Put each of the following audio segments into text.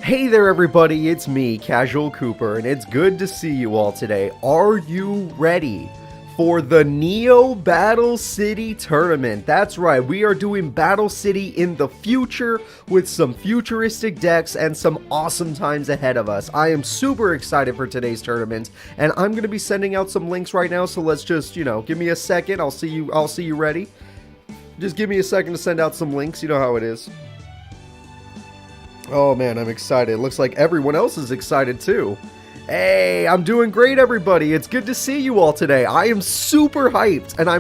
Hey there everybody, it's me, Casual Cooper, and it's good to see you all today. Are you ready for the Neo Battle City Tournament? That's right, we are doing Battle City in the future with some futuristic decks and some awesome times ahead of us. I am super excited for today's tournament, and I'm going to be sending out some links right now, so let's just, give me a second. I'll see you ready. Just give me a second to send out some links, you know how it is. Oh man, I'm excited. It looks like everyone else is excited too. Hey, I'm doing great everybody. It's good to see you all today. I am super hyped and I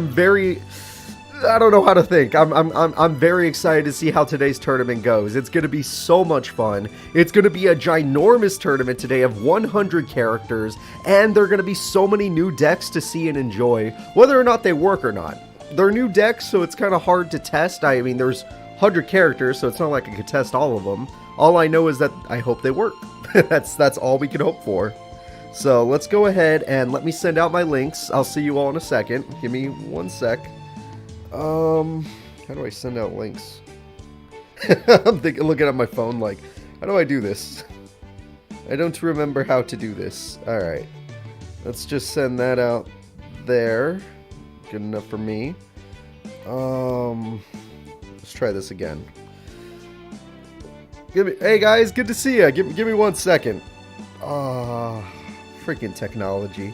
don't know how to think. I'm very excited to see how today's tournament goes. It's going to be so much fun. It's going to be a ginormous tournament today of 100 characters, and there are going to be so many new decks to see and enjoy, whether or not they work or not. They're new decks, so it's kind of hard to test. I mean, there's 100 characters, so it's not like I could test all of them. All I know is that I hope they work. That's all we can hope for. So let's go ahead and let me send out my links. I'll see you all in a second. Give me one sec. How do I send out links? I'm looking at my phone like, how do I do this? I don't remember how to do this. Alright. Let's just send that out there. Good enough for me. Let's try this again. Hey guys, good to see ya. Give me 1 second. Freaking technology.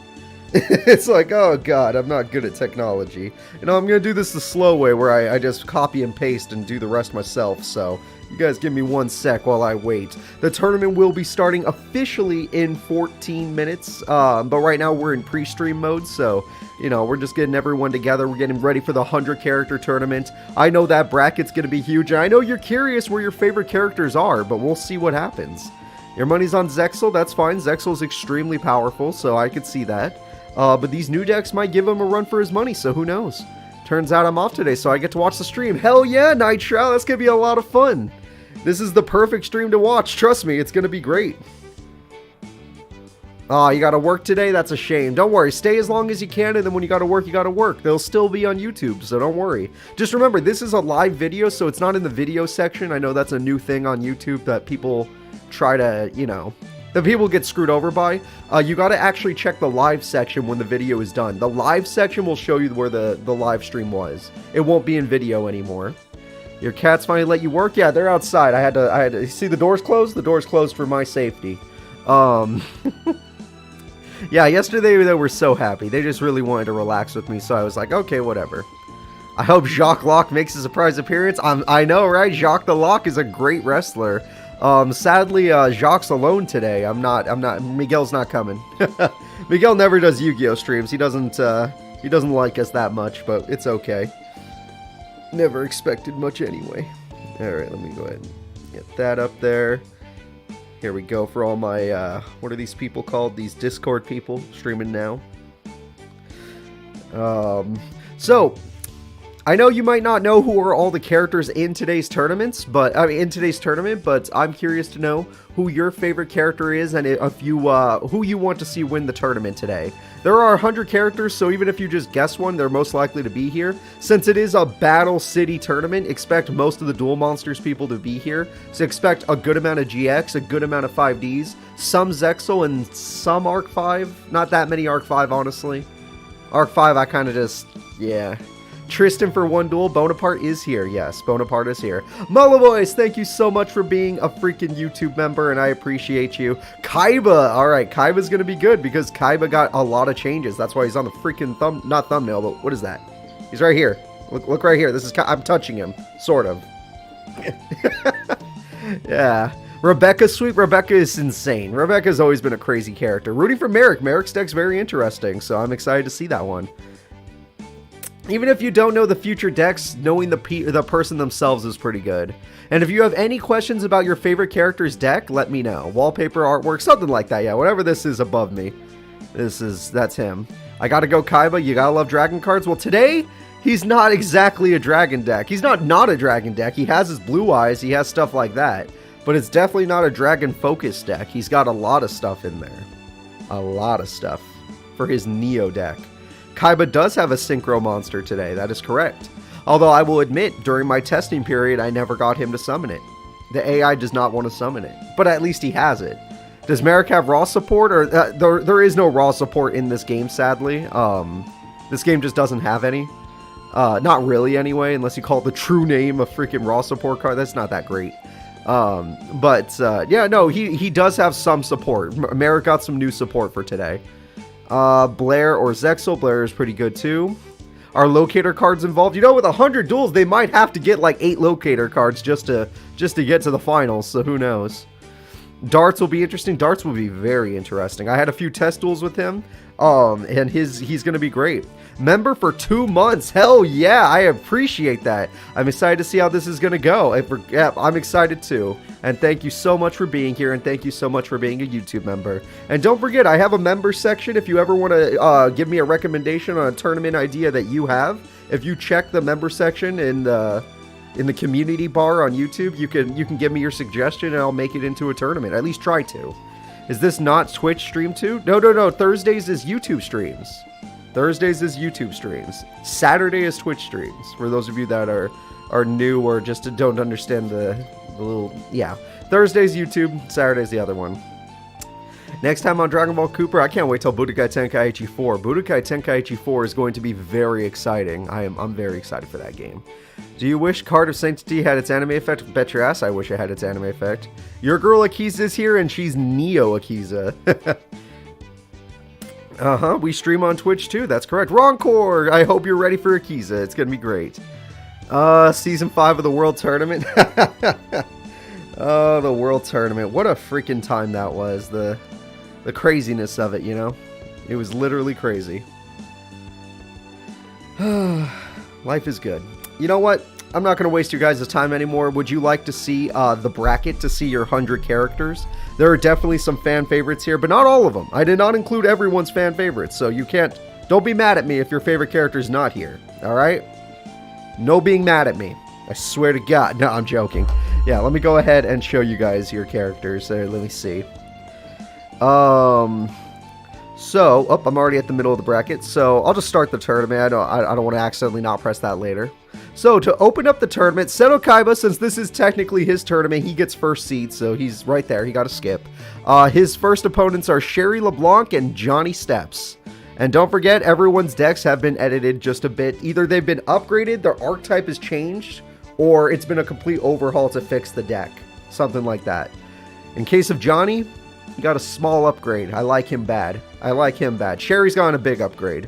It's like, oh god, I'm not good at technology. I'm gonna do this the slow way where I just copy and paste and do the rest myself, so you guys give me 1 sec while I wait. The tournament will be starting officially in 14 minutes, but right now we're in pre-stream mode, so we're just getting everyone together. We're getting ready for the 100 character tournament. I know that bracket's going to be huge. And I know you're curious where your favorite characters are, but we'll see what happens. Your money's on Zexal. That's fine. Zexal's extremely powerful, so I could see that. But these new decks might give him a run for his money, so who knows? Turns out I'm off today, so I get to watch the stream. Hell yeah, Nitro. That's going to be a lot of fun. This is the perfect stream to watch. Trust me, it's going to be great. Oh, you gotta work today? That's a shame. Don't worry, stay as long as you can, and then when you gotta work, you gotta work. They'll still be on YouTube, so don't worry. Just remember, this is a live video, so it's not in the video section. I know that's a new thing on YouTube that people try to, that people get screwed over by. You gotta actually check the live section when the video is done. The live section will show you where the live stream was. It won't be in video anymore. Your cats finally let you work? Yeah, they're outside. I had to see the doors closed? The doors closed for my safety. Yeah, yesterday they were so happy. They just really wanted to relax with me, so I was like, okay, whatever. I hope Jacques Lock makes a surprise appearance. I know, right? Jacques the Lock is a great wrestler. Sadly, Jacques alone today. Miguel's not coming. Miguel never does Yu-Gi-Oh streams. He doesn't like us that much, but it's okay. Never expected much anyway. Alright, let me go ahead and get that up there. Here we go for all my, what are these people called? These Discord people streaming now. So, I know you might not know who are all the characters in today's tournament, but I'm curious to know who your favorite character is and if you, who you want to see win the tournament today. There are 100 characters, so even if you just guess one, they're most likely to be here. Since it is a Battle City tournament, expect most of the Duel Monsters people to be here. So expect a good amount of GX, a good amount of 5Ds, some Zexal, and some Arc 5. Not that many Arc 5, honestly. Arc 5, I kind of just, yeah. Tristan for one duel. Bonaparte is here. Yes, Bonaparte is here. Mullah Boys, thank you so much for being a freaking YouTube member, and I appreciate you. Kaiba. All right, Kaiba's going to be good because Kaiba got a lot of changes. That's why he's on the freaking not thumbnail, but what is that? He's right here. Look right here. This is, I'm touching him, sort of. Yeah. Rebecca's sweet. Rebecca is insane. Rebecca's always been a crazy character. Rooting for Merrick. Merrick's deck's very interesting, so I'm excited to see that one. Even if you don't know the future decks, knowing the person themselves is pretty good. And if you have any questions about your favorite character's deck, let me know. Wallpaper, artwork, something like that. Yeah, whatever this is above me. That's him. I gotta go Kaiba. You gotta love dragon cards. Well, today, he's not exactly a dragon deck. He's not a dragon deck. He has his blue eyes. He has stuff like that. But it's definitely not a dragon focus deck. He's got a lot of stuff in there. A lot of stuff for his Neo deck. Kaiba does have a Synchro monster today, that is correct. Although I will admit, during my testing period, I never got him to summon it. The AI does not want to summon it, but at least he has it. Does Merrick have raw support? Or there is no raw support in this game, sadly. This game just doesn't have any. Not really, anyway, unless you call it the true name of freaking raw support card. That's not that great. Yeah, no, he does have some support. Merrick got some new support for today. Blair or Zexel. Blair is pretty good, too. Are locator cards involved? You know, with 100 duels, they might have to get, like, 8 locator cards just to get to the finals, so who knows. Darts will be interesting. Darts will be very interesting. I had a few test duels with him, and he's going to be great. Member for 2 months. Hell yeah, I appreciate that. I'm excited to see how this is going to go. Yeah, I'm excited too. And thank you so much for being here, and thank you so much for being a YouTube member. And don't forget, I have a member section if you ever want to give me a recommendation on a tournament idea that you have. If you check the member section in the community bar on YouTube, you can give me your suggestion and I'll make it into a tournament. At least try to. Is this not Twitch stream too? No. Thursdays is YouTube streams. Thursdays is YouTube streams. Saturday is Twitch streams. For those of you that are new or just don't understand the little... Yeah. Thursday's YouTube. Saturday's the other one. Next time on Dragon Ball Cooper, I can't wait till Budokai Tenkaichi 4. Budokai Tenkaichi 4 is going to be very exciting. I'm very excited for that game. Do you wish Card of Sanctity had its anime effect? Bet your ass I wish it had its anime effect. Your girl Akiza is here and she's Neo Akiza. We stream on Twitch too, that's correct. Roncore! I hope you're ready for Akiza, it's gonna be great. Season 5 of the World Tournament. Oh, the World Tournament. What a freaking time that was. The craziness of it, you know? It was literally crazy. Life is good. You know what? I'm not going to waste your guys' time anymore. Would you like to see the bracket to see your 100 characters? There are definitely some fan favorites here, but not all of them. I did not include everyone's fan favorites, so you can't... Don't be mad at me if your favorite character's not here, alright? No being mad at me. I swear to God. No, I'm joking. Yeah, let me go ahead and show you guys your characters. Let me see. I'm already at the middle of the bracket, so I'll just start the tournament. I don't want to accidentally not press that later. So, to open up the tournament, Seto Kaiba, since this is technically his tournament, he gets first seat, so he's right there. He got to skip. His first opponents are Sherry LeBlanc and Johnny Steps. And don't forget, everyone's decks have been edited just a bit. Either they've been upgraded, their archetype has changed, or it's been a complete overhaul to fix the deck. Something like that. In case of Johnny, he got a small upgrade. I like him bad. Sherry's gotten a big upgrade.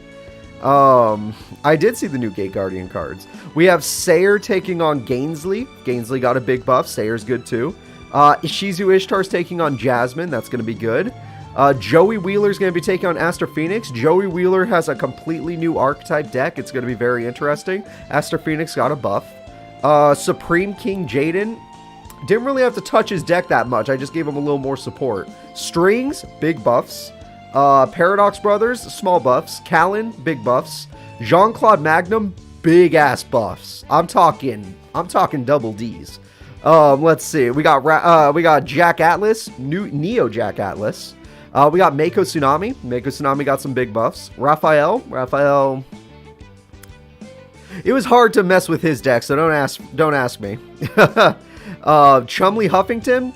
I did see the new Gate Guardian cards. We have Sayer taking on Gainsley. Gainsley got a big buff. Sayer's good too. Shizu Ishtar's taking on Jasmine. That's going to be good. Joey Wheeler's going to be taking on Aster Phoenix. Joey Wheeler has a completely new archetype deck. It's going to be very interesting. Aster Phoenix got a buff. Supreme King Jaden didn't really have to touch his deck that much. I just gave him a little more support. Strings, big buffs. Paradox Brothers, small buffs. Callan, big buffs. Jean-Claude Magnum, big ass buffs. I'm talking double D's. Let's see. We got Jack Atlas, Neo Jack Atlas. We got Mako Tsunami. Mako Tsunami got some big buffs. Raphael. It was hard to mess with his deck, so don't ask me. Chumley Huffington,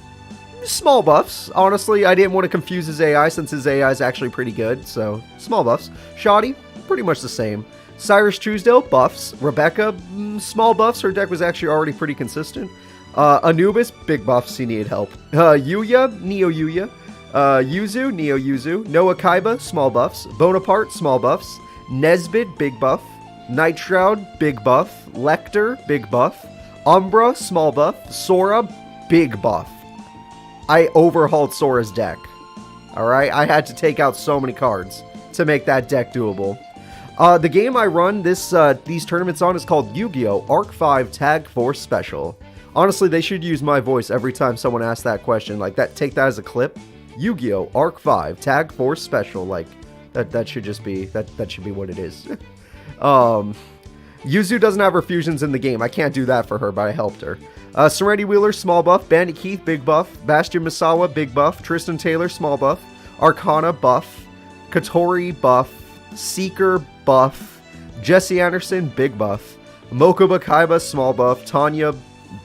small buffs. Honestly, I didn't want to confuse his AI since his AI is actually pretty good, so small buffs. Shoddy, pretty much the same. Cyrus Truesdale, buffs. Rebecca, small buffs. Her deck was actually already pretty consistent. Anubis, big buffs. He needed help. Yuya, Neo Yuya. Yuzu, Neo Yuzu. Noah Kaiba, small buffs. Bonaparte, small buffs. Nesbit, big buff. Night Shroud, big buff. Lecter, big buff. Umbra, small buff. Sora, big buff. I overhauled Sora's deck. Alright, I had to take out so many cards to make that deck doable. The game I run these tournaments on is called Yu-Gi-Oh! Arc 5 Tag Force Special. Honestly, they should use my voice every time someone asks that question. Like, take that as a clip. Yu-Gi-Oh! Arc 5 Tag Force Special. Like, that should just be, that should be what it is. Yuzu doesn't have her fusions in the game. I can't do that for her, but I helped her. Serenity Wheeler, small buff. Bandit Keith, big buff. Bastion Misawa, big buff. Tristan Taylor, small buff. Arcana, buff. Kotori, buff. Seeker, buff. Jesse Anderson, big buff. Mokuba Kaiba, small buff. Tanya,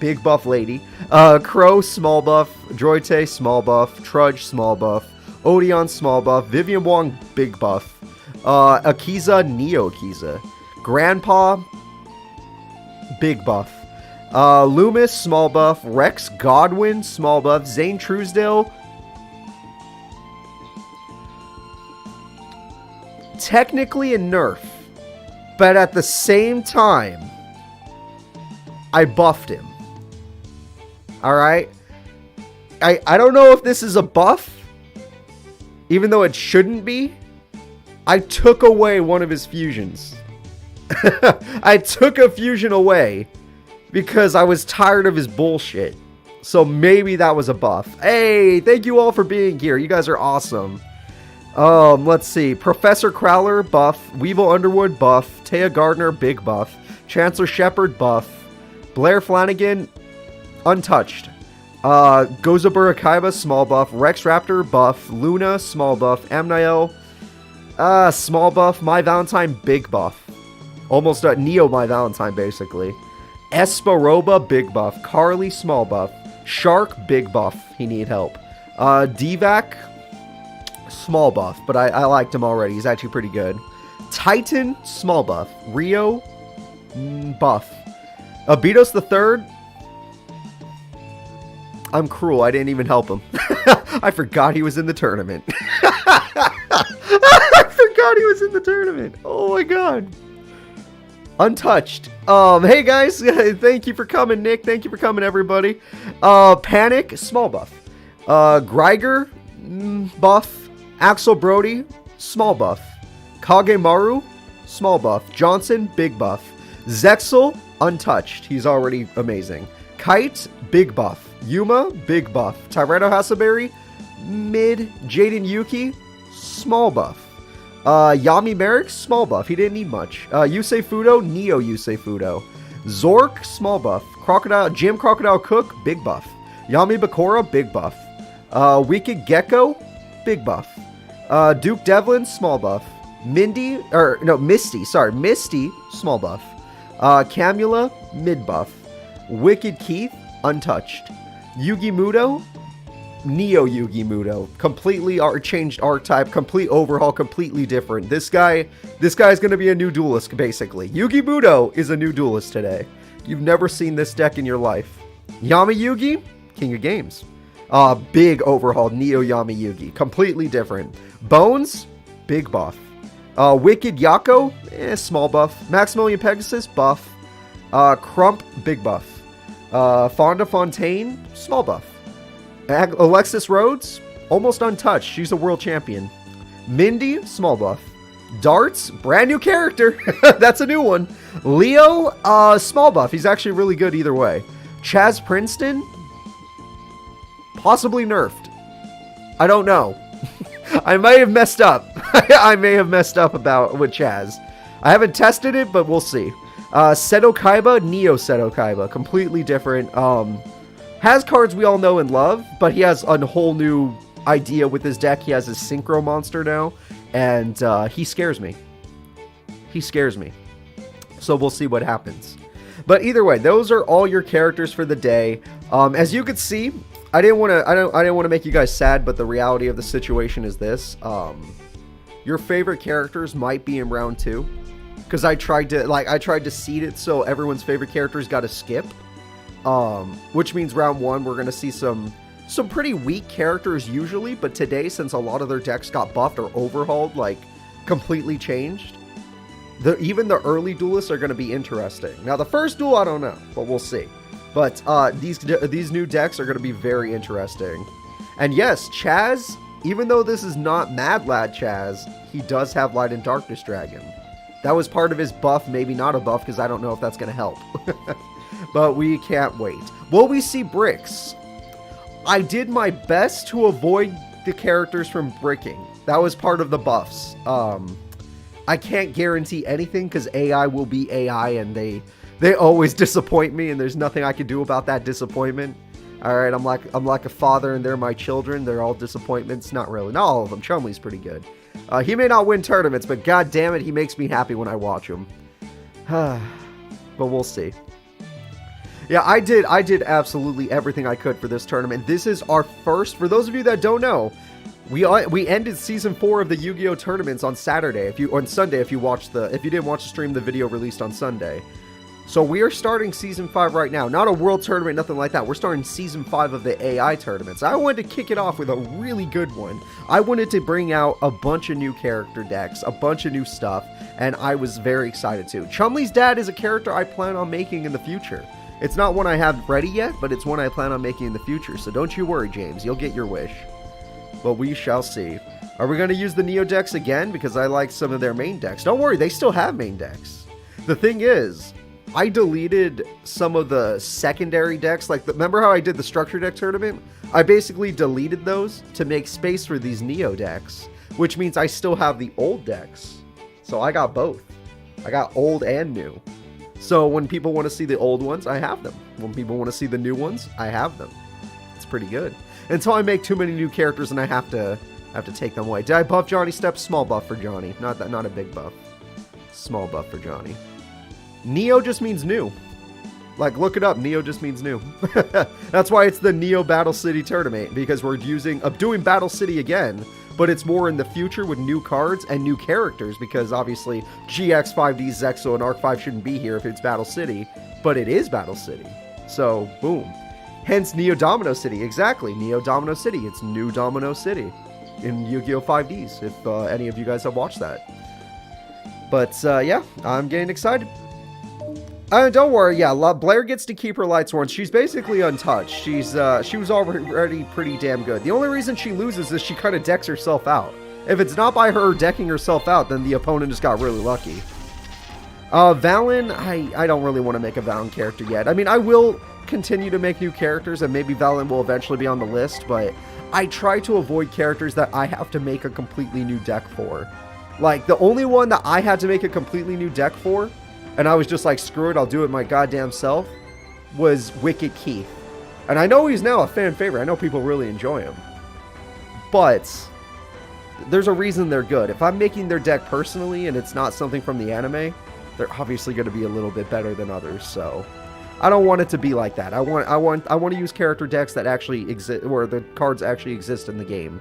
big buff lady. Crow, small buff. Droite, small buff. Trudge, small buff. Odeon, small buff. Vivian Wong, big buff. Akiza, Neo Akiza. Grandpa, big buff. Loomis, small buff. Rex Godwin, small buff. Zane Truesdale, technically a nerf, but at the same time, I buffed him. Alright? I don't know if this is a buff, even though it shouldn't be. I took away one of his fusions. I took a fusion away because I was tired of his bullshit. So maybe that was a buff. Hey, thank you all for being here. You guys are awesome. Let's see. Professor Crowler, buff. Weevil Underwood, buff. Taya Gardner, big buff. Chancellor Shepard, buff. Blair Flanagan, untouched. Gozabura Kaiba, small buff. Rex Raptor, buff. Luna, small buff. Amniel, small buff. My Valentine, big buff. Almost Neo My Valentine, basically. Esparoba, big buff. Carly, small buff. Shark, big buff. He need help. Divac, small buff, but I liked him already. He's actually pretty good. Titan, small buff. Rio, buff. Abidos the Third, I'm cruel. I didn't even help him. I forgot he was in the tournament. I forgot he was in the tournament. Oh my god. Untouched. Hey guys, thank you for coming, Nick. Thank you for coming, everybody. Panic, small buff. Greiger, buff. Axel Brody, small buff. Kagemaru, small buff. Johnson, big buff. Zexel, untouched. He's already amazing. Kite, big buff. Yuma, big buff. Tyredo Hasaberry, mid. Jaden Yuki, small buff. Yami Merrick, small buff. He didn't need much. Yusei Fudo, Neo Yusei Fudo. Zork, small buff. Jim Crocodile Cook, big buff. Yami Bakura, big buff. Wicked Gecko, big buff. Duke Devlin, small buff. Misty, small buff. Camula, mid buff. Wicked Keith, untouched. Yugi Muto, Neo Yugi Muto, completely changed archetype, complete overhaul, completely different. This guy's gonna be a new duelist, basically. Yugi Muto is a new duelist today. You've never seen this deck in your life. Yama Yugi, King of Games. Big overhaul, Neo Yama Yugi, completely different. Bones, big buff. Wicked Yako, small buff. Maximilian Pegasus, buff. Crump, big buff. Fonda Fontaine, small buff. Alexis Rhodes, almost untouched. She's a world champion. Mindy, small buff. Darts, brand new character. That's a new one. Leo, small buff. He's actually really good either way. Chaz Princeton, possibly nerfed. I don't know. I may have messed up. I may have messed up with Chaz. I haven't tested it, but we'll see. Seto Kaiba, Neo Seto Kaiba, completely different. Has cards we all know and love, but he has a whole new idea with his deck. He has his Synchro monster now, and he scares me. He scares me. So we'll see what happens. But either way, those are all your characters for the day. As you could see, I didn't want to make you guys sad, but the reality of the situation is this: your favorite characters might be in round 2, because I tried to seed it so everyone's favorite characters got to skip. Which means round 1 we're gonna see some pretty weak characters usually, but today, since a lot of their decks got buffed or overhauled, like completely changed, even the early duelists are gonna be interesting. Now the first duel, I don't know, but we'll see. But these new decks are gonna be very interesting. And yes, Chaz, even though this is not Mad Lad Chaz, he does have Light and Darkness Dragon. That was part of his buff, maybe not a buff, because I don't know if that's gonna help. But we can't wait. Will we see bricks? I did my best to avoid the characters from bricking. That was part of the buffs. I can't guarantee anything because AI will be AI, and they always disappoint me, and there's nothing I can do about that disappointment. All right, I'm like a father, and they're my children. They're all disappointments. Not really. Not all of them. Chumley's pretty good. He may not win tournaments, but god damn it, he makes me happy when I watch him. But we'll see. Yeah, I did absolutely everything I could for this tournament. This is our first, for those of you that don't know, we ended season 4 of the Yu-Gi-Oh tournaments on Saturday. On Sunday, if you didn't watch the stream, the video released on Sunday. So we are starting season 5 right now. Not a world tournament, nothing like that. We're starting season 5 of the AI tournaments. I wanted to kick it off with a really good one. I wanted to bring out a bunch of new character decks, a bunch of new stuff, and I was very excited too. Chumley's dad is a character I plan on making in the future. It's not one I have ready yet, but it's one I plan on making in the future. So don't you worry, James. You'll get your wish. But we shall see. Are we going to use the Neo decks again? Because I like some of their main decks. Don't worry, they still have main decks. The thing is, I deleted some of the secondary decks. Like, remember how I did the structure deck tournament? I basically deleted those to make space for these Neo decks, which means I still have the old decks. So I got both. I got old and new. So when people want to see the old ones, I have them. When people want to see the new ones, I have them. It's pretty good. Until I make too many new characters and I have to take them away. Did I buff Johnny Steps? Small buff for Johnny. Not a big buff. Small buff for Johnny. Neo just means new. Like, look it up. Neo just means new. That's why it's the Neo Battle City tournament, because we're doing Battle City again, but it's more in the future with new cards and new characters, because obviously GX, 5D, Zexo, and Arc 5 shouldn't be here if it's Battle City, but it is Battle City. So, boom. Hence Neo Domino City. Exactly. Neo Domino City. It's New Domino City in Yu-Gi-Oh! 5Ds, if any of you guys have watched that. But, yeah, I'm getting excited. Don't worry, yeah, Blair gets to keep her light sworn. She's basically untouched. She was already pretty damn good. The only reason she loses is she kind of decks herself out. If it's not by her decking herself out, then the opponent just got really lucky. Valen, I don't really want to make a Valen character yet. I mean, I will continue to make new characters, and maybe Valen will eventually be on the list, but I try to avoid characters that I have to make a completely new deck for. Like, the only one that I had to make a completely new deck for, and I was just like, screw it, I'll do it my goddamn self, was Wicked Keith. And I know he's now a fan favorite. I know people really enjoy him. But there's a reason they're good. If I'm making their deck personally and it's not something from the anime, they're obviously going to be a little bit better than others. So I don't want it to be like that. I want to use character decks that actually exist, where the cards actually exist in the game.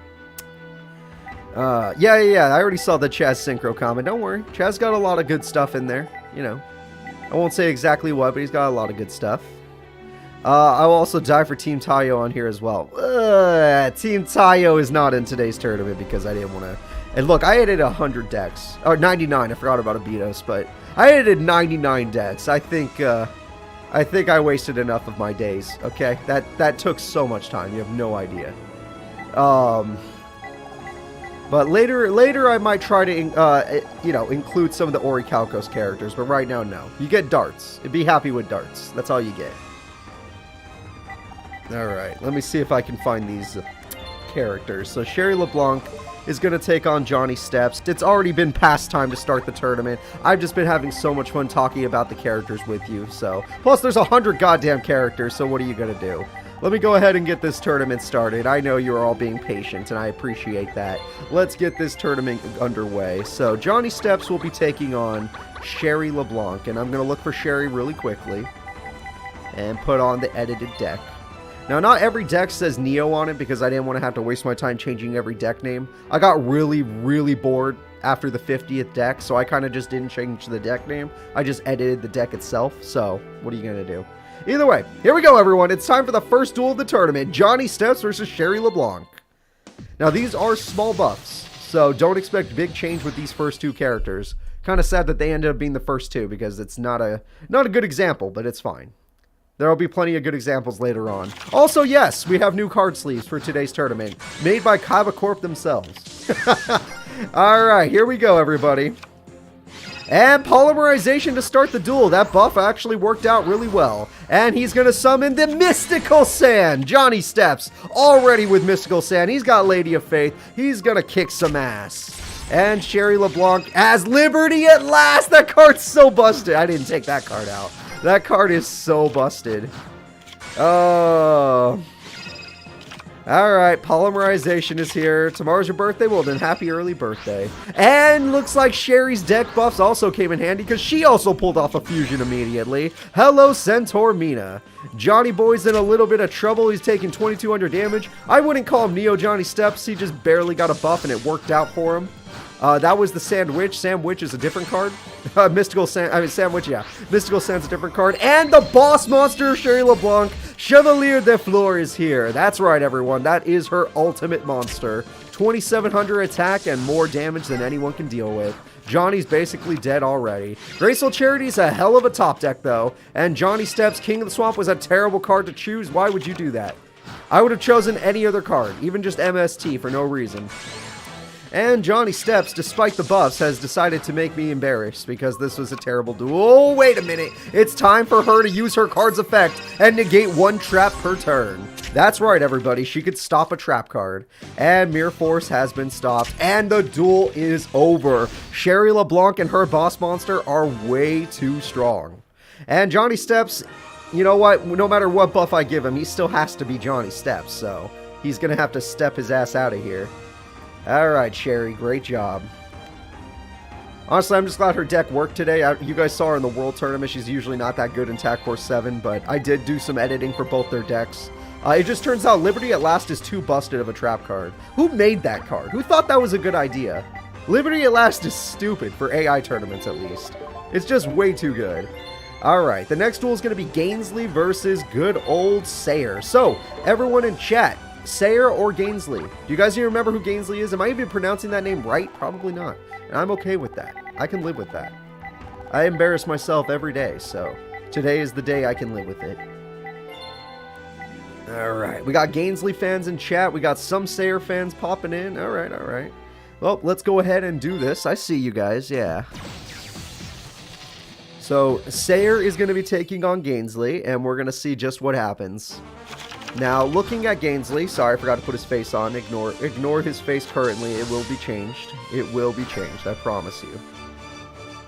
Yeah, I already saw the Chaz Synchro comment. Don't worry. Chaz got a lot of good stuff in there. You know, I won't say exactly what, but he's got a lot of good stuff. I will also die for Team Tayo on here as well. Team Tayo is not in today's tournament because I didn't want to. And look, I edited 100 decks. Or 99, I forgot about Abitos, but I edited 99 decks. I think I wasted enough of my days, okay? That took so much time, you have no idea. But later I might try to, include some of the Orichalcos characters, but right now, no. You get darts. Be happy with darts. That's all you get. Alright, let me see if I can find these characters. So Sherry LeBlanc is going to take on Johnny Steps. It's already been past time to start the tournament. I've just been having so much fun talking about the characters with you, so. Plus, there's 100 goddamn characters, so what are you going to do? Let me go ahead and get this tournament started. I know you're all being patient, and I appreciate that. Let's get this tournament underway. So, Johnny Steps will be taking on Sherry LeBlanc, and I'm going to look for Sherry really quickly and put on the edited deck. Now, not every deck says Neo on it because I didn't want to have to waste my time changing every deck name. I got really, really bored after the 50th deck, so I kind of just didn't change the deck name. I just edited the deck itself, so what are you going to do? Either way, here we go, everyone. It's time for the first duel of the tournament. Johnny Steps versus Sherry LeBlanc. Now, these are small buffs, so don't expect big change with these first two characters. Kind of sad that they ended up being the first two because it's not a good example, but it's fine. There will be plenty of good examples later on. Also, yes, we have new card sleeves for today's tournament, made by Kaiba Corp themselves. Alright, here we go, everybody. And polymerization to start the duel. That buff actually worked out really well. And he's going to summon the Mystical Sand. Johnny Steps, already with Mystical Sand. He's got Lady of Faith. He's going to kick some ass. And Sherry LeBlanc as Liberty at last. That card's so busted. I didn't take that card out. That card is so busted. Oh. Alright, polymerization is here. Tomorrow's your birthday? Well then, happy early birthday. And looks like Sherry's deck buffs also came in handy because she also pulled off a fusion immediately. Hello, Centaur Mina. Johnny Boy's in a little bit of trouble. He's taking 2200 damage. I wouldn't call him Neo Johnny Steps. He just barely got a buff and it worked out for him. That was the Sandwich. Sandwich is a different card. Sandwich, yeah. Mystical Sand's a different card. And the boss monster, Sherry LeBlanc, Chevalier de Fleur is here. That's right, everyone. That is her ultimate monster. 2700 attack and more damage than anyone can deal with. Johnny's basically dead already. Graceful Charity's a hell of a top deck, though. And Johnny Steps, King of the Swamp, was a terrible card to choose. Why would you do that? I would have chosen any other card, even just MST for no reason. And Johnny Steps, despite the buffs, has decided to make me embarrassed because this was a terrible duel. Oh, wait a minute. It's time for her to use her card's effect and negate one trap per turn. That's right, everybody. She could stop a trap card. And Mirror Force has been stopped. And the duel is over. Sherry LeBlanc and her boss monster are way too strong. And Johnny Steps, you know what? No matter what buff I give him, he still has to be Johnny Steps. So he's going to have to step his ass out of here. Alright, Sherry, great job. Honestly, I'm just glad her deck worked today. You guys saw her in the World Tournament. She's usually not that good in TAC Core 7, but I did do some editing for both their decks. It just turns out Liberty at Last is too busted of a trap card. Who made that card? Who thought that was a good idea? Liberty at Last is stupid, for AI tournaments at least. It's just way too good. Alright, the next duel is going to be Gainsley versus good old Sayer. So, everyone in chat, Sayer or Gainsley? Do you guys even remember who Gainsley is? Am I even pronouncing that name right? Probably not. And I'm okay with that. I can live with that. I embarrass myself every day, so today is the day I can live with it. Alright, we got Gainsley fans in chat. We got some Sayer fans popping in. Alright, alright. Well, let's go ahead and do this. I see you guys, yeah. So, Sayer is going to be taking on Gainsley, and we're going to see just what happens. Now, looking at Gainsley, sorry, I forgot to put his face on. Ignore his face currently. It will be changed. It will be changed, I promise you.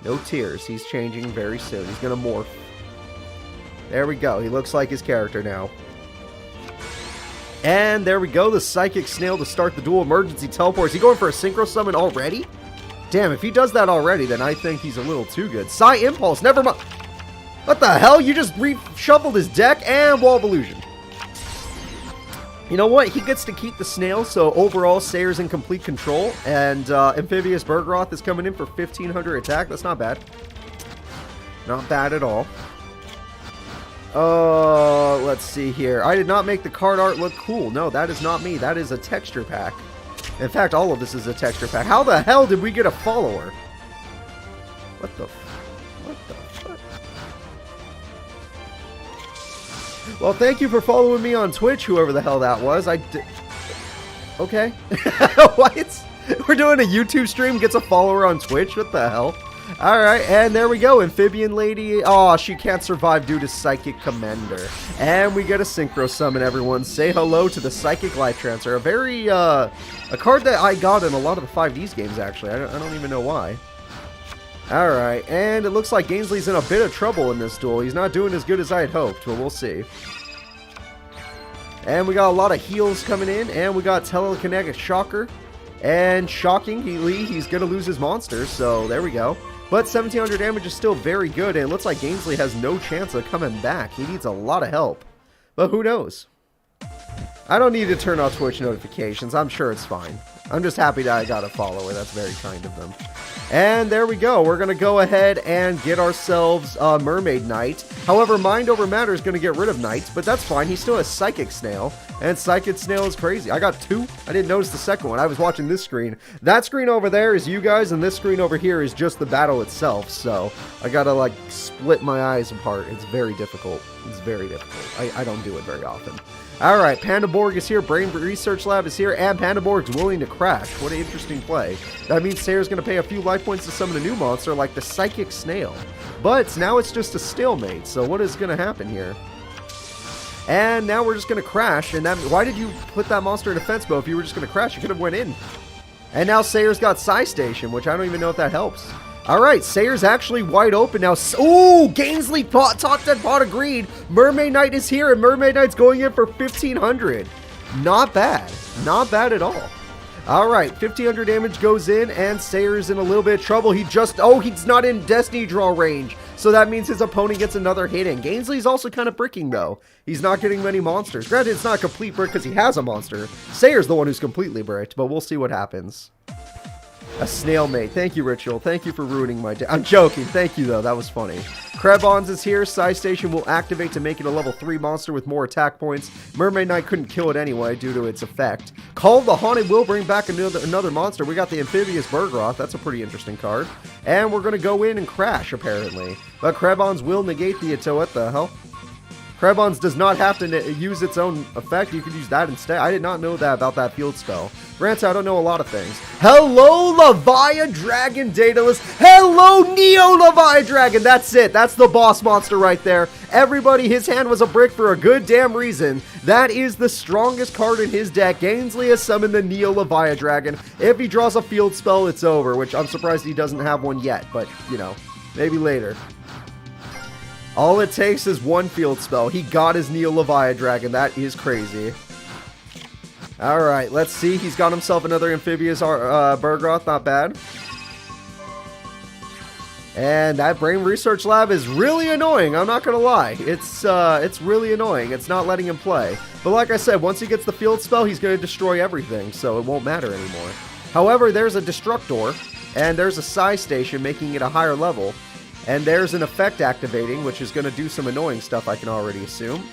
No tears. He's changing very soon. He's going to morph. There we go. He looks like his character now. And there we go. The Psychic Snail to start the duel. Emergency teleport. Is he going for a Synchro Summon already? Damn, if he does that already, then I think he's a little too good. Psy Impulse. Never mind. What the hell? You just reshuffled his deck and Wall of Illusion. You know what? He gets to keep the snail, so overall, Sayer's in complete control. And Amphibious Bergroth is coming in for 1500 attack. That's not bad. Not bad at all. Let's see here. I did not make the card art look cool. No, that is not me. That is a texture pack. In fact, all of this is a texture pack. How the hell did we get a follower? What the fuck? Well, thank you for following me on Twitch, whoever the hell that was. Okay. What? We're doing a YouTube stream, gets a follower on Twitch? What the hell? Alright, and there we go. Amphibian Lady. Oh, she can't survive due to Psychic Commander. And we get a Synchro Summon, everyone. Say hello to the Psychic Life Transfer. A very, a card that I got in a lot of the 5Ds games, actually. I don't even know why. Alright, and it looks like Gainsley's in a bit of trouble in this duel. He's not doing as good as I had hoped, but we'll see. And we got a lot of heals coming in, and we got Telekinetic Shocker. And shockingly, he's going to lose his monster, so there we go. But 1700 damage is still very good, and it looks like Gainsley has no chance of coming back. He needs a lot of help. But who knows? I don't need to turn off Twitch notifications. I'm sure it's fine. I'm just happy that I got a follower. That's very kind of them. And there we go. We're going to go ahead and get ourselves Mermaid Knight. However, Mind Over Matter is going to get rid of Knights, but that's fine. He still has Psychic Snail, and Psychic Snail is crazy. I got two. I didn't notice the second one. I was watching this screen. That screen over there is you guys, and this screen over here is just the battle itself. So I got to, like, split my eyes apart. It's very difficult. It's very difficult. I don't do it very often. Alright, Pandaborg is here, Brain Research Lab is here, and Pandaborg's willing to crash. What an interesting play. That means Sayer's going to pay a few life points to summon a new monster like the Psychic Snail. But now it's just a stalemate, so what is going to happen here? And now we're just going to crash, and that, why did you put that monster in defense mode if you were just going to crash? You could have went in. And now Sayer's got Psy Station, which I don't even know if that helps. Alright, Sayer's actually wide open now. Ooh, Gainsley top dead pot agreed. Mermaid Knight is here, and Mermaid Knight's going in for 1500. Not bad. Not bad at all. Alright, 1500 damage goes in, and Sayer's in a little bit of trouble. He's not in Destiny draw range. So that means his opponent gets another hit in. Gainsley's also kind of bricking, though. He's not getting many monsters. Granted, it's not a complete brick because he has a monster. Sayer's the one who's completely bricked, but we'll see what happens. A snail mate. Thank you, Ritual. Thank you for ruining my day. I'm joking. Thank you, though. That was funny. Krebons is here. Psi Station will activate to make it a level 3 monster with more attack points. Mermaid Knight couldn't kill it anyway due to its effect. Call of the Haunted will bring back another monster. We got the Amphibious Bergroth. That's a pretty interesting card. And we're going to go in and crash, apparently. But Krebons will negate the... So what the hell? Krebons does not have to use its own effect. You could use that instead. I did not know that about that field spell. Granted, I don't know a lot of things. Hello, Leviathan Dragon Daedalus. Hello, Neo Leviathan Dragon. That's it. That's the boss monster right there. Everybody, his hand was a brick for a good damn reason. That is the strongest card in his deck. Gainsley has summoned the Neo Leviathan Dragon. If he draws a field spell, it's over, which I'm surprised he doesn't have one yet, but, you know, maybe later. All it takes is one field spell. He got his Neo Leviathan Dragon. That is crazy. Alright, let's see. He's got himself another Amphibious Bergroth. Not bad. And that Brain Research Lab is really annoying. I'm not going to lie. It's really annoying. It's not letting him play. But like I said, once he gets the field spell, he's going to destroy everything. So it won't matter anymore. However, there's a Destructor. And there's a Psi Station making it a higher level. And there's an effect activating, which is going to do some annoying stuff, I can already assume.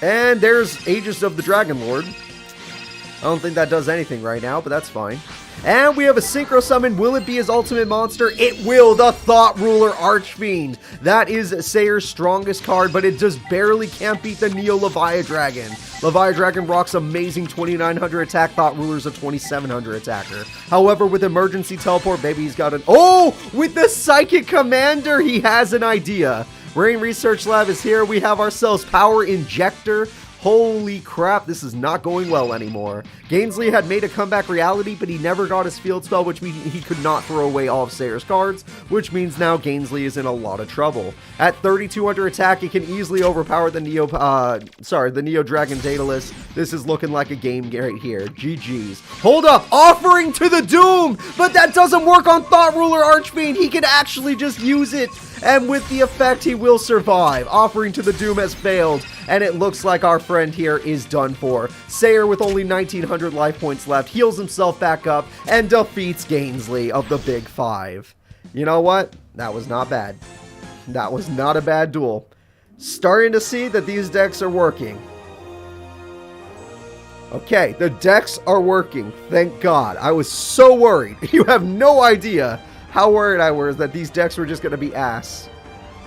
And there's Aegis of the Dragon Lord. I don't think that does anything right now, but that's fine. And we have a Synchro Summon. Will it be his ultimate monster? It will. The Thought Ruler Archfiend. That is Sayer's strongest card, but it just barely can't beat the Neo Leviathan Dragon. Leviathan Dragon rocks amazing 2900 attack. Thought Ruler's a 2700 attacker. However, with Emergency Teleport, baby, he's got an... Oh! With the Psychic Commander, he has an idea. Brain Research Lab is here. We have ourselves Power Injector. Holy crap, this is not going well anymore. Gainsley had made a comeback reality, but he never got his field spell, which means he could not throw away all of Sayer's cards, which means now Gainsley is in a lot of trouble. At 3200 attack, he can easily overpower the Neo Dragon Daedalus. This is looking like a game right here. GG's. Hold up, Offering to the Doom! But that doesn't work on Thought Ruler Archfiend. He can actually just use it. And with the effect, he will survive. Offering to the Doom has failed, and it looks like our friend here is done for. Sayer, with only 1900 life points left, heals himself back up and defeats Gainsley of the Big Five. You know what? That was not bad. That was not a bad duel. Starting to see that these decks are working. Okay, the decks are working. Thank God. I was so worried. You have no idea how worried I was that these decks were just going to be ass.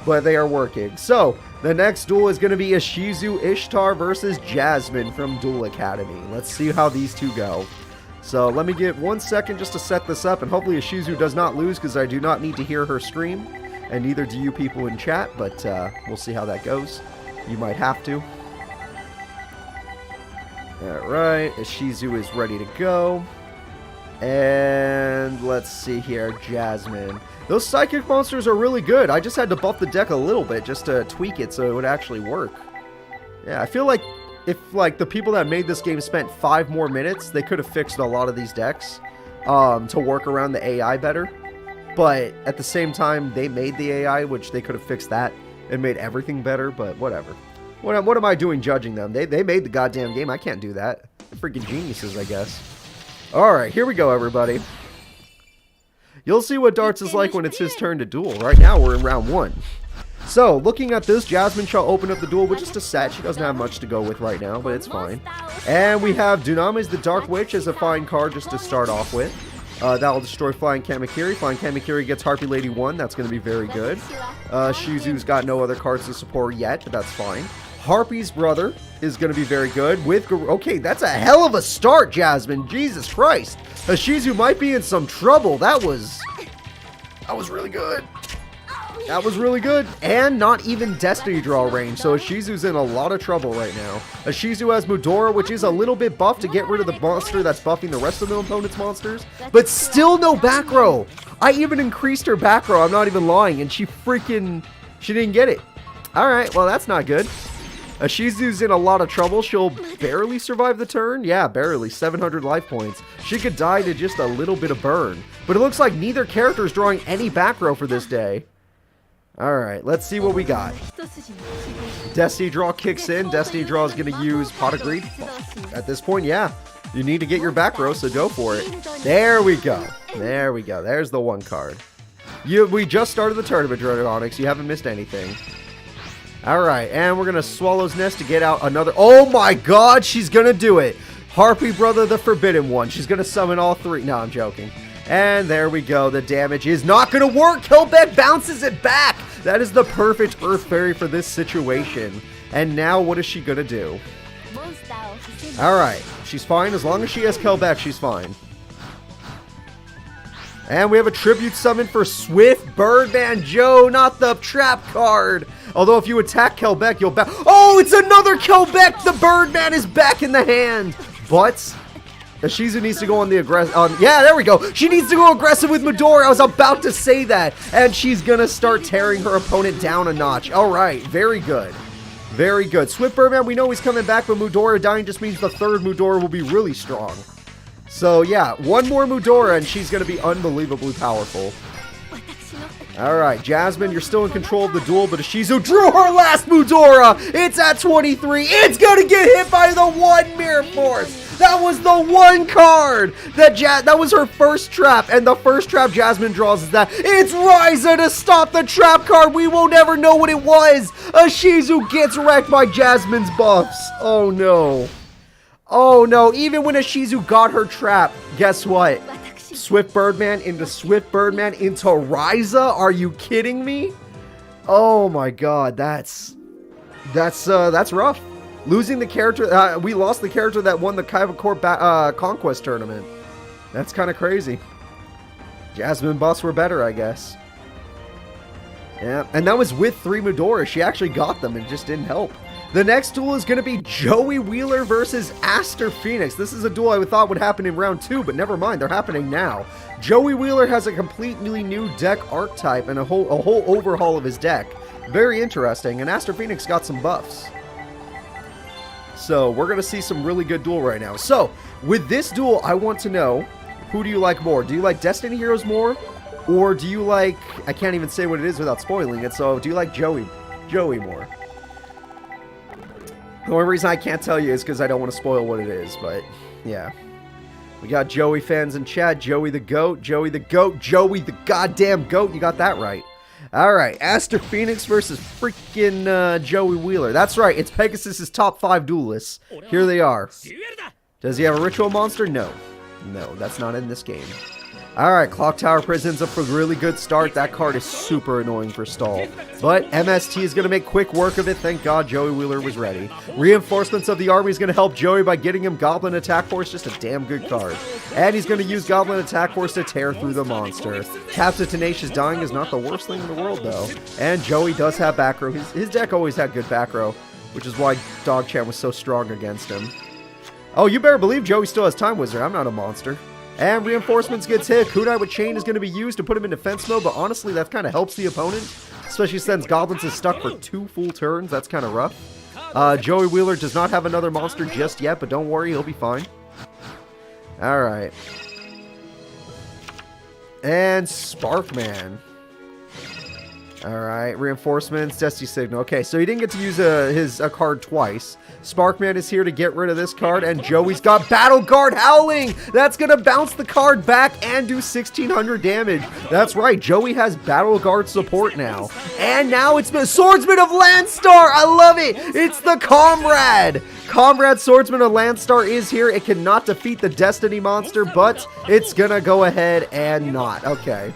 But they are working. So, the next duel is going to be a Shizu Ishtar versus Jasmine from Duel Academy. Let's see how these two go. So, let me get 1 second just to set this up. And hopefully a Shizu does not lose because I do not need to hear her scream. And neither do you people in chat. But we'll see how that goes. You might have to. Alright, a Shizu is ready to go. And let's see here, Jasmine. Those psychic monsters are really good. I just had to buff the deck a little bit just to tweak it so it would actually work. Yeah, I feel like if the people that made this game spent 5 more minutes, they could have fixed a lot of these decks to work around the AI better. But at the same time, they made the AI, which they could have fixed that and made everything better, but whatever. What am I doing judging them? They made the goddamn game. I can't do that. They're freaking geniuses, I guess. Alright, here we go, everybody. You'll see what Darts is like when it's his turn to duel. Right now, we're in round 1. So, looking at this, Jasmine shall open up the duel with just a set. She doesn't have much to go with right now, but it's fine. And we have Dunamis the Dark Witch as a fine card just to start off with. That will destroy Flying Kamakiri. Flying Kamakiri gets Harpy Lady 1. That's going to be very good. Shizu's got no other cards to support yet, but that's fine. Harpy's brother is going to be very good with... Okay, that's a hell of a start, Jasmine. Jesus Christ. Shizu might be in some trouble. That was really good. That was really good. And not even Destiny draw range. So Shizu's in a lot of trouble right now. Shizu has Mudora, which is a little bit buffed to get rid of the monster that's buffing the rest of the opponent's monsters. But still no back row. I even increased her back row. I'm not even lying. And she didn't get it. Alright, well that's not good. Shizu's in a lot of trouble. She'll barely survive the turn. Yeah, barely. 700 life points. She could die to just a little bit of burn. But it looks like neither character is drawing any back row for this day. Alright, let's see what we got. Destiny Draw kicks in. Destiny Draw is going to use Pot of Greed. At this point, yeah. You need to get your back row, so go for it. There we go. There we go. There's the one card. We just started the tournament, Drononix. You haven't missed anything. Alright, and we're going to Swallow's Nest to get out another... Oh my god, she's going to do it. Harpy Brother, the Forbidden One. She's going to summon all three. No, I'm joking. And there we go. The damage is not going to work. Kelbeck bounces it back. That is the perfect Earth Fairy for this situation. And now what is she going to do? Alright, she's fine. As long as she has Kelbeck, she's fine. And we have a Tribute Summon for Swift Birdman Joe, not the Trap card. Although if you attack Kelbeck, you'll back... Oh, it's another Kelbeck! The Birdman is back in the hand! But... Shizu needs to go on the aggressive... yeah, there we go! She needs to go aggressive with Midori! I was about to say that! And she's gonna start tearing her opponent down a notch. Alright, very good. Very good. Swift Birdman, we know he's coming back, but Mudora dying just means the third Mudora will be really strong. So, yeah, one more Mudora and she's going to be unbelievably powerful. Alright, Jasmine, you're still in control of the duel, but Shizu drew her last Mudora! It's at 23! It's going to get hit by the one Mirror Force! That was the one card! That was her first trap, and the first trap Jasmine draws is that. It's Ryza to stop the trap card! We won't ever know what it was! Shizu gets wrecked by Jasmine's buffs! Oh no. Oh no, even when Shizu got her trap, guess what? Swift Birdman into Swift Birdman into Ryza? Are you kidding me? Oh my god, that's rough. Losing the character, we lost the character that won the Kaiba Court Conquest tournament. That's kind of crazy. Jasmine buffs were better, I guess. Yeah, and that was with 3 Midora. She actually got them and just didn't help. The next duel is going to be Joey Wheeler versus Aster Phoenix. This is a duel I thought would happen in round 2, but never mind, they're happening now. Joey Wheeler has a completely new deck archetype and a whole overhaul of his deck. Very interesting, and Aster Phoenix got some buffs. So, we're going to see some really good duel right now. So, with this duel, I want to know, who do you like more? Do you like Destiny Heroes more? Or do you like, I can't even say what it is without spoiling it, so do you like Joey more? The only reason I can't tell you is because I don't want to spoil what it is, but yeah. We got Joey fans in chat. Joey the GOAT, Joey the GOAT, Joey the goddamn GOAT. You got that right. Alright, Aster Phoenix versus freaking Joey Wheeler. That's right, it's Pegasus' top 5 duelists. Here they are. Does he have a ritual monster? No. No, that's not in this game. Alright, Clock Tower Prison's up for a really good start. That card is super annoying for stall. But MST is going to make quick work of it. Thank God Joey Wheeler was ready. Reinforcements of the Army is going to help Joey by getting him Goblin Attack Force. Just a damn good card. And he's going to use Goblin Attack Force to tear through the monster. Captain Tenacious dying is not the worst thing in the world, though. And Joey does have back row. His deck always had good back row, which is why Dogchan was so strong against him. Oh, you better believe Joey still has Time Wizard. I'm not a monster. And Reinforcements gets hit. Kunai with Chain is going to be used to put him in defense mode, but honestly, that kind of helps the opponent. Especially since Goblins is stuck for 2 full turns. That's kind of rough. Joey Wheeler does not have another monster just yet, but don't worry, he'll be fine. Alright. And Sparkman. Alright, Reinforcements, Destiny Signal. Okay, so he didn't get to use his card twice. Sparkman is here to get rid of this card, and Joey's got Battle Guard Howling! That's gonna bounce the card back and do 1600 damage. That's right, Joey has Battle Guard support now. And now it's the Swordsman of Landstar! I love it! It's the Comrade! Comrade Swordsman of Landstar is here. It cannot defeat the Destiny monster, but it's gonna go ahead and not. Okay.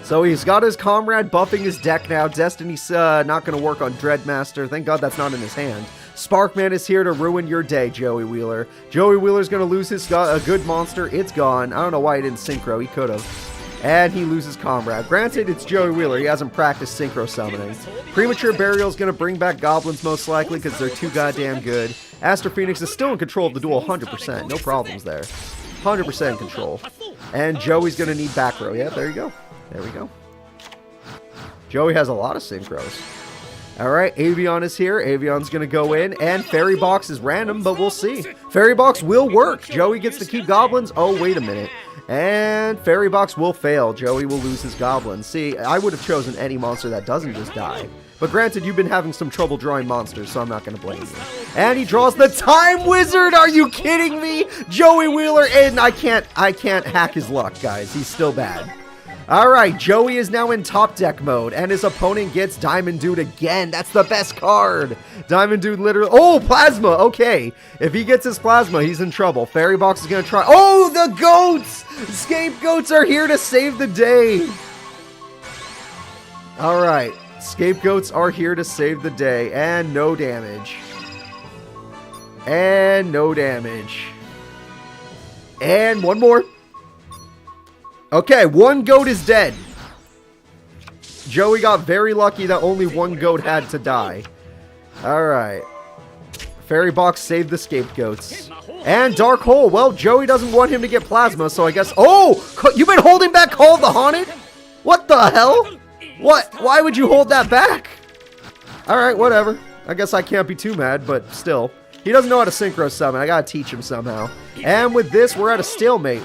So he's got his Comrade buffing his deck now. Destiny's not going to work on Dreadmaster. Thank God that's not in his hand. Sparkman is here to ruin your day, Joey Wheeler. Joey Wheeler's going to lose his good monster. It's gone. I don't know why he didn't Synchro. He could have. And he loses Comrade. Granted, it's Joey Wheeler. He hasn't practiced Synchro summoning. Premature Burial is going to bring back Goblins most likely because they're too goddamn good. Aster Phoenix is still in control of the duel 100%. No problems there. 100% in control. And Joey's going to need back row. Yeah, there you go. There we go. Joey has a lot of synchros. Alright, Avion is here. Avion's gonna go in, and Fairy Box is random, but we'll see. Fairy Box will work. Joey gets to keep goblins. Oh, wait a minute. And Fairy Box will fail. Joey will lose his goblins. See, I would have chosen any monster that doesn't just die. But granted, you've been having some trouble drawing monsters, so I'm not going to blame you. And he draws the Time Wizard! Are you kidding me? Joey Wheeler, and I can't hack his luck, guys. He's still bad. Alright, Joey is now in top deck mode, and his opponent gets Diamond Dude again. That's the best card. Diamond Dude literally... Oh, Plasma! Okay. If he gets his Plasma, he's in trouble. Fairy Box is going to try... Oh, the goats! Scapegoats are here to save the day. Alright. Scapegoats are here to save the day. And no damage. And no damage. And one more. Okay, one goat is dead. Joey got very lucky that only one goat had to die. Alright. Fairy Box saved the scapegoats. And Dark Hole. Well, Joey doesn't want him to get Plasma, so I guess... Oh! You've been holding back Call of the Haunted? What the hell? What? Why would you hold that back? Alright, whatever. I guess I can't be too mad, but still. He doesn't know how to Synchro Summon. I gotta teach him somehow. And with this, we're at a stalemate.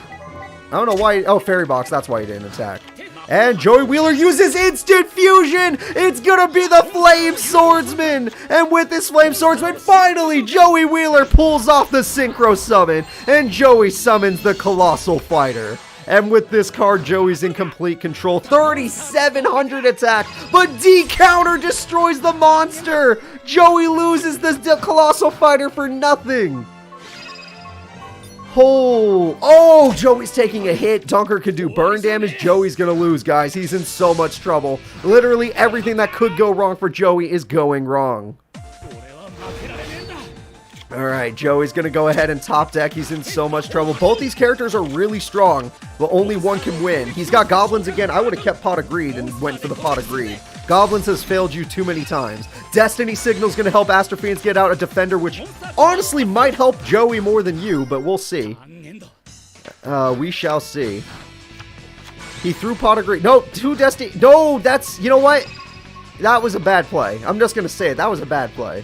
I don't know why... Oh, Fairy Box. That's why he didn't attack. And Joey Wheeler uses Instant Fusion! It's gonna be the Flame Swordsman! And with this Flame Swordsman, finally, Joey Wheeler pulls off the Synchro Summon. And Joey summons the Colossal Fighter. And with this card, Joey's in complete control. 3,700 attack, but D-Counter destroys the monster! Joey loses the Colossal Fighter for nothing! Oh, Joey's taking a hit. Dunker could do burn damage. Joey's gonna lose, guys. He's in so much trouble. Literally everything that could go wrong for Joey is going wrong. Alright, Joey's gonna go ahead and top deck. He's in so much trouble. Both these characters are really strong, but only one can win. He's got Goblins again. I would have kept Pot of Greed and went for the Pot of Greed. Goblins has failed you too many times. Destiny Signal's gonna help Aster Fiends get out a Defender, which honestly might help Joey more than you, but we'll see. We shall see. He threw Pot of Greed. No, two Destiny. No, that's... You know what? That was a bad play. I'm just gonna say it. That was a bad play.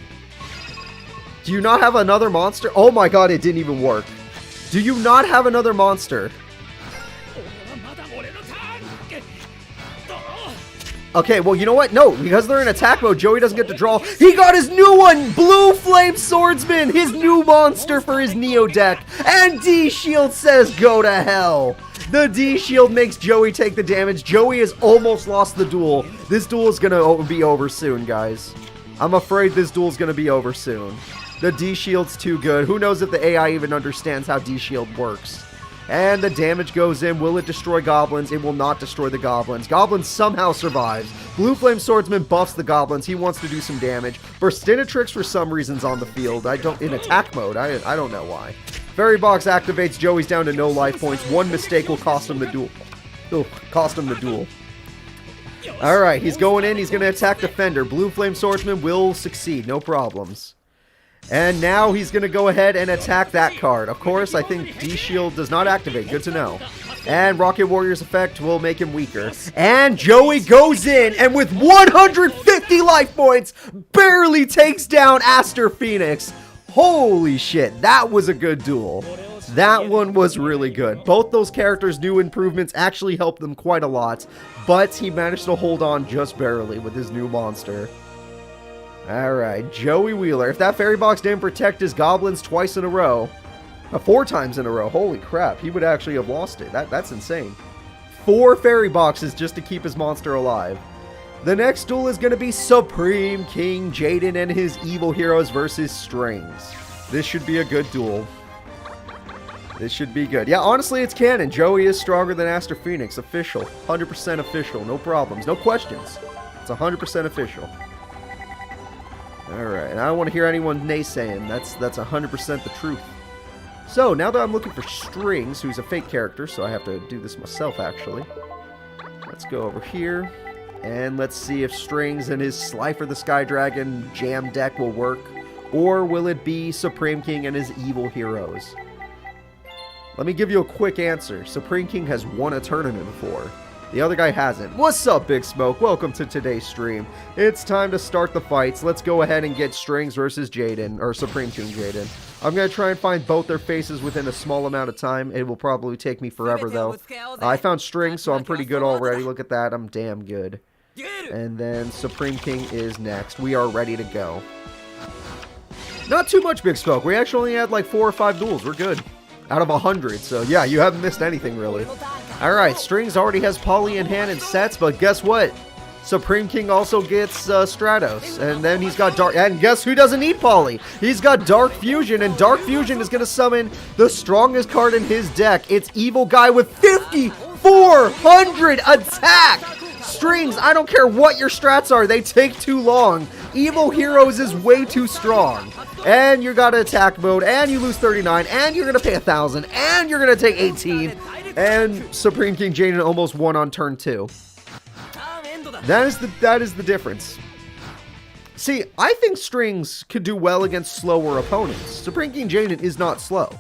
Do you not have another monster? Oh my god, it didn't even work. Do you not have another monster? Okay, well, you know what? No, because they're in attack mode, Joey doesn't get to draw. He got his new one! Blue Flame Swordsman! His new monster for his Neo deck. And D-Shield says go to hell. The D-Shield makes Joey take the damage. Joey has almost lost the duel. This duel is going to be over soon, guys. I'm afraid this duel is going to be over soon. The D-Shield's too good. Who knows if the AI even understands how D-Shield works. And the damage goes in. Will it destroy goblins? It will not destroy the goblins. Goblins somehow survives. Blue Flame Swordsman buffs the goblins. He wants to do some damage. Burstinatrix for some reason's on the field. In attack mode. I don't know why. Fairy Box activates. Joey's down to no life points. One mistake will cost him the duel. Cost him the duel. Alright, he's going in. He's going to attack Defender. Blue Flame Swordsman will succeed. No problems. And now he's going to go ahead and attack that card. Of course, I think D-Shield does not activate. Good to know. And Rocket Warrior's effect will make him weaker. And Joey goes in, and with 150 life points, barely takes down Aster Phoenix. Holy shit, that was a good duel. That one was really good. Both those characters' new improvements actually helped them quite a lot, but he managed to hold on just barely with his new monster. Alright, Joey Wheeler. If that Fairy Box didn't protect his goblins twice in a row, 4 times in a row, holy crap, he would actually have lost it. That's insane. 4 Fairy Boxes just to keep his monster alive. The next duel is going to be Supreme King Jaden and his evil heroes versus Strings. This should be a good duel. This should be good. Yeah, honestly, it's canon. Joey is stronger than Aster Phoenix. Official. 100% official. No problems. No questions. It's 100% official. Alright, and I don't want to hear anyone naysaying. That's 100% the truth. So, now that I'm looking for Strings, who's a fake character, so I have to do this myself, actually. Let's go over here, and let's see if Strings and his Slifer the Sky Dragon jam deck will work, or will it be Supreme King and his evil heroes? Let me give you a quick answer. Supreme King has won a tournament before. The other guy hasn't. What's up, Big Smoke? Welcome to today's stream. It's time to start the fights. Let's go ahead and get Strings versus Jaden, or Supreme King Jaden. I'm going to try and find both their faces within a small amount of time. It will probably take me forever, though. I found Strings, so I'm pretty good already. Look at that. I'm damn good. And then Supreme King is next. We are ready to go. Not too much, Big Smoke. We actually only had like 4 or 5 duels. We're good. Out of 100, so yeah, you haven't missed anything, really. Alright, Strings already has Poly in hand and sets, but guess what? Supreme King also gets Stratos, and then he's got Dark, and guess who doesn't need Poly? He's got Dark Fusion, and Dark Fusion is going to summon the strongest card in his deck. It's Evil Guy with 5,400 attack! Strings, I don't care what your strats are, they take too long. Evil Heroes is way too strong. And you got attack mode, and you lose 39, and you're going to pay 1,000, and you're going to take 18. And Supreme King Jaden almost won on turn 2. That is the difference. See, I think Strings could do well against slower opponents. Supreme King Jaden is not slow.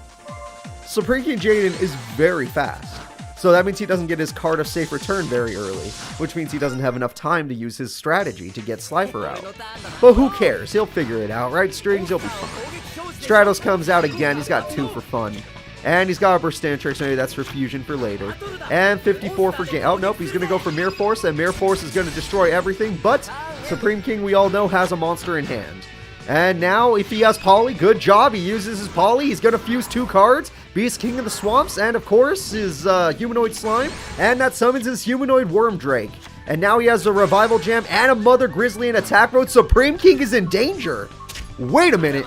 Supreme King Jaden is very fast. So that means he doesn't get his card of safe return very early, which means he doesn't have enough time to use his strategy to get Slifer out. But who cares? He'll figure it out, right, Strings? He'll be fine. Stratos comes out again. He's got 2 for fun. And he's got a Burstantrix, maybe that's for fusion for later. And 54 for game. Oh, nope, he's going to go for Mirror Force, and Mirror Force is going to destroy everything. But Supreme King, we all know, has a monster in hand. And now, if he has Poly, good job. He uses his Poly. He's going to fuse 2 cards. Beast King of the Swamps, and of course, his Humanoid Slime. And that summons his Humanoid Worm Drake. And now he has a Revival Jam and a Mother Grizzly in attack mode. Supreme King is in danger. Wait a minute.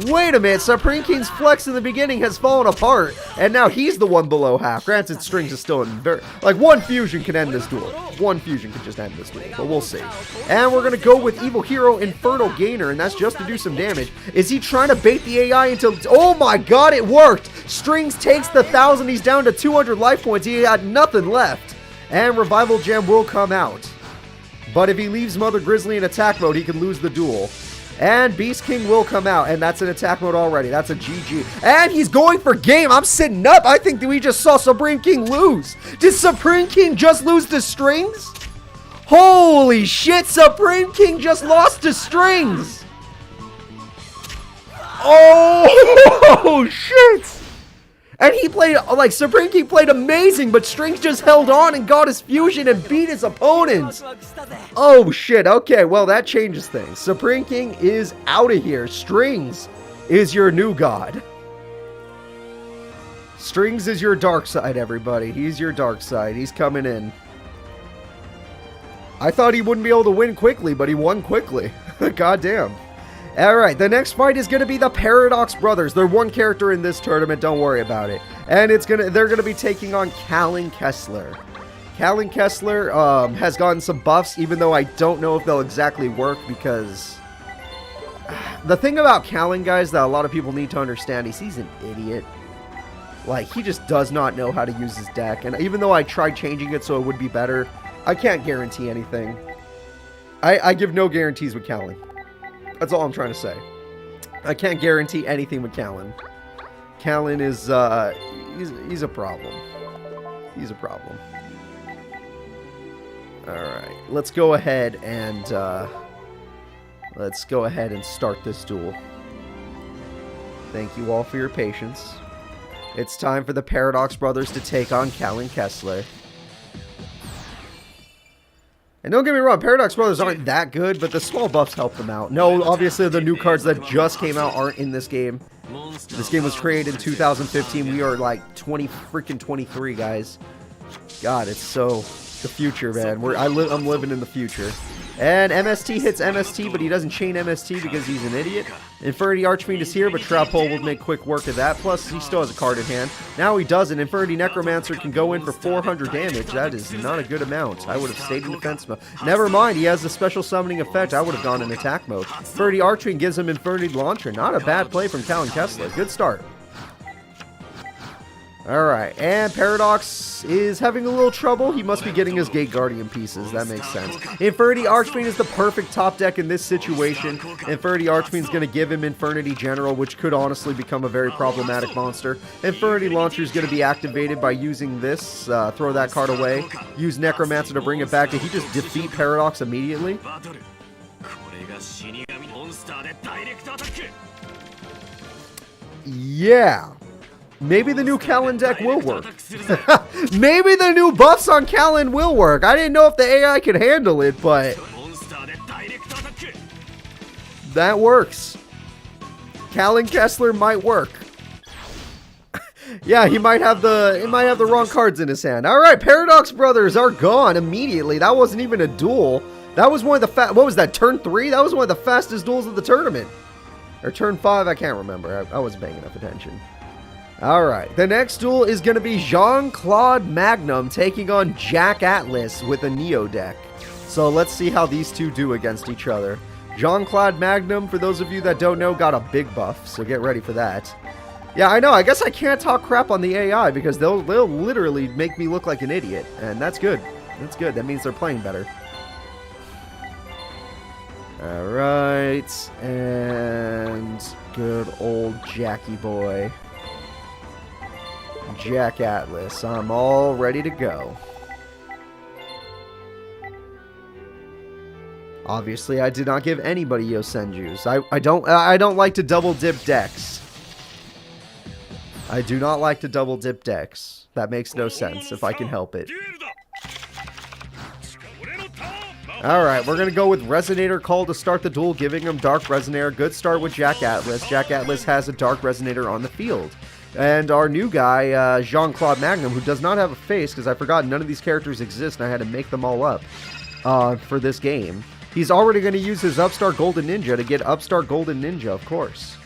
Wait a minute, Supreme King's flex in the beginning has fallen apart, and now he's the one below half. Granted, Strings is still in very... Like, one fusion can end this duel. One fusion can just end this duel, but we'll see. And we're going to go with Evil Hero Infernal Gainer, and that's just to do some damage. Is he trying to bait the AI until... Oh my god, it worked! Strings takes the 1,000, he's down to 200 life points, he had nothing left. And Revival Gem will come out. But if he leaves Mother Grizzly in attack mode, he can lose the duel. And Beast King will come out, and that's an attack mode already. That's a GG. And he's going for game. I'm sitting up. I think that we just saw Supreme King lose. Did Supreme King just lose to Strings? Holy shit, Supreme King just lost to Strings. Oh, shit. And he played, like, Supreme King played amazing, but Strings just held on and got his fusion and beat his opponent. Oh, shit. Okay, well, that changes things. Supreme King is out of here. Strings is your new god. Strings is your dark side, everybody. He's your dark side. He's coming in. I thought he wouldn't be able to win quickly, but he won quickly. Goddamn. Alright, the next fight is going to be the Paradox Brothers. They're one character in this tournament, don't worry about it. And they're going to be taking on Callan Kessler. Callan Kessler has gotten some buffs, even though I don't know if they'll exactly work, because... The thing about Callan, guys, that a lot of people need to understand is he's an idiot. Like, he just does not know how to use his deck. And even though I tried changing it so it would be better, I can't guarantee anything. I give no guarantees with Callan. That's all I'm trying to say. I can't guarantee anything with Callan. Callan is, he's a problem. He's a problem. Alright, let's go ahead and start this duel. Thank you all for your patience. It's time for the Paradox Brothers to take on Callan Kessler. And don't get me wrong, Paradox Brothers aren't that good, but the small buffs help them out. No, obviously the new cards that just came out aren't in this game. This game was created in 2015. We are like 23, guys. God, it's so the future, man. I'm living in the future. And MST hits MST, but he doesn't chain MST because he's an idiot. Infernity Archfiend is here, but Trap Hole will make quick work of that. Plus, he still has a card in hand. Now he doesn't. Infernity Necromancer can go in for 400 damage. That is not a good amount. I would have stayed in defense mode. Never mind, he has the special summoning effect. I would have gone in attack mode. Infernity Archfiend gives him Infernity Launcher. Not a bad play from Callan Kessler. Good start. Alright, and Paradox is having a little trouble. He must be getting his Gate Guardian pieces. That makes sense. Infernity Archfiend is the perfect top deck in this situation. Infernity Archfiend is going to give him Infernity General, which could honestly become a very problematic monster. Infernity Launcher is going to be activated by using this. Throw that card away. Use Necromancer to bring it back. Did he just defeat Paradox immediately? Yeah. Maybe the new Callan deck will work. Maybe the new buffs on Callan will work. I didn't know if the AI could handle it, but that works. Callan Kessler might work. Yeah, he might have the wrong cards in his hand. All right, Paradox Brothers are gone immediately. That wasn't even a duel. That was one of the what was that, turn 3? That was one of the fastest duels of the tournament. Or turn 5, I can't remember. I wasn't paying enough attention. Alright, the next duel is going to be Jean-Claude Magnum taking on Jack Atlas with a Neo deck. So let's see how these two do against each other. Jean-Claude Magnum, for those of you that don't know, got a big buff, so get ready for that. Yeah, I know, I guess I can't talk crap on the AI because they'll literally make me look like an idiot, and that's good. That's good, that means they're playing better. Alright, and good old Jackie boy. Jack Atlas, I'm all ready to go. Obviously, I did not give anybody Yosenjus. I don't like to double dip decks. I do not like to double dip decks. That makes no sense if I can help it. Alright, we're going to go with Resonator Call to start the duel, giving him Dark Resonator. Good start with Jack Atlas. Jack Atlas has a Dark Resonator on the field. And our new guy, Jean-Claude Magnum, who does not have a face, because I forgot none of these characters exist, and I had to make them all up for this game. He's already going to use his Upstart Golden Ninja to get Upstart Golden Ninja, of course.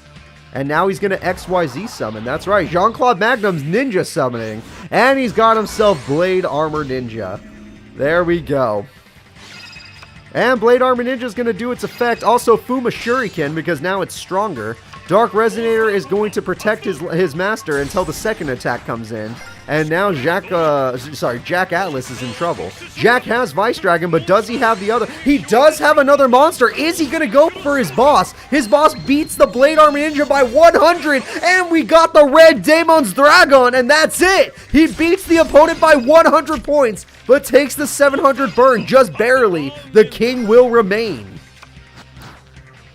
And now he's going to XYZ summon. That's right, Jean-Claude Magnum's Ninja summoning. And he's got himself Blade Armor Ninja. There we go. And Blade Armor Ninja is going to do its effect. Also, Fuma Shuriken, because now it's stronger. Dark Resonator is going to protect his master until the second attack comes in. And now Jack Atlas is in trouble. Jack has Vice Dragon, but does he have the other? He does have another monster. Is he going to go for his boss? His boss beats the Blade Armor Ninja by 100, and we got the Red Daemon's Dragon, and that's it. He beats the opponent by 100 points, but takes the 700 burn, just barely. The king will remain.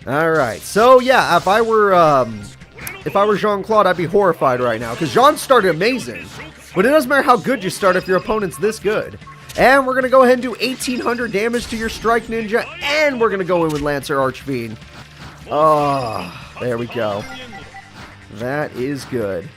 Alright, so yeah, if I were Jean-Claude, I'd be horrified right now, because Jean started amazing. But it doesn't matter how good you start if your opponent's this good. And we're going to go ahead and do 1800 damage to your Strike Ninja, and we're going to go in with Lancer Archfiend. Oh, there we go. That is good.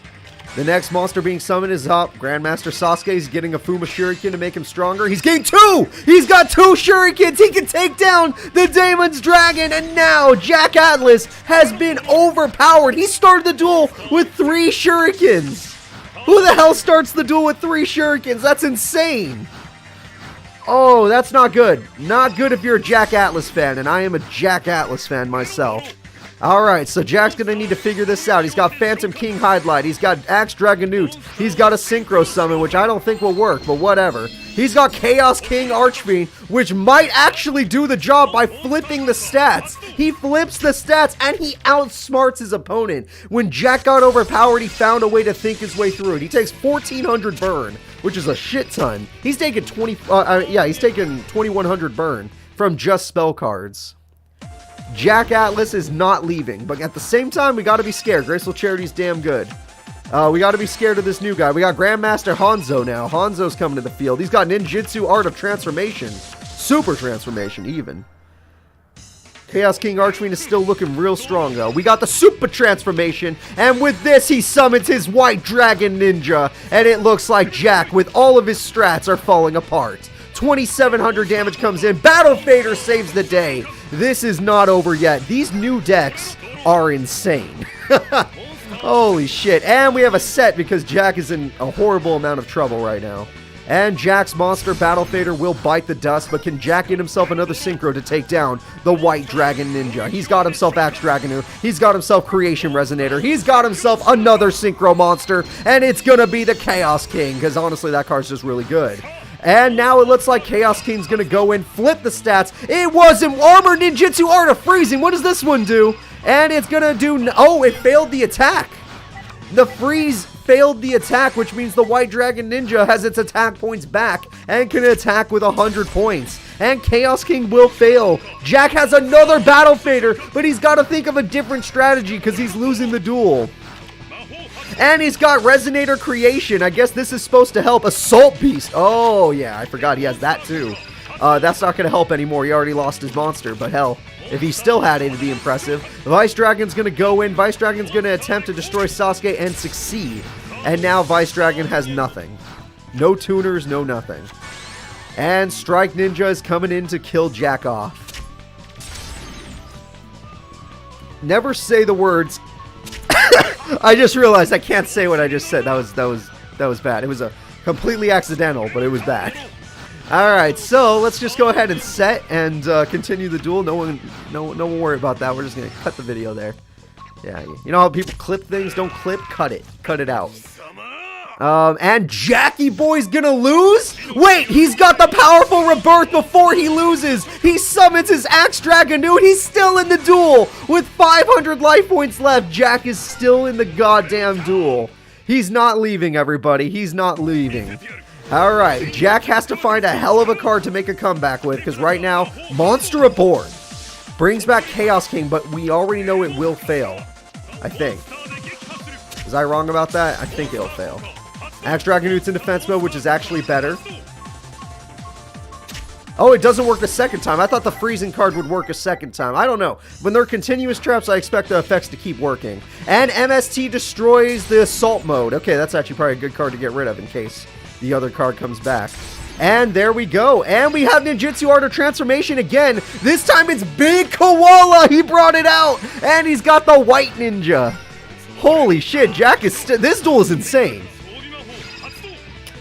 The next monster being summoned is up. Grandmaster Sasuke is getting a Fuma Shuriken to make him stronger. He's getting 2! He's got 2 Shurikens! He can take down the Daemon's Dragon! And now Jack Atlas has been overpowered. He started the duel with 3 Shurikens! Who the hell starts the duel with 3 Shurikens? That's insane! Oh, that's not good. Not good if you're a Jack Atlas fan, and I am a Jack Atlas fan myself. Alright, so Jack's going to need to figure this out. He's got Phantom King Hydelight. He's got Axe Dragonoot. He's got a Synchro Summon, which I don't think will work, but whatever. He's got Chaos King Archfiend, which might actually do the job by flipping the stats. He flips the stats, and he outsmarts his opponent. When Jack got overpowered, he found a way to think his way through it. He takes 1400 burn, which is a shit ton. He's taking he's taking 2100 burn from just spell cards. Jack Atlas is not leaving, but at the same time, we gotta be scared. Graceful Charity's damn good. We gotta be scared of this new guy. We got Grandmaster Hanzo now. Hanzo's coming to the field. He's got Ninjutsu Art of Transformation. Super Transformation, even. Chaos King Archfiend is still looking real strong, though. We got the Super Transformation, and with this, he summons his White Dragon Ninja, and it looks like Jack, with all of his strats, are falling apart. 2700 damage comes in. Battle Fader saves the day. This is not over yet. These new decks are insane. Holy shit. And we have a set because Jack is in a horrible amount of trouble right now. And Jack's monster Battle Fader will bite the dust, but can Jack get himself another synchro to take down the White Dragon Ninja? He's got himself Axe Dragonu. He's got himself Creation Resonator. He's got himself another synchro monster, and it's gonna be the Chaos King, because honestly, that card's just really good. And now it looks like Chaos King's gonna go in, flip the stats. It was an Armor Ninjutsu Art of Freezing. What does this one do? And it's gonna do, oh, it failed the attack. The freeze failed the attack, which means the White Dragon Ninja has its attack points back and can attack with 100 points. And Chaos King will fail. Jack has another Battle Fader, but he's got to think of a different strategy because he's losing the duel. And he's got Resonator Creation. I guess this is supposed to help. Assault Beast. Oh, yeah, I forgot he has that too. That's not going to help anymore. He already lost his monster, but hell, if he still had it, it'd be impressive. Vice Dragon's going to go in. Vice Dragon's going to attempt to destroy Sasuke and succeed. And now Vice Dragon has nothing. No tuners, no nothing. And Strike Ninja is coming in to kill Jack off. Never say the words. I just realized I can't say what I just said. That was bad. It was a completely accidental, but it was bad. Alright, so let's just go ahead and set and continue the duel. No one worry about that. We're just gonna cut the video there. Yeah, you know how people clip things? Don't clip, cut it. Cut it out. And Jackie Boy's gonna lose? Wait, he's got the powerful rebirth before he loses. He summons his Axe Dragonu. He's still in the duel. With 500 life points left, Jack is still in the goddamn duel. He's not leaving, everybody. He's not leaving. Alright, Jack has to find a hell of a card to make a comeback with, because right now, Monster Reborn brings back Chaos King, but we already know it will fail. I think. Was I wrong about that? I think it'll fail. Axe Dragonu's in defense mode, which is actually better. Oh, it doesn't work a second time. I thought the freezing card would work a second time. I don't know. When they're continuous traps, I expect the effects to keep working. And MST destroys the assault mode. Okay, that's actually probably a good card to get rid of in case the other card comes back. And there we go. And we have Ninjutsu Art of Transformation again. This time it's Big Koala. He brought it out. And he's got the White Ninja. Holy shit, Jack is this duel is insane.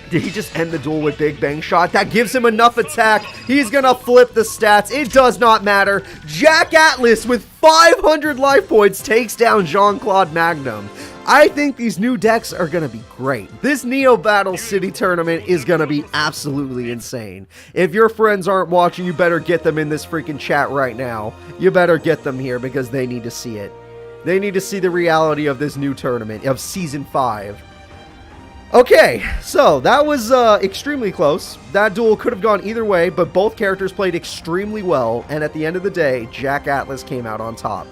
Did he just end the duel with Big Bang Shot? That gives him enough attack. He's gonna flip the stats. It does not matter. Jack Atlas with 500 life points takes down Jean-Claude Magnum. I think these new decks are going to be great. This Neo Battle City tournament is going to be absolutely insane. If your friends aren't watching, you better get them in this freaking chat right now. You better get them here because they need to see it. They need to see the reality of this new tournament, of Season 5. Okay, so that was extremely close. That duel could have gone either way, but both characters played extremely well, and at the end of the day, Jack Atlas came out on top.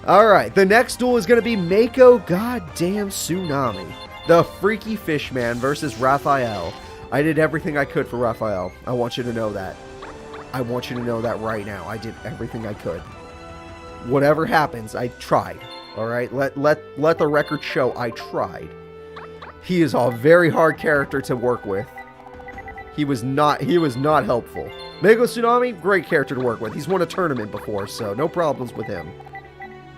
Alright, the next duel is going to be Mako Goddamn Tsunami. The Freaky Fishman versus Raphael. I did everything I could for Raphael. I want you to know that. I want you to know that right now. I did everything I could. Whatever happens, I tried. Alright, let the record show I tried. He is a very hard character to work with. He was not helpful. Mako Tsunami, great character to work with. He's won a tournament before, so no problems with him.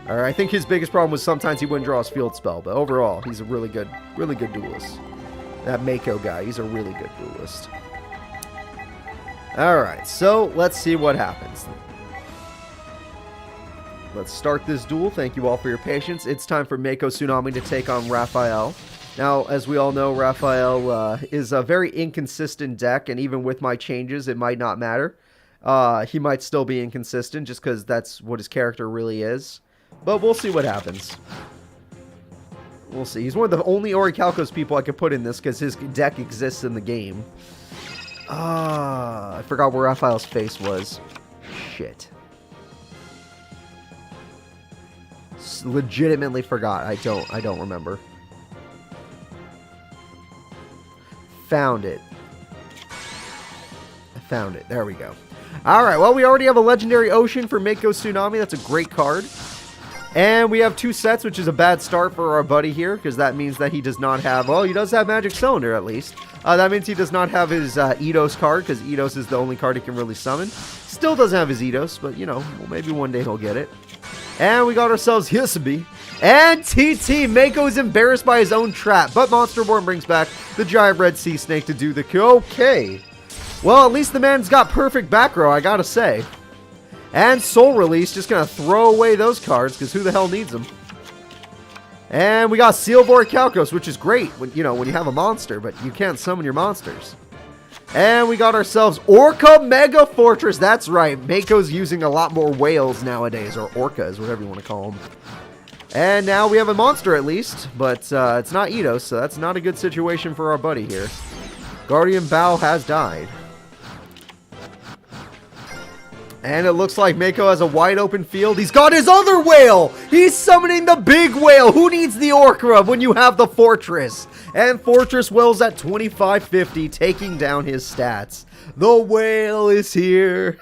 Alright, I think his biggest problem was sometimes he wouldn't draw his field spell, but overall, he's a really good duelist. That Mako guy, he's a really good duelist. Alright, so let's see what happens. Let's start this duel. Thank you all for your patience. It's time for Mako Tsunami to take on Raphael. Now, as we all know, Raphael is a very inconsistent deck, and even with my changes, it might not matter. He might still be inconsistent, just because that's what his character really is. But we'll see what happens. We'll see. He's one of the only Orichalcos people I could put in this, because his deck exists in the game. I forgot where Raphael's face was. Shit. Legitimately forgot. I don't remember. Found it. I found it. There we go. Alright, well, we already have a Legendary Ocean for Mako Tsunami. That's a great card. And we have 2 sets, which is a bad start for our buddy here, because that means that he does not have... Well, he does have Magic Cylinder, at least. That means he does not have his Eidos card, because Eidos is the only card he can really summon. Still doesn't have his Eidos, but, you know, well, maybe one day he'll get it. And we got ourselves Yusubi. And TT, Mako is embarrassed by his own trap, but Monsterborn brings back the giant red sea snake to do the kill. Okay. Well, at least the man's got perfect back row, I gotta say. And Soul Release, just gonna throw away those cards, because who the hell needs them? And we got Sealbor Calcos, which is great when you have a monster, but you can't summon your monsters. And we got ourselves Orca Mega Fortress. That's right, Mako's using a lot more whales nowadays, or orcas, whatever you want to call them. And now we have a monster at least, but it's not Eidos, so that's not a good situation for our buddy here. Guardian Bow has died. And it looks like Mako has a wide open field. He's got his other whale! He's summoning the big whale! Who needs the Orca when you have the Fortress? And Fortress Whale's at 2550, taking down his stats. The whale is here!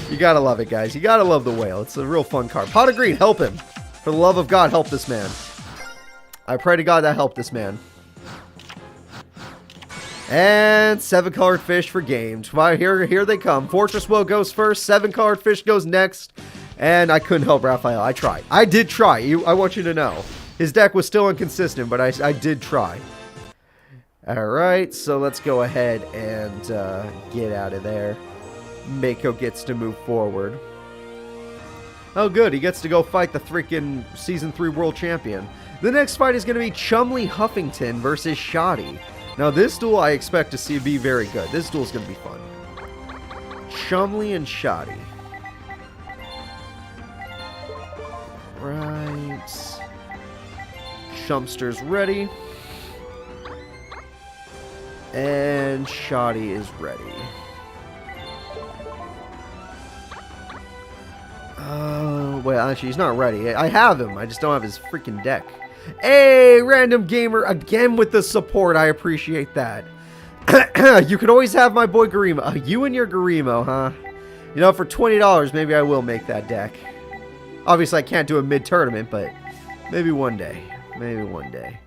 You gotta love it, guys. You gotta love the whale. It's a real fun card. Pot of Green, help him. For the love of God, help this man. I pray to God that help this man. And 7-colored fish for games. Well, here they come. Fortress Whale goes first. 7-colored fish goes next. And I couldn't help Raphael. I tried. I did try. I want you to know. His deck was still inconsistent, but I did try. Alright, so let's go ahead and get out of there. Mako gets to move forward. Oh good, he gets to go fight the freaking Season 3 World Champion. The next fight is going to be Chumley Huffington versus Shoddy. Now this duel I expect to see be very good. This duel is going to be fun. Chumley and Shoddy. Right. Shumster's ready. And Shoddy is ready. Well, actually, he's not ready. I have him. I just don't have his freaking deck. Hey, Random Gamer, again with the support. I appreciate that. You can always have my boy Garimo. You and your Garimo, huh? You know, for $20, maybe I will make that deck. Obviously, I can't do a mid-tournament, but maybe one day. Maybe one day.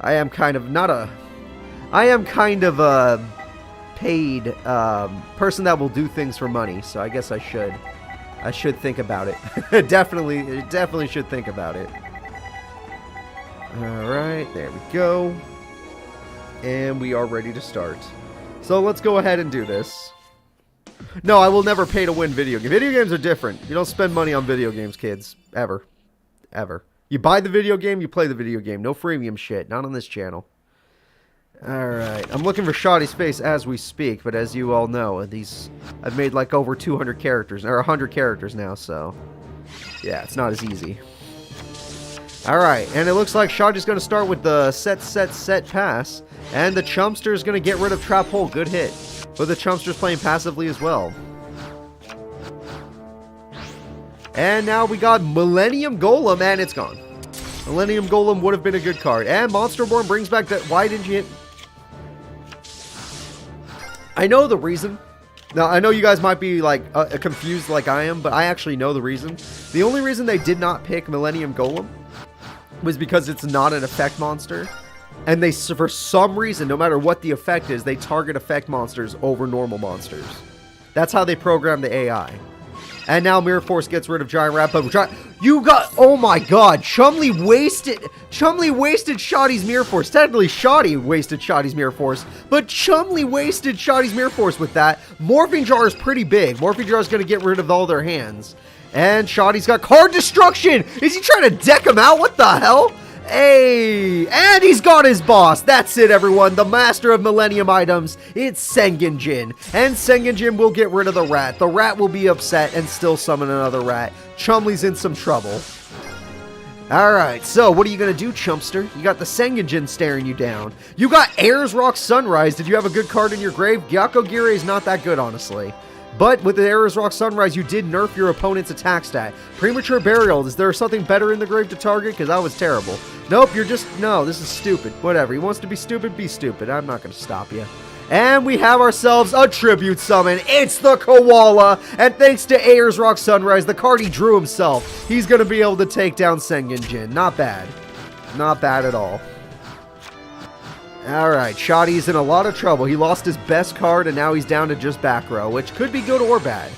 I am kind of a paid person that will do things for money, so I guess I should. I should think about it. definitely should think about it. Alright, there we go. And we are ready to start. So let's go ahead and do this. No, I will never pay to win video games. Video games are different. You don't spend money on video games, kids. Ever. Ever. You buy the video game, you play the video game. No freemium shit. Not on this channel. Alright, I'm looking for Shoddy's face as we speak, but as you all know, I've made like over 200 characters, or 100 characters now, so yeah, it's not as easy. Alright, and it looks like Shoddy's going to start with the set pass, and the Chumster is going to get rid of Trap Hole. Good hit. But the Chumster's playing passively as well. And now we got Millennium Golem, and it's gone. Millennium Golem would have been a good card. And Monsterborn brings back that. Why didn't you hit? I know the reason. Now, I know you guys might be like confused like I am, but I actually know the reason. The only reason they did not pick Millennium Golem was because it's not an effect monster. And they, for some reason, no matter what the effect is, they target effect monsters over normal monsters. That's how they program the AI. And now Mirror Force gets rid of Giant Rat, but you got, oh my god, Chumley wasted Shoddy's Mirror Force. Technically, Shoddy wasted Shoddy's Mirror Force, but Chumley wasted Shoddy's Mirror Force with that. Morphing Jar is pretty big. Morphing Jar is going to get rid of all their hands. And Shoddy's got Card Destruction. Is he trying to deck him out? What the hell? Hey, and he's got his boss. That's it, everyone. The master of Millennium items. It's Sengen Jin. And Sengen Jin will get rid of the rat. The rat will be upset and still summon another rat. Chumley's in some trouble. Alright, so what are you going to do, Chumpster? You got the Sengen Jin staring you down. You got Ayers Rock Sunrise. Did you have a good card in your grave? Gyakko is not that good, honestly. But with the Ayers Rock Sunrise, you did nerf your opponent's attack stat. Premature Burial, is there something better in the grave to target? Because that was terrible. Nope, you're just, no, this is stupid. Whatever, he wants to be stupid, be stupid. I'm not going to stop you. And we have ourselves a tribute summon. It's the Koala. And thanks to Ayers Rock Sunrise, the card he drew himself, he's going to be able to take down Sengen Jin. Not bad. Not bad at all. Alright, Shoddy's in a lot of trouble. He lost his best card and now he's down to just back row, which could be good or bad.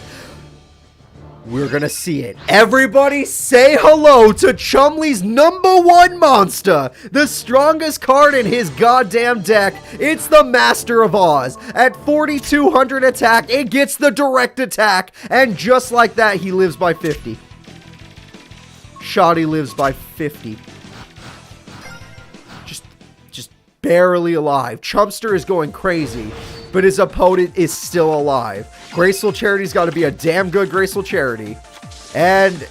We're gonna see it. Everybody say hello to Chumley's #1 monster, the strongest card in his goddamn deck. It's the Master of Oz. At 4,200 attack, it gets the direct attack, and just like that, he lives by 50. Shoddy lives by 50. Just barely alive. Chumpster is going crazy, but his opponent is still alive. Graceful Charity's got to be a damn good Graceful Charity. And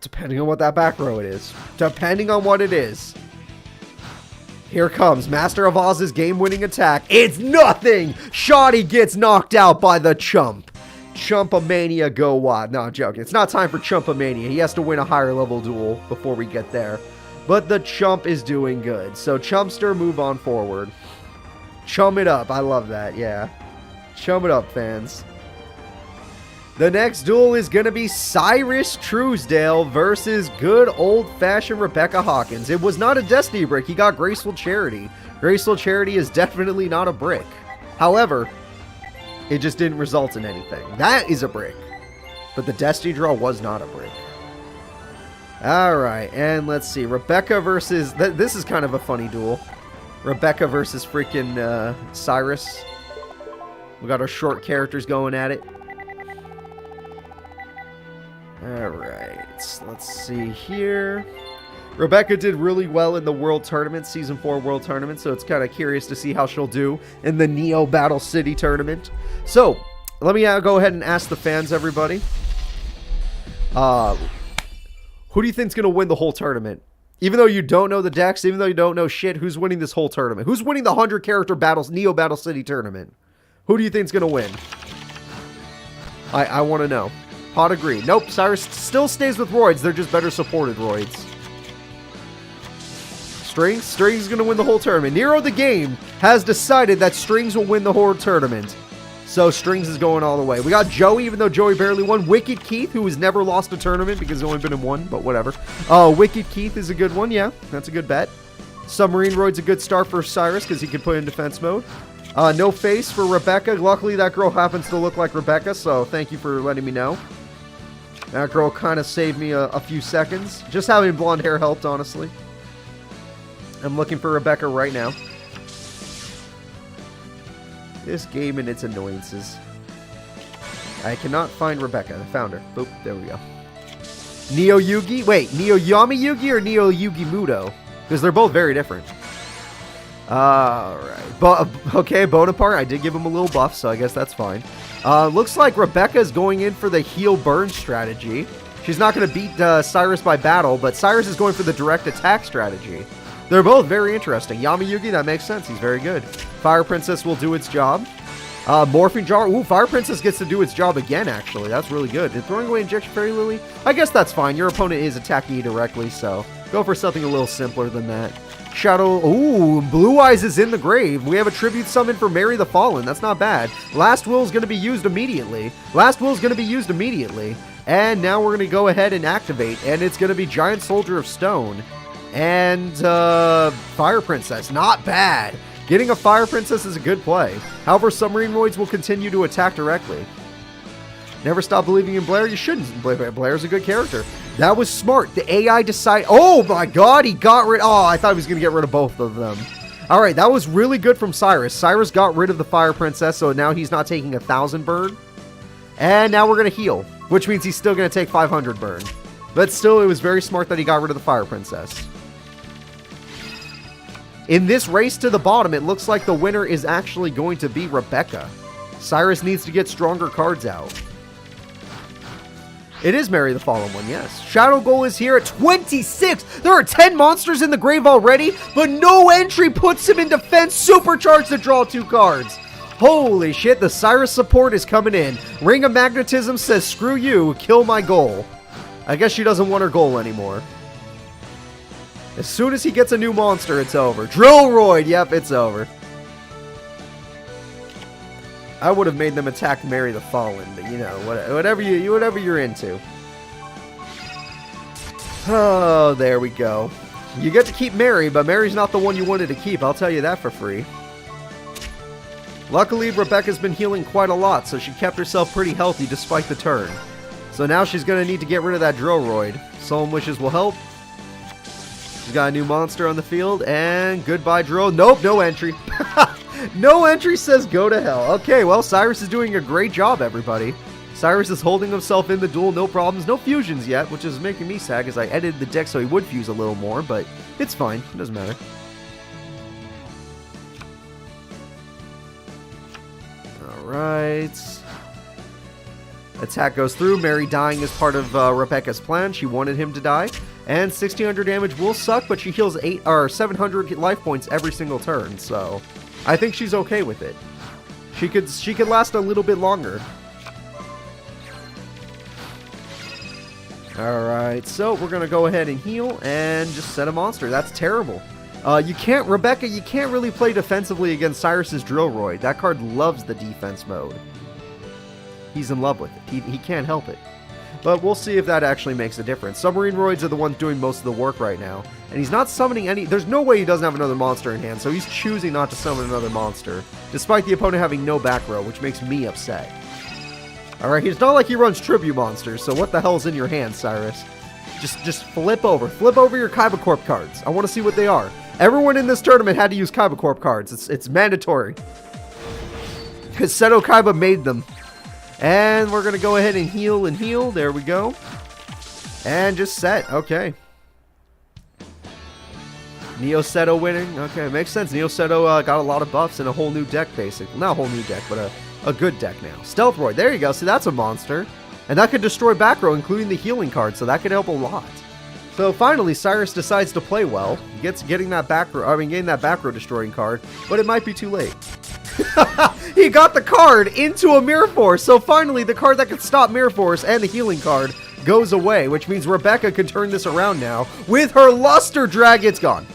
depending on what that back row it is. Depending on what it is. Here comes Master of Oz's game-winning attack. It's nothing! Shoddy gets knocked out by the Chump. Chumpamania go wild. No, I'm joking. It's not time for Chumpamania. He has to win a higher level duel before we get there. But the Chump is doing good. So Chumpster, move on forward. Chum it up. I love that. Yeah. Chum it up, fans. The next duel is going to be Cyrus Truesdale versus good old-fashioned Rebecca Hawkins. It was not a Destiny brick. He got Graceful Charity. Graceful Charity is definitely not a brick. However, it just didn't result in anything. That is a brick. But the Destiny draw was not a brick. Alright, and let's see. Rebecca versus... This is kind of a funny duel. Rebecca versus freaking Cyrus. We got our short characters going at it. Alright, let's see here. Rebecca did really well in the World Tournament, Season 4 World Tournament, so it's kind of curious to see how she'll do in the Neo Battle City Tournament. So, let me go ahead and ask the fans, everybody. Who do you think's going to win the whole tournament? Even though you don't know the decks, even though you don't know shit, who's winning this whole tournament? Who's winning the 100-character battles Neo Battle City Tournament? Who do you think's going to win? I want to know. Pot agree. Nope, Cyrus still stays with Roids. They're just better supported Roids. Strings? Strings is going to win the whole tournament. Nero the Game has decided that Strings will win the whole tournament. So Strings is going all the way. We got Joey, even though Joey barely won. Wicked Keith, who has never lost a tournament because he's only been in one, but whatever. Wicked Keith is a good one. Yeah, that's a good bet. Submarine Roid's a good start for Cyrus because he can put in defense mode. No face for Rebecca. Luckily, that girl happens to look like Rebecca, so thank you for letting me know. That girl kind of saved me a few seconds. Just having blonde hair helped, honestly. I'm looking for Rebecca right now. This game and its annoyances. I cannot find Rebecca. I found her. Boop, there we go. Neo Yugi? Wait, Neo Yami Yugi or Neo Yugi Mudo? Because they're both very different. Alright. Okay, Bonaparte. I did give him a little buff, so I guess that's fine. Looks like Rebecca is going in for the heal burn strategy. She's not going to beat Cyrus by battle, but Cyrus is going for the direct attack strategy. They're both very interesting. Yami Yugi, that makes sense. He's very good. Fire Princess will do its job. Morphing Jar. Ooh, Fire Princess gets to do its job again, actually. That's really good. And throwing away Injection Fairy Lily? I guess that's fine. Your opponent is attacking you directly, so go for something a little simpler than that. Shadow. Ooh, Blue Eyes is in the grave. We have a tribute summon for Mary the Fallen. That's not bad. Last Will is going to be used immediately. And now we're going to go ahead and activate. And it's going to be Giant Soldier of Stone. And Fire Princess. Not bad. Getting a Fire Princess is a good play. However, Submarine Roids will continue to attack directly. Never stop believing in Blair. You shouldn't. Blair's a good character. That was smart. The AI decided... Oh my god, he got rid... Oh, I thought he was going to get rid of both of them. Alright, that was really good from Cyrus. Cyrus got rid of the Fire Princess, so now he's not taking 1,000 burn. And now we're going to heal, which means he's still going to take 500 burn. But still, it was very smart that he got rid of the Fire Princess. In this race to the bottom, it looks like the winner is actually going to be Rebecca. Cyrus needs to get stronger cards out. It is Mary the Fallen one, yes. Shadow Goal is here at 26. There are 10 monsters in the grave already, but no entry puts him in defense. Supercharged to draw 2 cards. Holy shit, the Cyrus support is coming in. Ring of Magnetism says, screw you, kill my goal. I guess she doesn't want her goal anymore. As soon as he gets a new monster, it's over. Drillroid, yep, it's over. I would have made them attack Mary the Fallen, but you know, whatever you're into. Oh, there we go. You get to keep Mary, but Mary's not the one you wanted to keep. I'll tell you that for free. Luckily, Rebecca's been healing quite a lot, so she kept herself pretty healthy despite the turn. So now she's going to need to get rid of that Drillroid. Solemn Wishes will help. She's got a new monster on the field, and goodbye, Drill. Nope, no entry. No entry says go to hell. Okay, well, Cyrus is doing a great job, everybody. Cyrus is holding himself in the duel, no problems, no fusions yet, which is making me sad because I edited the deck so he would fuse a little more, but it's fine. It doesn't matter. Alright. Attack goes through. Mary dying is part of Rebecca's plan. She wanted him to die. And 1600 damage will suck, but she heals 700 life points every single turn, so I think she's okay with it. She could last a little bit longer. Alright, so we're going to go ahead and heal and just set a monster. That's terrible. Rebecca, you can't really play defensively against Cyrus's Drillroid. That card loves the defense mode. He's in love with it. He can't help it. But we'll see if that actually makes a difference. Submarine Roids are the ones doing most of the work right now. And he's not summoning any... There's no way he doesn't have another monster in hand, so he's choosing not to summon another monster, despite the opponent having no back row, which makes me upset. Alright, it's not like he runs tribute monsters, so what the hell's in your hand, Cyrus? Just flip over. Flip over your Kaiba Corp cards. I want to see what they are. Everyone in this tournament had to use Kaiba Corp cards. It's mandatory. Because Seto Kaiba made them. And we're going to go ahead and heal and heal. There we go. And just set. Okay. Neo Seto winning. Okay, makes sense. Neo Seto got a lot of buffs and a whole new deck, basically. Not a whole new deck, but a good deck now. Stealth Roid. There you go. See, that's a monster. And that could destroy back row, including the healing card, so that could help a lot. So finally, Cyrus decides to play well. Getting that back row destroying card, but it might be too late. He got the card into a Mirror Force, so finally the card that could stop Mirror Force and the healing card goes away, which means Rebecca can turn this around now with her Luster Dragon. It's gone.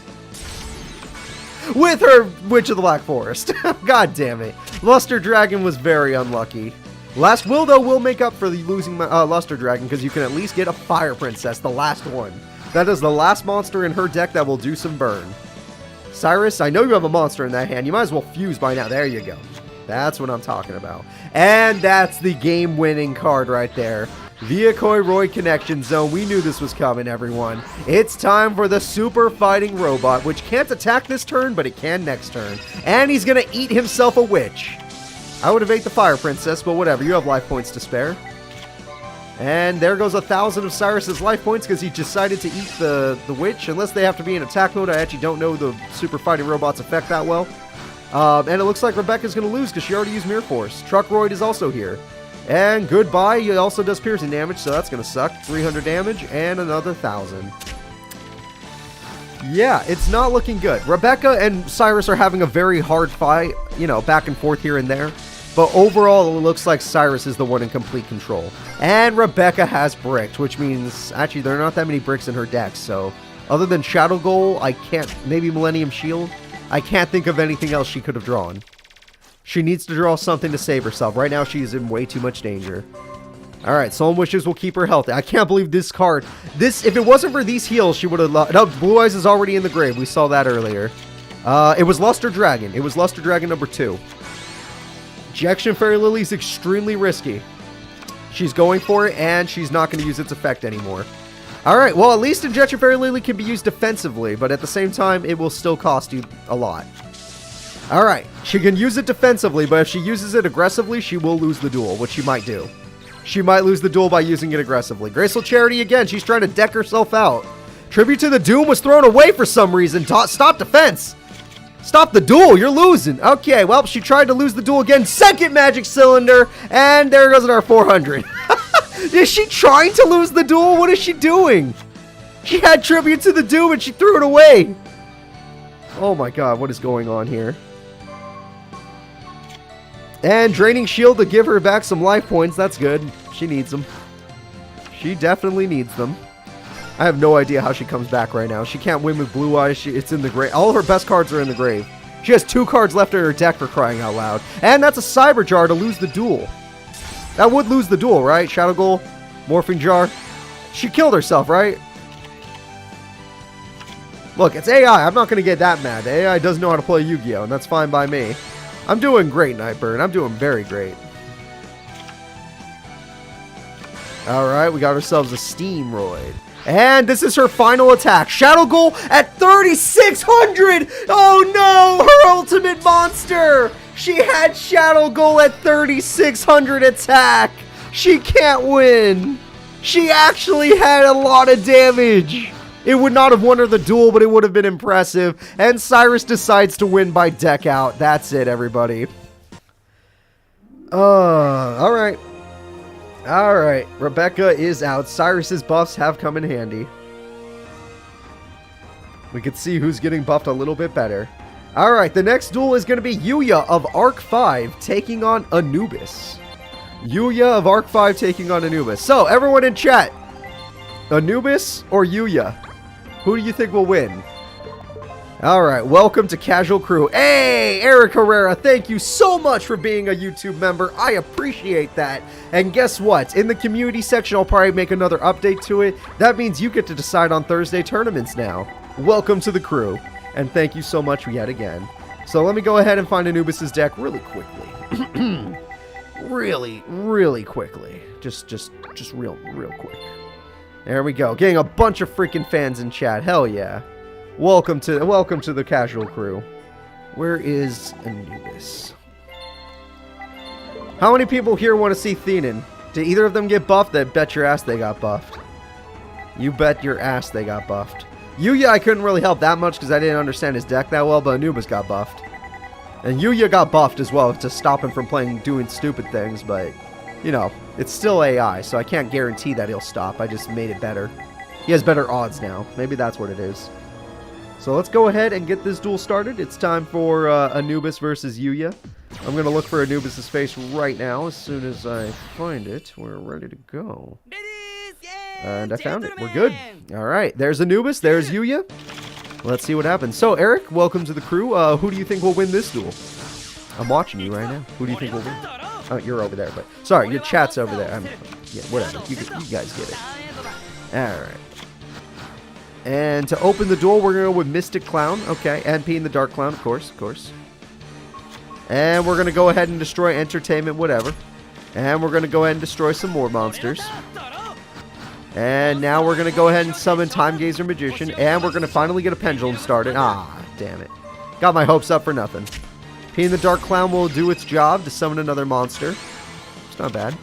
With her Witch of the Black Forest. God damn it. Luster Dragon was very unlucky. Last Will, though, will make up for the losing Luster Dragon, because you can at least get a Fire Princess, the last one. That is the last monster in her deck that will do some burn. Cyrus, I know you have a monster in that hand. You might as well fuse by now. There you go. That's what I'm talking about. And that's the game-winning card right there. Viakoi Roid Connection Zone. We knew this was coming, everyone. It's time for the Super Fighting Robot, which can't attack this turn, but it can next turn. And he's going to eat himself a witch. I would have ate the Fire Princess, but whatever. You have life points to spare. And there goes 1,000 of Cyrus's life points because he decided to eat the witch. Unless they have to be in attack mode. I actually don't know the Super Fighting Robot's effect that well. And it looks like Rebecca's going to lose because she already used Mirror Force. Truckroid is also here. And goodbye. He also does piercing damage, so that's going to suck. 300 damage and another 1,000. Yeah, it's not looking good. Rebecca and Cyrus are having a very hard fight, you know, back and forth here and there. But overall, it looks like Cyrus is the one in complete control. And Rebecca has bricked, which means, actually, there are not that many bricks in her deck. So, other than Shadow Goal, I can't, maybe Millennium Shield, I can't think of anything else she could have drawn. She needs to draw something to save herself. Right now, she's in way too much danger. Alright, Solemn Wishes will keep her healthy. I can't believe this card. If it wasn't for these heals, she would have lost. No, Blue Eyes is already in the grave. We saw that earlier. It was Luster Dragon. It was Luster Dragon number 2. Ejection Fairy Lily is extremely risky. She's going for it, and she's not going to use its effect anymore. Alright, well, at least Injection Fairy Lily can be used defensively, but at the same time, it will still cost you a lot. Alright, she can use it defensively, but if she uses it aggressively, she will lose the duel, which she might do. She might lose the duel by using it aggressively. Graceful Charity again, she's trying to deck herself out. Tribute to the Doom was thrown away for some reason. Stop defense! Stop the duel, you're losing. Okay, well, she tried to lose the duel again. Second Magic Cylinder, and there goes our 400. Is she trying to lose the duel? What is she doing? She had Tribute to the Doom and she threw it away. Oh my god, what is going on here? And Draining Shield to give her back some life points. That's good. She needs them. She definitely needs them. I have no idea how she comes back right now. She can't win with Blue Eyes. It's in the grave. All her best cards are in the grave. She has 2 cards left in her deck for crying out loud. And that's a Cyber Jar to lose the duel. That would lose the duel, right? Shadow Goal, Morphing Jar. She killed herself, right? Look, it's AI. I'm not going to get that mad. The AI does know how to play Yu-Gi-Oh! And that's fine by me. I'm doing great, Nightbird. I'm doing very great. All right, we got ourselves a Steamroid. And this is her final attack. Shadow Goal at 3,600. Oh no, her ultimate monster. She had Shadow Goal at 3,600 attack. She can't win. She actually had a lot of damage. It would not have won her the duel, but it would have been impressive. And Cyrus decides to win by deck out. That's it, everybody. All right. All right. Rebecca is out. Cyrus's buffs have come in handy. We can see who's getting buffed a little bit better. All right. The next duel is going to be Yuya of Arc 5 taking on Anubis. Yuya of Arc 5 taking on Anubis. So, everyone in chat. Anubis or Yuya? Who do you think will win? Alright, welcome to Casual Crew. Hey, Eric Herrera, thank you so much for being a YouTube member. I appreciate that. And guess what? In the community section, I'll probably make another update to it. That means you get to decide on Thursday tournaments now. Welcome to the crew. And thank you so much yet again. So let me go ahead and find Anubis' deck really quickly. really quickly. Just real quick. There we go. Getting a bunch of freaking fans in chat. Hell yeah. Welcome to the Casual Crew. Where is Anubis? How many people here want to see Thenan? Did either of them get buffed? I bet your ass they got buffed. You bet your ass they got buffed. Yuya I couldn't really help that much because I didn't understand his deck that well, but Anubis got buffed. And Yuya got buffed as well to stop him from doing stupid things, but, you know, it's still AI, so I can't guarantee that he'll stop. I just made it better. He has better odds now. Maybe that's what it is. So let's go ahead and get this duel started. It's time for Anubis versus Yuya. I'm going to look for Anubis' face right now. As soon as I find it, we're ready to go. And I found it. We're good. All right. There's Anubis. There's Yuya. Let's see what happens. So, Eric, welcome to the crew. Who do you think will win this duel? I'm watching you right now. Who do you think will win? Oh, you're over there. But sorry, your chat's over there. Yeah, whatever. You guys get it. All right. And to open the duel, we're going to go with Mystic Clown. Okay, and P in the Dark Clown, of course. And we're going to go ahead and destroy Entertainment, whatever. And we're going to go ahead and destroy some more monsters. And now we're going to go ahead and summon Time Gazer Magician. And we're going to finally get a Pendulum started. Ah, damn it. Got my hopes up for nothing. P in the Dark Clown will do its job to summon another monster. It's not bad.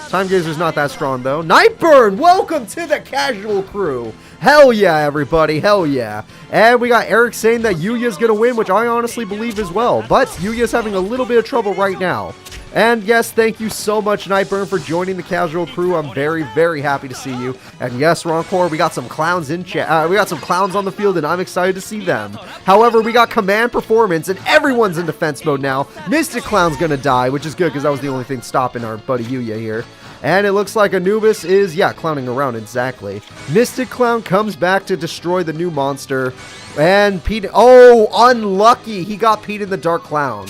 Time Gazer's not that strong, though. Nightburn, welcome to the Casual Crew. Hell yeah, everybody. Hell yeah. And we got Eric saying that Yuya's going to win, which I honestly believe as well. But Yuya's having a little bit of trouble right now. And yes, thank you so much, Nightburn, for joining the Casual Crew. I'm very, very happy to see you. And yes, Roncore, we got some clowns in chat. We got some clowns on the field, and I'm excited to see them. However, we got Command Performance, and everyone's in defense mode now. Mystic Clown's going to die, which is good, because that was the only thing stopping our buddy Yuya here. And it looks like Anubis is, yeah, clowning around, exactly. Mystic Clown comes back to destroy the new monster. And Pete, oh, unlucky. He got Pete in the Dark Clown.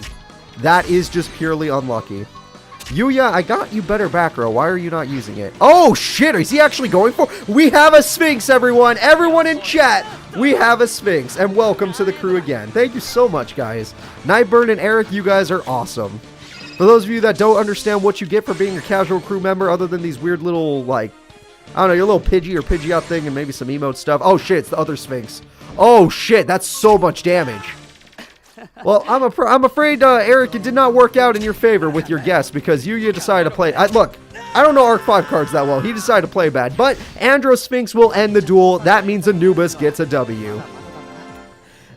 That is just purely unlucky. Yuya, I got you better back row. Why are you not using it? Oh, shit. Is he actually going for? We have a Sphinx, everyone. Everyone in chat. We have a Sphinx. And welcome to the crew again. Thank you so much, guys. Nightburn and Eric, you guys are awesome. For those of you that don't understand what you get for being a Casual Crew member, other than these weird little, like, I don't know, your little Pidgey or Pidgey out thing and maybe some emote stuff. Oh, shit. It's the other Sphinx. Oh, shit. That's so much damage. Well, I'm afraid, Eric, it did not work out in your favor with your guess because Yuya decided to play. Look, I don't know Arc 5 cards that well. He decided to play bad. But Andro Sphinx will end the duel. That means Anubis gets a W.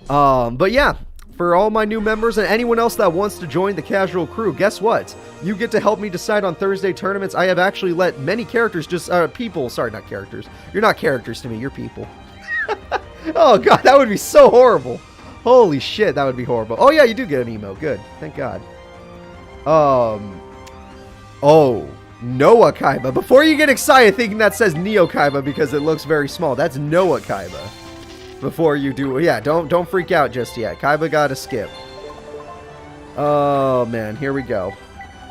But yeah, for all my new members and anyone else that wants to join the Casual Crew, guess what? You get to help me decide on Thursday tournaments. I have actually let many characters people. Sorry, not characters. You're not characters to me. You're people. Oh, God, that would be so horrible. Holy shit, that would be horrible. Oh, yeah, you do get an emote. Good. Thank God. Oh, Noah Kaiba. Before you get excited thinking that says Neo Kaiba because it looks very small, that's Noah Kaiba. Before you do, yeah, don't freak out just yet. Kaiba got to skip. Oh, man, here we go.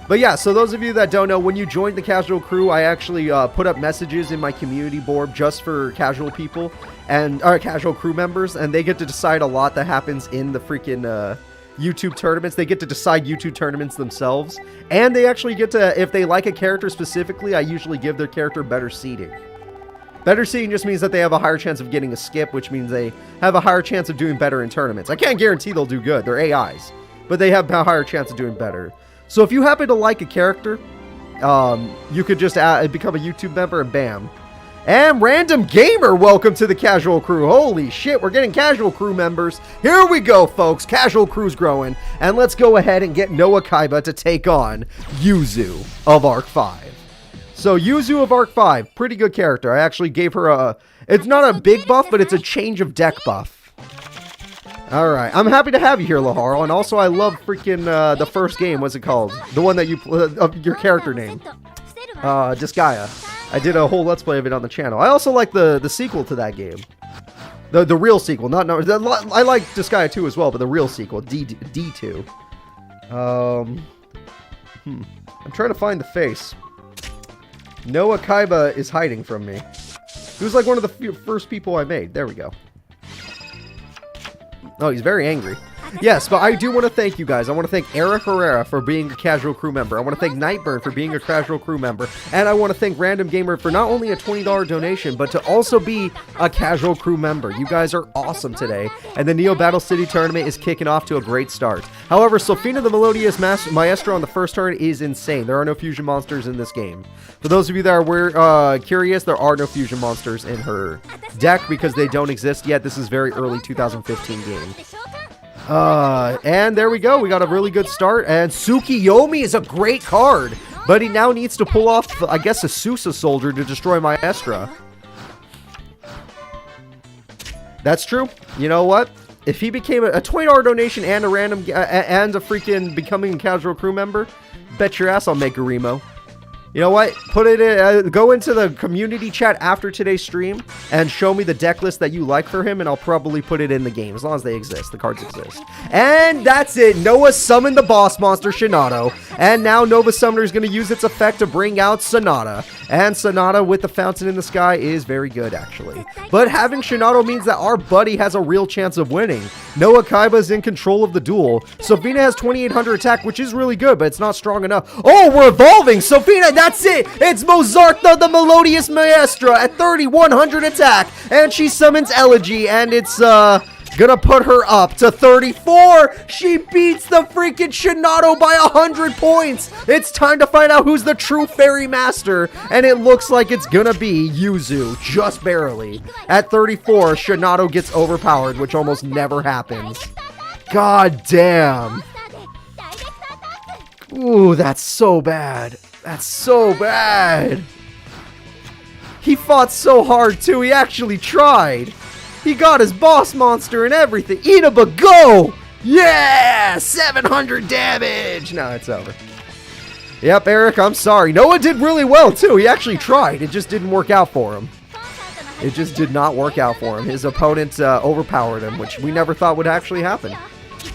But yeah, so those of you that don't know, when you join the Casual Crew, I actually put up messages in my community board just for casual people and Casual Crew members, and they get to decide a lot that happens in the freaking YouTube tournaments. They get to decide YouTube tournaments themselves. And they actually get to, if they like a character specifically, I usually give their character better seeding. Better seeding just means that they have a higher chance of getting a skip, which means they have a higher chance of doing better in tournaments. I can't guarantee they'll do good. They're AIs. But they have a higher chance of doing better. So if you happen to like a character, you could just become a YouTube member and bam. And Random Gamer, welcome to the Casual Crew. Holy shit, we're getting Casual Crew members. Here we go, folks. Casual Crew's growing. And let's go ahead and get Noah Kaiba to take on Yuzu of Arc 5. So Yuzu of Arc 5, pretty good character. I actually gave her a... It's not a big buff, but it's a change of deck buff. Alright, I'm happy to have you here, Laharo. And also, I love freaking the first game. What's it called? The one that you... your character name. Disgaea. I did a whole Let's Play of it on the channel. I also like the sequel to that game. The real sequel. I like Disgaea 2 as well, but the real sequel. D2. I'm trying to find the face. Noah Kaiba is hiding from me. He was like one of the first people I made. There we go. Oh, he's very angry. Yes, but I do want to thank you guys. I want to thank Eric Herrera for being a casual crew member. I want to thank Nightburn for being a casual crew member. And I want to thank Random Gamer for not only a $20 donation, but to also be a casual crew member. You guys are awesome today. And the Neo Battle City tournament is kicking off to a great start. However, Sofina the Melodious Maestro on the first turn is insane. There are no fusion monsters in this game. For those of you that are curious, there are no fusion monsters in her deck because they don't exist yet. This is very early 2015 game. And there we go. We got a really good start. And Tsukiyomi is a great card. But he now needs to pull off, I guess, a Susa Soldier to destroy Maestra. That's true. You know what? If he became a $20 donation and a random, and a freaking becoming a casual crew member, bet your ass I'll make a Remo. You know what? Put it in, go into the community chat after today's stream and show me the deck list that you like for him, and I'll probably put it in the game as long as they exist. The cards exist. And that's it. Noah summoned the boss monster, Shinato. And now Nova Summoner is going to use its effect to bring out Sonata. And Sonata with the fountain in the sky is very good, actually. But having Shinato means that our buddy has a real chance of winning. Noah Kaiba is in control of the duel. Sofina has 2800 attack, which is really good, but it's not strong enough. Oh, we're evolving! Sofina, that's it! It's Mozartha the Melodious Maestra at 3100 attack, and she summons Elegy, and it's, gonna put her up to 34. She beats the freaking Shinato by 100 points. It's time to find out who's the true fairy master, and it looks like it's gonna be Yuzu, just barely. At 34, Shinato gets overpowered, which almost never happens. God damn. Ooh, that's so bad. That's so bad. He fought so hard too. He actually tried. He got his boss monster and everything. Inaba, go! Yeah! 700 damage! No, it's over. Yep, Eric, I'm sorry. Noah did really well, too. He actually tried. It just didn't work out for him. It just did not work out for him. His opponent overpowered him, which we never thought would actually happen.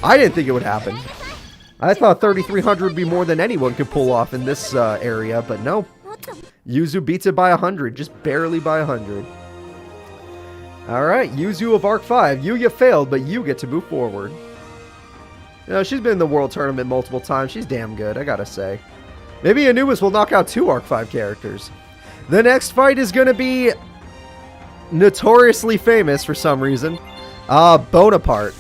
I didn't think it would happen. I thought 3,300 would be more than anyone could pull off in this area, but no. Yuzu beats it by 100, just barely by 100. Alright, Yuzu of Arc 5. Yuya failed, but you get to move forward. You know, she's been in the World Tournament multiple times. She's damn good, I gotta say. Maybe Anubis will knock out 2 Arc 5 characters. The next fight is gonna be notoriously famous for some reason. Bonaparte.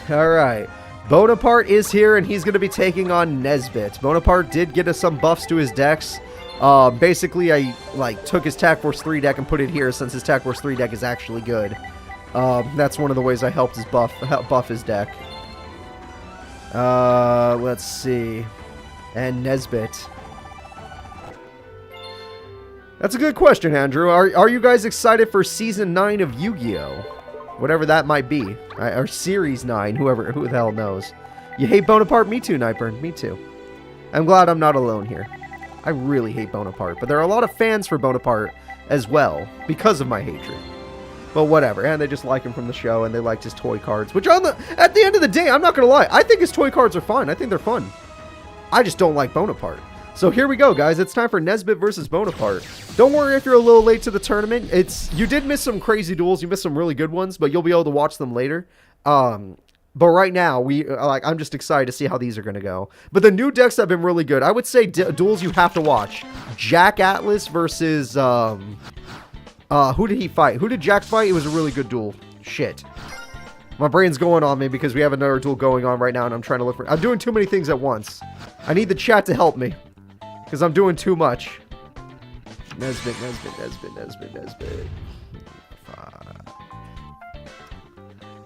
Alright. Bonaparte is here, and he's gonna be taking on Nesbit. Bonaparte did get us some buffs to his decks. Basically, I took his Tac Force 3 deck and put it here since his Tac Force 3 deck is actually good. That's one of the ways I helped his buff his deck. Let's see. And Nesbit. That's a good question, Andrew. Are you guys excited for Season 9 of Yu-Gi-Oh? Whatever that might be. Or Series 9, who the hell knows. You hate Bonaparte? Me too, Nightburn. Me too. I'm glad I'm not alone here. I really hate Bonaparte, but there are a lot of fans for Bonaparte as well, because of my hatred. But whatever, and they just like him from the show, and they liked his toy cards, which at the end of the day, I'm not gonna lie, I think his toy cards are fun. I think they're fun. I just don't like Bonaparte. So here we go, guys. It's time for Nesbit versus Bonaparte. Don't worry if you're a little late to the tournament. You did miss some crazy duels. You missed some really good ones, but you'll be able to watch them later. But right now, I'm just excited to see how these are going to go. But the new decks have been really good. I would say duels you have to watch. Jack Atlas versus, who did he fight? Who did Jack fight? It was a really good duel. Shit. My brain's going on me because we have another duel going on right now and I'm trying to look for... I'm doing too many things at once. I need the chat to help me. Because I'm doing too much. Nesbit.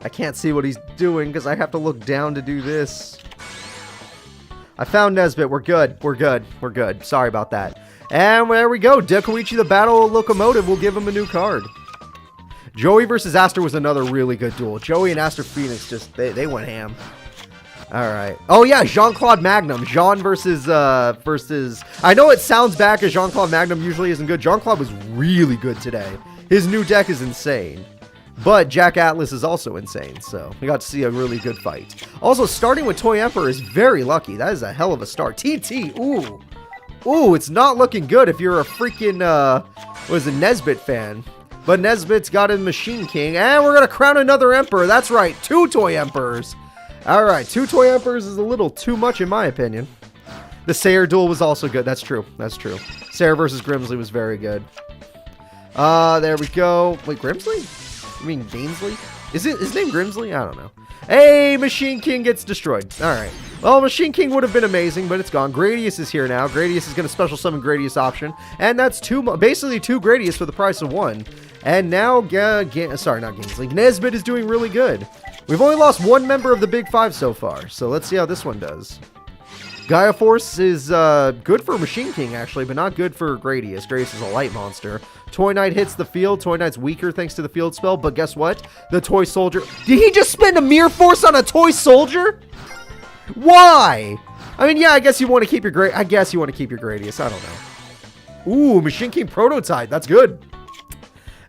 I can't see what he's doing because I have to look down to do this. I found Nesbit. We're good. Sorry about that. And there we go. Dekoichi the Battle Locomotive will give him a new card. Joey versus Aster was another really good duel. Joey and Aster Phoenix just, they went ham. Alright. Oh yeah, Jean-Claude Magnum. Jean versus... I know it sounds bad because Jean-Claude Magnum usually isn't good. Jean-Claude was really good today. His new deck is insane. But Jack Atlas is also insane, so we got to see a really good fight. Also, starting with Toy Emperor is very lucky. That is a hell of a start. TT, ooh. Ooh, it's not looking good if you're a freaking, Nesbit fan. But Nesbit's got a Machine King, and we're going to crown another Emperor. That's right, 2 Toy Emperors. All right, 2 Toy Emperors is a little too much in my opinion. The Sayer duel was also good. That's true. Sayer versus Grimsley was very good. There we go. Wait, Grimsley? I mean, Gainsley? Is his name Grimsley? I don't know. Hey, Machine King gets destroyed. All right. Well, Machine King would have been amazing, but it's gone. Gradius is here now. Gradius is going to special summon Gradius option. And that's basically 2 Gradius for the price of 1. And now, sorry, not Gainsley. Nesbit is doing really good. We've only lost 1 member of the Big 5 so far. So let's see how this one does. Gaia Force is good for Machine King, actually, but not good for Gradius. Gradius is a light monster. Toy Knight hits the field. Toy Knight's weaker thanks to the field spell, but guess what? The Toy Soldier... Did he just spend a Mirror Force on a Toy Soldier? Why? I mean, yeah, I guess you want to keep your Gradius. I don't know. Ooh, Machine King Prototype. That's good.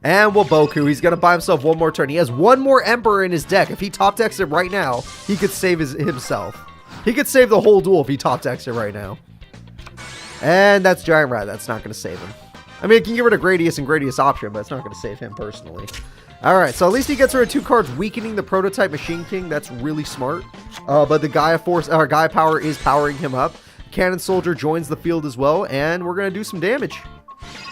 And Waboku, he's going to buy himself 1 more turn. He has 1 more Emperor in his deck. If he top decks it right now, he could save himself. He could save the whole duel if he top decks it right now. And that's Giant Rat. That's not going to save him. I mean, it can get rid of Gradius and Gradius option, but it's not going to save him personally. Alright, so at least he gets rid of 2 cards, weakening the Prototype Machine King. That's really smart. But the Gaia Power is powering him up. Cannon Soldier joins the field as well, and we're going to do some damage.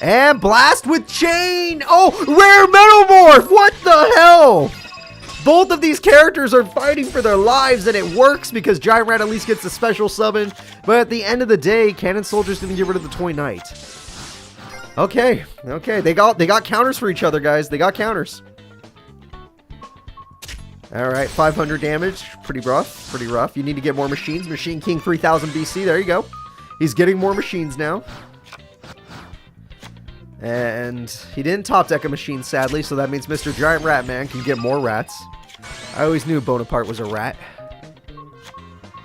And Blast with Chain! Oh, Rare Metamorph! What the hell? Both of these characters are fighting for their lives, and it works because Giant Rat at least gets a special summon. But at the end of the day, Cannon Soldier's going to get rid of the Toy Knight. Okay. They got counters for each other, guys. They got counters. Alright, 500 damage. Pretty rough. You need to get more machines. Machine King 3000 BC. There you go. He's getting more machines now. And he didn't top deck a machine, sadly, so that means Mr. Giant Rat Man can get more rats. I always knew Bonaparte was a rat.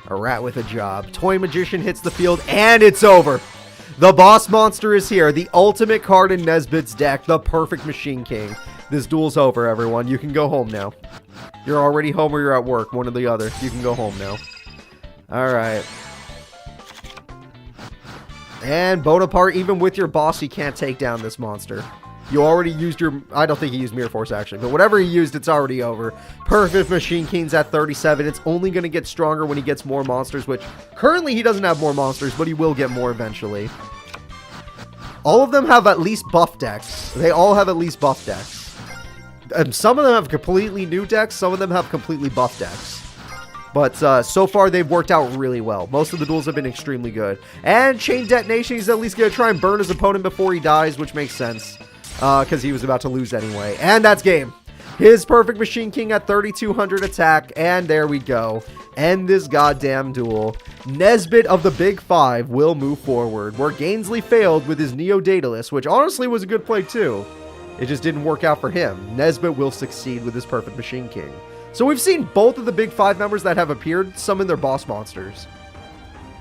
A rat with a job. Toy Magician hits the field, and it's over. The boss monster is here. The ultimate card in Nesbit's deck. The perfect Machine King. This duel's over, everyone. You can go home now. You're already home or you're at work. One or the other. You can go home now. Alright. And Bonaparte, even with your boss, he can't take down this monster. You already used your... I don't think he used Mirror Force, actually. But whatever he used, it's already over. Perfect Machine King's at 37. It's only going to get stronger when he gets more monsters, which currently he doesn't have more monsters, but he will get more eventually. All of them have at least buff decks. They all have at least buff decks. Some of them have completely new decks. Some of them have completely buff decks. But so far, they've worked out really well. Most of the duels have been extremely good. And Chain Detonation, he's at least going to try and burn his opponent before he dies, which makes sense. Because he was about to lose anyway. And that's game. His Perfect Machine King at 3200 attack. And there we go. End this goddamn duel. Nesbit of the Big 5 will move forward. Where Gainsley failed with his Neo Daedalus, which honestly was a good play too. It just didn't work out for him. Nesbit will succeed with his Perfect Machine King. So we've seen both of the Big 5 members that have appeared summon their boss monsters.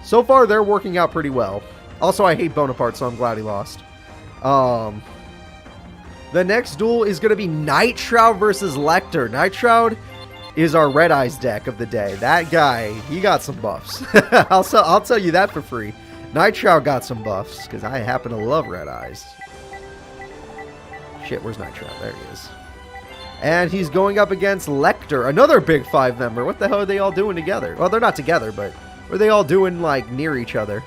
So far, they're working out pretty well. Also, I hate Bonaparte, so I'm glad he lost. The next duel is going to be Night Shroud versus Lecter. Night Shroud is our Red Eyes deck of the day. That guy, he got some buffs. I'll tell you that for free. Night Shroud got some buffs, because I happen to love Red Eyes. Shit, where's Night Shroud? There he is. And he's going up against Lecter, another Big 5 member. What the hell are they all doing together? Well, they're not together, but what are they all doing, like, near each other?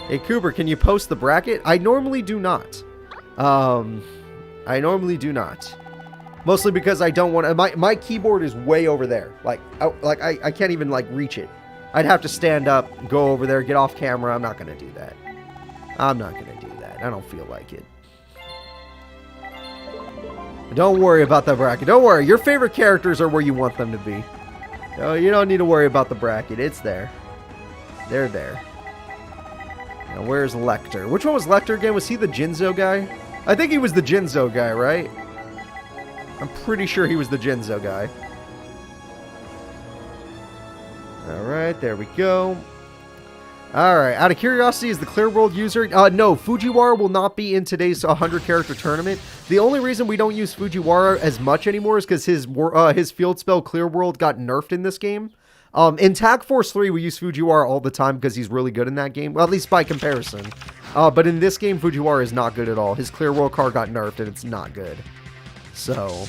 Hey, Cooper, can you post the bracket? I normally do not. I normally do not. Mostly because I don't want to... My keyboard is way over there. I can't even, like, reach it. I'd have to stand up, go over there, get off camera. I'm not going to do that. I'm not going to do that. I don't feel like it. Don't worry about the bracket. Don't worry. Your favorite characters are where you want them to be. No, you don't need to worry about the bracket. It's there. They're there. Now, where's Lecter? Which one was Lecter again? Was he the Jinzo guy? I think he was the Jinzo guy, right? I'm pretty sure he was the Jinzo guy. Alright, there we go. Alright, out of curiosity, is the Clear World user... no, Fujiwara will not be in today's 100-character tournament. The only reason we don't use Fujiwara as much anymore is because his field spell Clear World got nerfed in this game. In Tag Force 3, we use Fujiwara all the time because he's really good in that game. Well, at least by comparison. But in this game, Fujiwara is not good at all. His Clear World card got nerfed, and it's not good. So...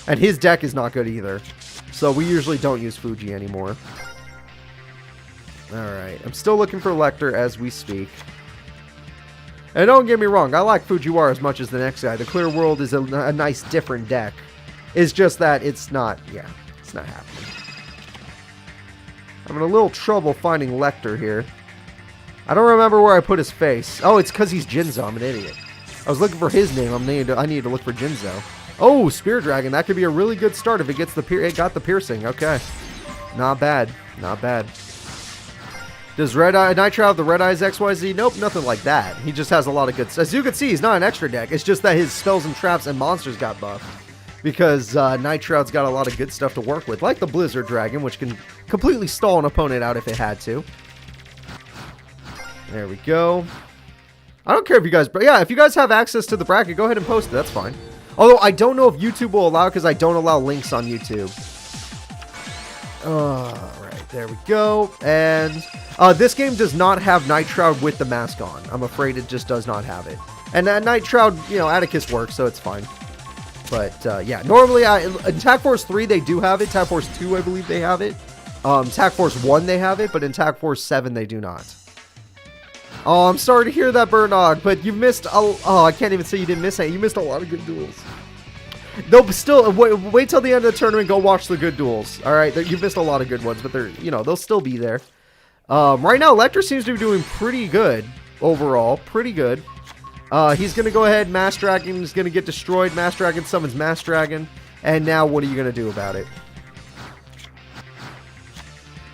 And his deck is not good either. So we usually don't use Fuji anymore. Alright, I'm still looking for Lecter as we speak. And don't get me wrong, I like Fujiwara as much as the next guy. The Clear World is a nice different deck. It's just that it's not, yeah, it's not happening. I'm in a little trouble finding Lecter here. I don't remember where I put his face. Oh, it's because he's Jinzo. I'm an idiot. I was looking for his name. I need to look for Jinzo. Oh, Spear Dragon. That could be a really good start if it gets it got the piercing. Okay. Not bad. Not bad. Does Nitro have the Red Eyes XYZ? Nope, nothing like that. He just has a lot of good... As you can see, he's not an extra deck. It's just that his spells and traps and monsters got buffed. Because Nitroud's got a lot of good stuff to work with. Like the Blizzard Dragon, which can completely stall an opponent out if it had to. There we go. I don't care if you guys... But yeah, if you guys have access to the bracket, go ahead and post it. That's fine. Although, I don't know if YouTube will allow it because I don't allow links on YouTube. Alright, there we go. And this game does not have Nitroud with the mask on. I'm afraid it just does not have it. And Nitroud, you know, Atticus works, so it's fine. But, yeah, normally, in Tag Force 3, they do have it. Tag Force 2, I believe they have it. Tag Force 1, they have it. But in Tag Force 7, they do not. Oh, I'm sorry to hear that, Bernard, but you missed I can't even say you didn't miss it. You missed a lot of good duels. No, but still, wait till the end of the tournament, go watch the good duels. Alright, you've missed a lot of good ones, but they're, you know, they'll still be there. Right now, Lecter seems to be doing pretty good, overall. Pretty good. He's going to go ahead, Mass Dragon is going to get destroyed. Mass Dragon summons Mass Dragon. And now, what are you going to do about it?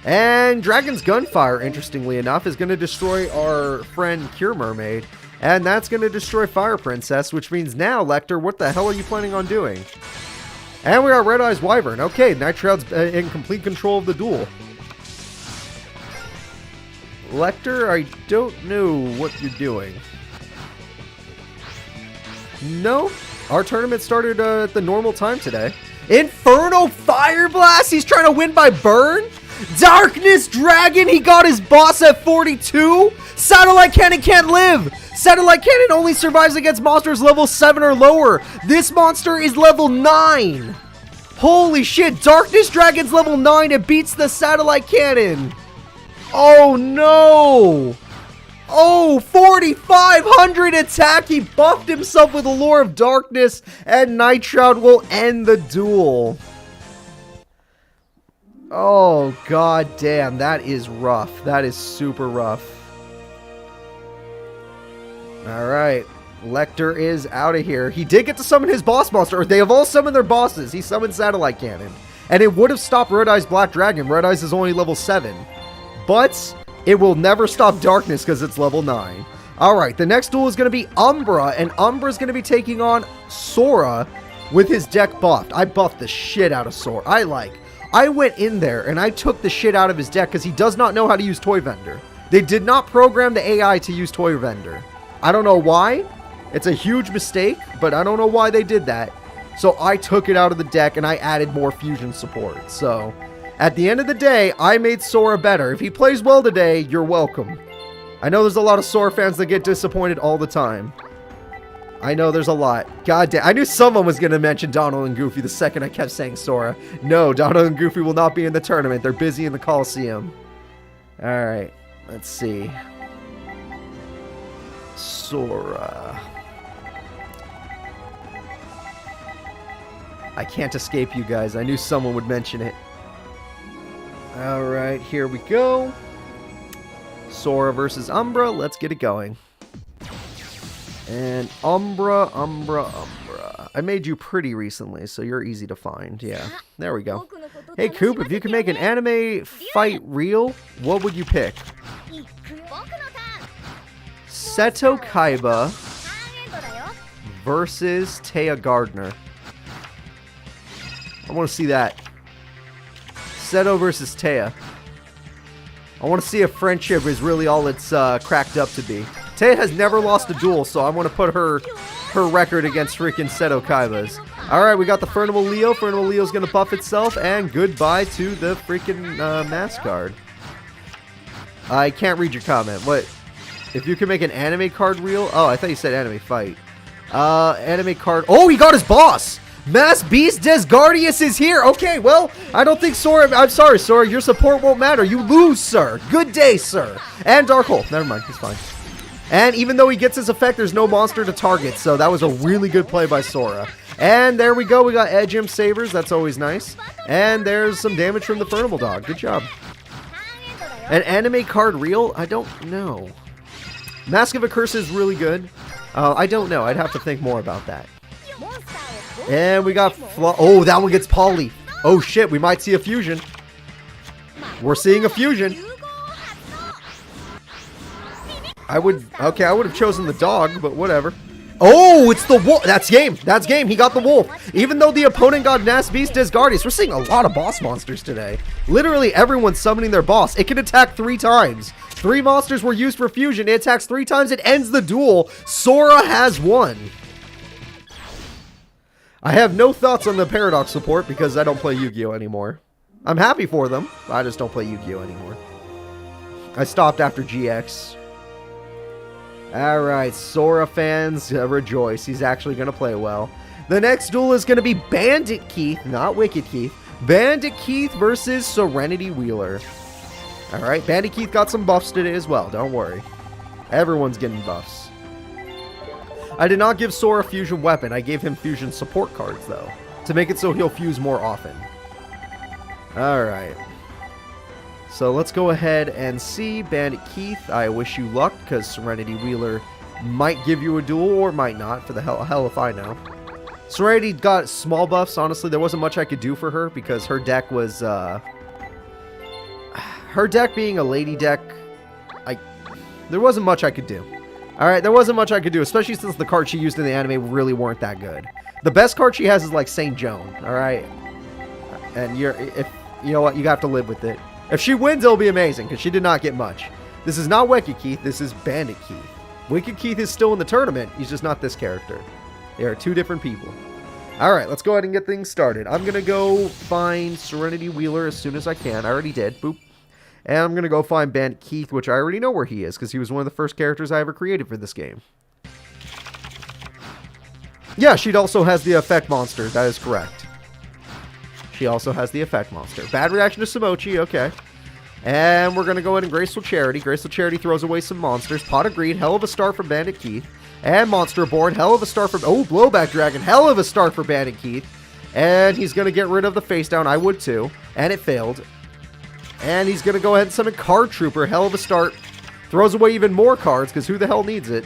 And Dragon's Gunfire, interestingly enough, is going to destroy our friend Cure Mermaid. And that's going to destroy Fire Princess, which means now, Lecter, what the hell are you planning on doing? And we got Red Eyes Wyvern. Okay, Nitroud's in complete control of the duel. Lecter, I don't know what you're doing. No, our tournament started at the normal time today. Inferno Fire Blast? He's trying to win by burn? Darkness Dragon, he got his boss at 42? Satellite Cannon can't live! Satellite Cannon only survives against monsters level 7 or lower. This monster is level 9. Holy shit, Darkness Dragon's level 9, it beats the Satellite Cannon. Oh no! Oh, 4,500 attack, he buffed himself with the Lore of Darkness, and Nitroud will end the duel. Oh, god damn, that is rough. That is super rough. Alright, Lecter is out of here. He did get to summon his boss monster. They have all summoned their bosses. He summoned Satellite Cannon. And it would have stopped Red Eyes Black Dragon. Red Eyes is only level 7. But it will never stop Darkness because it's level 9. Alright, the next duel is going to be Umbra. And Umbra is going to be taking on Sora with his deck buffed. I buffed the shit out of Sora. I went in there and I took the shit out of his deck because he does not know how to use Toy Vendor. They did not program the AI to use Toy Vendor. I don't know why. It's a huge mistake, but I don't know why they did that. So I took it out of the deck and I added more fusion support. So at the end of the day, I made Sora better. If he plays well today, you're welcome. I know there's a lot of Sora fans that get disappointed all the time. I know there's a lot. God damn. I knew someone was going to mention Donald and Goofy the second I kept saying Sora. No, Donald and Goofy will not be in the tournament. They're busy in the Coliseum. Alright. Let's see. Sora. I can't escape you guys. I knew someone would mention it. Alright, here we go. Sora versus Umbra. Let's get it going. And Umbra. I made you pretty recently, so you're easy to find. Yeah, there we go. Hey, Coop, if you could make an anime fight real, what would you pick? Seto Kaiba versus Taya Gardner. I want to see that. Seto versus Taya. I want to see if friendship is really all it's cracked up to be. Taya has never lost a duel, so I want to put her record against freaking Seto Kaiba's. Alright, we got the Furnival Leo. Furnival Leo's going to buff itself, and goodbye to the freaking mask card. I can't read your comment. What? If you can make an anime card reel? Oh, I thought you said anime fight. Anime card. Oh, he got his boss! Mass Beast Desgardius is here! Okay, well, I don't think Sora... I'm sorry, Sora. Your support won't matter. You lose, sir. Good day, sir. And Dark Hole. Never mind. He's fine. And even though he gets his effect, there's no monster to target. So that was a really good play by Sora. And there we go. We got Edge Imp Sabers. That's always nice. And there's some damage from the Furnival Dog. Good job. An anime card reel? I don't know. Mask of a Curse is really good. I don't know. I'd have to think more about that. And we got... Oh, that one gets Poly. Oh, shit. We might see a fusion. We're seeing a fusion. I would have chosen the dog, but whatever. Oh, it's the wolf. That's game. That's game. He got the wolf. Even though the opponent got Mass Beast Desgardius, we're seeing a lot of boss monsters today. Literally everyone's summoning their boss. It can attack 3 times. 3 monsters were used for fusion. It attacks 3 times. It ends the duel. Sora has won. I have no thoughts on the Paradox support because I don't play Yu-Gi-Oh anymore. I'm happy for them. I just don't play Yu-Gi-Oh anymore. I stopped after GX. Alright, Sora fans, rejoice. He's actually going to play well. The next duel is going to be Bandit Keith, not Wicked Keith. Bandit Keith versus Serenity Wheeler. Alright, Bandit Keith got some buffs today as well, don't worry. Everyone's getting buffs. I did not give Sora fusion weapon, I gave him fusion support cards though, to make it so he'll fuse more often. Alright. So let's go ahead and see Bandit Keith. I wish you luck, because Serenity Wheeler might give you a duel or might not, for the hell if I know. Serenity got small buffs, honestly. There wasn't much I could do for her, because her deck was, her deck being a lady deck, there wasn't much I could do. Alright, there wasn't much I could do, especially since the cards she used in the anime really weren't that good. The best card she has is like Saint Joan, alright? And you know what, you have to live with it. If she wins, it'll be amazing, because she did not get much. This is not Wicked Keith, this is Bandit Keith. Wicked Keith is still in the tournament, he's just not this character. They are 2 different people. Alright, let's go ahead and get things started. I'm going to go find Serenity Wheeler as soon as I can. I already did. Boop. And I'm going to go find Bandit Keith, which I already know where he is, because he was one of the first characters I ever created for this game. Yeah, she also has the effect monster. That is correct. She also has the effect monster. Bad reaction to Samochi, okay. And we're going to go in and Graceful Charity. Graceful Charity throws away some monsters. Pot of Greed, hell of a start for Bandit Keith. And Monster Born, hell of a start for... Oh, Blowback Dragon, hell of a start for Bandit Keith. And he's going to get rid of the face down. I would too. And it failed. And he's going to go ahead and summon Card Trooper, hell of a start. Throws away even more cards, because who the hell needs it?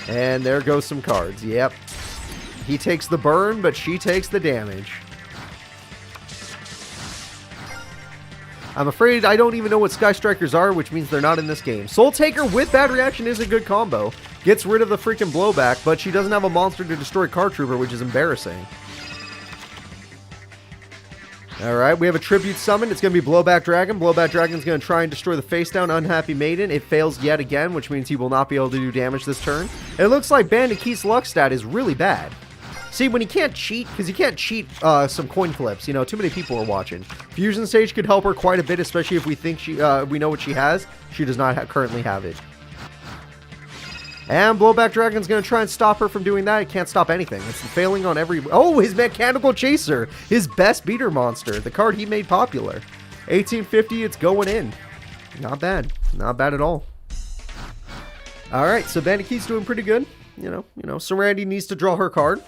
And there goes some cards, yep. He takes the burn, but she takes the damage. I'm afraid I don't even know what Sky Strikers are, which means they're not in this game. Soul Taker with Bad Reaction is a good combo. Gets rid of the freaking blowback, but she doesn't have a monster to destroy Card Trooper, which is embarrassing. Alright, we have a Tribute Summon. It's going to be Blowback Dragon. Blowback Dragon's going to try and destroy the face down Unhappy Maiden. It fails yet again, which means he will not be able to do damage this turn. And it looks like Bandit Keith's luck stat is really bad. See, when he can't cheat, because he can't cheat some coin flips, you know, too many people are watching. Fusion Stage could help her quite a bit, especially if we think we know what she has. She does not currently have it. And Blowback Dragon's going to try and stop her from doing that. It can't stop anything. It's failing on every... Oh, his Mechanical Chaser. His best beater monster. The card he made popular. 1850, it's going in. Not bad. Not bad at all. Alright, so Bandit Keith's doing pretty good. You know, Serenity needs to draw her card.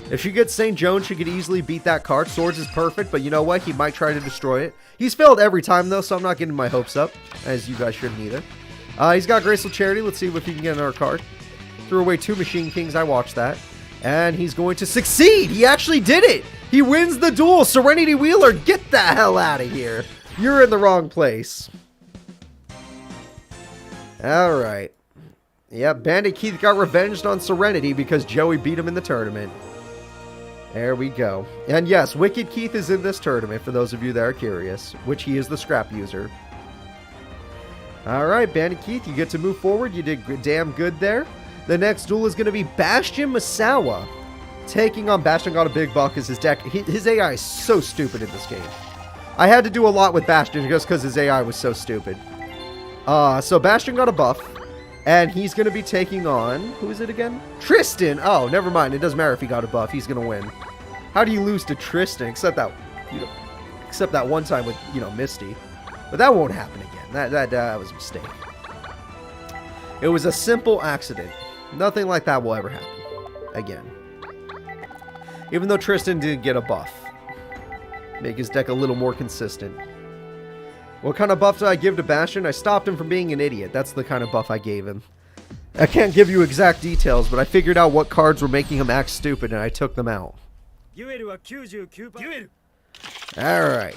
If she gets St. Joan, she could easily beat that card. Swords is perfect, but you know what? He might try to destroy it. He's failed every time, though, so I'm not getting my hopes up, as you guys shouldn't either. He's got Graceful Charity. Let's see if he can get another card. Threw away 2 Machine Kings. I watched that. And he's going to succeed. He actually did it. He wins the duel. Serenity Wheeler, get the hell out of here. You're in the wrong place. All right. Yep, Bandit Keith got revenged on Serenity because Joey beat him in the tournament. There we go. And yes, Wicked Keith is in this tournament, for those of you that are curious, which he is the scrap user. Alright, Bandit Keith, you get to move forward. You did damn good there. The next duel is going to be Bastion Misawa taking on... Bastion got a big buck as his deck... His AI is so stupid in this game. I had to do a lot with Bastion just because his AI was so stupid. So Bastion got a buff. And he's going to be taking on... Who is it again? Tristan! Oh, never mind. It doesn't matter if he got a buff. He's going to win. How do you lose to Tristan? Except that one time with, Misty. But that won't happen again. That was a mistake. It was a simple accident. Nothing like that will ever happen again. Even though Tristan did get a buff. Make his deck a little more consistent. What kind of buff did I give to Bastion? I stopped him from being an idiot. That's the kind of buff I gave him. I can't give you exact details, but I figured out what cards were making him act stupid, and I took them out. Alright.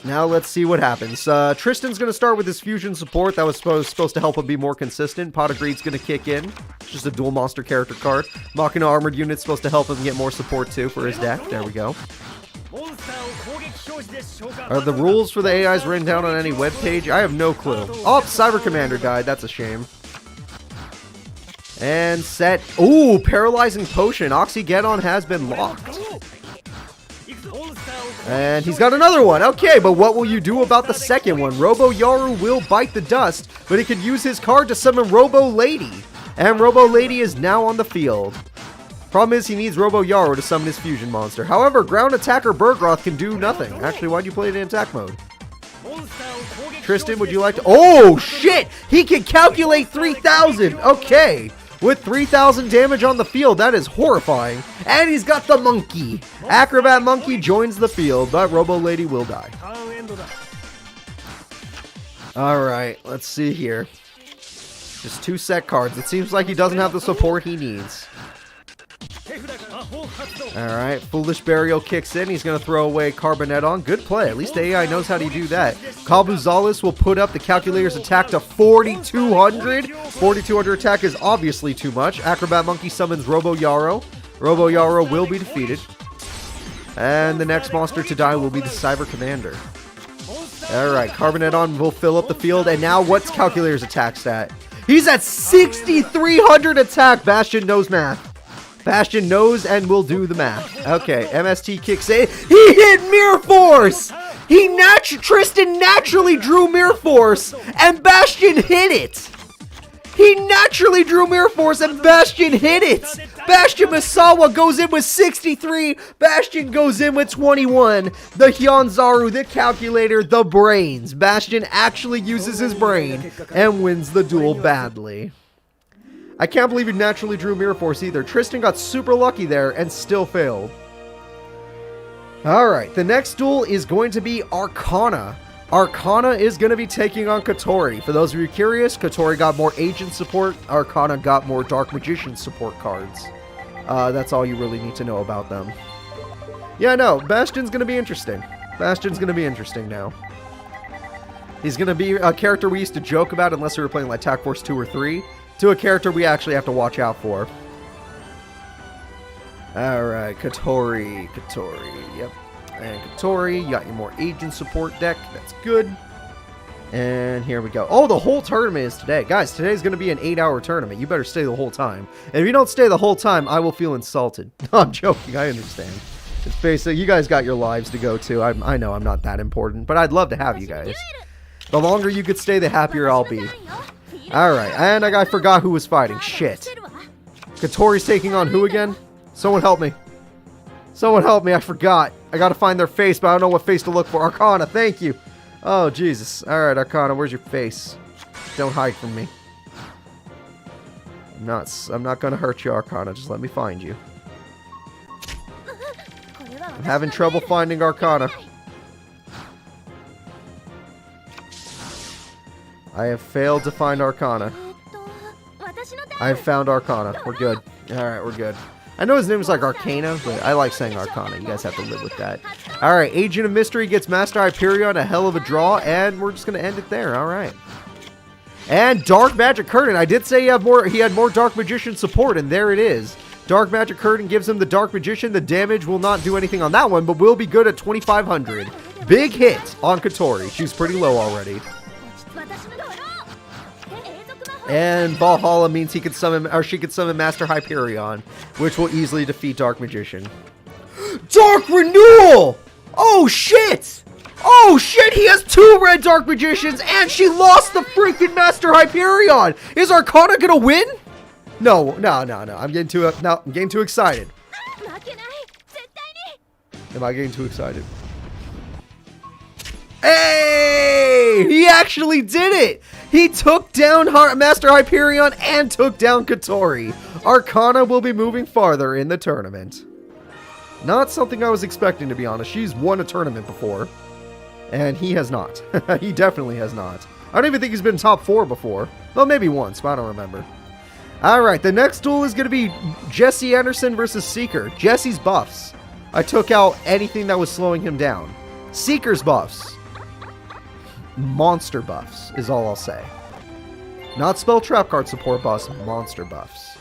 Now let's see what happens. Tristan's going to start with his fusion support. That was supposed to help him be more consistent. Pot of Greed's going to kick in. It's just a dual monster character card. Machina Armored Unit's supposed to help him get more support too for his deck. There we go. Are the rules for the AIs written down on any webpage? I have no clue. Oh, Cyber Commander died. That's a shame. And set. Ooh, Paralyzing Potion. Oxygeddon has been locked. And he's got another one. Okay, but what will you do about the second one? Robo Yaru will bite the dust, but he could use his card to summon Robo Lady. And Robo Lady is now on the field. Problem is, he needs Robo Yaru to summon his fusion monster. However, Ground Attacker Bergroth can do nothing. Actually, why'd you play it in attack mode? Tristan, would you like to... Oh, shit! He can calculate 3,000! Okay! With 3,000 damage on the field, that is horrifying. And he's got the monkey. Acrobat Monkey joins the field, but Robo Lady will die. Alright, let's see here. Just 2 set cards. It seems like he doesn't have the support he needs. Alright, Foolish Burial kicks in. He's going to throw away Carboneton. Good play. At least the AI knows how to do that. Kabuzalus will put up the calculator's attack to 4,200. 4,200 attack is obviously too much. Acrobat Monkey summons Robo Yaru. Robo Yaru will be defeated. And the next monster to die will be the Cyber Commander. Alright, Carboneton will fill up the field. And now what's calculator's attack stat? He's at 6,300 attack. Bastion knows math. Bastion knows and will do the math. Okay, MST kicks in. He hit Mirror Force! Tristan naturally drew Mirror Force, and Bastion hit it! He naturally drew Mirror Force, and Bastion hit it! Bastion Misawa goes in with 63, Bastion goes in with 21. The Hyonzaru, the calculator, the brains. Bastion actually uses his brain and wins the duel badly. I can't believe he naturally drew Mirror Force either. Tristan got super lucky there and still failed. Alright, the next duel is going to be Arcana. Arcana is going to be taking on Kotori. For those of you curious, Kotori got more agent support. Arcana got more Dark Magician support cards. That's all you really need to know about them. Yeah, no, Bastion's going to be interesting. Bastion's going to be interesting now. He's going to be a character we used to joke about unless we were playing like Attack Force 2 or 3. To a character we actually have to watch out for. Alright, Kotori, yep. And Kotori, you got your more agent support deck, that's good. And here we go. Oh, the whole tournament is today. Guys, today's going to be an 8-hour tournament. You better stay the whole time. And if you don't stay the whole time, I will feel insulted. No, I'm joking, I understand. It's basically, you guys got your lives to go to. I know I'm not that important, but I'd love to have you guys. The longer you could stay, the happier I'll be. Alright, and I forgot who was fighting. Shit. Kotori's taking on who again? Someone help me. Someone help me, I forgot. I gotta find their face, but I don't know what face to look for. Arcana, thank you. Oh, Jesus. Alright, Arcana, where's your face? Don't hide from me. I'm not gonna hurt you, Arcana. Just let me find you. I'm having trouble finding Arcana. I have failed to find Arcana. I have found Arcana. We're good. Alright, we're good. I know his name is like Arcana, but I like saying Arcana. You guys have to live with that. Alright, Agent of Mystery gets Master Hyperion, a hell of a draw, and we're just going to end it there. Alright. And Dark Magic Curtain. I did say he had more Dark Magician support, and there it is. Dark Magic Curtain gives him the Dark Magician. The damage will not do anything on that one, but will be good at 2,500. Big hit on Kotori. She's pretty low already. And Valhalla means he could summon, or she could summon Master Hyperion, which will easily defeat Dark Magician. Dark Renewal! Oh shit! Oh shit, he has 2 red Dark Magicians and she lost the freaking Master Hyperion! Is Arcana gonna win? No. I'm getting too excited. Am I getting too excited? Hey! He actually did it! He took down Master Hyperion and took down Kotori. Arcana will be moving farther in the tournament. Not something I was expecting, to be honest. She's won a tournament before. And he has not. He definitely has not. I don't even think he's been top 4 before. Well, maybe once, but I don't remember. Alright, the next duel is going to be Jesse Anderson versus Seeker. Jesse's buffs. I took out anything that was slowing him down. Seeker's buffs. Monster buffs is all I'll say. Not spell trap card support buffs, monster buffs.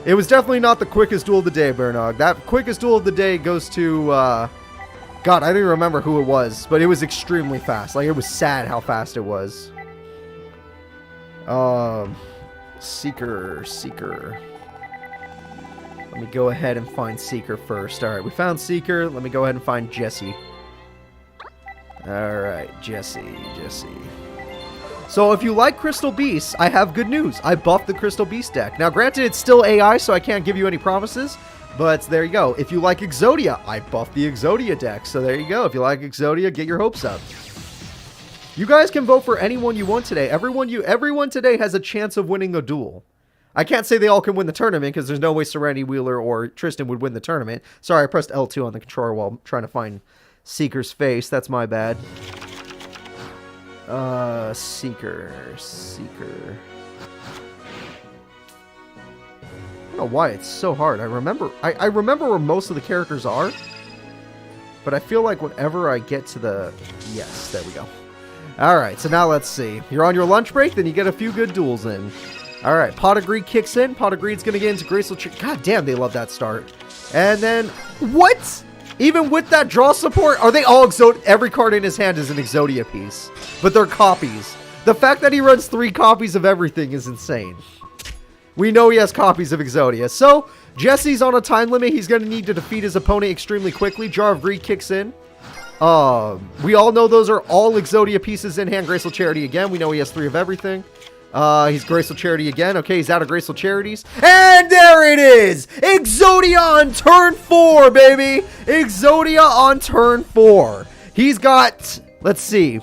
It was definitely not the quickest duel of the day, Bernog. That quickest duel of the day goes to, God, I don't even remember who it was, but it was extremely fast. Like, it was sad how fast it was. Seeker. Let me go ahead and find Seeker first. Alright, we found Seeker. Let me go ahead and find Jesse. Alright, Jesse. So if you like Crystal Beasts, I have good news. I buffed the Crystal Beast deck. Now granted, it's still AI, so I can't give you any promises, but there you go. If you like Exodia, I buffed the Exodia deck. So there you go. If you like Exodia, get your hopes up. You guys can vote for anyone you want today. Everyone today has a chance of winning a duel. I can't say they all can win the tournament because there's no way Serenity, Wheeler, or Tristan would win the tournament. Sorry, I pressed L2 on the controller while trying to find Seeker's face. That's my bad. Seeker. I don't know why it's so hard. I remember where most of the characters are, but I feel like whenever I get to the... Yes, there we go. Alright, so now let's see. You're on your lunch break, then you get a few good duels in. Alright, Pot of Greed kicks in. Pot of Greed's gonna get into Graceful... God damn, they love that start. And then... What? Even with that draw support, are they all Exodia? Every card in his hand is an Exodia piece, but they're copies. The fact that he runs 3 copies of everything is insane. We know he has copies of Exodia. So, Jesse's on a time limit. He's going to need to defeat his opponent extremely quickly. Jar of Greed kicks in. We all know those are all Exodia pieces in hand. Graceful Charity again. We know he has 3 of everything. He's Graceful Charity again. Okay, he's out of Graceful Charities. And there it is! Exodia on turn 4, baby! Exodia on turn 4. He's got, let's see,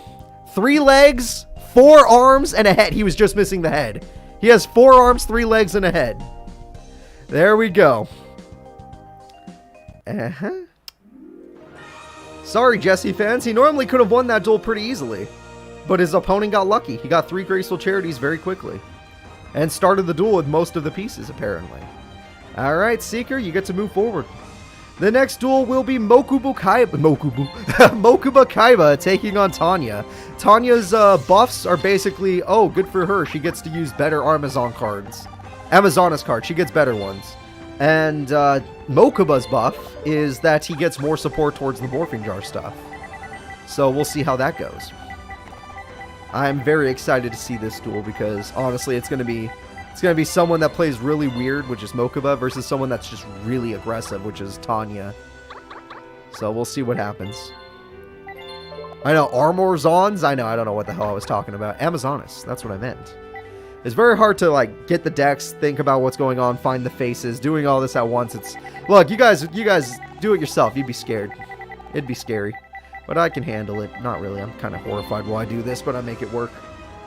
3 legs, 4 arms, and a head. He was just missing the head. He has 4 arms, 3 legs, and a head. There we go. Sorry, Jesse fans. He normally could have won that duel pretty easily. But his opponent got lucky. He got 3 Graceful Charities very quickly. And started the duel with most of the pieces, apparently. Alright, Seeker, you get to move forward. The next duel will be Mokuba Kaiba taking on Tanya. Tanya's buffs are basically, oh, good for her. She gets to use better Amazon cards. Amazonas cards. She gets better ones. And Mokuba's buff is that he gets more support towards the Morphing Jar stuff. So we'll see how that goes. I'm very excited to see this duel because honestly, it's gonna be someone that plays really weird, which is Mokuba, versus someone that's just really aggressive, which is Tanya. So we'll see what happens. I know Armorzons. I don't know what the hell I was talking about. Amazonas. That's what I meant. It's very hard to, like, get the decks, think about what's going on, find the faces, doing all this at once. It's... Look, you guys do it yourself. You'd be scared. It'd be scary. But I can handle it. Not really. I'm kind of horrified while I do this, but I make it work.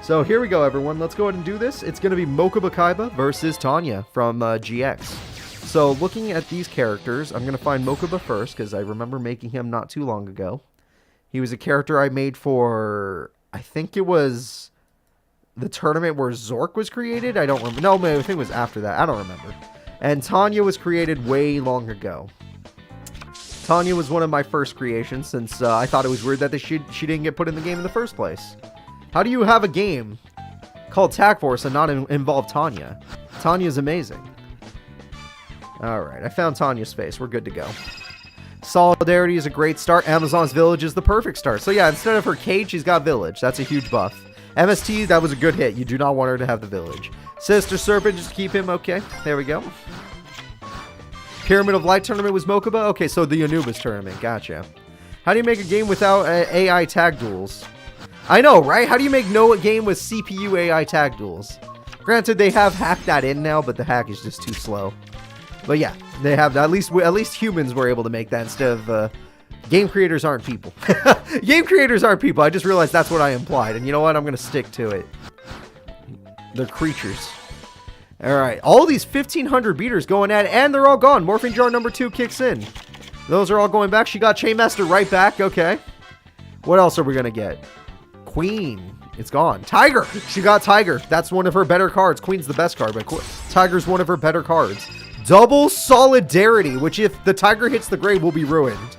So here we go, everyone. Let's go ahead and do this. It's going to be Mokuba versus Tanya from GX. So looking at these characters, I'm going to find Mokuba first, because I remember making him not too long ago. He was a character I made for... I think it was... the tournament where Zork was created? I don't remember. No, I think it was after that. I don't remember. And Tanya was created way long ago. Tanya was one of my first creations since I thought it was weird that she didn't get put in the game in the first place. How do you have a game called Tag Force and not involve Tanya? Tanya's amazing. Alright, I found Tanya's face. We're good to go. Solidarity is a great start. Amazon's Village is the perfect start. So yeah, instead of her cage, she's got Village. That's a huge buff. MST, that was a good hit. You do not want her to have the Village. Sister Serpent, just keep him. Okay, there we go. Pyramid of Light tournament was Mokuba? Okay, so the Anubis tournament. Gotcha. How do you make a game without AI tag duels? I know, right? How do you make no game with CPU AI tag duels? Granted, they have hacked that in now, but the hack is just too slow. But yeah, they have, at least humans were able to make that instead of... Game creators aren't people. Game creators aren't people. I just realized that's what I implied. And you know what? I'm going to stick to it. They're creatures. Alright. All these 1,500 beaters going at it. And they're all gone. Morphing Jar number 2 kicks in. Those are all going back. She got Chainmaster right back. Okay. What else are we going to get? Queen. It's gone. Tiger. She got Tiger. That's one of her better cards. Queen's the best card, but Tiger's one of her better cards. Double Solidarity, which if the Tiger hits the grave will be ruined.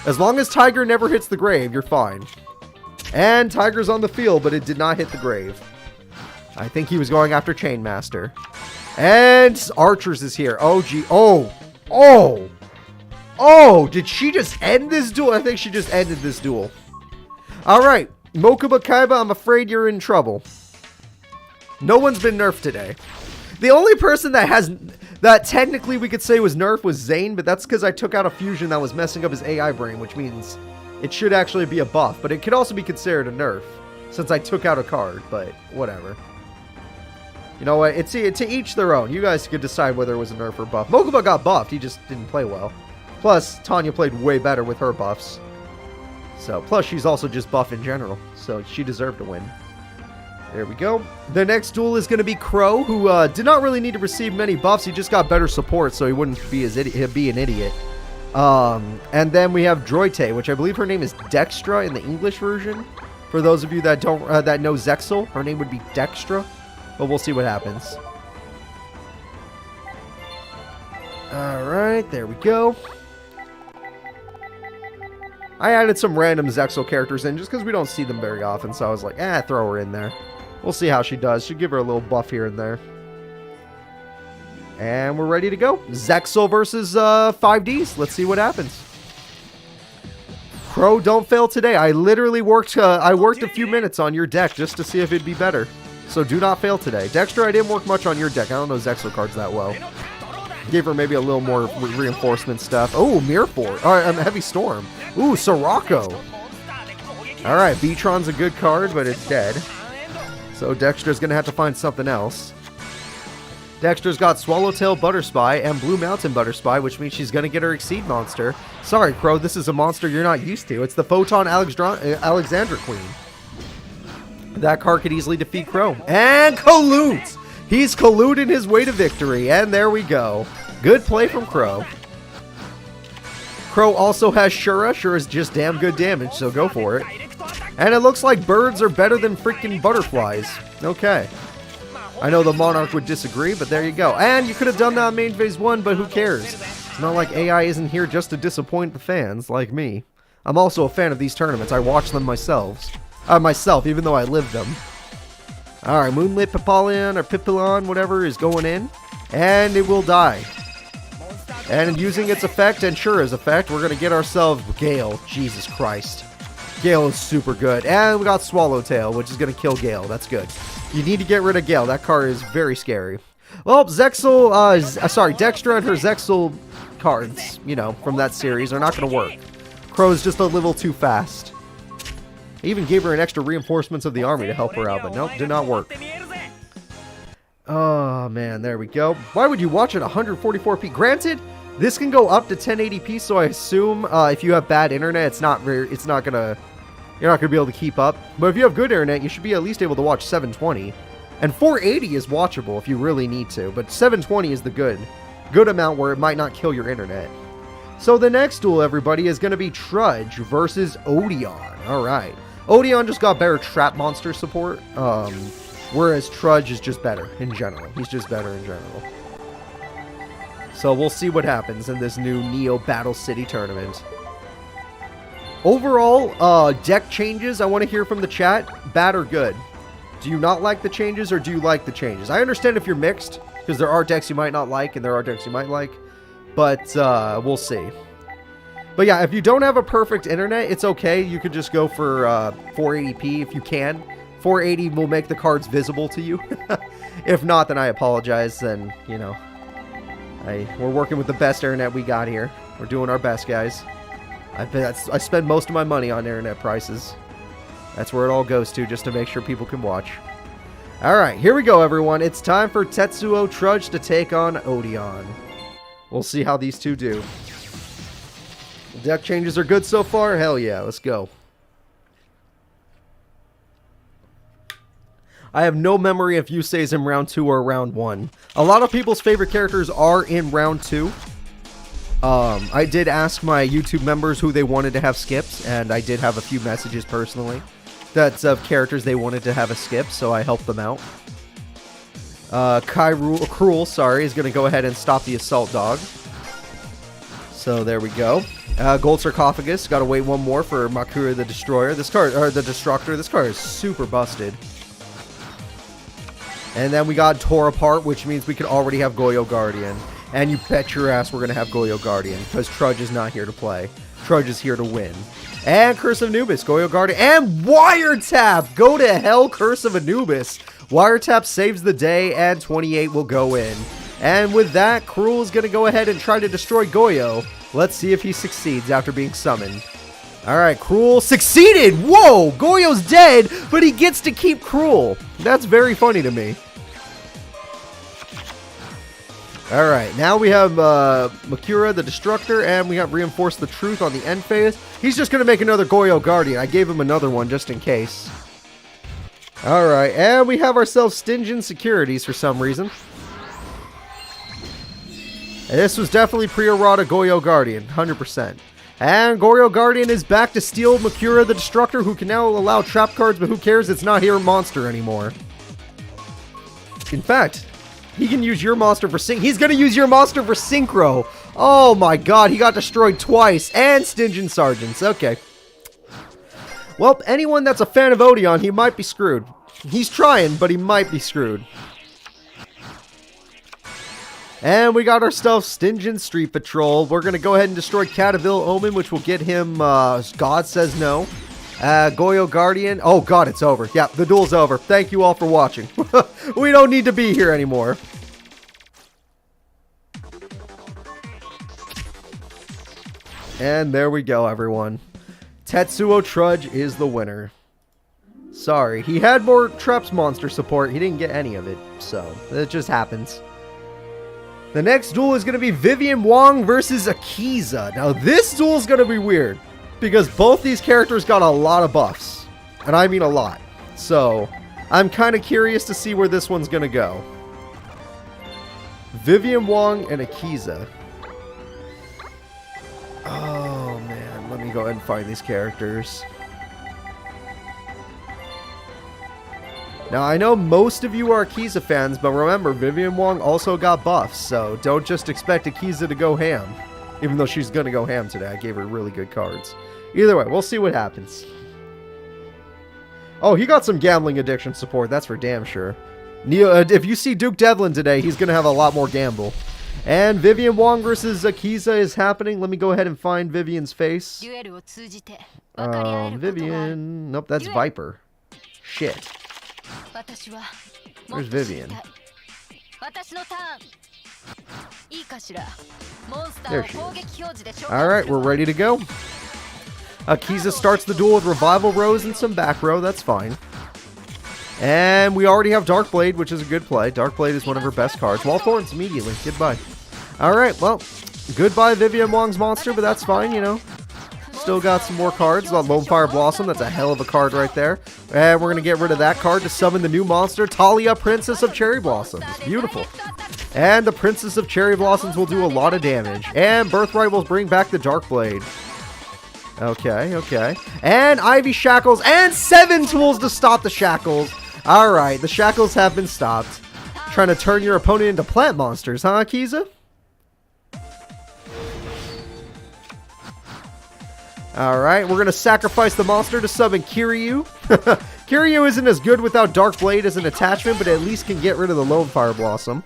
As long as Tiger never hits the grave, you're fine. And Tiger's on the field, but it did not hit the grave. I think he was going after Chainmaster. And Archers is here. Oh, gee. Oh. Oh. Oh, did she just end this duel? I think she just ended this duel. All right. Mokuba Kaiba, I'm afraid you're in trouble. No one's been nerfed today. The only person that technically we could say was nerfed was Zane, but that's because I took out a fusion that was messing up his AI brain, which means it should actually be a buff. But it could also be considered a nerf, since I took out a card, but whatever. You know what? It's to each their own. You guys could decide whether it was a nerf or buff. Mokuba got buffed, he just didn't play well. Plus, Tanya played way better with her buffs. So, plus she's also just buff in general, so she deserved to win. There we go. The next duel is going to be Crow, who did not really need to receive many buffs. He just got better support, so he wouldn't be an idiot. And then we have Droite, which I believe her name is Dextra in the English version. For those of you that don't that know Zexal, her name would be Dextra. But we'll see what happens. All right, there we go. I added some random Zexal characters in just because we don't see them very often, so I was like, throw her in there. We'll see how she does. Should give her a little buff here and there. And we're ready to go. Zexal versus 5Ds. Let's see what happens. Crow, don't fail today. I literally worked a few minutes on your deck just to see if it'd be better. So do not fail today. Dextra, I didn't work much on your deck. I don't know Zexal cards that well. Gave her maybe a little more reinforcement stuff. Oh, Mirror Force. Heavy Storm. Ooh, Sirocco. Alright, Beatron's a good card, but it's dead. So Dextra's going to have to find something else. Dextra's got Swallowtail Butterspy and Blue Mountain Butterspy, which means she's going to get her Exceed monster. Sorry, Crow, this is a monster you're not used to. It's the Photon Alexandra Queen. That card could easily defeat Crow. And Colludes! He's colluding his way to victory, and there we go. Good play from Crow. Crow also has Shura. Shura's just damn good damage, so go for it. And it looks like birds are better than freaking butterflies. Okay. I know the Monarch would disagree, but there you go. And you could have done that on main phase 1, but who cares? It's not like AI isn't here just to disappoint the fans, like me. I'm also a fan of these tournaments. I watch them myself, even though I live them. Alright, Moonlit Pipilon, whatever, is going in. And it will die. And using its effect and Shura's effect, we're going to get ourselves Gale. Jesus Christ. Gale is super good. And we got Swallowtail, which is going to kill Gale. That's good. You need to get rid of Gale. That card is very scary. Well, Dextra and her Zexal cards, from that series are not going to work. Crow's just a little too fast. I even gave her an extra reinforcements of the army to help her out, but nope, did not work. Oh, man, there we go. Why would you watch at 144p? Granted, this can go up to 1080p, so I assume if you have bad internet, you're not gonna be able to keep up. But if you have good internet, you should be at least able to watch 720. And 480 is watchable if you really need to, but 720 is the good amount where it might not kill your internet. So the next duel, everybody, is going to be Trudge versus Odeon. Alright. Odeon just got better trap monster support, whereas Trudge is just better in general. He's just better in general. So we'll see what happens in this new Neo Battle City tournament. Overall, deck changes, I want to hear from the chat. Bad or good? Do you not like the changes, or do you like the changes? I understand if you're mixed, because there are decks you might not like, and there are decks you might like. But, we'll see. But yeah, if you don't have a perfect internet, it's okay. You could just go for 480p if you can. 480 will make the cards visible to you. If not, then I apologize. Then, you know, we're working with the best internet we got here. We're doing our best, guys. I spend most of my money on internet prices. That's where it all goes to, just to make sure people can watch. Alright, here we go, everyone. It's time for Tetsuo Trudge to take on Odeon. We'll see how these two do. The deck changes are good so far? Hell yeah, let's go. I have no memory if Yusei's in round 2 or round 1. A lot of people's favorite characters are in round 2. I did ask my YouTube members who they wanted to have skips, and I did have a few messages personally that's of characters they wanted to have a skip, so I helped them out. Cruel, is going to go ahead and stop the Assault Dog. So there we go. Gold Sarcophagus, got to wait one more for Makura the Destroyer. This card, or the Destructor, this card is super busted. And then we got Tore Apart, which means we could already have Goyo Guardian. And you bet your ass we're going to have Goyo Guardian, because Trudge is not here to play. Trudge is here to win. And Curse of Anubis, Goyo Guardian, and Wiretap! Go to hell, Curse of Anubis! Wiretap saves the day, and 28 will go in. And with that, Cruel is going to go ahead and try to destroy Goyo. Let's see if he succeeds after being summoned. Alright, Cruel succeeded! Whoa! Goyo's dead, but he gets to keep Cruel. That's very funny to me. Alright, now we have Makura the Destructor, and we have Reinforce the Truth on the end phase. He's just going to make another Goyo Guardian. I gave him another one just in case. Alright, and we have ourselves Stingent Securities for some reason. And this was definitely pre-errata Goyo Guardian, 100%. And Goyo Guardian is back to steal Makura the Destructor, who can now allow trap cards, but who cares? It's not here monster anymore. In fact, he can use your monster for He's going to use your monster for Synchro. Oh my god, he got destroyed twice. And Stingent Sergeants. Okay. Well, anyone that's a fan of Odeon, he might be screwed. He's trying, but he might be screwed. And we got ourselves Stingent Street Patrol. We're going to go ahead and destroy Cataville Omen, which will get him, God Says No. Goyo Guardian. Oh god, it's over. Yeah, the duel's over. Thank you all for watching. We don't need to be here anymore. And there we go, everyone. Tetsuo Trudge is the winner. Sorry, he had more Traps monster support. He didn't get any of it, so it just happens. The next duel is going to be Vivian Wong versus Akiza. Now, this duel is going to be weird, because both these characters got a lot of buffs. And I mean a lot. So, I'm kind of curious to see where this one's going to go. Vivian Wong and Akiza. Oh, man. Let me go ahead and find these characters. Now, I know most of you are Akiza fans, but remember, Vivian Wong also got buffs, so don't just expect Akiza to go ham. Even though she's going to go ham today. I gave her really good cards. Either way, we'll see what happens. Oh, he got some gambling addiction support, that's for damn sure. If you see Duke Devlin today, he's going to have a lot more gamble. And Vivian Wong versus Akiza is happening. Let me go ahead and find Vivian's face. Vivian... Nope, that's Viper. Shit. Where's Vivian? There she is. Alright, we're ready to go. Akiza starts the duel with Revival Rose and some back row. That's fine. And we already have Dark Blade, which is a good play. Dark Blade is one of her best cards. Wall Thorns immediately. Goodbye. Alright, well, goodbye Vivian Wong's monster, but that's fine, you know. Still got some more cards. Lone Fire Blossom, that's a hell of a card right there. And we're going to get rid of that card to summon the new monster, Talia, Princess of Cherry Blossoms. Beautiful. And the Princess of Cherry Blossoms will do a lot of damage. And Birthright will bring back the Dark Blade. Okay, okay. And Ivy Shackles, and 7 tools to stop the Shackles. Alright, the Shackles have been stopped. Trying to turn your opponent into plant monsters, huh, Akiza? Alright, we're going to sacrifice the monster to summon Kiryu. Kiryu isn't as good without Dark Blade as an attachment, but at least can get rid of the Lone Fire Blossom.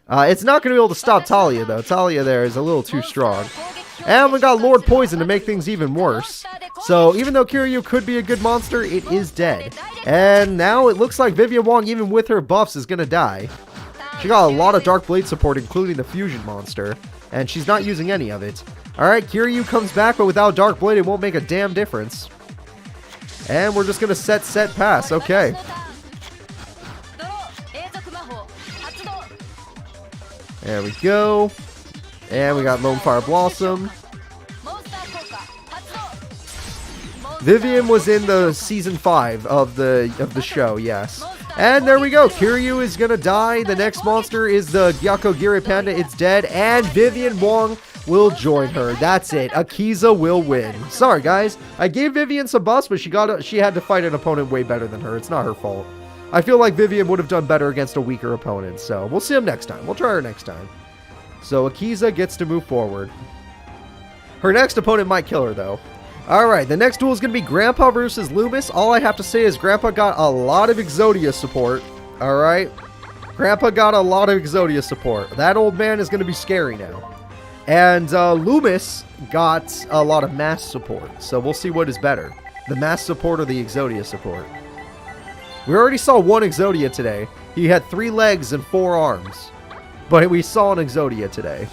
It's not going to be able to stop Talia, though. Talia there is a little too strong. And we got Lord Poison to make things even worse. So, even though Kiryu could be a good monster, it is dead. And now it looks like Vivian Wong, even with her buffs, is going to die. She got a lot of Dark Blade support, including the Fusion monster. And she's not using any of it. Alright, Kiryu comes back, but without Dark Blade, it won't make a damn difference. And we're just going to set, pass. Okay. There we go. And we got Lone Fire Blossom. Vivian was in the season 5 of the show, yes. And there we go. Kiryu is going to die. The next monster is the Gyakogiri Panda. It's dead. And Vivian Wong will join her. That's it. Akiza will win. Sorry, guys. I gave Vivian some buffs, but she had to fight an opponent way better than her. It's not her fault. I feel like Vivian would have done better against a weaker opponent. So we'll see him next time. We'll try her next time. So Akiza gets to move forward. Her next opponent might kill her, though. Alright, the next duel is going to be Grandpa versus Loomis. All I have to say is Grandpa got a lot of Exodia support. Alright? Grandpa got a lot of Exodia support. That old man is going to be scary now. And Loomis got a lot of mass support. So we'll see what is better. The mass support or the Exodia support. We already saw one Exodia today. He had 3 legs and 4 arms. But we saw an Exodia today.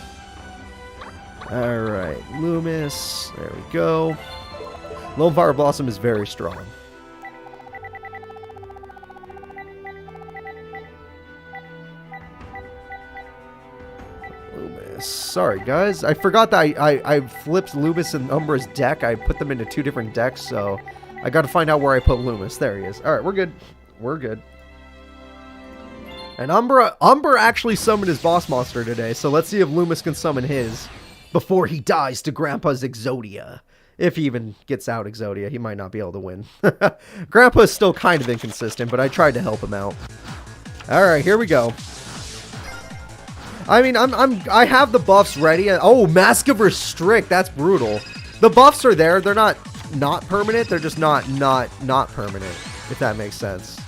Alright, Loomis. There we go. Lone Fire Blossom is very strong. Loomis. Sorry, guys. I forgot that I flipped Loomis and Umbra's deck. I put them into 2 different decks, so I got to find out where I put Loomis. There he is. Alright, we're good. We're good. And Umbra actually summoned his boss monster today, so let's see if Loomis can summon his before he dies to Grandpa's Exodia. If he even gets out Exodia, he might not be able to win. Grandpa's still kind of inconsistent, but I tried to help him out. Alright, here we go. I mean, I have the buffs ready. Oh, Mask of Restrict, that's brutal. The buffs are there, they're not permanent, they're just not permanent, if that makes sense.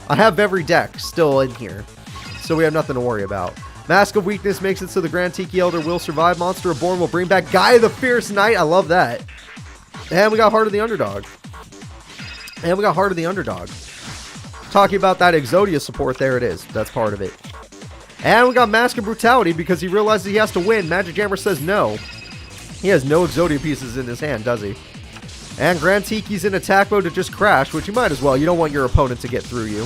I have every deck still in here, so we have nothing to worry about. Mask of Weakness makes it so the Grand Tiki Elder will survive. Monster Reborn will bring back Gaia the Fierce Knight. I love that. And we got Heart of the Underdog. Talking about that Exodia support, there it is. That's part of it. And we got Mask of Brutality because he realizes he has to win. Magic Jammer says no. He has no Exodia pieces in his hand, does he? And Grand Tiki's in attack mode to just crash, which you might as well. You don't want your opponent to get through you.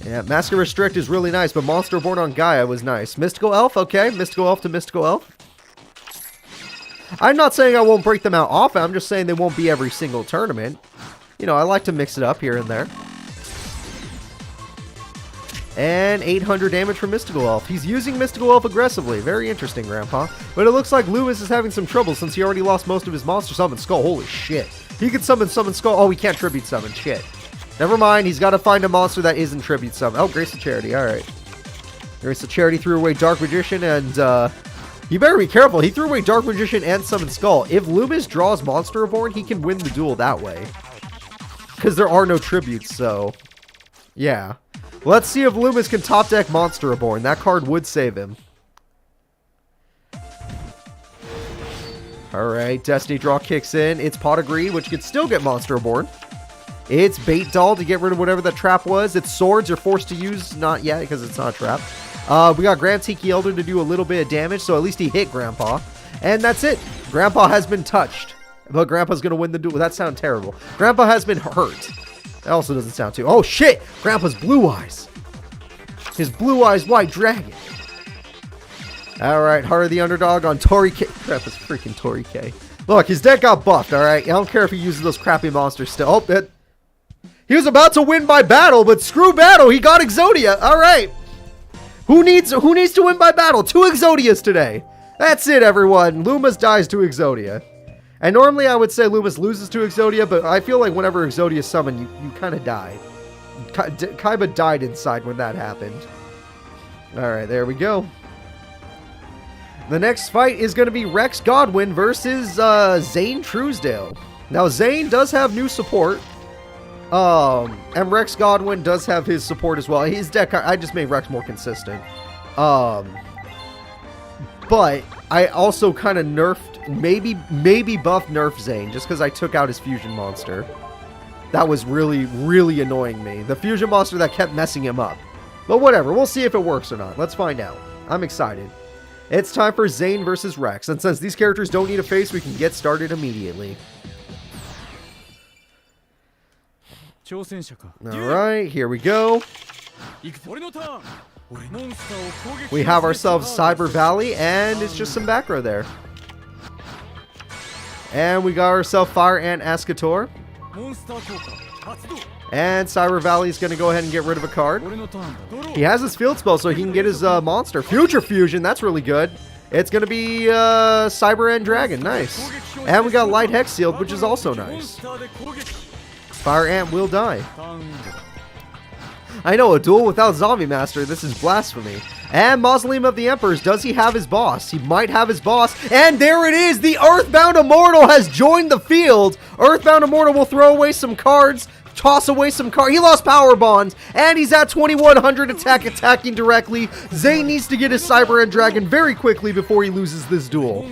Yeah, Mask of Restrict is really nice, but Monster Born on Gaia was nice. Mystical Elf, okay. Mystical Elf to Mystical Elf. I'm not saying I won't break them out often. I'm just saying they won't be every single tournament. You know, I like to mix it up here and there. And 800 damage from Mystical Elf. He's using Mystical Elf aggressively. Very interesting, Grandpa. But it looks like Loomis is having some trouble since he already lost most of his Monster Summon Skull. Holy shit. He can summon Skull. Oh, he can't Tribute Summon. Shit. Never mind. He's got to find a monster that isn't Tribute Summon. Oh, Grace of Charity. Alright. Grace of Charity threw away Dark Magician and, you better be careful. He threw away Dark Magician and Summon Skull. If Loomis draws Monster Reborn, he can win the duel that way. Because there are no tributes, so... yeah. Let's see if Loomis can top deck Monster Reborn. That card would save him. Alright, Destiny Draw kicks in. It's Pot of Greed, which can still get Monster Reborn. It's Bait Doll to get rid of whatever that trap was. It's Swords you're forced to use. Not yet, because it's not a trap. We got Grand Tiki Elder to do a little bit of damage, so at least he hit Grandpa. And that's it. Grandpa has been touched. But Grandpa's going to win the duel. That sounds terrible. Grandpa has been hurt. That also doesn't sound too... Oh, shit! Grandpa's blue eyes. His blue eyes white dragon. Alright, Heart of the Underdog on Tori K. Grandpa's freaking Tori K. Look, his deck got buffed, alright? I don't care if he uses those crappy monsters still. Oh, he was about to win by battle, but screw battle. He got Exodia. Alright. Who needs to win by battle? 2 Exodias today. That's it, everyone. Lumas dies to Exodia. And normally I would say Lumas loses to Exodia, but I feel like whenever Exodia is summoned, you kind of die. Kaiba died inside when that happened. Alright, there we go. The next fight is going to be Rex Godwin versus Zane Truesdale. Now, Zane does have new support. And Rex Godwin does have his support as well. His deck, I just made Rex more consistent. But I also kind of nerfed, maybe buffed nerf Zane just because I took out his fusion monster. That was really, really annoying me. The fusion monster that kept messing him up. But whatever, we'll see if it works or not. Let's find out. I'm excited. It's time for Zane versus Rex. And since these characters don't need a face, we can get started immediately. Alright, here we go. We have ourselves Cyber Valley, and it's just some back row there. And we got ourselves Fire Ant Escator. And Cyber Valley is going to go ahead and get rid of a card. He has his field spell, so he can get his monster. Future Fusion, that's really good. It's going to be Cyber End Dragon, nice. And we got Light Hex Sealed, which is also nice. Fire Ant will die. I know, a duel without Zombie Master, this is blasphemy. And Mausoleum of the Emperors, does he have his boss? He might have his boss. And there it is, the Earthbound Immortal has joined the field. Earthbound Immortal will throw away some cards, toss away some cards. He lost Power Bonds, and he's at 2100 attack, attacking directly. Zane needs to get his Cyber End Dragon very quickly before he loses this duel.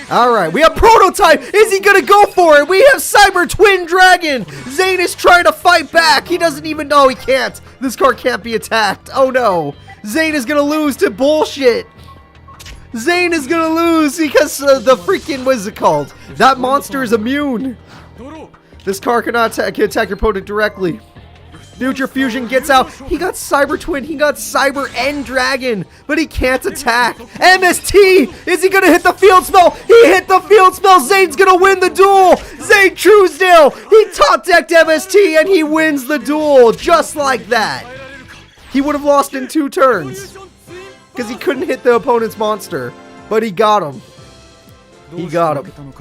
Alright, we have Prototype. Is he gonna go for it? We have Cyber Twin Dragon. Zane is trying to fight back. He doesn't even know he can't. This card can't be attacked. Oh no. Zane is gonna lose to bullshit. Zane is gonna lose because the freaking, what is it called? That monster is immune. This card cannot attack your opponent directly. Future Fusion gets out. He got Cyber Twin. He got Cyber End Dragon, but he can't attack. MST! Is he going to hit the field spell? He hit the field spell. Zane's going to win the duel. Zane Truesdale. He top decked MST and he wins the duel just like that. He would have lost in 2 turns because he couldn't hit the opponent's monster, but he got him. He got him.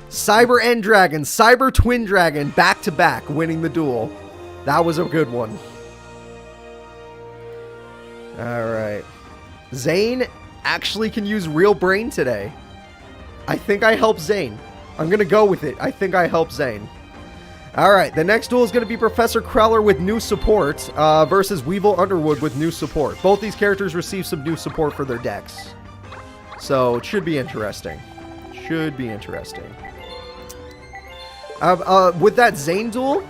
Cyber End Dragon, Cyber Twin Dragon, back to back, winning the duel. That was a good one. Alright. Zane actually can use real brain today. I think I helped Zane. I'm going to go with it. I think I helped Zane. Alright, the next duel is going to be Professor Crowler with new support versus Weevil Underwood with new support. Both these characters receive some new support for their decks. So, it should be interesting. Should be interesting. With that Zane duel,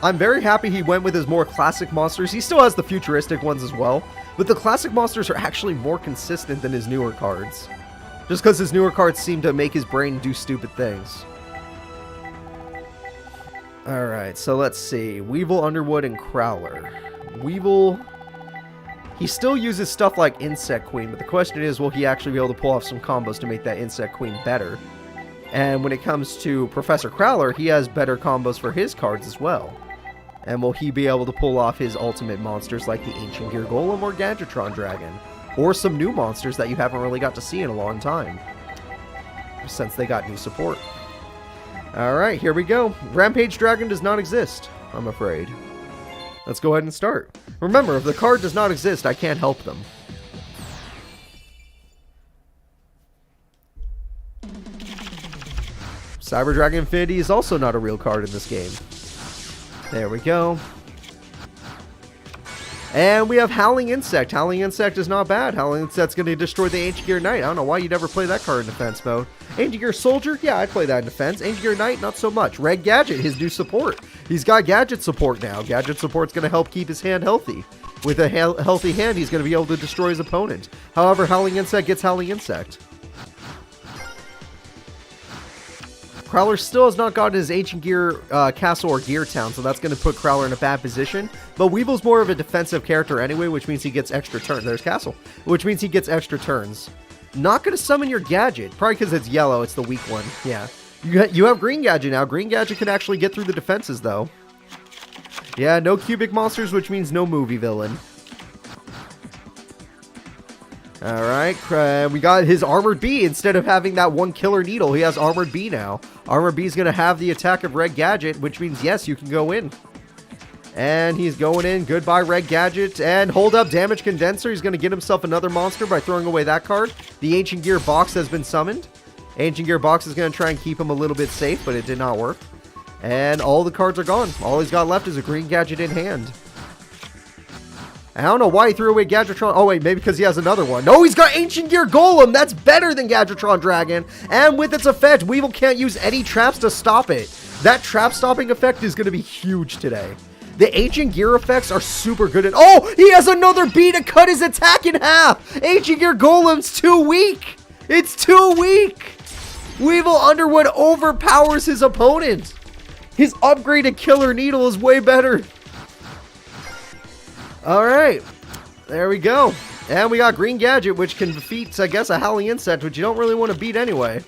I'm very happy he went with his more classic monsters. He still has the futuristic ones as well, but the classic monsters are actually more consistent than his newer cards. Just because his newer cards seem to make his brain do stupid things. Alright, so let's see. Weevil, Underwood, and Crowler. Weevil, he still uses stuff like Insect Queen, but the question is, will he actually be able to pull off some combos to make that Insect Queen better? And when it comes to Professor Crowler, he has better combos for his cards as well. And will he be able to pull off his ultimate monsters like the Ancient Gear Golem or Gadgetron Dragon? Or some new monsters that you haven't really got to see in a long time, since they got new support. Alright, here we go. Rampage Dragon does not exist, I'm afraid. Let's go ahead and start. Remember, if the card does not exist, I can't help them. Cyber Dragon Infinity is also not a real card in this game. There we go. And we have Howling Insect. Howling Insect is not bad. Howling Insect's going to destroy the Ancient Gear Knight. I don't know why you'd ever play that card in defense mode. Ancient Gear Soldier? Yeah, I'd play that in defense. Ancient Gear Knight? Not so much. Red Gadget, his new support. He's got Gadget support now. Gadget support's going to help keep his hand healthy. With a healthy hand, he's going to be able to destroy his opponent. However, Howling Insect gets Howling Insect. Crowler still has not gotten his Ancient Gear Castle or Gear Town, so that's going to put Crowler in a bad position. But Weevil's more of a defensive character anyway, which means he gets extra turns. There's Castle, which means he gets extra turns. Not going to summon your Gadget, probably because it's yellow. It's the weak one. Yeah. You have Green Gadget now. Green Gadget can actually get through the defenses, though. Yeah, no cubic monsters, which means no movie villain. Alright, we got his Armored Bee. Instead of having that one Killer Needle, he has Armored Bee now. Armored Bee is going to have the attack of Red Gadget, which means, yes, you can go in. And he's going in. Goodbye, Red Gadget. And hold up, Damage Condenser. He's going to get himself another monster by throwing away that card. The Ancient Gear Box has been summoned. Ancient Gear Box is going to try and keep him a little bit safe, but it did not work. And all the cards are gone. All he's got left is a Green Gadget in hand. I don't know why he threw away Gadgetron. Oh, wait, maybe because he has another one. No, he's got Ancient Gear Golem. That's better than Gadgetron Dragon. And with its effect, Weevil can't use any traps to stop it. That trap stopping effect is going to be huge today. The Ancient Gear effects are super good. Oh, he has another bee to cut his attack in half. Ancient Gear Golem's too weak. It's too weak. Weevil Underwood overpowers his opponent. His upgraded Killer Needle is way better. Alright, there we go. And we got Green Gadget, which can defeat, I guess, a Howling Insect, which you don't really want to beat anyway.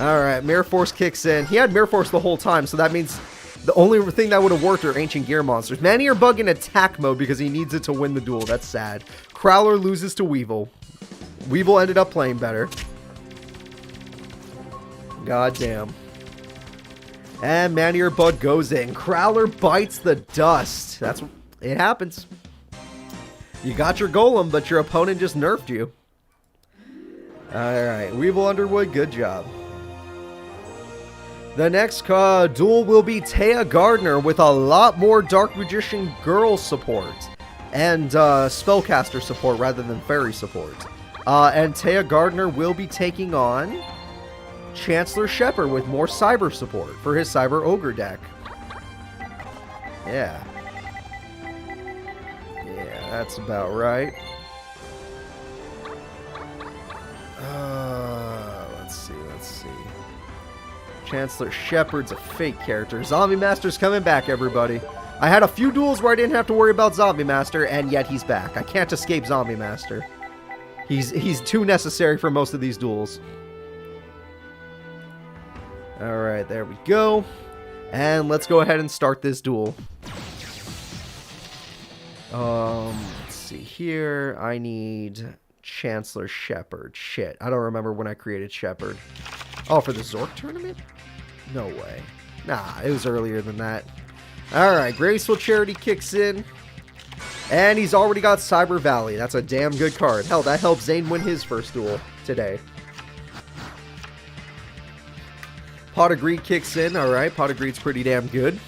Alright, Mirror Force kicks in. He had Mirror Force the whole time, so that means the only thing that would have worked are Ancient Gear monsters. Manny Bug in attack mode because he needs it to win the duel. That's sad. Crowler loses to Weevil. Weevil ended up playing better. God damn. And Manier Bud goes in. Crowler bites the dust. It happens. You got your Golem, but your opponent just nerfed you. Alright, Weevil Underwood, good job. The next duel will be Taya Gardner with a lot more Dark Magician Girl support. And Spellcaster support rather than Fairy support. And Taya Gardner will be taking on Chancellor Shepard with more Cyber support for his Cyber Ogre deck. Yeah. Yeah, that's about right. Let's see. Chancellor Shepard's a fake character. Zombie Master's coming back, everybody. I had a few duels where I didn't have to worry about Zombie Master, and yet he's back. I can't escape Zombie Master. He's too necessary for most of these duels. Alright, there we go. And let's go ahead and start this duel. Let's see here. I need Chancellor Shepard. Shit, I don't remember when I created Shepard. Oh, for the Zork tournament? No way. Nah, it was earlier than that. Alright, Graceful Charity kicks in. And he's already got Cyber Valley. That's a damn good card. Hell, that helped Zane win his first duel today. Pot of Greed kicks in. Alright, Pot of Greed's pretty damn good.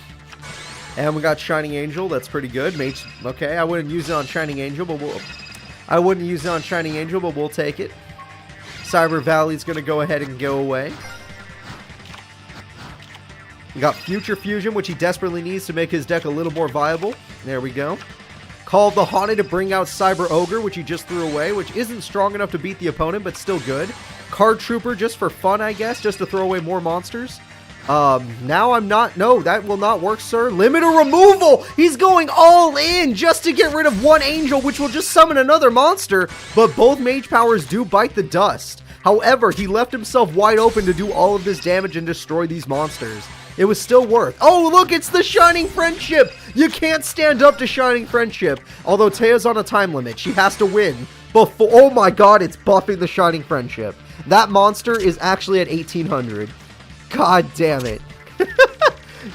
And we got Shining Angel. That's pretty good. Mage, okay, I wouldn't use it on Shining Angel, but we'll take it. Cyber Valley's going to go ahead and go away. We got Future Fusion, which he desperately needs to make his deck a little more viable. There we go. Called the Haunted to bring out Cyber Ogre, which he just threw away, which isn't strong enough to beat the opponent, but still good. Card Trooper, just for fun, I guess, just to throw away more monsters. Now I'm not... No, that will not work, sir. Limiter Removal! He's going all in just to get rid of one Angel, which will just summon another monster, but both Mage Powers do bite the dust. However, he left himself wide open to do all of this damage and destroy these monsters. It was still worth... Oh, look, it's the Shining Friendship! You can't stand up to Shining Friendship. Although Taya's on a time limit. She has to win before... Oh my god, it's buffing the Shining Friendship. That monster is actually at 1800. God damn it.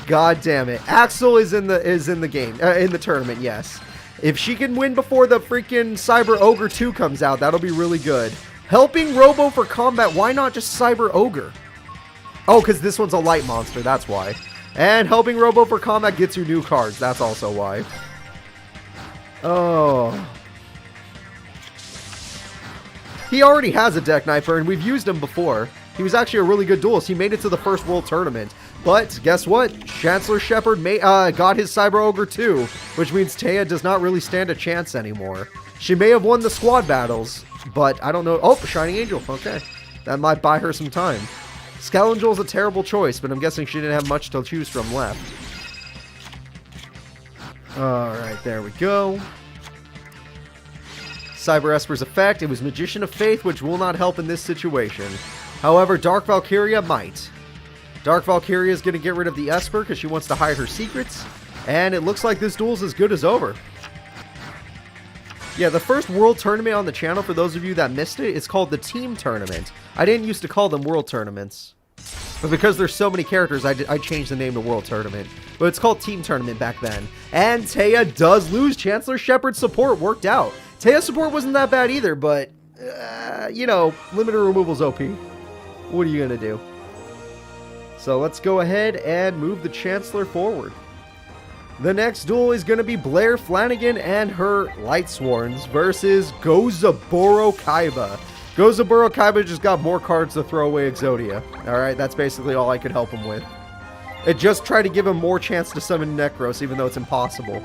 God damn it. Axel is in the game. In the tournament, yes. If she can win before the freaking Cyber Ogre 2 comes out, that'll be really good. Helping Robo for combat, why not just Cyber Ogre? Oh, because this one's a light monster, that's why. And helping Robo for combat gets you new cards, that's also why. Oh. He already has a Deck Knifer, and we've used him before. He was actually a really good duelist. He made it to the first World Tournament. But guess what? Chancellor Shepard got his Cyber Ogre too, which means Taya does not really stand a chance anymore. She may have won the squad battles, but I don't know. Oh, Shining Angel. Okay. That might buy her some time. Scoundrel's a terrible choice, but I'm guessing she didn't have much to choose from left. Alright, there we go. Cyber Esper's effect, it was Magician of Faith, which will not help in this situation. However, Dark Valkyria might. Dark Valkyria is going to get rid of the Esper because she wants to hide her secrets. And it looks like this duel's as good as over. Yeah, the first World Tournament on the channel, for those of you that missed it, it's called the Team Tournament. I didn't used to call them World Tournaments. But because there's so many characters, I changed the name to World Tournament. But it's called Team Tournament back then. And Taya does lose. Chancellor Shepard's support worked out. Taya's support wasn't that bad either, but, you know, limited removal's OP. What are you going to do? So let's go ahead and move the Chancellor forward. The next duel is going to be Blair Flanagan and her Lightsworns versus Gozaburo Kaiba. Gozaburo Kaiba just got more cards to throw away Exodia. Alright, that's basically all I could help him with. It just tried to give him more chance to summon Necros, even though it's impossible.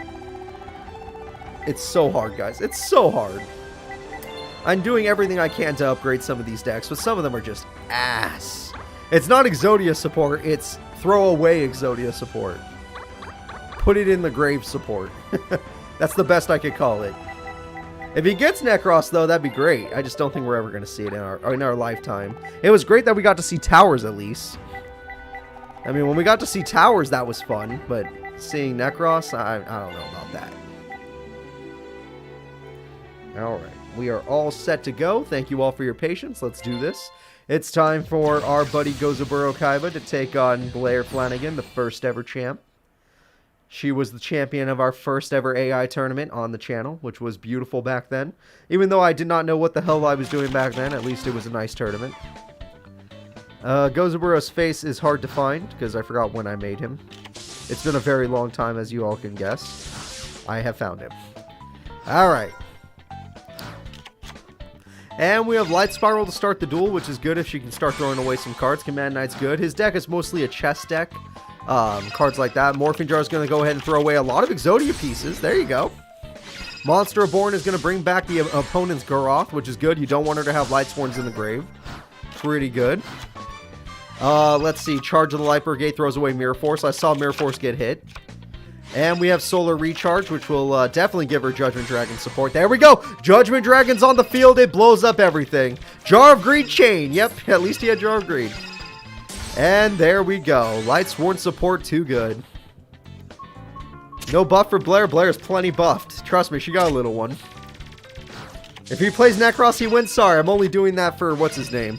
It's so hard, guys. It's so hard. I'm doing everything I can to upgrade some of these decks, but some of them are just ass. It's not Exodia support, it's throw away Exodia support. Put it in the grave support. That's the best I could call it. If he gets Necros, though, that'd be great. I just don't think we're ever going to see it in our lifetime. It was great that we got to see Towers, at least. I mean, when we got to see Towers, that was fun. But seeing Necros, I don't know about that. Alright, we are all set to go. Thank you all for your patience. Let's do this. It's time for our buddy Gozaburo Kaiba to take on Blair Flanagan, the first ever champ. She was the champion of our first ever AI tournament on the channel, which was beautiful back then. Even though I did not know what the hell I was doing back then, at least it was a nice tournament. Gozaburo's face is hard to find, because I forgot when I made him. It's been a very long time, as you all can guess. I have found him. Alright. And we have Light Spiral to start the duel, which is good if she can start throwing away some cards. Command Knight's good. His deck is mostly a chess deck. Cards like that. Morphing Jar is going to go ahead and throw away a lot of Exodia pieces. There you go. Monster Reborn is going to bring back the opponent's Garoth, which is good. You don't want her to have Lightsworns in the grave. Pretty good. Let's see. Charge of the Light Brigade throws away Mirror Force. I saw Mirror Force get hit. And we have Solar Recharge, which will definitely give her Judgment Dragon support. There we go! Judgment Dragon's on the field. It blows up everything. Jar of Greed Chain. Yep, at least he had Jar of Greed. And there we go. Lightsworn support too good. No buff for Blair. Blair's plenty buffed. Trust me, she got a little one. If he plays Necros, he wins. Sorry, I'm only doing that for, what's his name?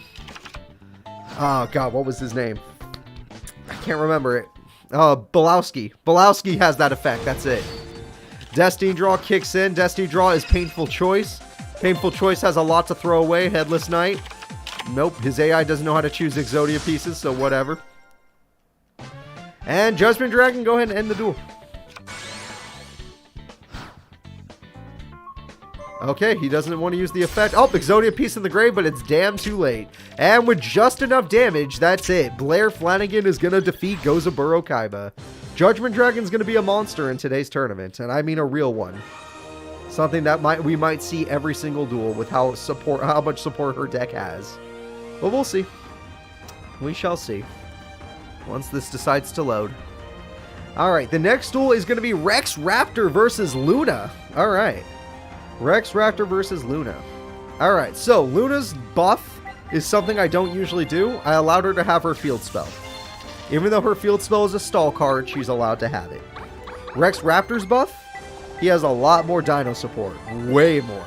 Oh, God, what was his name? I can't remember it. Belowski. Belowski has that effect. That's it. Destiny Draw kicks in. Destiny Draw is Painful Choice. Painful Choice has a lot to throw away. Headless Knight. Nope, his AI doesn't know how to choose Exodia pieces, so whatever. And Judgment Dragon, go ahead and end the duel. Okay, he doesn't want to use the effect. Oh, Exodia piece in the grave, but it's damn too late. And with just enough damage, that's it. Blair Flanagan is going to defeat Gozaburo Kaiba. Judgment Dragon's going to be a monster in today's tournament, and I mean a real one. Something that we might see every single duel with how much support her deck has. But we'll see. We shall see. Once this decides to load. Alright, the next duel is going to be Rex Raptor versus Luna. Alright. Rex Raptor versus Luna. Alright, so Luna's buff is something I don't usually do. I allowed her to have her field spell. Even though her field spell is a stall card, she's allowed to have it. Rex Raptor's buff, he has a lot more Dino support. Way more.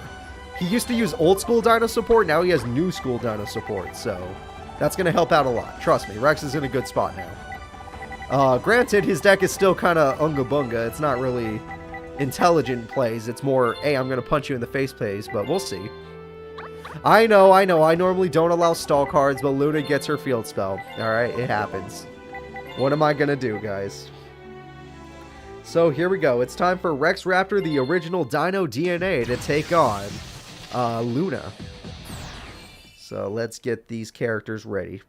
He used to use old school Dino support, now he has new school Dino support, so that's going to help out a lot. Trust me, Rex is in a good spot now. Granted, his deck is still kind of unga bunga. It's not really intelligent plays. It's more, hey, I'm going to punch you in the face plays, but we'll see. I know. I normally don't allow stall cards, but Luna gets her field spell. Alright, it happens. What am I going to do, guys? So here we go. It's time for Rex Raptor, the original Dino DNA, to take on Luna. So let's get these characters ready.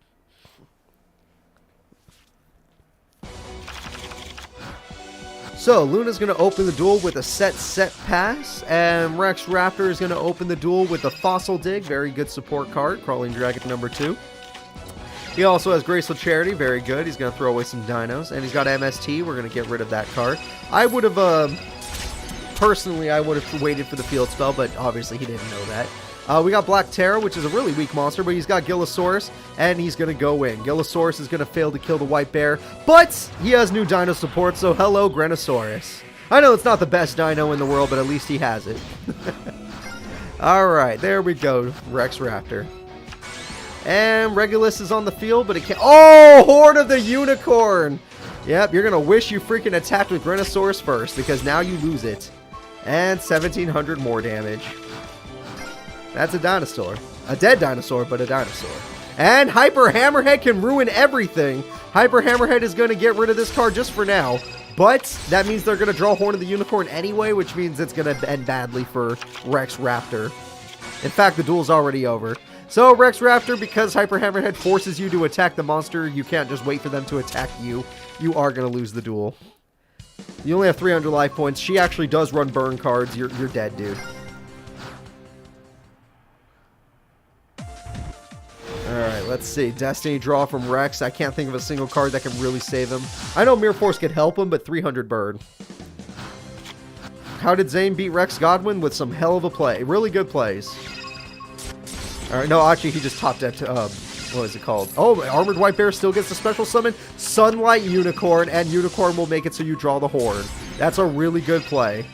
So, Luna's going to open the duel with a set pass, and Rex Raptor is going to open the duel with a Fossil Dig, very good support card, Crawling Dragon number 2. He also has Graceful Charity, very good. He's going to throw away some dinos, and he's got MST. We're going to get rid of that card. I would have, personally, I would have waited for the field spell, but obviously he didn't know that. We got Black Terror, which is a really weak monster, but he's got Gillosaurus, and he's going to go in. Gillosaurus is going to fail to kill the White Bear, but he has new dino support, so hello, Granosaurus. I know it's not the best dino in the world, but at least he has it. Alright, there we go, Rex Raptor. And Regulus is on the field, but it can't... Oh, Horde of the Unicorn! Yep, you're going to wish you freaking attacked with Granosaurus first, because now you lose it. And 1,700 more damage. That's a dinosaur. A dead dinosaur, but a dinosaur. And Hyper Hammerhead can ruin everything. Hyper Hammerhead is going to get rid of this card just for now. But that means they're going to draw Horn of the Unicorn anyway, which means it's going to end badly for Rex Raptor. In fact, the duel's already over. So Rex Raptor, because Hyper Hammerhead forces you to attack the monster, you can't just wait for them to attack you. You are going to lose the duel. You only have 300 life points. She actually does run burn cards. You're dead, dude. Alright, let's see. Destiny draw from Rex. I can't think of a single card that can really save him. I know Mirror Force could help him, but 300 burn. How did Zane beat Rex Godwin? With some hell of a play. Really good plays. Alright, no, actually, he just topped at, what is it called? Oh, Armored White Bear still gets the special summon. Sunlight Unicorn, and Unicorn will make it so you draw the Horde. That's a really good play.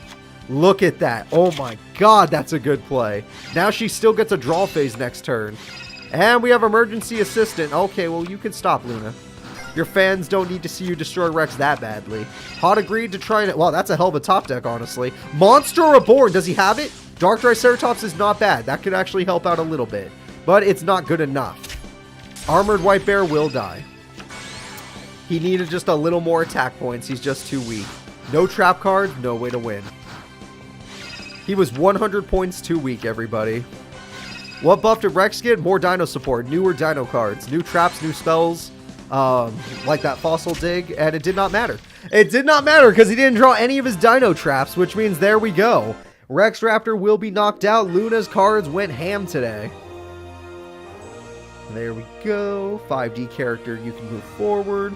Look at that. Oh my god, that's a good play. Now she still gets a draw phase next turn. And we have Emergency Assistant. Okay, well, you can stop, Luna. Your fans don't need to see you destroy Rex that badly. Hot agreed to try and... Well, that's a hell of a top deck, honestly. Monster Reborn. Does he have it? Dark Triceratops is not bad. That could actually help out a little bit. But it's not good enough. Armored White Bear will die. He needed just a little more attack points. He's just too weak. No trap card, no way to win. He was 100 points too weak, everybody. What buff did Rex get? More dino support, newer dino cards, new traps, new spells, like that Fossil Dig, and it did not matter. It did not matter because he didn't draw any of his dino traps, which means there we go. Rex Raptor will be knocked out. Luna's cards went ham today. There we go. 5D character, you can move forward.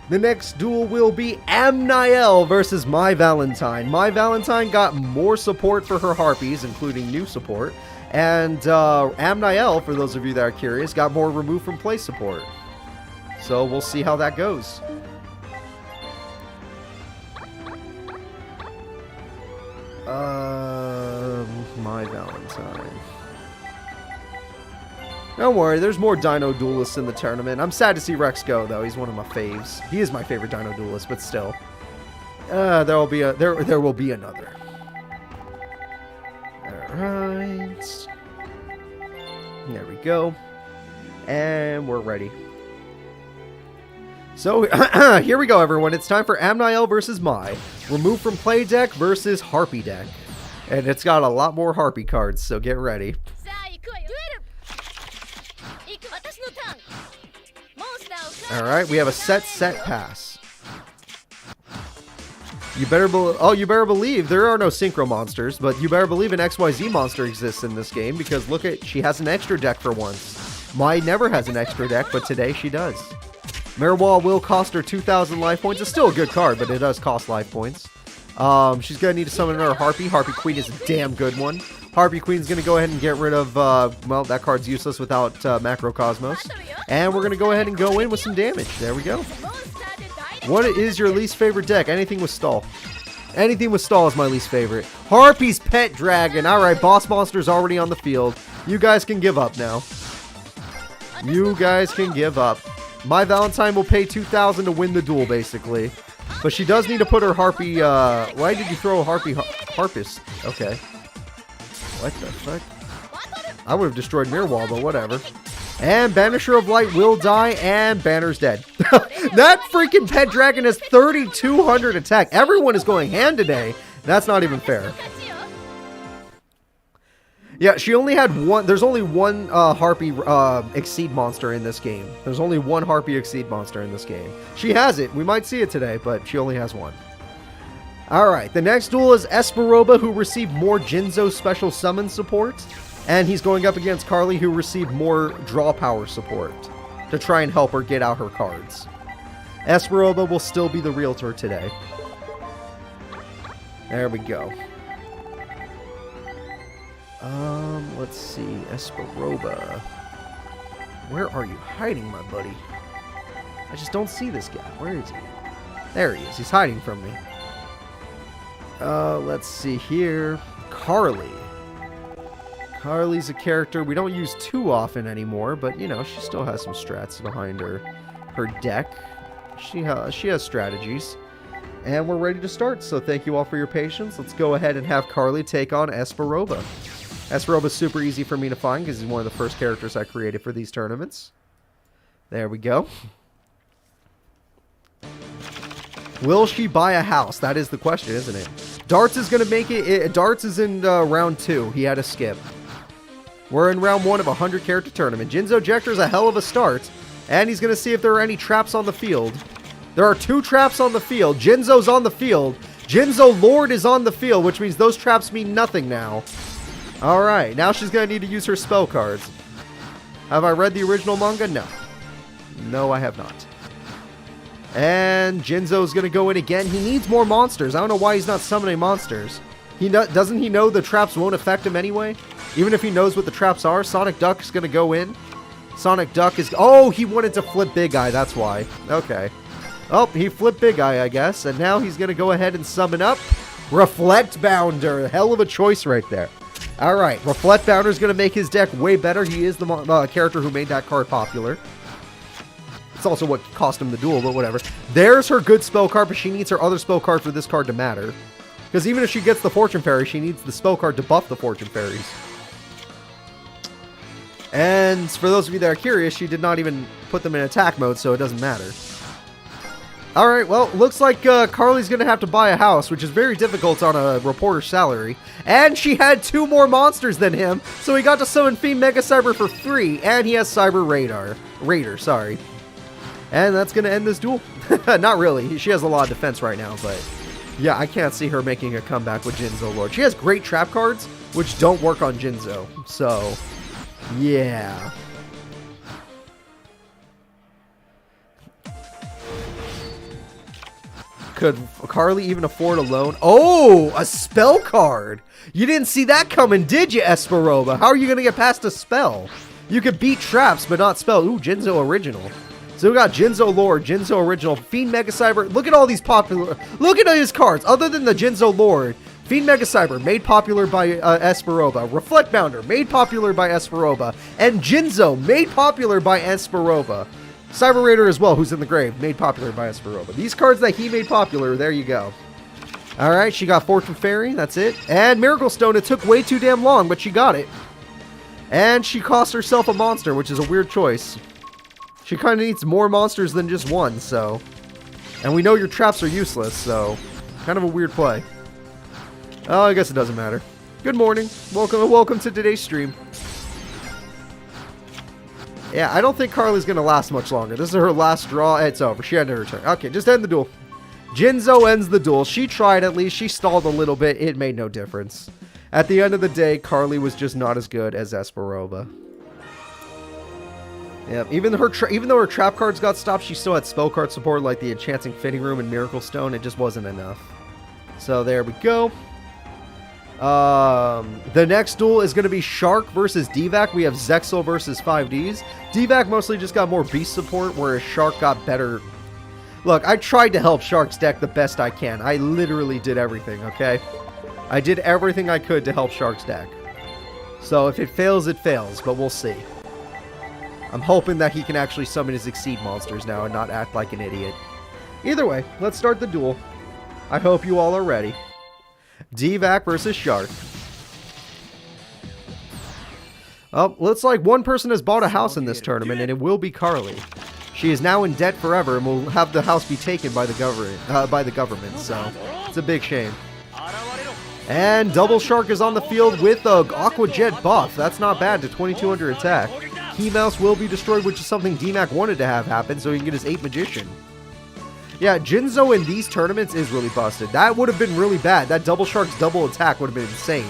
The next duel will be Amniel versus My Valentine. My Valentine got more support for her Harpies, including new support. And Amniel, for those of you that are curious, got more remove from play support. So we'll see how that goes. My Valentine. Don't worry, there's more Dino Duelists in the tournament. I'm sad to see Rex go, though. He's one of my faves. He is my favorite Dino Duelist, but still. There will be another. Alright. There we go. And we're ready. So, here we go, everyone. It's time for Amniel versus Mai. Remove from play deck versus Harpy deck. And it's got a lot more Harpy cards, so get ready. Alright, we have a set pass. You better believe there are no synchro monsters, but you better believe an XYZ monster exists in this game, because look at, she has an extra deck for once. Mai never has an extra deck, but today she does. Mirwall will cost her 2,000 life points. It's still a good card, but it does cost life points. She's going to need to summon another Harpy. Harpy Queen is a damn good one. Harpy Queen's going to go ahead and get rid of, well, that card's useless without Macrocosmos. And we're going to go ahead and go in with some damage. There we go. What is your least favorite deck? Anything with Stall. Anything with Stall is my least favorite. Harpy's Pet Dragon. Alright, boss monster's already on the field. You guys can give up now. You guys can give up. My Valentine will pay 2,000 to win the duel, basically. But she does need to put her Harpy, why did you throw a Harpist? Okay. What the fuck? I would have destroyed Mirwall, but whatever. And Banisher of Light will die, and Banner's dead. That freaking Pet Dragon has 3,200 attack. Everyone is going hand today. That's not even fair. Yeah, she only had one. There's only one Harpy Exceed monster in this game. There's only one Harpy Exceed monster in this game. She has it. We might see it today, but she only has one. Alright, the next duel is Esperoba, who received more Jinzo special summon support. And he's going up against Carly, who received more draw power support to try and help her get out her cards. Esperoba will still be the realtor today. There we go. Let's see. Esperoba. Where are you hiding, my buddy? I just don't see this guy. Where is he? There he is. He's hiding from me. Let's see here. Carly. Carly's a character we don't use too often anymore, but, you know, she still has some strats behind her deck. She has strategies. And we're ready to start, so thank you all for your patience. Let's go ahead and have Carly take on Esperoba. Esperoba's super easy for me to find because he's one of the first characters I created for these tournaments. There we go. Will she buy a house? That is the question, isn't it? Darts is going to make it. Darts is in round 2. He had a skip. We're in round 1 of a 100-character tournament. Jinzo Jector's a hell of a start. And he's going to see if there are any traps on the field. There are 2 traps on the field. Jinzo's on the field. Jinzo Lord is on the field, which means those traps mean nothing now. Alright, now she's going to need to use her spell cards. Have I read the original manga? No. No, I have not. And Jinzo's going to go in again. He needs more monsters. I don't know why he's not summoning monsters. Doesn't he know the traps won't affect him anyway? Even if he knows what the traps are, Sonic Duck is going to go in. Sonic Duck is... Oh, he wanted to flip Big Eye. That's why. Okay. Oh, he flipped Big Eye, I guess. And now he's going to go ahead and summon up Reflect Bounder. Hell of a choice right there. Alright, Reflect Bounder is going to make his deck way better. He is the character who made that card popular. It's also what cost him the duel, but whatever. There's her good spell card, but she needs her other spell card for this card to matter. Because even if she gets the Fortune Fairy, she needs the spell card to buff the Fortune Fairies. And for those of you that are curious, she did not even put them in attack mode, so it doesn't matter. Alright, well, looks like Carly's going to have to buy a house, which is very difficult on a reporter's salary. And she had 2 more monsters than him, so he got to summon Fiend Mega Cyber for free, and he has Cyber Raider, sorry. And that's going to end this duel. Not really. She has a lot of defense right now, but yeah, I can't see her making a comeback with Jinzo Lord. She has great trap cards, which don't work on Jinzo, so yeah. Could Carly even afford a loan? Oh, a spell card. You didn't see that coming, did you, Esperoba? How are you going to get past a spell? You could beat traps, but not spell. Ooh, Jinzo Original. So we got Jinzo Lord, Jinzo Original, Fiend Mega Cyber. Look at all these popular... Look at his cards. Other than the Jinzo Lord, Fiend Mega Cyber, made popular by Esperoba. Reflect Bounder, made popular by Esperoba. And Jinzo, made popular by Esperoba. Cyber Raider as well, who's in the grave, made popular by Esperoba. These cards that he made popular, there you go. Alright, she got Fortune Fairy, that's it. And Miracle Stone, it took way too damn long, but she got it. And she cost herself a monster, which is a weird choice. She kind of needs more monsters than just one, so... And we know your traps are useless, so... Kind of a weird play. Oh, I guess it doesn't matter. Good morning. Welcome to today's stream. Yeah, I don't think Carly's going to last much longer. This is her last draw. It's over. She had her turn. Okay, just end the duel. Jinzo ends the duel. She tried at least. She stalled a little bit. It made no difference. At the end of the day, Carly was just not as good as Esperoba. Yeah, even though her trap cards got stopped, she still had spell card support like the Enchanting Fitting Room and Miracle Stone. It just wasn't enough. So there we go. The next duel is going to be Shark versus Divac. We have Zexel versus 5Ds. Divac mostly just got more beast support, whereas Shark got better. Look, I tried to help Shark's deck the best I can. I literally did everything, okay? I did everything I could to help Shark's deck. So if it fails, it fails, but we'll see. I'm hoping that he can actually summon his Exceed monsters now and not act like an idiot. Either way, let's start the duel. I hope you all are ready. Divac versus Shark. Oh, looks like one person has bought a house in this tournament, and it will be Carly. She is now in debt forever and will have the house be taken by the government, so it's a big shame. And Double Shark is on the field with a Aqua Jet buff. That's not bad to 2200 attack. Key Mouse will be destroyed, which is something DMAC wanted to have happen, so he can get his 8 Magician. Yeah, Jinzo in these tournaments is really busted. That would have been really bad. That Double Shark's double attack would have been insane.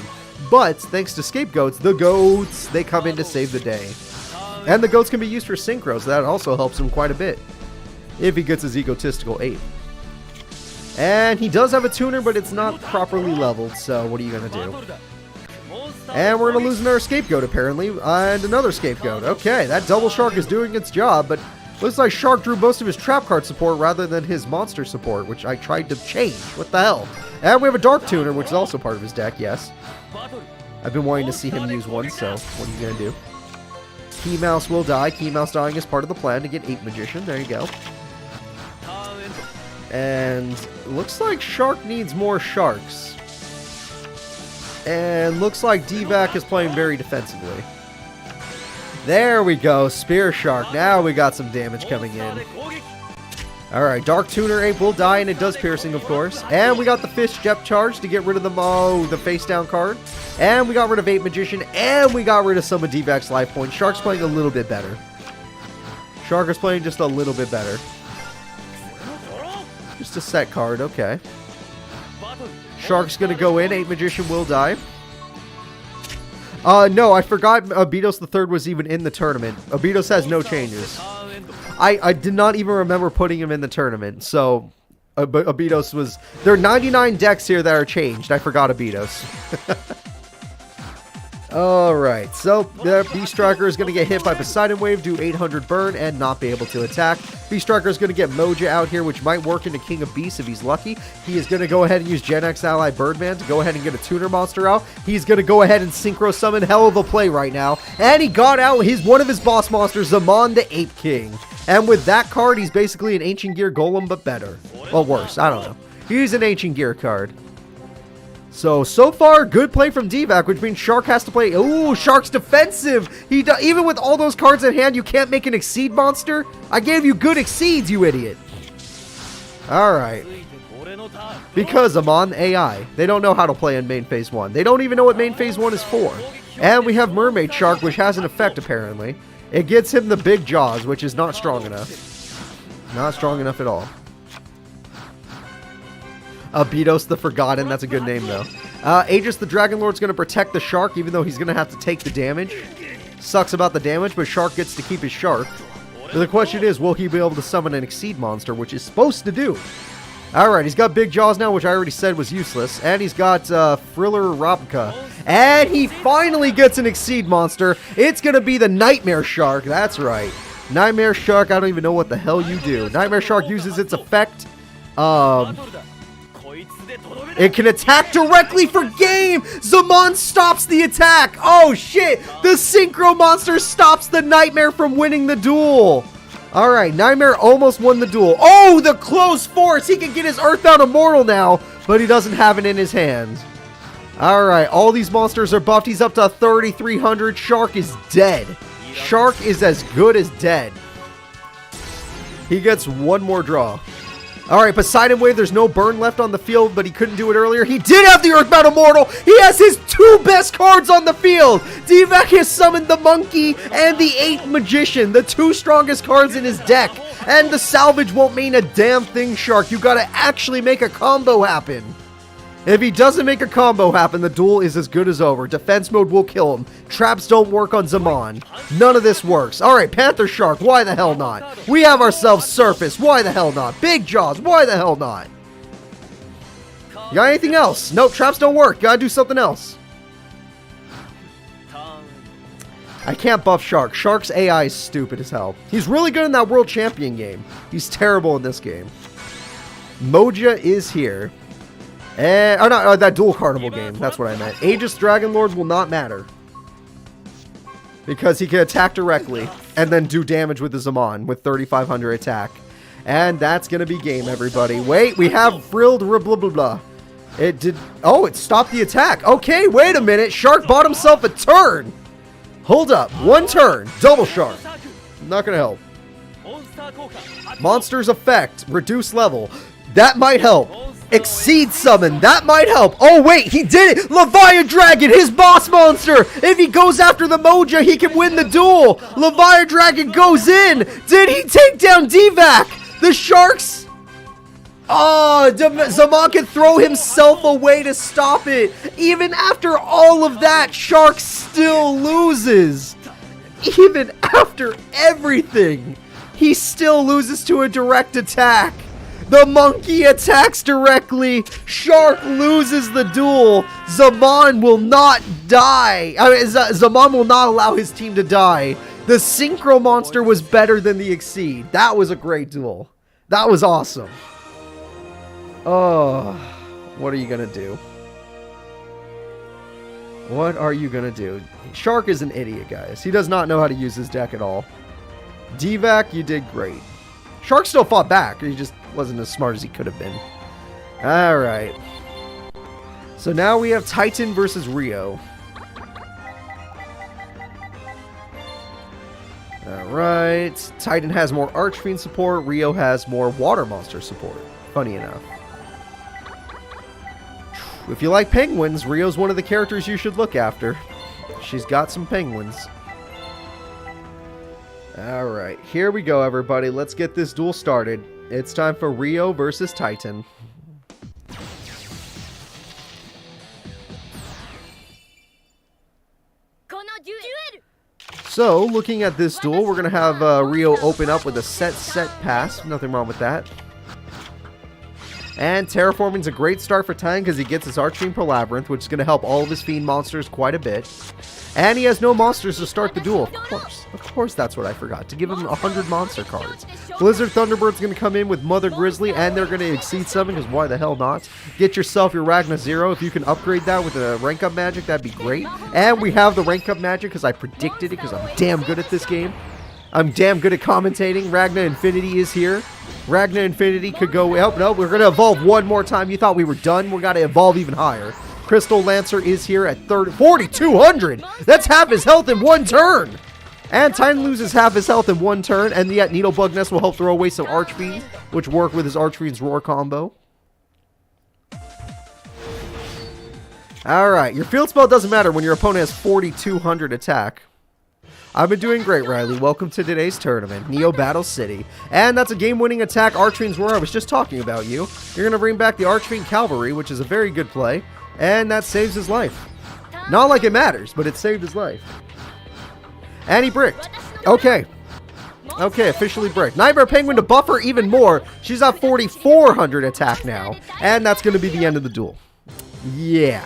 But, thanks to Scapegoats, the goats, they come in to save the day. And the goats can be used for synchro, so that also helps him quite a bit. If he gets his egotistical 8. And he does have a tuner, but it's not properly leveled, so what are you going to do? And we're going to lose another Scapegoat, apparently, and another Scapegoat. Okay, that Double Shark is doing its job, but looks like Shark drew most of his trap card support rather than his monster support, which I tried to change. What the hell? And we have a Dark Tuner, which is also part of his deck, yes. I've been wanting to see him use one, so what are you going to do? Key Mouse will die. Key Mouse dying is part of the plan to get 8 Magician. There you go. And looks like Shark needs more Sharks. And looks like D-Vac is playing very defensively. There we go. Spear Shark. Now we got some damage coming in. Alright, Dark Tuner 8 will die, and it does piercing, of course. And we got the Fish Depth Charge to get rid of the face down card. And we got rid of 8 Magician, and we got rid of some of D-Vac's life points. Shark's playing a little bit better. Shark is playing just a little bit better. Just a set card, okay. Shark's gonna go in, 8 Magician will die. No, I forgot Abidos the Third was even in the tournament. Abidos has no changes. I did not even remember putting him in the tournament, so Abidos was... There are 99 decks here that are changed. I forgot Abidos. Alright, so the Beast Striker is going to get hit by Poseidon Wave, do 800 burn, and not be able to attack. Beast Striker is going to get Moja out here, which might work into King of Beasts if he's lucky. He is going to go ahead and use Gen X Ally Birdman to go ahead and get a tuner monster out. He's going to go ahead and Synchro Summon. Hell of a play right now. And he got out one of his boss monsters, Zaman the Ape King. And with that card, he's basically an Ancient Gear Golem, but better. Well, worse. I don't know. He's an Ancient Gear card. So far, good play from D-Vac, which means Shark has to play... Ooh, Shark's defensive! Even with all those cards in hand, you can't make an Exceed monster? I gave you good Exceeds, you idiot! Alright. Because I'm on AI. They don't know how to play in main phase 1. They don't even know what main phase 1 is for. And we have Mermaid Shark, which has an effect, apparently. It gets him the big jaws, which is not strong enough. Not strong enough at all. Abidos the Forgotten, that's a good name though. Aegis the Dragon Lord's going to protect the Shark, even though he's going to have to take the damage. Sucks about the damage, but Shark gets to keep his Shark. But the question is, will he be able to summon an Exceed monster, which is supposed to do? Alright, he's got Big Jaws now, which I already said was useless. And he's got Friller Robka. And he finally gets an Exceed monster. It's going to be the Nightmare Shark, that's right. Nightmare Shark, I don't even know what the hell you do. Nightmare Shark uses its effect. It can attack directly for game! Zaman stops the attack! Oh shit! The Synchro monster stops the Nightmare from winning the duel! Alright, Nightmare almost won the duel. Oh, the close force! He can get his Earthbound Immortal now, but he doesn't have it in his hand. Alright, all these monsters are buffed. He's up to 3,300. Shark is dead. Shark is as good as dead. He gets one more draw. Alright, Poseidon Wave, there's no burn left on the field, but he couldn't do it earlier. He did have the Earthbound Immortal! He has his 2 best cards on the field! D-Vac has summoned the Monkey and the 8 Magician, the 2 strongest cards in his deck. And the salvage won't mean a damn thing, Shark. You gotta actually make a combo happen. If he doesn't make a combo happen, the duel is as good as over. Defense mode will kill him. Traps don't work on Zaman. None of this works. Alright, Panther Shark, why the hell not? We have ourselves Surface, why the hell not? Big Jaws, why the hell not? You got anything else? Nope, traps don't work. Gotta do something else. I can't buff Shark. Shark's AI is stupid as hell. He's really good in that World Champion game. He's terrible in this game. Moja is here. And, that Dual Carnival game. That's what I meant. Aegis Dragon Lord will not matter. Because he can attack directly and then do damage with the Zaman with 3,500 attack. And that's going to be game, everybody. Wait, we have frilled blah blah blah. It did... Oh, it stopped the attack. Okay, wait a minute. Shark bought himself a turn. Hold up. 1 turn. Double Shark. Not going to help. Monster's effect. Reduce level. That might help. Exceed Summon. That might help. Oh, wait. He did it. Leviathan Dragon. His boss monster. If he goes after the Moja, he can win the duel. Leviathan Dragon goes in. Did he take down D-Vac? The Sharks Oh, Zaman can throw himself away to stop it. Even after all of that, Shark still loses. Even after everything, he still loses to a direct attack. The monkey attacks directly. Shark loses the duel. Zaman will not die. Zaman will not allow his team to die. The Synchro Monster was better than the Exceed. That was a great duel. That was awesome. Oh, what are you going to do? What are you going to do? Shark is an idiot, guys. He does not know how to use his deck at all. D-Vac, you did great. Shark still fought back. He just wasn't as smart as he could have been. Alright. So now we have Titan versus Rio. Alright. Titan has more Archfiend support. Rio has more Water Monster support. Funny enough. If you like penguins, Rio's one of the characters you should look after. She's got some penguins. Alright, here we go, everybody. Let's get this duel started. It's time for Rio versus Titan. So, looking at this duel, we're going to have Rio open up with a set pass. Nothing wrong with that. And Terraforming's a great start for Titan because he gets his Archfiend Pro Labyrinth, which is going to help all of his Fiend monsters quite a bit. And he has no monsters to start the duel. Of course that's what I forgot. To give him 100 monster cards. Blizzard Thunderbird's going to come in with Mother Grizzly, and they're going to Exceed Summon, because why the hell not? Get yourself your Ragna Zero. If you can upgrade that with a rank up magic, that'd be great. And we have the rank up magic because I predicted it, because I'm damn good at this game. I'm damn good at commentating. Ragna Infinity is here. Ragna Infinity could go... Oh, no, we're going to evolve one more time. You thought we were done? We got to evolve even higher. Crystal Lancer is here at 4,200. That's half his health in one turn. And Titan loses half his health in one turn. And yet Needlebug Nest will help throw away some Archfiends, which work with his Archfiend's Roar combo. Alright, your field spell doesn't matter when your opponent has 4,200 attack. I've been doing great, Riley. Welcome to today's tournament, Neo Battle City. And that's a game-winning attack, Archfiend's Roar. I was just talking about you. You're going to bring back the Archfiend Cavalry, which is a very good play. And that saves his life. Not like it matters, but it saved his life. And he bricked. Okay. Okay, officially bricked. Nightmare Penguin to buffer even more. She's at 4,400 attack now. And that's going to be the end of the duel. Yeah.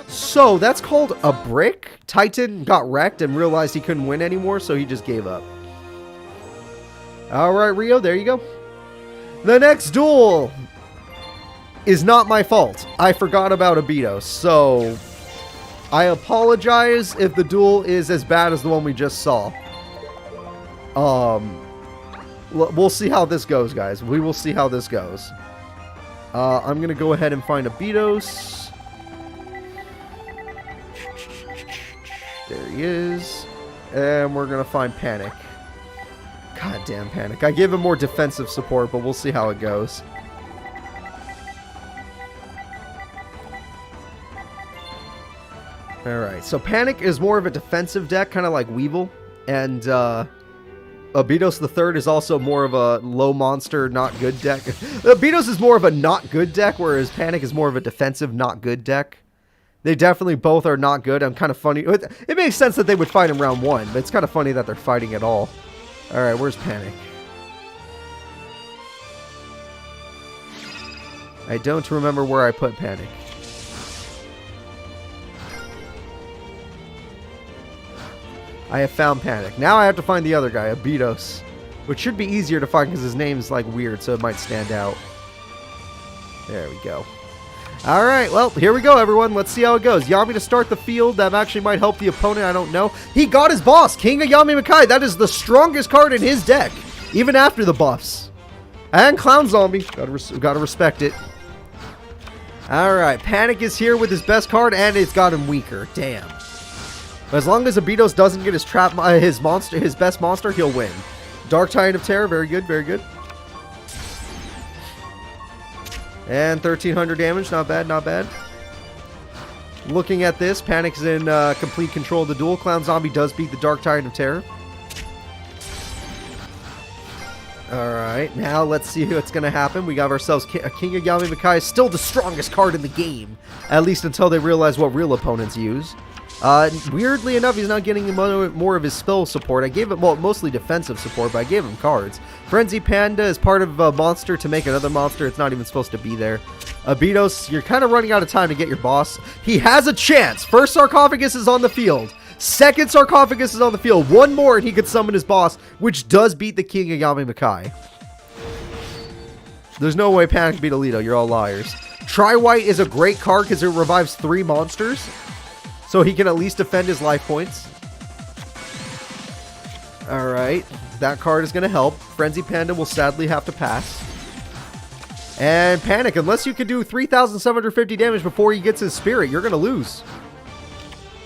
So, that's called a brick. Titan got wrecked and realized he couldn't win anymore, so he just gave up. Alright, Rio, there you go. The next duel is not my fault. I forgot about Abidos, so I apologize if the duel is as bad as the one we just saw. We'll see how this goes, guys. We will see how this goes. I'm going to go ahead and find Abidos. There he is. And we're going to find Panic. God damn Panic. I give him more defensive support, but we'll see how it goes. Alright, so Panic is more of a defensive deck, kind of like Weevil. And Abidos the Third is also more of a low monster, not good deck. Abidos is more of a not good deck, whereas Panic is more of a defensive, not good deck. They definitely both are not good. I'm kind of funny. It makes sense that they would fight in round one, but it's kind of funny that they're fighting at all. Alright, where's Panic? I don't remember where I put Panic. I have found Panic. Now I have to find the other guy, Abidos. Which should be easier to find because his name's like weird, so it might stand out. There we go. Alright, well, here we go, everyone. Let's see how it goes. Yami to start the field. That actually might help the opponent. I don't know. He got his boss, King of Yami Makai. That is the strongest card in his deck, even after the buffs. And Clown Zombie. Gotta respect it. Alright, Panic is here with his best card, and it's got him weaker. Damn. As long as Abidos doesn't get his best monster, he'll win. Dark Titan of Terror, very good, very good. And 1,300 damage, not bad, not bad. Looking at this, Panic's in complete control of the duel. Clown Zombie does beat the Dark Titan of Terror. Alright, now let's see what's going to happen. We got ourselves a King of Yami Makai, still the strongest card in the game. At least until they realize what real opponents use. Weirdly enough, he's not getting more of his spell support. I gave him, well, mostly defensive support, but I gave him cards. Frenzy Panda is part of a monster to make another monster. It's not even supposed to be there. Abidos, you're kind of running out of time to get your boss. He has a chance. First Sarcophagus is on the field. Second Sarcophagus is on the field. One more and he could summon his boss, which does beat the King of Yami Makai. There's no way Panic beat Alito. You're all liars. Tri-White is a great card because it revives 3 monsters. So he can at least defend his life points. Alright. That card is going to help. Frenzy Panda will sadly have to pass. And Panic, unless you can do 3,750 damage before he gets his spirit, you're going to lose.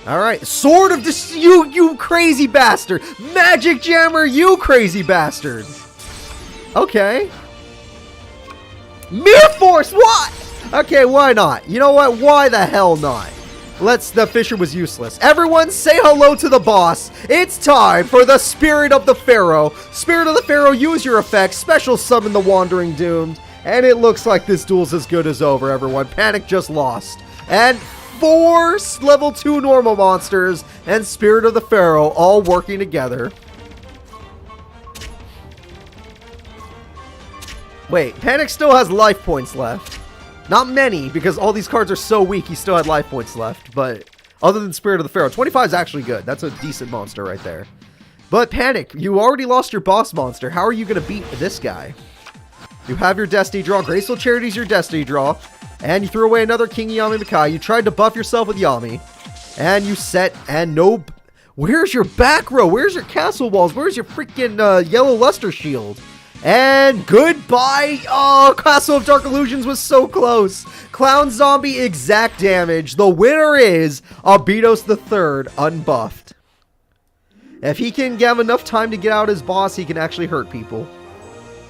Alright, Sword of you crazy bastard! Magic Jammer, you crazy bastard! Okay. Mirror Force, what? Okay, why not? You know what? Why the hell not? The Fisher was useless. Everyone say hello to the boss. It's time for the Spirit of the Pharaoh. Spirit of the Pharaoh, use your effects. Special summon the Wandering Doomed. And it looks like this duel's as good as over, everyone. Panic just lost. And 4 level 2 normal monsters and Spirit of the Pharaoh all working together. Wait, Panic still has life points left. Not many, because all these cards are so weak, he still had life points left. But other than Spirit of the Pharaoh, 25 is actually good. That's a decent monster right there. But Panic, you already lost your boss monster. How are you going to beat this guy? You have your Destiny Draw. Graceful Charity is your Destiny Draw. And you threw away another King Yami Makai. You tried to buff yourself with Yami. And you set, and no... Where's your back row? Where's your castle walls? Where's your freaking yellow luster shield? And goodbye. Oh, Castle of Dark Illusions was so close. Clown Zombie exact damage. The winner is Abidos III, unbuffed. If he can have enough time to get out his boss, he can actually hurt people.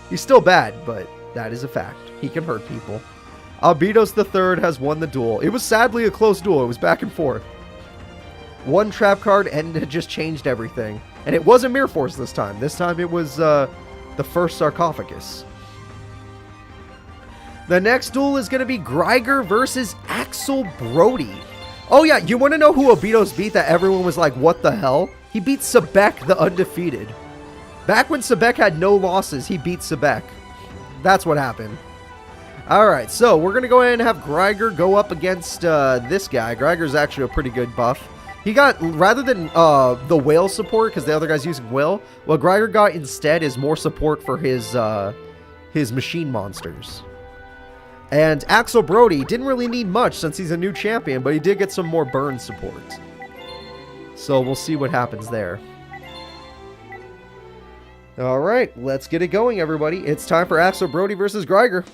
He's still bad, but that is a fact. He can hurt people. Abidos III has won the duel. It was sadly a close duel. It was back and forth. One trap card and it just changed everything. And it wasn't Mirror Force this time. This time it was the first Sarcophagus. The next duel is going to be Greiger versus Axel Brody. Oh yeah, you want to know who Abidos beat that everyone was like, what the hell? He beat Sebek the Undefeated. Back when Sebek had no losses, he beat Sebek. That's what happened. Alright, so we're going to go ahead and have Greiger go up against this guy. Greiger's actually a pretty good buff. He got, rather than the whale support, because the other guy's using whale, what Greiger got instead is more support for his machine monsters. And Axel Brody didn't really need much since he's a new champion, but he did get some more burn support. So we'll see what happens there. Alright, let's get it going, everybody. It's time for Axel Brody versus Greiger.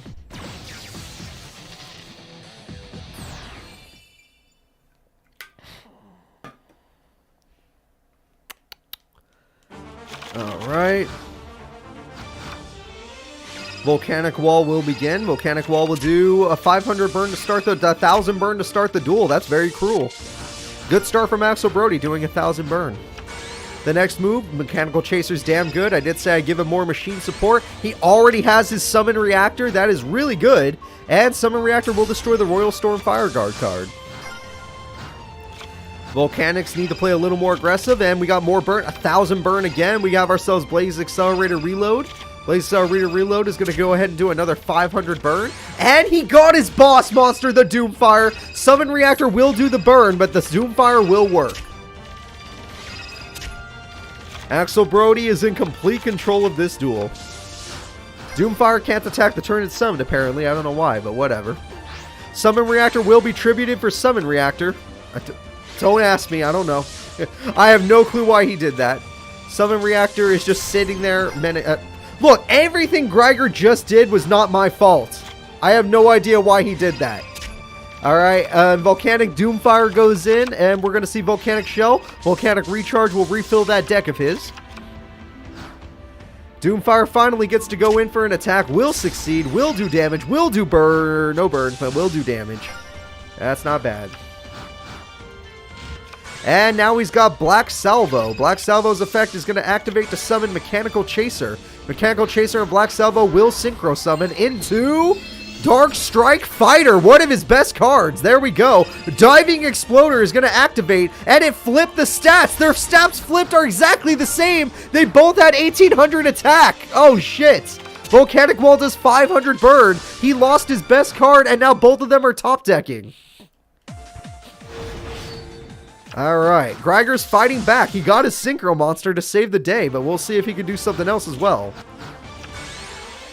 Alright. Volcanic Wall will begin. Volcanic Wall will do a 500 burn to start the 1,000 burn to start the duel. That's very cruel. Good start from Axel Brody doing 1,000 burn. The next move, Mechanical Chaser's damn good. I did say I'd give him more machine support. He already has his Summon Reactor. That is really good. And Summon Reactor will destroy the Royal Storm Fireguard card. Volcanics need to play a little more aggressive, and we got more burn. 1,000 burn again. We have ourselves Blaze Accelerator Reload. Blaze Accelerator Reload is going to go ahead and do another 500 burn. And he got his boss monster, the Doomfire. Summon Reactor will do the burn, but the Doomfire will work. Axel Brody is in complete control of this duel. Doomfire can't attack the turn it's summoned, apparently. I don't know why, but whatever. Summon Reactor will be tributed for Summon Reactor. Don't ask me, I don't know. I have no clue why he did that. Summon Reactor is just sitting there. Look, everything Greiger just did was not my fault. I have no idea why he did that. Alright, Volcanic Doomfire goes in, and we're going to see Volcanic Shell. Volcanic Recharge will refill that deck of his. Doomfire finally gets to go in for an attack, will succeed, will do damage, will do burn, no burn, but will do damage. That's not bad. And now he's got Black Salvo. Black Salvo's effect is going to activate to summon Mechanical Chaser. Mechanical Chaser and Black Salvo will synchro summon into Dark Strike Fighter, one of his best cards. There we go. Diving Exploder is going to activate, and it flipped the stats. Their stats flipped are exactly the same. They both had 1800 attack. Oh, shit. Volcanic Wall does 500 burn. He lost his best card, and now both of them are top decking. Alright, Greiger's fighting back. He got his Synchro Monster to save the day, but we'll see if he can do something else as well.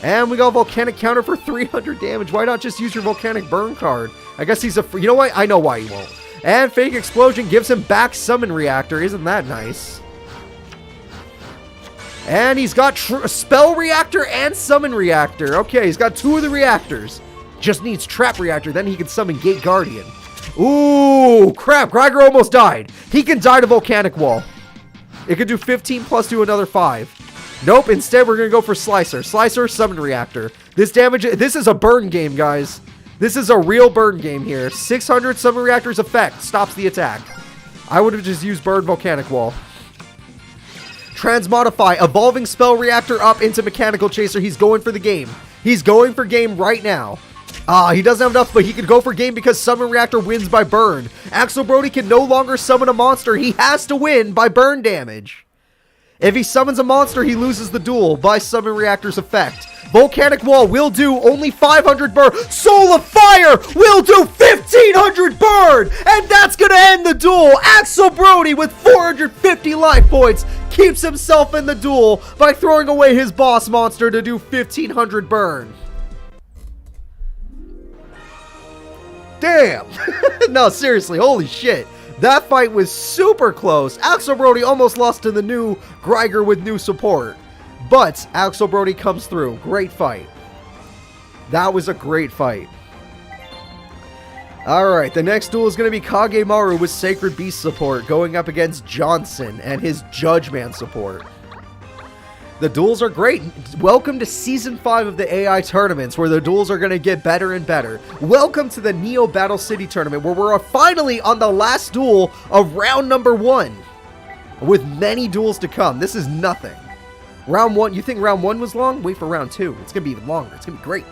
And we got Volcanic Counter for 300 damage. Why not just use your Volcanic Burn card? I guess he's a... You know what? I know why he won't. And Fake Explosion gives him back Summon Reactor. Isn't that nice? And he's got Spell Reactor and Summon Reactor. Okay, he's got 2 of the reactors. Just needs Trap Reactor, then he can summon Gate Guardian. Ooh, crap. Greiger almost died. He can die to Volcanic Wall. It could do 15 plus do another 5. Nope, instead we're going to go for Slicer. Slicer, Summon Reactor. This is a burn game, guys. This is a real burn game here. 600 Summon Reactor's effect stops the attack. I would have just used Burn Volcanic Wall. Transmodify, Evolving Spell Reactor up into Mechanical Chaser. He's going for the game. He's going for game right now. He doesn't have enough, but he could go for game because Summon Reactor wins by burn. Axel Brody can no longer summon a monster. He has to win by burn damage. If he summons a monster, he loses the duel by Summon Reactor's effect. Volcanic Wall will do only 500 burn. Soul of Fire will do 1500 burn. And that's going to end the duel. Axel Brody with 450 life points keeps himself in the duel by throwing away his boss monster to do 1500 burn. Damn. No, seriously, holy shit. That fight was super close. Axel Brody almost lost to the new Greiger with new support. But Axel Brody comes through. Great fight. That was a great fight. Alright, the next duel is going to be Kagemaru with Sacred Beast support going up against Johnson and his Judgeman support. The duels are great. Welcome to Season 5 of the AI tournaments, where the duels are going to get better and better. Welcome to the Neo Battle City tournament, where we're finally on the last duel of round number 1. With many duels to come. This is nothing. Round 1, you think round 1 was long? Wait for round 2. It's going to be even longer. It's going to be great.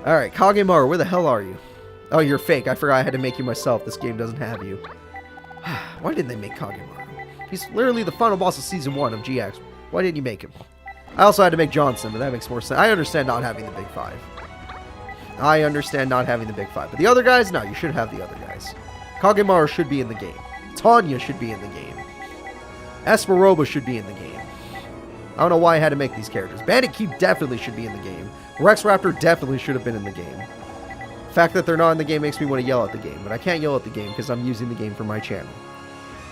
Alright, Kagemaru, where the hell are you? Oh, you're fake. I forgot I had to make you myself. This game doesn't have you. Why didn't they make Kagemaru? He's literally the final boss of Season 1 of GX. Why didn't you make him? I also had to make Johnson, but that makes more sense. I understand not having the big 5. I understand not having the big 5. But the other guys, no, you should have the other guys. Kagemaru should be in the game. Tanya should be in the game. Esperoba should be in the game. I don't know why I had to make these characters. Bandit Keep definitely should be in the game. Rex Raptor definitely should have been in the game. The fact that they're not in the game makes me want to yell at the game, but I can't yell at the game because I'm using the game for my channel.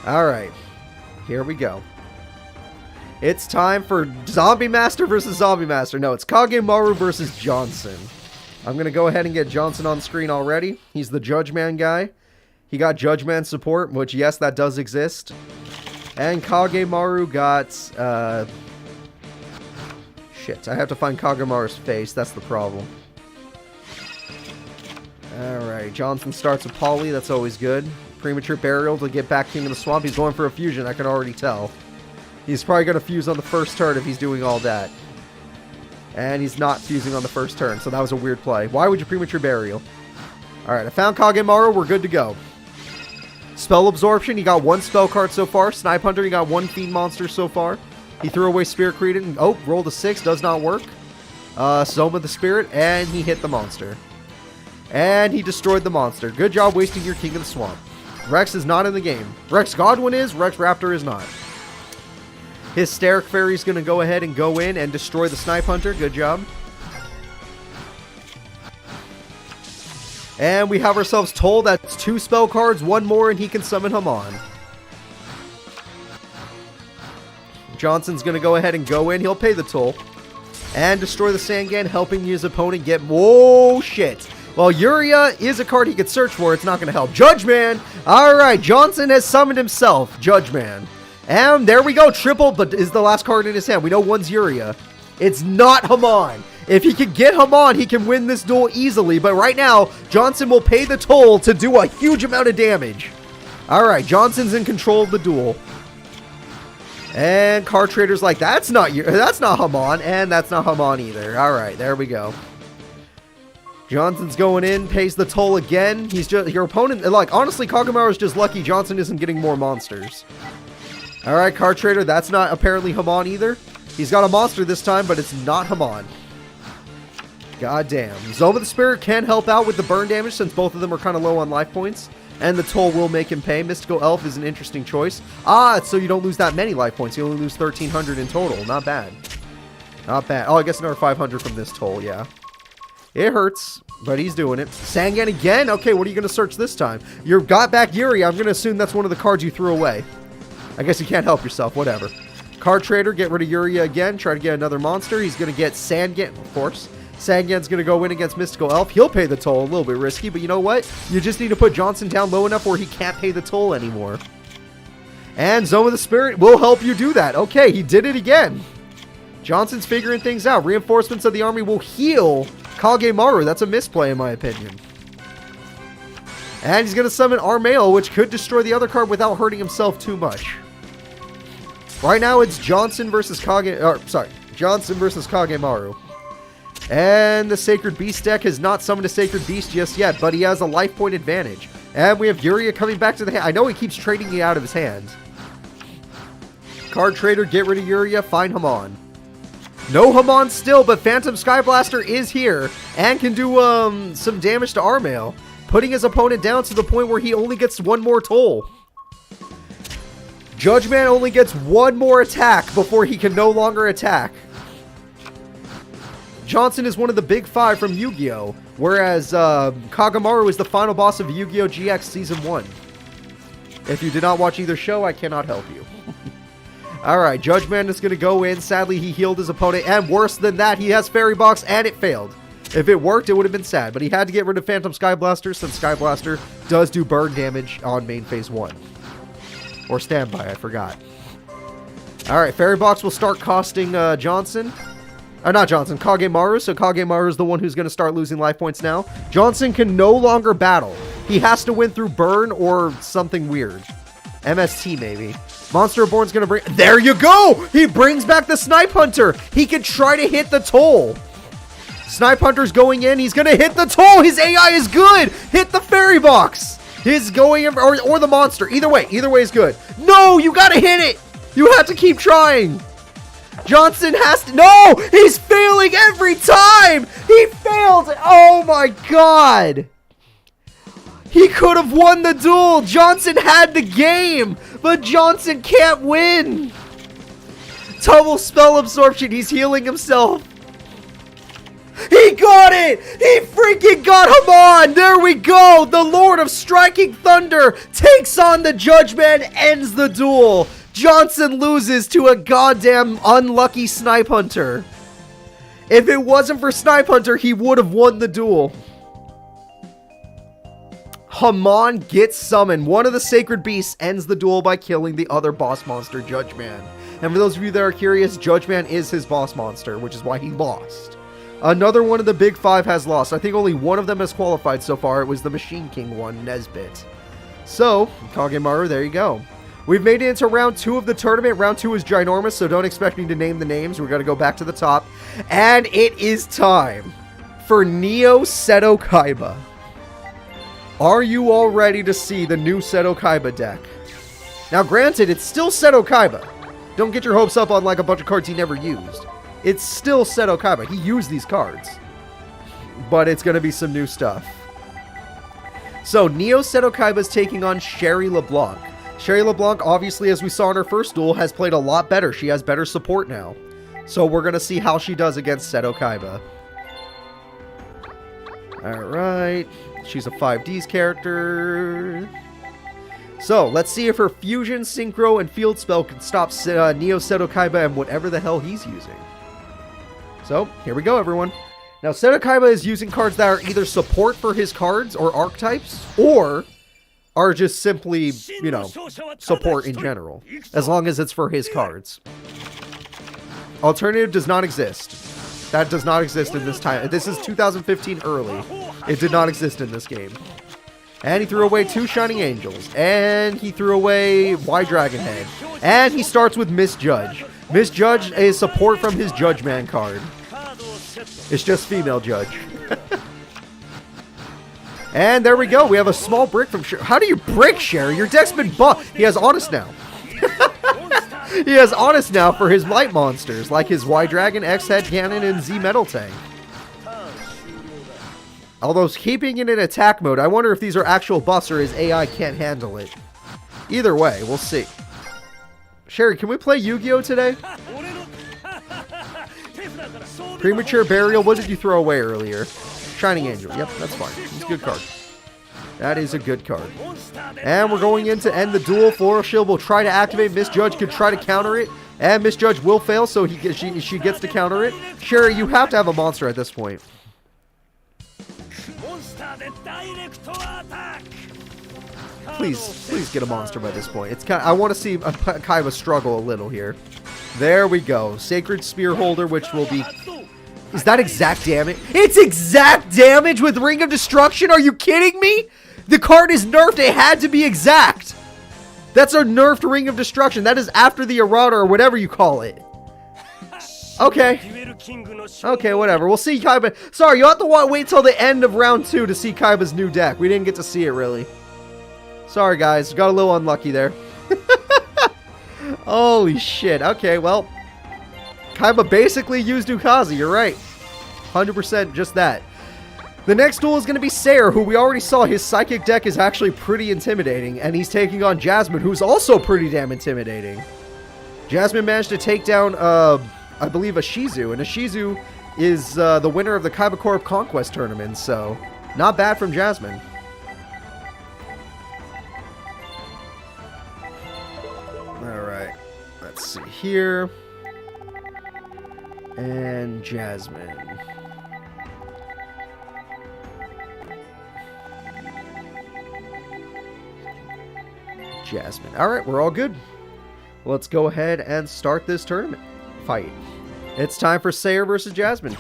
Alright, here we go. It's time for Zombie Master versus Zombie Master. No, it's Kagemaru versus Johnson. I'm going to go ahead and get Johnson on screen already. He's the Judgeman guy. He got Judgeman support, which, yes, that does exist. And Kagemaru got... Shit, I have to find Kagemaru's face. That's the problem. Alright, Johnson starts with Poly. That's always good. Premature Burial to get back King of the Swamp. He's going for a fusion, I can already tell. He's probably going to fuse on the first turn if he's doing all that. And he's not fusing on the first turn, so that was a weird play. Why would you Premature Burial? Alright, I found Kagemaru. We're good to go. Spell Absorption. He got 1 spell card so far. Snipe Hunter. He got 1 Fiend Monster so far. He threw away Spirit Cretin. Oh, rolled a 6. Does not work. Soma the Spirit. And he hit the monster. And he destroyed the monster. Good job wasting your King of the Swamp. Rex is not in the game. Rex Godwin is. Rex Raptor is not. Hysteric Fairy's going to go ahead and go in and destroy the Snipe Hunter. Good job. And we have ourselves Toll. That's 2 spell cards. 1 more and he can summon Hamon. Johnson's going to go ahead and go in. He'll pay the toll. And destroy the Sangan, helping his opponent get... Whoa, shit. Well, Yuya is a card he could search for. It's not going to help. Judgeman. Alright, Johnson has summoned himself. Judgeman. And there we go. Triple, but is the last card in his hand. We know one's Yuya. It's not Hamon. If he can get Hamon, he can win this duel easily. But right now, Johnson will pay the toll to do a huge amount of damage. Alright, Johnson's in control of the duel. And Card Trader's like, that's not Haman, and that's not Haman either. Alright, there we go. Johnson's going in, pays the toll again. He's just, your opponent, like, honestly, Kagamaru's just lucky Johnson isn't getting more monsters. Alright, Card Trader, that's not apparently Haman either. He's got a monster this time, but it's not Haman. God damn. Zoma the Spirit can help out with the burn damage since both of them are kind of low on life points. And the toll will make him pay. Mystical Elf is an interesting choice. Ah, so you don't lose that many life points. You only lose 1,300 in total. Not bad. Not bad. Oh, I guess another 500 from this toll, yeah. It hurts, but he's doing it. Sangan again? Okay, what are you going to search this time? You got back Yuri. I'm going to assume that's one of the cards you threw away. I guess you can't help yourself. Whatever. Card Trader, get rid of Yuya again. Try to get another monster. He's going to get Sangan, of course. Sangan's going to go in against Mystical Elf. He'll pay the toll. A little bit risky, but you know what? You just need to put Johnson down low enough where he can't pay the toll anymore. And Zoma the Spirit will help you do that. Okay, he did it again. Johnson's figuring things out. Reinforcements of the army will heal Kagemaru. That's a misplay in my opinion. And he's going to summon Armail, which could destroy the other card without hurting himself too much. Right now it's Johnson versus Kagemaru. And the Sacred Beast deck has not summoned a Sacred Beast just yet, but he has a life point advantage. And we have Yuya coming back to the hand. I know he keeps trading it out of his hand. Card Trader, get rid of Yuya, find Haman. No Haman still, but Phantom Skyblaster is here and can do some damage to Armail, putting his opponent down to the point where he only gets one more toll. Judgman only gets one more attack before he can no longer attack. Johnson is one of the big five from Yugioh, whereas Kagemaru is the final boss of Yu-Gi-Oh! GX Season 1. If you did not watch either show, I cannot help you. Alright, Judgman is going to go in. Sadly, he healed his opponent, and worse than that, he has Fairy Box, and it failed. If it worked, it would have been sad, but he had to get rid of Phantom Skyblaster, since Skyblaster does do burn damage on main phase 1. Or standby, I forgot. Alright, Fairy Box will start costing Johnson. Not Johnson, Kagemaru. So Kagemaru is the one who's going to start losing life points now. Johnson can no longer battle. He has to win through burn or something weird. MST maybe. Monster Reborn's going to bring... There you go! He brings back the Snipe Hunter. He can try to hit the toll. Snipe Hunter's going in. He's going to hit the toll. His AI is good. Hit the Fairy Box. His going... Or the monster. Either way is good. No, you got to hit it. You have to keep trying. Johnson has to... No! He's failing every time! He failed! Oh my god! He could have won the duel! Johnson had the game! But Johnson can't win! Double spell absorption. He's healing himself. He got it! He freaking got him on! There we go! The Lord of Striking Thunder takes on the Judgman, ends the duel! Johnson loses to a goddamn unlucky Snipe Hunter. If it wasn't for Snipe Hunter, he would have won the duel. Haman gets summoned. One of the Sacred Beasts ends the duel by killing the other boss monster, Judgman. And for those of you that are curious, Judgman is his boss monster, which is why he lost. Another one of the big five has lost. I think only one of them has qualified so far. It was the Machine King one, Nesbit. So, Kagemaru, there you go. We've made it into round 2 of the tournament. Round 2 is ginormous, so don't expect me to name the names. We're going to go back to the top. And it is time for Neo Seto Kaiba. Are you all ready to see the new Seto Kaiba deck? Now, granted, it's still Seto Kaiba. Don't get your hopes up on like a bunch of cards he never used. It's still Seto Kaiba. He used these cards. But it's going to be some new stuff. So, Neo Seto Kaiba is taking on Sherry LeBlanc. Sherry LeBlanc, obviously, as we saw in her first duel, has played a lot better. She has better support now. So we're going to see how she does against Seto Kaiba. Alright. She's a 5Ds character. So, let's see if her Fusion, Synchro, and Field Spell can stop Neo Seto Kaiba and whatever the hell he's using. So, here we go, everyone. Now, Seto Kaiba is using cards that are either support for his cards or archetypes, or are just simply, you know, support in general, as long as it's for his cards. Alternative does not exist. That does not exist in this time. This is 2015 early. It did not exist in this game. And he threw away 2 Shining Angels. And he threw away Y Dragon Head. And he starts with Misjudge. Misjudge is support from his Judge Man card. It's just female Judge. And there we go. We have a small brick from Sherry. How do you brick Sherry? Your deck's been buffed. He has Honest now. He has Honest now for his light monsters, like his Y Dragon, X Head Cannon, and Z Metal Tank. Although keeping it in attack mode, I wonder if these are actual buffs or his AI can't handle it. Either way, we'll see. Sherry, can we play Yu-Gi-Oh today? Premature Burial. What did you throw away earlier? Shining Angel. Yep, that's fine. It's a good card. That is a good card. And we're going in to end the duel. Floral Shield will try to activate. Misjudge could try to counter it. And Misjudge will fail, so she gets to counter it. Sherry, you have to have a monster at this point. Please get a monster by this point. It's I want to see Kaiba struggle a little here. There we go. Sacred Spear Holder, which will be... Is that exact damage? It's exact damage with Ring of Destruction? Are you kidding me? The card is nerfed. It had to be exact. That's a nerfed Ring of Destruction. That is after the errata or whatever you call it. Okay. Okay, whatever. We'll see Kaiba. Sorry, you'll have to wait till the end of round 2 to see Kaiba's new deck. We didn't get to see it, really. Sorry, guys. Got a little unlucky there. Holy shit. Okay, well. Kaiba basically used Ukazi. You're right. 100% just that. The next duel is going to be Sayer, who we already saw. His psychic deck is actually pretty intimidating. And he's taking on Jasmine, who's also pretty damn intimidating. Jasmine managed to take down, I believe, a Shizu. And a Shizu is the winner of the Kaiba Corp Conquest Tournament. So, not bad from Jasmine. Alright. Let's see here. And Jasmine. Jasmine. Alright, we're all good. Let's go ahead and start this tournament fight. It's time for Sayer versus Jasmine.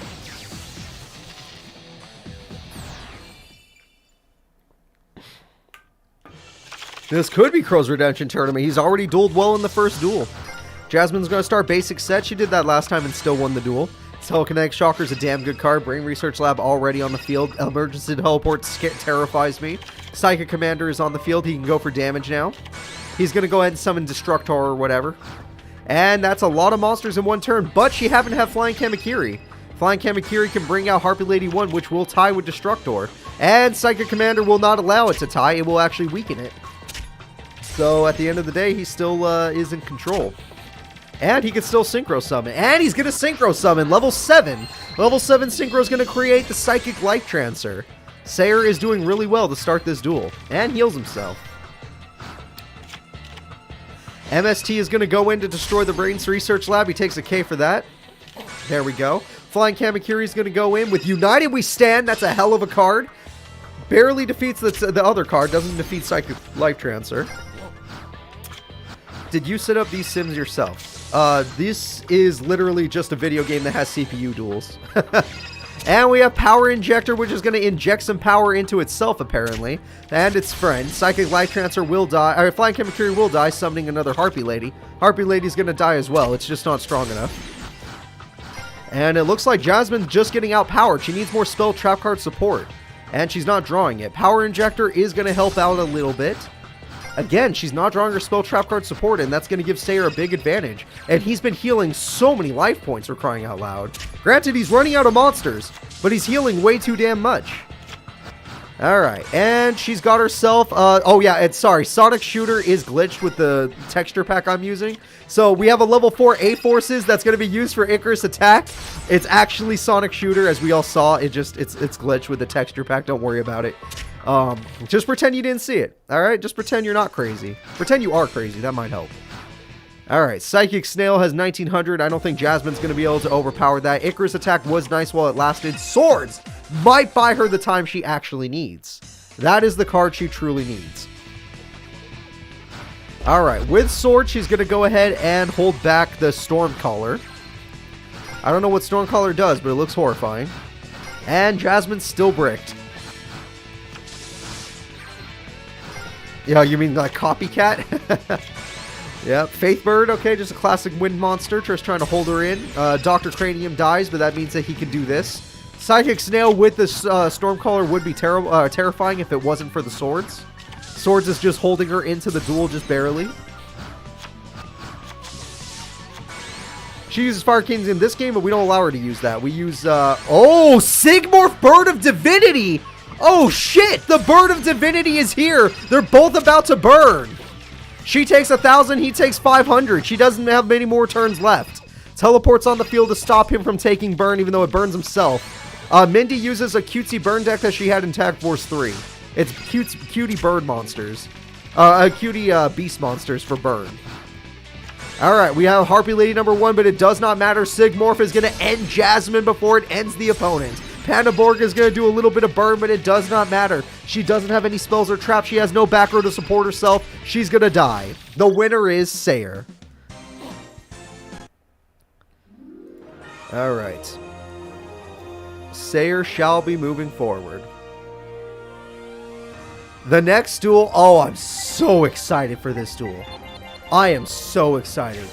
This could be Crow's Redemption Tournament. He's already dueled well in the first duel. Jasmine's going to start basic set. She did that last time and still won the duel. Telekinetic Shocker's a damn good card. Brain Research Lab already on the field. Emergency Teleport terrifies me. Psychic Commander is on the field. He can go for damage now. He's going to go ahead and summon Destructor or whatever. And that's a lot of monsters in one turn, but she happened to have Flying Kamakiri. Flying Kamakiri can bring out Harpy Lady 1, which will tie with Destructor. And Psychic Commander will not allow it to tie. It will actually weaken it. So at the end of the day, he still is in control. And he can still Synchro Summon. And he's going to Synchro Summon. Level 7. Level 7 Synchro is going to create the Psychic Life Transfer. Sayer is doing really well to start this duel. And heals himself. MST is going to go in to destroy the Brains Research Lab. He takes a K for that. There we go. Flying Kamakiri is going to go in with United We Stand. That's a hell of a card. Barely defeats the other card. Doesn't defeat Psychic Life Transfer. Did you set up these sims yourself? This is literally just a video game that has CPU duels. And we have Power Injector, which is going to inject some power into itself, apparently. And its friend. Psychic Life Transfer will die. Or Flying Kamakiri will die, summoning another Harpy Lady. Harpy Lady's going to die as well. It's just not strong enough. And it looks like Jasmine's just getting outpowered. She needs more spell trap card support. And she's not drawing it. Power Injector is going to help out a little bit. Again, she's not drawing her spell trap card support, and that's going to give Sayer a big advantage. And he's been healing so many life points for crying out loud. Granted, he's running out of monsters, but he's healing way too damn much. Alright, and she's got herself, oh yeah, and sorry, Sonic Shooter is glitched with the texture pack I'm using. So we have a level 4 A-Forces that's going to be used for Icarus attack. It's actually Sonic Shooter, as we all saw. It's glitched with the texture pack, don't worry about it. Just pretend you didn't see it. Alright, just pretend you're not crazy. Pretend you are crazy, that might help. Alright, Psychic Snail has 1900. I don't think Jasmine's going to be able to overpower that. Icarus attack was nice while it lasted. Swords might buy her the time she actually needs. That is the card she truly needs. Alright, with Sword, she's going to go ahead and hold back the Stormcaller. I don't know what Stormcaller does, but it looks horrifying. And Jasmine's still bricked. Yeah, you mean like copycat? Yeah, Faith Bird, okay, just a classic wind monster. Just trying to hold her in. Dr. Cranium dies, but that means that he can do this. Psychic Snail with the Stormcaller would be terrifying if it wasn't for the swords. Swords is just holding her into the duel just barely. She uses Fire Kings in this game, but we don't allow her to use that. We use, oh, Sigmorph Bird of Divinity! Oh, shit! The Bird of Divinity is here! They're both about to burn! She takes 1,000, he takes 500. She doesn't have many more turns left. Teleports on the field to stop him from taking burn, even though it burns himself. Mindy uses a cutesy burn deck that she had in Tag Force 3. It's cutie bird monsters. Cutie beast monsters for burn. Alright, we have Harpy Lady number 1, but it does not matter. Sigmorph is going to end Jasmine before it ends the opponent. Pandaborg is going to do a little bit of burn, but it does not matter. She doesn't have any spells or traps. She has no back row to support herself. She's going to die. The winner is Sayer. Alright. Sayer shall be moving forward. The next duel. Oh, I'm so excited for this duel. I am so excited.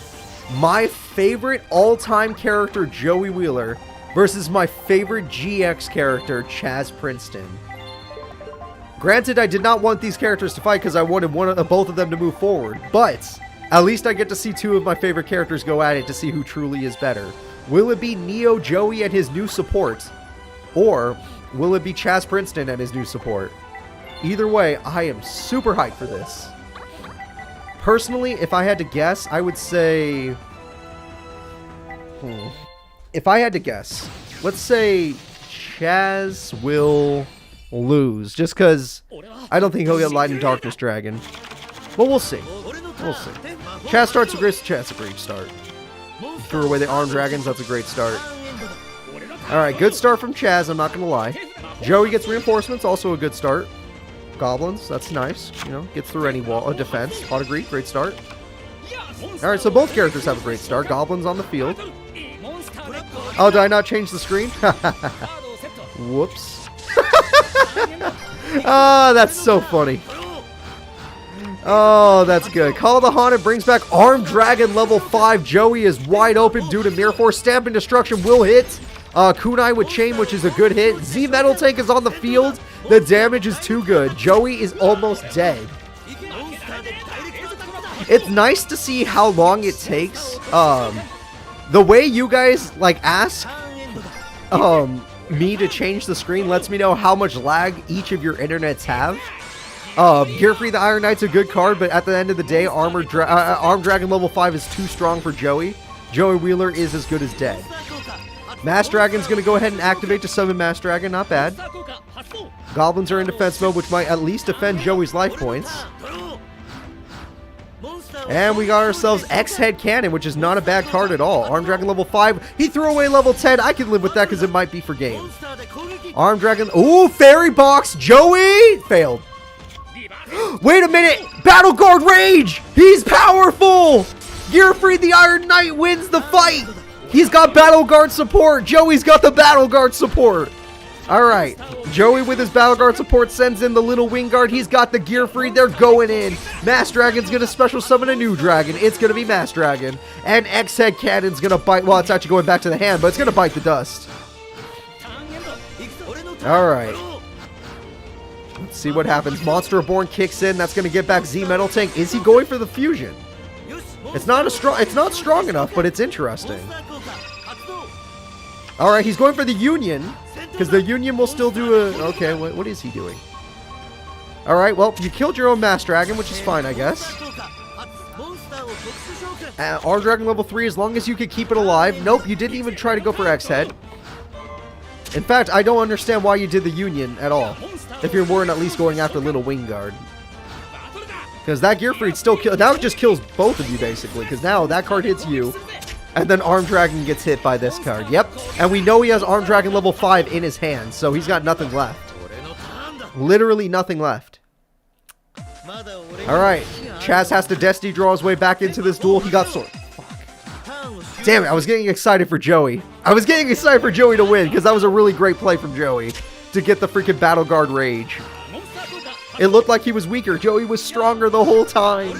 My favorite all-time character, Joey Wheeler, versus my favorite GX character, Chaz Princeton. Granted, I did not want these characters to fight because I wanted both of them to move forward, but at least I get to see two of my favorite characters go at it to see who truly is better. Will it be Neo Joey and his new support, or will it be Chaz Princeton and his new support? Either way, I am super hyped for this. Personally, if I had to guess, I would say... If I had to guess, let's say Chaz will lose, just because I don't think he'll get Light and Darkness Dragon. But we'll see. We'll see. Chaz starts a great start. Threw away the Arm Dragons, that's a great start. Alright, good start from Chaz, I'm not going to lie. Joey gets reinforcements, also a good start. Goblins, that's nice. You know, gets through any wall of defense. Autogree, great start. Alright, so both characters have a great start. Goblins on the field. Oh, did I not change the screen? Whoops. Oh, that's so funny. Oh, that's good. Call of the Haunted brings back Armed Dragon level 5. Joey is wide open due to Mirror Force. Stamp and Destruction will hit. Kunai with Chain, which is a good hit. Z Metal Tank is on the field. The damage is too good. Joey is almost dead. It's nice to see how long it takes. The way you guys like ask me to change the screen lets me know how much lag each of your internets have. Gearfree the Iron Knight's a good card, but at the end of the day, Armed Dragon level 5 is too strong for Joey. Joey Wheeler is as good as dead. Mass Dragon's going to go ahead and activate to summon Mass Dragon, not bad. Goblins are in defense mode, which might at least defend Joey's life points. And we got ourselves X-Head Cannon, which is not a bad card at all. Armed Dragon level 5. He threw away level 10. I can live with that because it might be for game. Armed Dragon. Ooh, Fairy Box. Joey failed. Wait a minute. Battle Guard Rage. He's powerful. Gearfree the Iron Knight wins the fight. He's got Battle Guard support. Joey's got the Battle Guard support. Alright, Joey with his Battle Guard support sends in the little Wing Guard. He's got the Gearfree. They're going in. Mass Dragon's going to special summon a new dragon. It's going to be Mass Dragon. And X-Head Cannon's going to bite. Well, it's actually going back to the hand, but it's going to bite the dust. Alright. Let's see what happens. Monster Reborn kicks in. That's going to get back Z Metal Tank. Is he going for the fusion? It's not strong enough, but it's interesting. Alright, he's going for the Union. Because the Union will still do a... Okay, what is he doing? Alright, well, you killed your own Mass Dragon, which is fine, I guess. Armed Dragon level 3, as long as you could keep it alive. Nope, you didn't even try to go for X-Head. In fact, I don't understand why you did the Union at all. If you weren't at least going after Little Wing Guard. Because that Gearfree still kills... That just kills both of you, basically. Because now that card hits you. And then Armed Dragon gets hit by this card. Yep. And we know he has Armed Dragon level 5 in his hand. So he's got nothing left. Literally nothing left. Alright. Chaz has to Destiny draw his way back into this duel. He got Sword. Fuck. Damn it. I was getting excited for Joey. I was getting excited for Joey to win. Because that was a really great play from Joey. To get the freaking Battle Guard Rage. It looked like he was weaker. Joey was stronger the whole time.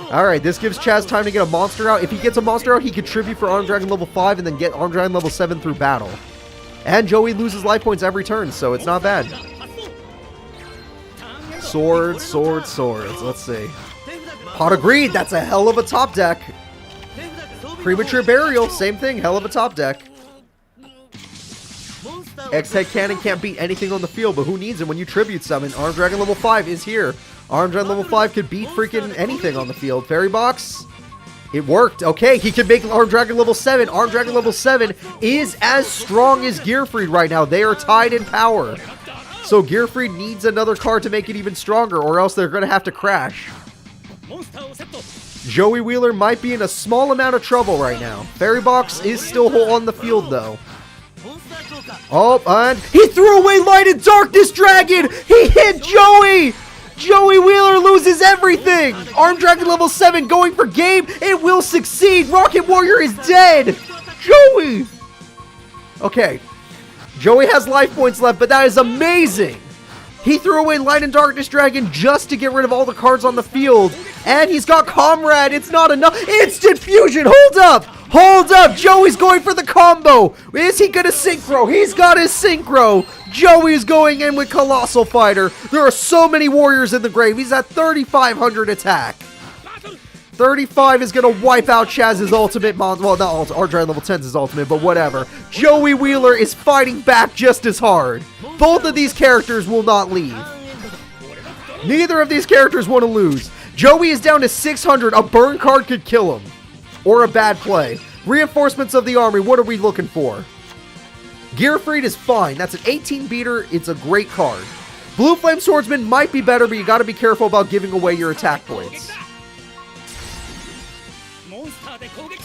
Alright, this gives Chaz time to get a monster out. If he gets a monster out, he can tribute for Arm Dragon level 5 and then get Arm Dragon level 7 through battle. And Joey loses life points every turn, so it's not bad. Swords, swords, swords. Let's see. Pot of Greed, that's a hell of a top deck. Premature Burial, same thing, hell of a top deck. X-Head Cannon can't beat anything on the field, but who needs it when you tribute summon? Arm Dragon level 5 is here. Arm Dragon level 5 could beat freaking anything on the field. Fairy Box. It worked. Okay, he can make Arm Dragon level 7. Arm Dragon level 7 is as strong as Gearfried right now. They are tied in power. So Gearfried needs another card to make it even stronger, or else they're going to have to crash. Joey Wheeler might be in a small amount of trouble right now. Fairy Box is still on the field, though. Oh, and he threw away Light and Darkness Dragon! He hit Joey! Joey Wheeler loses everything! Arm Dragon level 7 going for game. It will succeed. Rocket Warrior is dead. Joey! Okay. Joey has life points left, but that is amazing. He threw away Light and Darkness Dragon just to get rid of all the cards on the field. And he's got Comrade. It's not enough. Instant Fusion. Hold up. Hold up. Joey's going for the combo. Is he going to Synchro? He's got his Synchro. Joey's going in with Colossal Fighter. There are so many warriors in the grave. He's at 3,500 attack. 35 is going to wipe out Chaz's ultimate monster. Well, not ultimate. Arm Dragon level 10 is his ultimate, but whatever. Joey Wheeler is fighting back just as hard. Both of these characters will not leave. Neither of these characters want to lose. Joey is down to 600. A burn card could kill him. Or a bad play. Reinforcements of the army. What are we looking for? Gearfried is fine. That's an 18 beater. It's a great card. Blue Flame Swordsman might be better, but you got to be careful about giving away your attack points.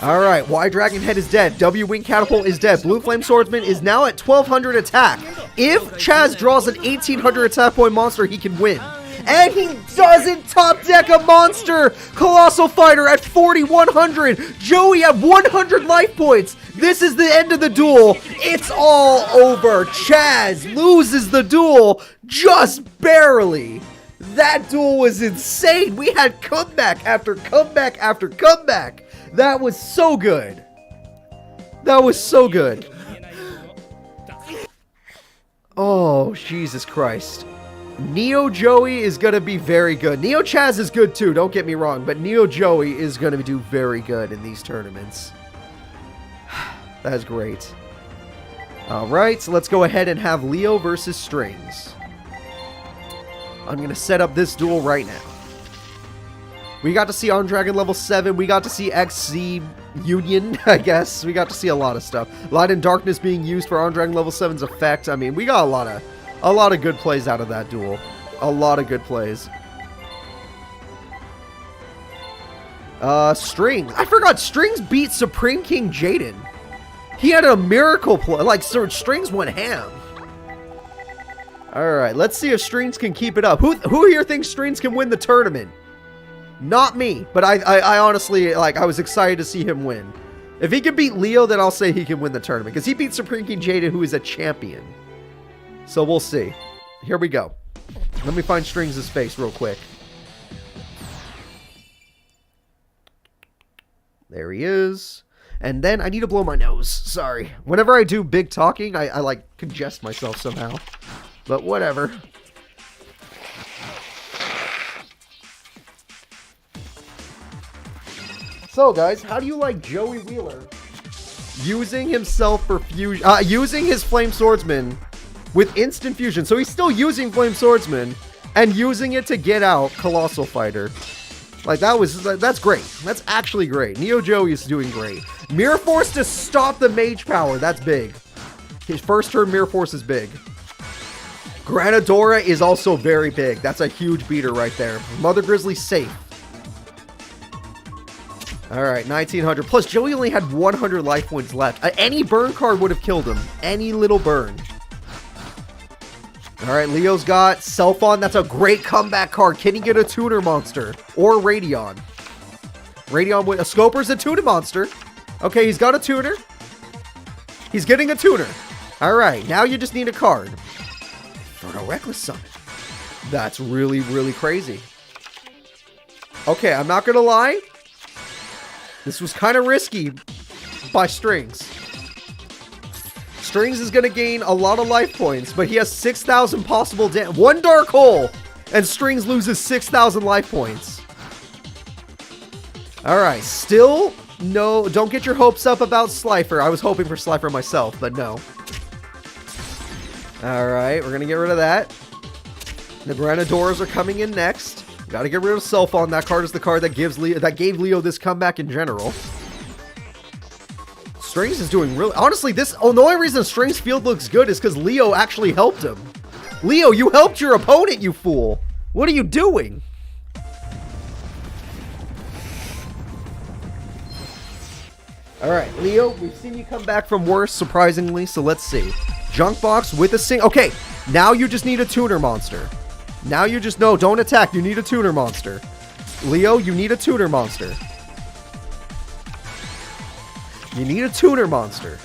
Alright, Y Dragon Head is dead. W Wing Catapult is dead. Blue Flame Swordsman is now at 1,200 attack. If Chaz draws an 1,800 attack point monster, he can win. And he doesn't top deck a monster! Colossal Fighter at 4,100. Joey at 100 life points. This is the end of the duel. It's all over. Chaz loses the duel just barely. That duel was insane. We had comeback after comeback after comeback. That was so good. That was so good. Oh, Jesus Christ. Neo Joey is going to be very good. Neo Chaz is good too, don't get me wrong, but Neo Joey is going to do very good in these tournaments. That's great. Alright, so let's go ahead and have Leo versus Strings. I'm going to set up this duel right now. We got to see Arm Dragon level 7. We got to see XZ Union, I guess. We got to see a lot of stuff. Light and Darkness being used for Arm Dragon level 7's effect. I mean, we got a lot of good plays out of that duel. A lot of good plays. Strings. I forgot Strings beat Supreme King Jaden. He had a miracle play. Like, Strings went ham. Alright, let's see if Strings can keep it up. Who here thinks Strings can win the tournament? Not me, but I honestly, like, I was excited to see him win. If he can beat Leo, then I'll say he can win the tournament. Because he beat Supreme King Jaden, who is a champion. So we'll see. Here we go. Let me find Strings' face real quick. There he is. And then I need to blow my nose. Sorry. Whenever I do big talking, I like congest myself somehow. But whatever. So guys, how do you like Joey Wheeler using himself for fusion, using his Flame Swordsman with instant fusion? So he's still using Flame Swordsman and using it to get out Colossal Fighter. Like, that's great. That's actually great. Neo Joey is doing great. Mirror Force to stop the Mage Power. That's big. His first turn Mirror Force is big. Granadora is also very big. That's a huge beater right there. Mother Grizzly safe. Alright, 1900. Plus, Joey only had 100 life points left. Any burn card would have killed him. Any little burn. Alright, Leo's got Selphon. That's a great comeback card. Can he get a tuner monster? Or Radion? Radion with a Scoper's a tuner monster. Okay, he's got a tuner. He's getting a tuner. Alright, now you just need a card. For a Reckless Summon. That's really, really crazy. Okay, I'm not gonna lie. This was kind of risky by Strings. Strings is gonna gain a lot of life points, but he has 6,000 possible one dark hole, and Strings loses 6,000 life points. Alright, still no, don't get your hopes up about Slifer. I was hoping for Slifer myself, but no. Alright, we're gonna get rid of that. The Grenadors are coming in next. Gotta get rid of Sulfon. That card is the card that gave Leo this comeback in general. Strings is doing really... Honestly, the only reason Strings field looks good is because Leo actually helped him. Leo, you helped your opponent, you fool. What are you doing? Alright, Leo, we've seen you come back from worse, surprisingly, so let's see. Junk box with a okay, now you just need a tuner monster. Now you just... No, don't attack. You need a tuner monster. Leo, you need a tuner monster. You need a tuner monster.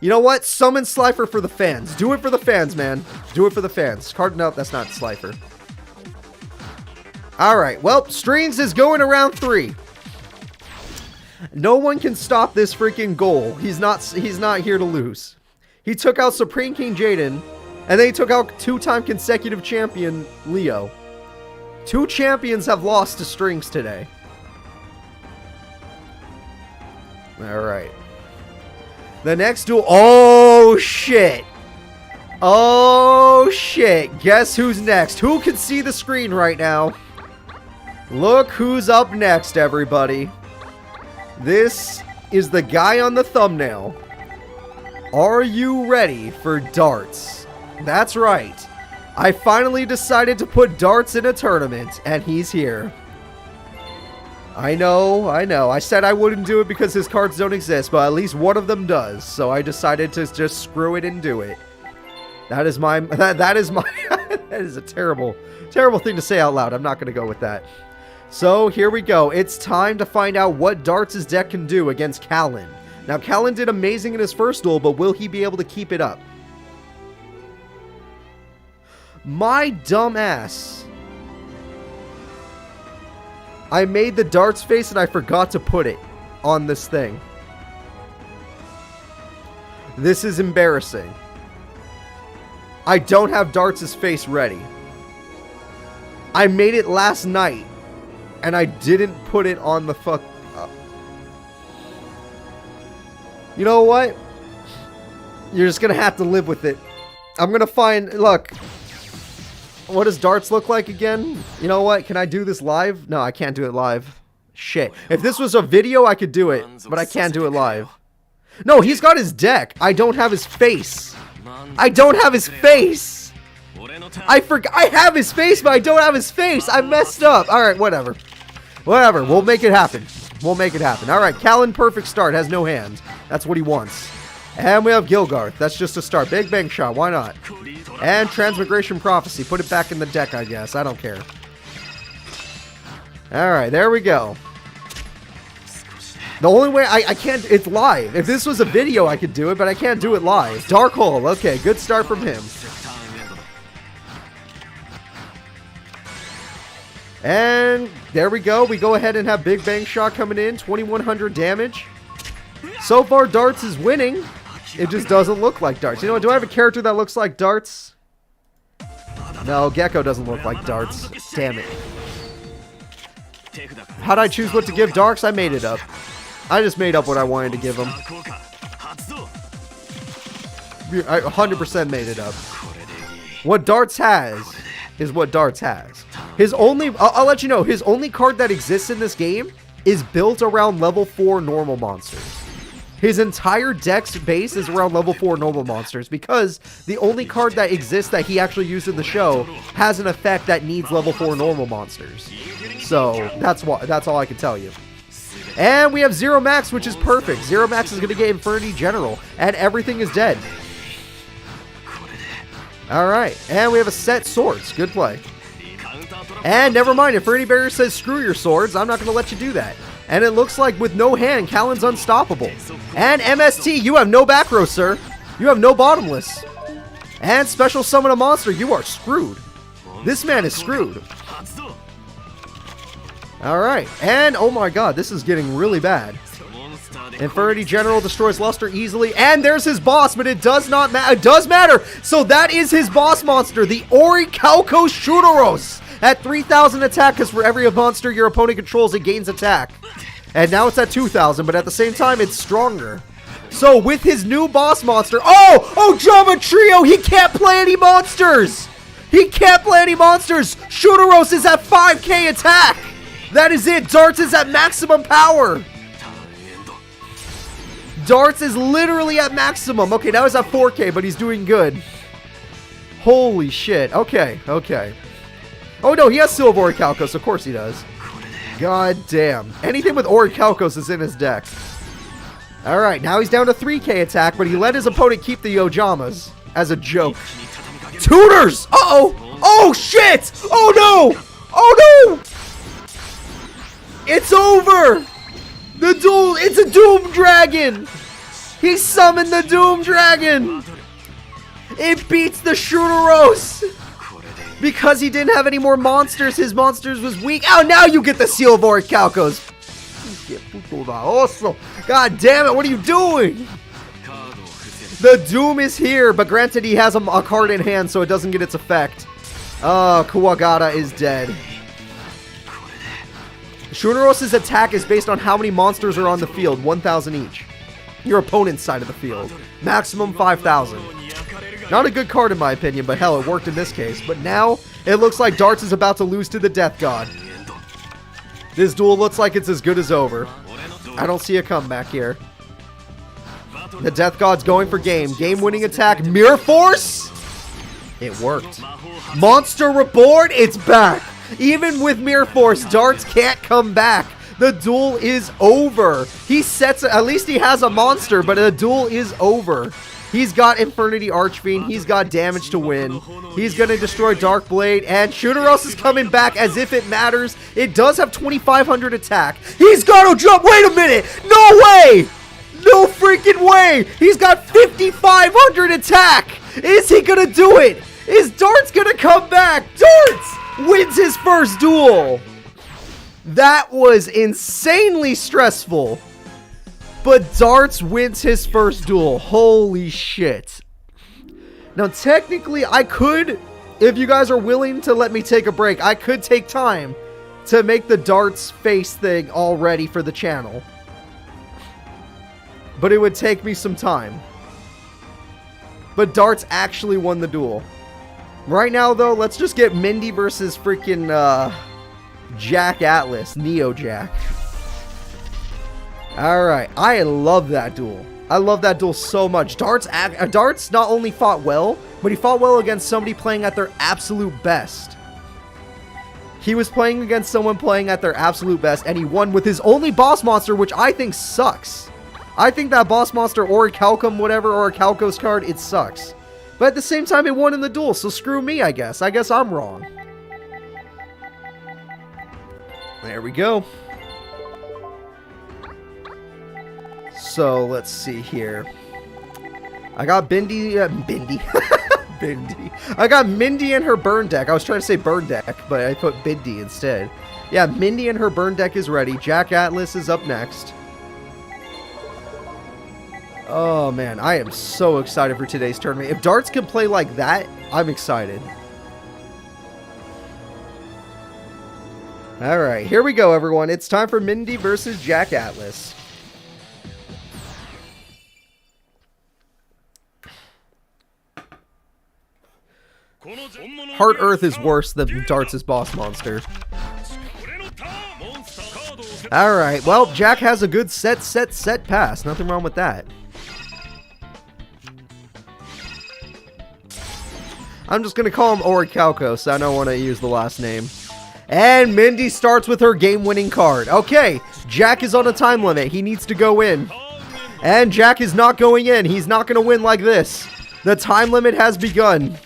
You know what? Summon Slifer for the fans. Do it for the fans, man. Do it for the fans. No, that's not Slifer. Alright, well, Strings is going around 3. No one can stop this freaking goal. He's not here to lose. He took out Supreme King Jaden, and then he took out 2-time consecutive champion Leo. 2 champions have lost to Strings today. Alright. The next duel... Oh, shit. Oh, shit. Guess who's next? Who can see the screen right now? Look who's up next, everybody. This is the guy on the thumbnail. Are you ready for darts? That's right. I finally decided to put darts in a tournament, and he's here. I know. I said I wouldn't do it because his cards don't exist, but at least one of them does. So I decided to just screw it and do it. That is my... That is a terrible thing to say out loud. I'm not going to go with that. So here we go. It's time to find out what darts' deck can do against Callan. Now, Callan did amazing in his first duel, but will he be able to keep it up? My dumb ass. I made the darts face and I forgot to put it on this thing. This is embarrassing. I don't have darts' face ready. I made it last night and I didn't put it on the fuck... You know what? You're just gonna have to live with it. I'm gonna find... Look. What does darts look like again? You know what? Can I do this live? No, I can't do it live. Shit. If this was a video, I could do it. But I can't do it live. No, he's got his deck. I don't have his face. I don't have his face. I forgot. I have his face, but I don't have his face. I messed up. Alright, whatever. Whatever. We'll make it happen. We'll make it happen. Alright, Callan perfect start. Has no hand. That's what he wants. And we have Gilgarth. That's just a start. Big Bang Shot. Why not? And Transmigration Prophecy. Put it back in the deck, I guess. I don't care. Alright, there we go. The only way I can't... It's live. If this was a video, I could do it, but I can't do it live. Dark Hole. Okay, good start from him. And there we go. We go ahead and have Big Bang Shot coming in. 2,100 damage. So far, Darts is winning. It just doesn't look like Darts. You know what? Do I have a character that looks like Darts? No, Gecko doesn't look like Darts. Damn it. How'd I choose what to give Darks? I made it up. I just made up what I wanted to give him. I 100% made it up. What Darts has is what Darts has. His only... I'll let you know. His only card that exists in this game is built around level 4 normal monsters. His entire deck's base is around level 4 normal monsters because the only card that exists that he actually used in the show has an effect that needs level 4 normal monsters. So that's all I can tell you. And we have Zero Max, which is perfect. Zero Max is going to get Infernity General, and everything is dead. Alright, and we have a set swords. Good play. And never mind, Infernity Barrier says screw your swords. I'm not going to let you do that. And it looks like with no hand, Callan's unstoppable. And MST, you have no back row, sir. You have no bottomless. And special summon a monster. You are screwed. This man is screwed. Alright, and oh my god, this is getting really bad. Infernity General destroys Lecter easily, and there's his boss, but it does not matter. It does matter! So that is his boss monster, the Orichalco Shudoros! At 3,000 attack, because for every monster your opponent controls, it gains attack. And now it's at 2,000, but at the same time, it's stronger. So with his new boss monster, oh, Drama Trio, he can't play any monsters! He can't play any monsters! Shudoros is at 5k attack! That is it, Darts is at maximum power! Darts is literally at maximum. Okay, now he's at 4k, but he's doing good. Holy shit. Okay. Oh no, he has Silver Orichalcos. Of course he does. God damn. Anything with Orichalcos is in his deck. Alright, now he's down to 3k attack, but he let his opponent keep the Yojamas as a joke. Tutors! Uh-oh! Oh shit! Oh no! Oh no! It's over! The duel, it's a Doom Dragon! He summoned the Doom Dragon! It beats the Shudoros! Because he didn't have any more monsters, his monsters was weak. Oh, now you get the Seal of Orichalcos! God damn it, what are you doing? The Doom is here, but granted he has a card in hand, so it doesn't get its effect. Oh, Kuwagata is dead. Shudoros' attack is based on how many monsters are on the field, 1,000 each. Your opponent's side of the field. Maximum 5,000. Not a good card in my opinion, but hell, it worked in this case. But now, it looks like Darts is about to lose to the Death God. This duel looks like it's as good as over. I don't see a comeback here. The Death God's going for game. Game-winning attack. Mirror Force? It worked. Monster Reborn? It's back. Even with Mirror Force, Darts can't come back. The duel is over. He sets, at least he has a monster, but the duel is over. He's got Infernity Archfiend. He's got damage to win. He's going to destroy Darkblade, and Shudoros is coming back as if it matters. It does have 2,500 attack. He's got to jump. Wait a minute. No way. No freaking way. He's got 5,500 attack. Is he going to do it? Is Darts going to come back? Darts wins his first duel. That was insanely stressful. But Darts wins his first duel. Holy shit. Now technically I could, if you guys are willing to let me take a break, I could take time to make the Darts face thing all ready for the channel. But it would take me some time. But Darts actually won the duel. Right now, though, let's just get Mindy versus freaking Jack Atlas, Neo Jack. Alright, I love that duel. I love that duel so much. Darts not only fought well, but he fought well against somebody playing at their absolute best. He was playing against someone playing at their absolute best, and he won with his only boss monster, which I think sucks. I think that boss monster, Orichalcum, whatever, Orichalcos card, it sucks. But at the same time, it won in the duel, so screw me, I guess. I guess I'm wrong. There we go. So, let's see here. I got Bindi. I got Mindy in her burn deck. I was trying to say burn deck, but I put Bindi instead. Yeah, Mindy and her burn deck is ready. Jack Atlas is up next. Oh man, I am so excited for today's tournament. If Darts can play like that, I'm excited. Alright, here we go everyone. It's time for Mindy versus Jack Atlas. Heart Earth is worse than Darts' boss monster. Alright, well, Jack has a good set pass. Nothing wrong with that. I'm just going to call him Orichalcos. I don't want to use the last name. And Mindy starts with her game-winning card. Okay, Jack is on a time limit. He needs to go in. And Jack is not going in. He's not going to win like this. The time limit has begun.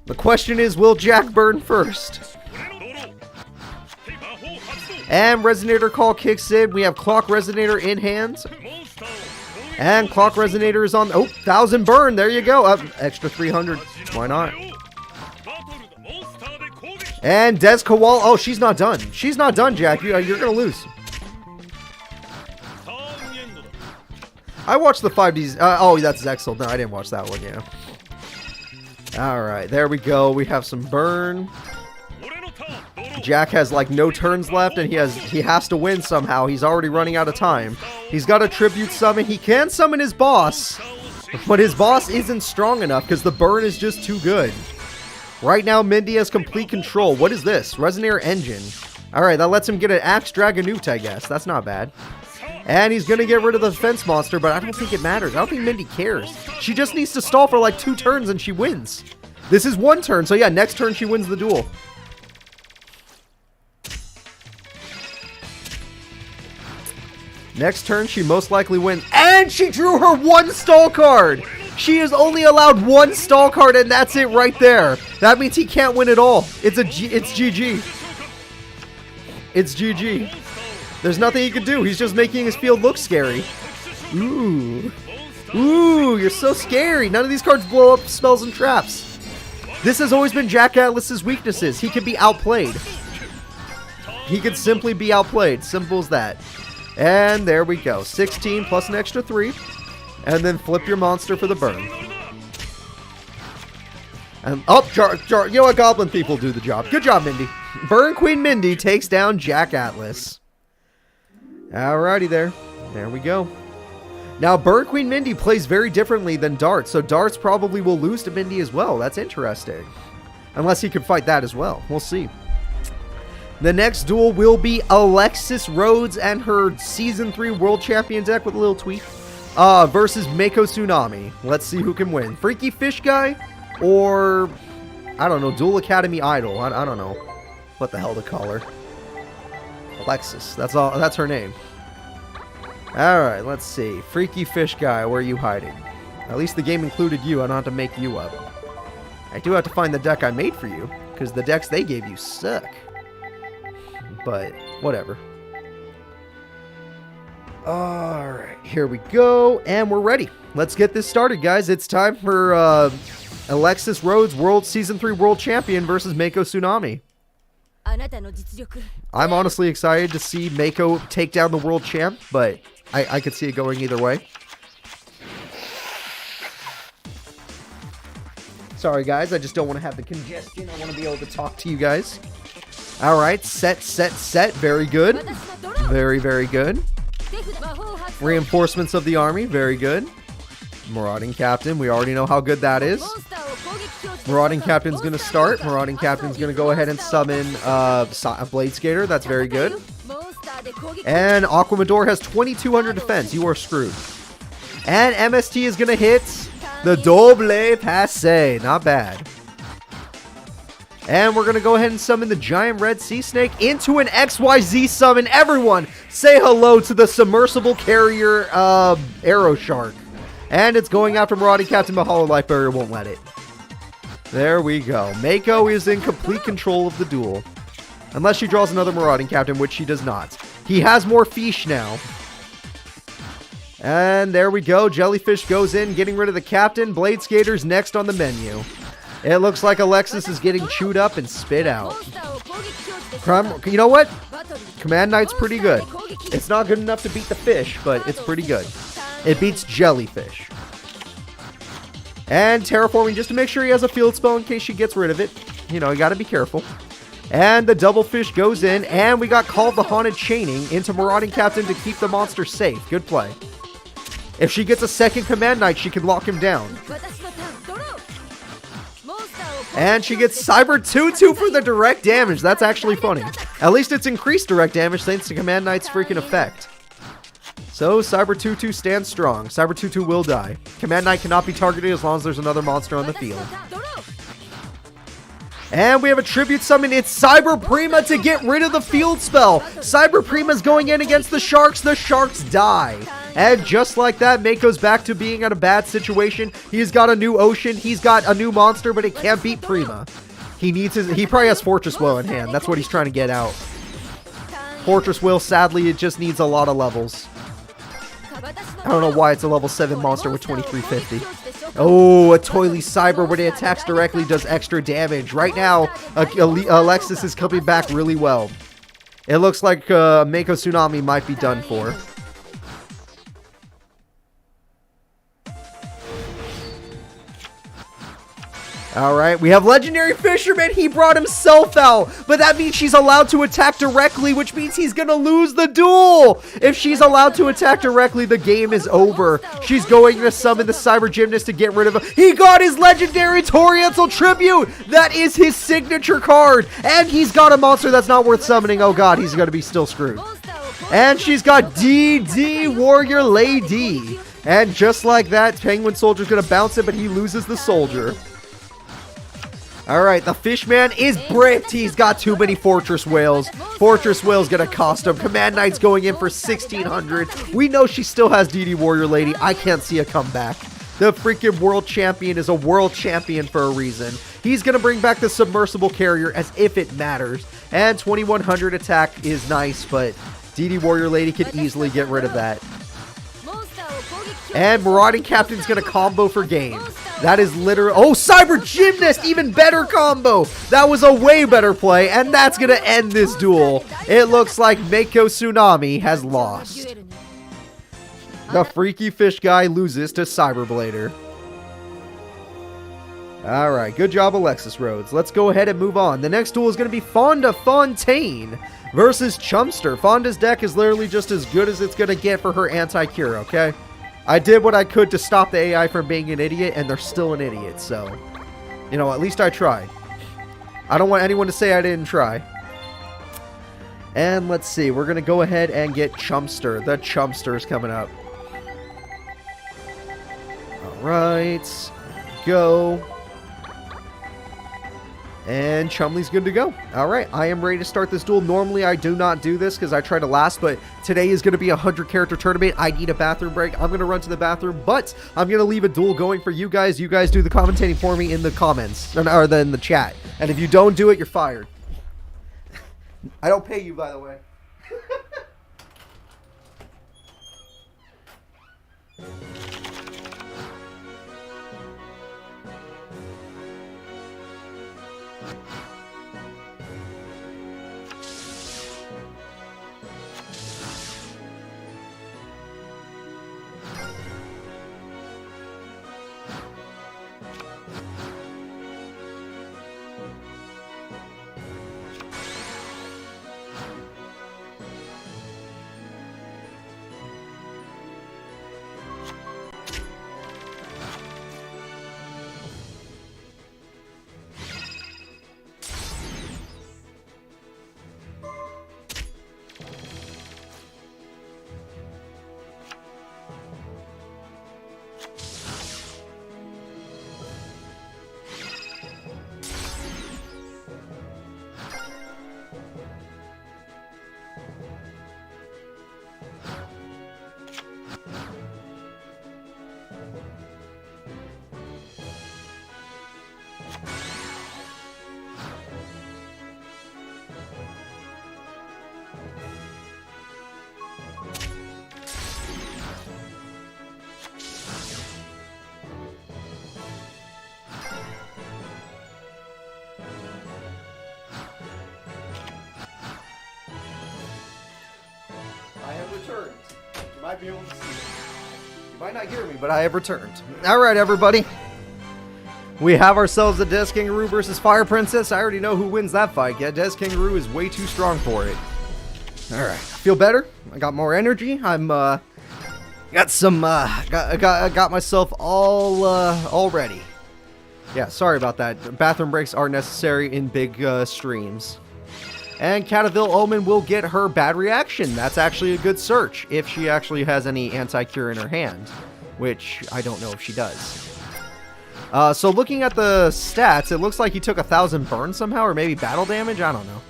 The question is, will Jack burn first? And Resonator Call kicks in. We have Clock Resonator in hand. And Clock Resonator is on. Oh, 1,000 burn. There you go. Extra 300. Why not? And Des Kowal. Oh, she's not done. She's not done, Jack. You're going to lose. I watched the 5Ds. Oh, that's Zexel. No, I didn't watch that one, yeah. Alright, there we go. We have some burn. Jack has like no turns left, and he has to win somehow. He's already running out of time. He's got a tribute summon. He can summon his boss, but his boss isn't strong enough because the burn is just too good. Right now, Mindy has complete control. What is this? Resonator Engine. Alright, that lets him get an Axe Dragonoot, I guess. That's not bad. And he's going to get rid of the defense monster, but I don't think it matters. I don't think Mindy cares. She just needs to stall for like 2 turns and she wins. This is 1 turn, so yeah, next turn she wins the duel. Next turn, she most likely wins. And she drew her 1 stall card! She is only allowed 1 stall card, and that's it right there. That means he can't win at all. It's GG. It's GG. There's nothing he can do. He's just making his field look scary. Ooh. Ooh, you're so scary. None of these cards blow up spells and traps. This has always been Jack Atlas's weaknesses. He can be outplayed. He could simply be outplayed. Simple as that. And there we go. 16 plus an extra 3. And then flip your monster for the burn. And you know what? Goblin Thief will do the job. Good job, Mindy. Burn Queen Mindy takes down Jack Atlas. Alrighty there. There we go. Now, Burn Queen Mindy plays very differently than Darts, so Darts probably will lose to Mindy as well. That's interesting. Unless he can fight that as well. We'll see. The next duel will be Alexis Rhodes and her Season 3 World Champion deck with a little tweak versus Mako Tsunami. Let's see who can win. Freaky Fish Guy or, I don't know, Duel Academy Idol. I don't know what the hell to call her. Alexis. That's her name. Alright, let's see. Freaky Fish Guy, where are you hiding? At least the game included you. I don't have to make you up. I do have to find the deck I made for you, because the decks they gave you suck. But, whatever. Alright, here we go, and we're ready. Let's get this started, guys. It's time for Alexis Rhodes, Season 3 World Champion versus Mako Tsunami. I'm honestly excited to see Mako take down the world champ, but I could see it going either way. Sorry, guys. I just don't want to have the congestion. I want to be able to talk to you guys. All right. Set. Very good. Very, very good. Reinforcements of the army. Very good. Marauding Captain. We already know how good that is. Marauding Captain's going to start. Marauding Captain's going to go ahead and summon a Blade Skater. That's very good. And Aquamador has 2200 defense. You are screwed. And MST is going to hit the Double Passe. Not bad. And we're going to go ahead and summon the Giant Red Sea Snake into an XYZ summon. Everyone, say hello to the Submersible Carrier Arrow Shark. And it's going after Marauding Captain, but Hollow Life Barrier won't let it. There we go. Mako is in complete control of the duel. Unless she draws another Marauding Captain, which she does not. He has more fish now. And there we go. Jellyfish goes in, getting rid of the Captain. Blade Skater's next on the menu. It looks like Alexis is getting chewed up and spit out. You know what? Command Knight's pretty good. It's not good enough to beat the fish, but it's pretty good. It beats Jellyfish. And Terraforming just to make sure he has a field spell in case she gets rid of it. You know, you gotta be careful. And the Double Fish goes in, and we got Call of the Haunted Chaining into Marauding Captain to keep the monster safe. Good play. If she gets a second Command Knight, she can lock him down. And she gets Cyber 2-2 for the direct damage. That's actually funny. At least it's increased direct damage thanks to Command Knight's freaking effect. So, Cyber 2-2 stands strong. Cyber 2-2 will die. Command Knight cannot be targeted as long as there's another monster on the field. And we have a tribute summon. It's Cyber Prima to get rid of the field spell. Cyber Prima's going in against the Sharks. The Sharks die. And just like that, Mako's back to being in a bad situation. He's got a new ocean. He's got a new monster, but it can't beat Prima. He probably has Fortress Will in hand. That's what he's trying to get out. Fortress Will, sadly, it just needs a lot of levels. I don't know why it's a level 7 monster with 2350. Oh, a Toily Cyber when it attacks directly does extra damage. Right now, Alexis is coming back really well. It looks like Mako Tsunami might be done for. Alright, we have Legendary Fisherman. He brought himself out, but that means she's allowed to attack directly, which means he's gonna lose the duel. If she's allowed to attack directly, the game is over. She's going to summon the Cyber Gymnast to get rid of him. He got his Legendary Toriental Tribute. That is his signature card, and he's got a monster that's not worth summoning. Oh god, he's gonna be still screwed. And she's got DD Warrior Lady. And just like that, Penguin Soldier's gonna bounce it, but he loses the soldier. Alright, the Fishman is bricked. He's got too many Fortress Whales. Fortress Whale's gonna cost him. Command Knight's going in for 1,600. We know she still has DD Warrior Lady. I can't see a comeback. The freaking world champion is a world champion for a reason. He's gonna bring back the Submersible Carrier as if it matters. And 2,100 attack is nice, but DD Warrior Lady could easily get rid of that. And Marauding Captain's gonna combo for game. That is literally... Oh, Cyber Gymnast! Even better combo! That was a way better play, and that's gonna end this duel. It looks like Mako Tsunami has lost. The Freaky Fish Guy loses to Cyberblader. Alright, good job, Alexis Rhodes. Let's go ahead and move on. The next duel is gonna be Fonda Fontaine versus Chumster. Fonda's deck is literally just as good as it's gonna get for her anti-cure, okay? I did what I could to stop the AI from being an idiot, and they're still an idiot, so... You know, at least I tried. I don't want anyone to say I didn't try. And let's see, we're going to go ahead and get Chumster. The Chumster's coming up. Alright, go. And Chumley's good to go. Alright, I am ready to start this duel. Normally, I do not do this because I try to last, but today is going to be a 100-character tournament. I need a bathroom break. I'm going to run to the bathroom, but I'm going to leave a duel going for you guys. You guys do the commentating for me in the comments, or in the chat. And if you don't do it, you're fired. I don't pay you, by the way. Returned. You might be able to see it. You might not hear me, but I have returned. Alright, everybody. We have ourselves a Des Kangaroo versus Fire Princess. I already know who wins that fight. Yeah, Des Kangaroo is way too strong for it. Alright, feel better. I got more energy. I'm, got some, got myself all ready. Yeah, sorry about that. Bathroom breaks are necessary in big, streams. And Cataville Omen will get her bad reaction. That's actually a good search, if she actually has any anti-cure in her hand, which I don't know if she does. So looking at the stats, it looks like he took 1,000 burn somehow, or maybe battle damage, I don't know.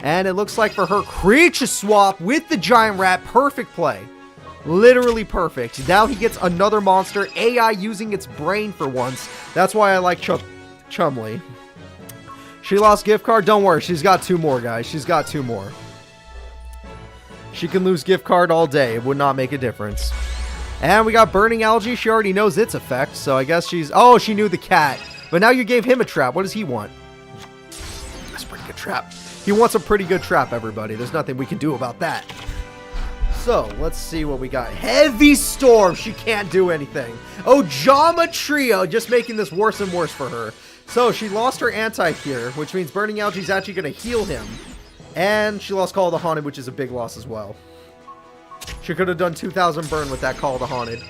And it looks like for her creature swap with the Giant Rat, perfect play. Literally perfect. Now he gets another monster, AI using its brain for once. That's why I like Chumley. She lost gift card. Don't worry. She's got 2 more, guys. She's got 2 more. She can lose gift card all day. It would not make a difference. And we got Burning Algae. She already knows its effect, so I guess she's... Oh, she knew the cat. But now you gave him a trap. What does he want? That's a pretty good trap. He wants a pretty good trap, everybody. There's nothing we can do about that. So, let's see what we got. Heavy Storm. She can't do anything. Oh, Jama Trio. Just making this worse and worse for her. So, she lost her anti-cure, which means Burning Algae is actually going to heal him. And she lost Call of the Haunted, which is a big loss as well. She could have done 2,000 burn with that Call of the Haunted.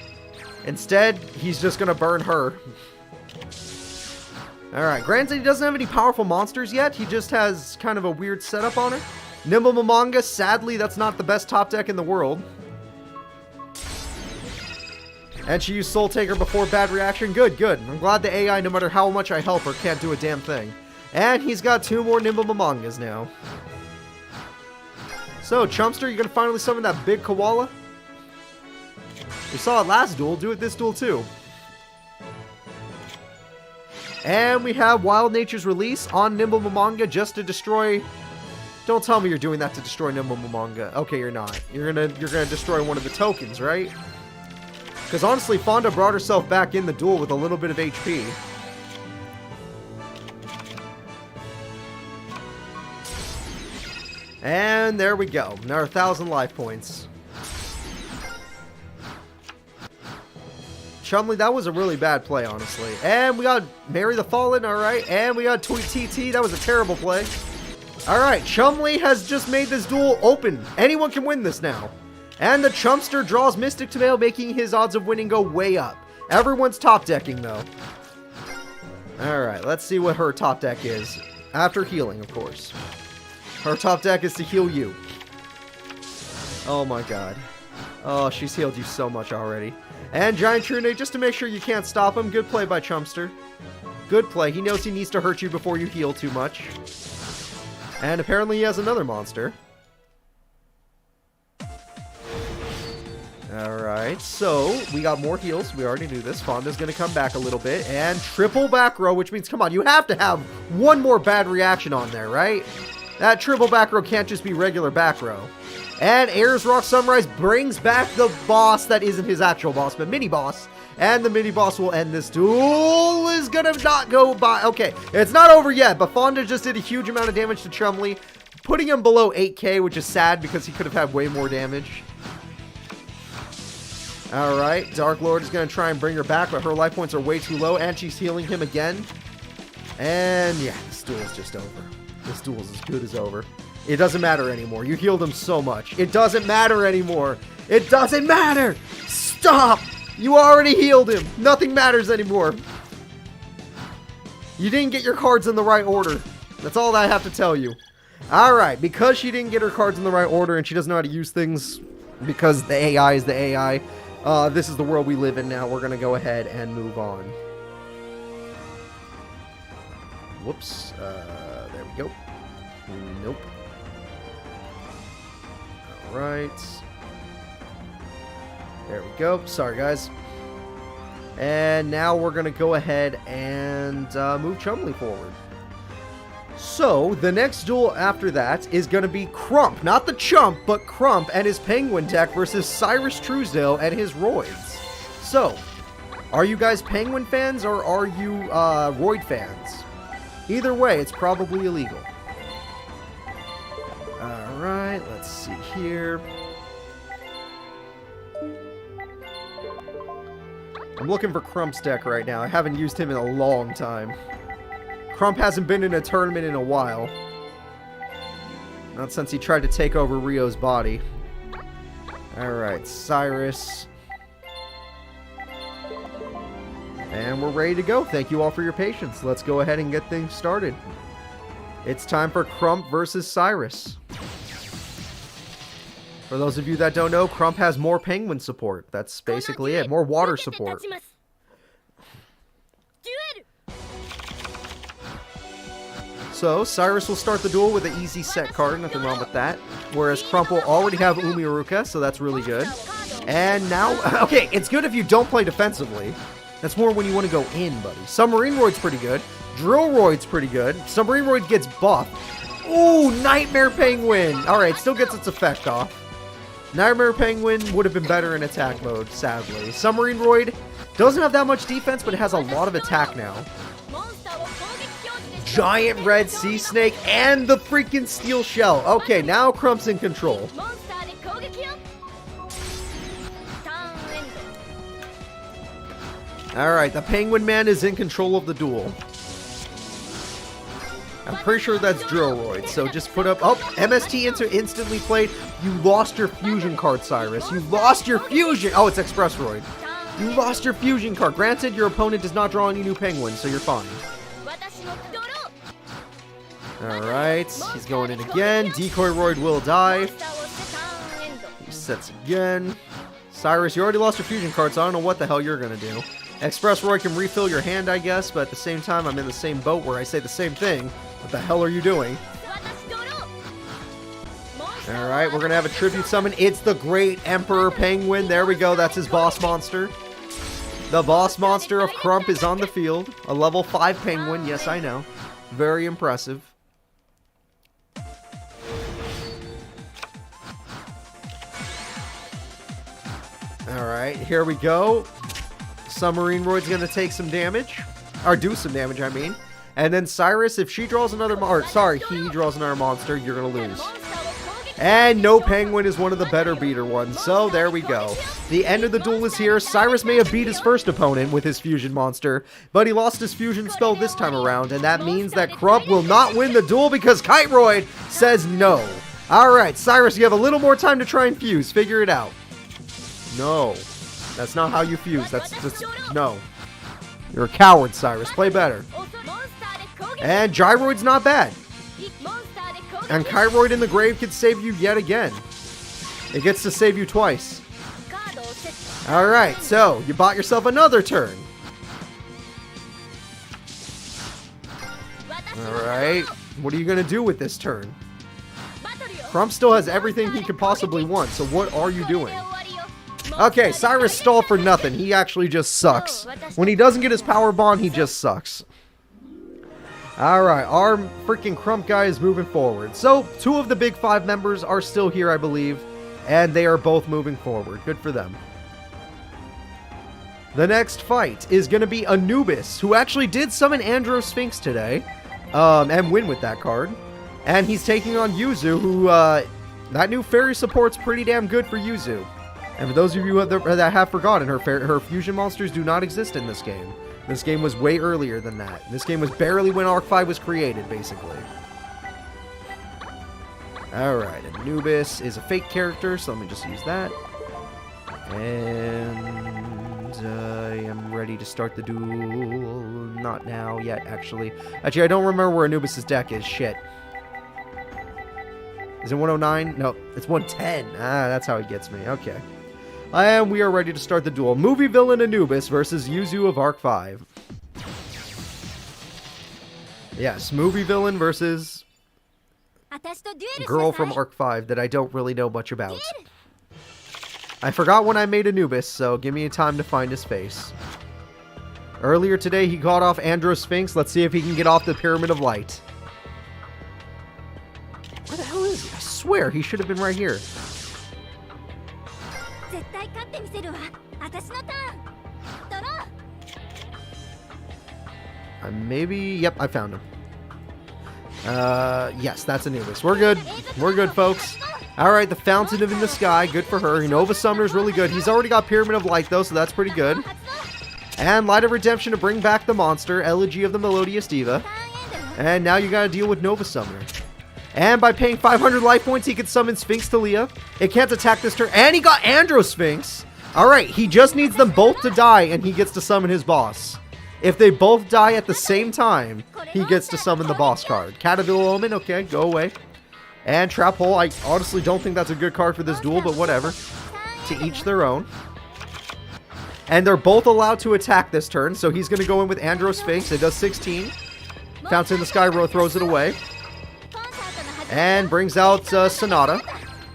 Instead, he's just going to burn her. Alright, granted he doesn't have any powerful monsters yet. He just has kind of a weird setup on her. Nimble Manga, sadly, that's not the best top deck in the world. And she used Soul Taker before bad reaction. Good, good. I'm glad the AI, no matter how much I help her, can't do a damn thing. And he's got 2 more Nimble Mangas now. So, Chumster, you gonna finally summon that big koala? We saw it last duel. Do it this duel too. And we have Wild Nature's Release on Nimble Manga just to destroy... Don't tell me you're doing that to destroy Nimble Manga. Okay, you're not. You're gonna destroy one of the tokens, right? Because honestly, Fonda brought herself back in the duel with a little bit of HP. And there we go. Another 1,000 life points. Chumley, that was a really bad play, honestly. And we got Mary the Fallen, alright. And we got Tweet TT. That was a terrible play. Alright, Chumley has just made this duel open. Anyone can win this now. And the Chumster draws Mystic Tomato, making his odds of winning go way up. Everyone's top decking, though. Alright, let's see what her top deck is. After healing, of course. Her top deck is to heal you. Oh my god. Oh, she's healed you so much already. And Giant Trunade, just to make sure you can't stop him. Good play by Chumster. Good play. He knows he needs to hurt you before you heal too much. And apparently he has another monster. Alright, so we got more heals. We already knew this. Fonda's going to come back a little bit. And triple back row, which means, come on, you have to have one more bad reaction on there, right? That triple back row can't just be regular back row. And Ayers Rock Sunrise brings back the boss that isn't his actual boss, but mini boss. And the mini boss will end this duel. Is gonna not go by. Okay, it's not over yet, but Fonda just did a huge amount of damage to Chumley, putting him below 8k, which is sad because he could have had way more damage. Alright, Dark Lord is gonna try and bring her back, but her life points are way too low, and she's healing him again. And yeah, this duel is just over. This duel is as good as over. It doesn't matter anymore. You healed him so much. It doesn't matter anymore. It doesn't matter! Stop! You already healed him. Nothing matters anymore. You didn't get your cards in the right order. That's all I have to tell you. Alright, because she didn't get her cards in the right order and she doesn't know how to use things because the AI is the AI, this is the world we live in now. We're going to go ahead and move on. Whoops. There we go. Nope. Alright. There we go. Sorry, guys. And now we're going to go ahead and move Chumley forward. So, the next duel after that is going to be Crump. Not the Chump, but Crump and his Penguin deck versus Cyrus Truesdale and his Roids. So, are you guys Penguin fans or are you Roid fans? Either way, it's probably illegal. Alright, let's see here. I'm looking for Crump's deck right now. I haven't used him in a long time. Crump hasn't been in a tournament in a while. Not since he tried to take over Rio's body. Alright, Cyrus. And we're ready to go. Thank you all for your patience. Let's go ahead and get things started. It's time for Crump versus Cyrus. For those of you that don't know, Crump has more penguin support. That's basically it. More water support. So, Cyrus will start the duel with an easy set card. Nothing wrong with that. Whereas Crump will already have Umiuruka, so that's really good. And now... Okay, it's good if you don't play defensively. That's more when you want to go in, buddy. Submarine Roid's pretty good. Drill Roid's pretty good. Submarine Roid gets buffed. Ooh, Nightmare Penguin! Alright, still gets its effect off. Nightmare Penguin would have been better in attack mode, sadly. Submarine Roid doesn't have that much defense, but it has a lot of attack now. Giant red sea snake and the freaking steel shell. Okay, now Crump's in control. Alright, the Penguin Man is in control of the duel. I'm pretty sure that's Drillroid, so just put up... Oh, MST instantly played. You lost your fusion card, Cyrus. You lost your fusion... Oh, it's Expressroid. You lost your fusion card. Granted, your opponent does not draw any new penguins, so you're fine. Alright, he's going in again. Decoyroid will die. He sets again. Cyrus, you already lost your fusion card, so I don't know what the hell you're going to do. Expressroid can refill your hand, I guess, but at the same time, I'm in the same boat where I say the same thing. What the hell are you doing? Alright, we're going to have a tribute summon. It's the Great Emperor Penguin. There we go. That's his boss monster. The boss monster of Crump is on the field. A level 5 penguin. Yes, I know. Very impressive. Alright, here we go. Submarine Roid's going to take some damage. Or do some damage, I mean. And then Cyrus, if she draws another... he draws another monster, you're going to lose. And no penguin is one of the better beater ones. So there we go. The end of the duel is here. Cyrus may have beat his first opponent with his fusion monster, but he lost his fusion spell this time around, and that means that Crump will not win the duel because Kiteroid says no. Alright, Cyrus, you have a little more time to try and fuse. Figure it out. No. That's not how you fuse. That's just... No. You're a coward, Cyrus. Play better. And Gyroid's not bad. And Kiteroid in the grave could save you yet again. It gets to save you twice. Alright, so you bought yourself another turn. Alright, what are you going to do with this turn? Crump still has everything he could possibly want, so what are you doing? Okay, Cyrus stalled for nothing. He actually just sucks. When he doesn't get his power bond, he just sucks. Alright, our freaking Crump guy is moving forward. So, 2 of the big 5 members are still here, I believe. And they are both moving forward. Good for them. The next fight is going to be Anubis, who actually did summon Androsphinx today. And win with that card. And he's taking on Yuzu, who, that new fairy support's pretty damn good for Yuzu. And for those of you that have forgotten, her fusion monsters do not exist in this game. This game was way earlier than that. This game was barely when Arc 5 was created, basically. Alright, Anubis is a fake character, so let me just use that. And I am ready to start the duel. Not now yet, actually. Actually, I don't remember where Anubis' deck is. Shit. Is it 109? No, it's 110. Ah, that's how he gets me. Okay. And we are ready to start the duel. Movie villain Anubis versus Yuzu of Arc 5. Yes, movie villain versus girl from Arc 5 that I don't really know much about. I forgot when I made Anubis, so give me a time to find his face. Earlier today, he got off Androsphinx. Let's see if he can get off the Pyramid of Light. Where the hell is he? I swear, he should have been right here. Maybe... Yep, I found him. Yes, that's Anubis. We're good. We're good, folks. Alright, the Fountain in the Sky. Good for her. Nova Summoner's really good. He's already got Pyramid of Light, though, so that's pretty good. And Light of Redemption to bring back the monster. Elegy of the Melodious Diva. And now you gotta deal with Nova Summoner. And by paying 500 life points, he can summon Sphinx Talia. It can't attack this turn. And he got Androsphinx. Alright, he just needs them both to die, and he gets to summon his boss. If they both die at the same time, he gets to summon the boss card. Caterpillar Omen, okay, go away. And Trap Hole, I honestly don't think that's a good card for this duel, but whatever. To each their own. And they're both allowed to attack this turn, so he's going to go in with Androsphinx. It does 16. Fountain in the Sky throws it away. And brings out Sonata.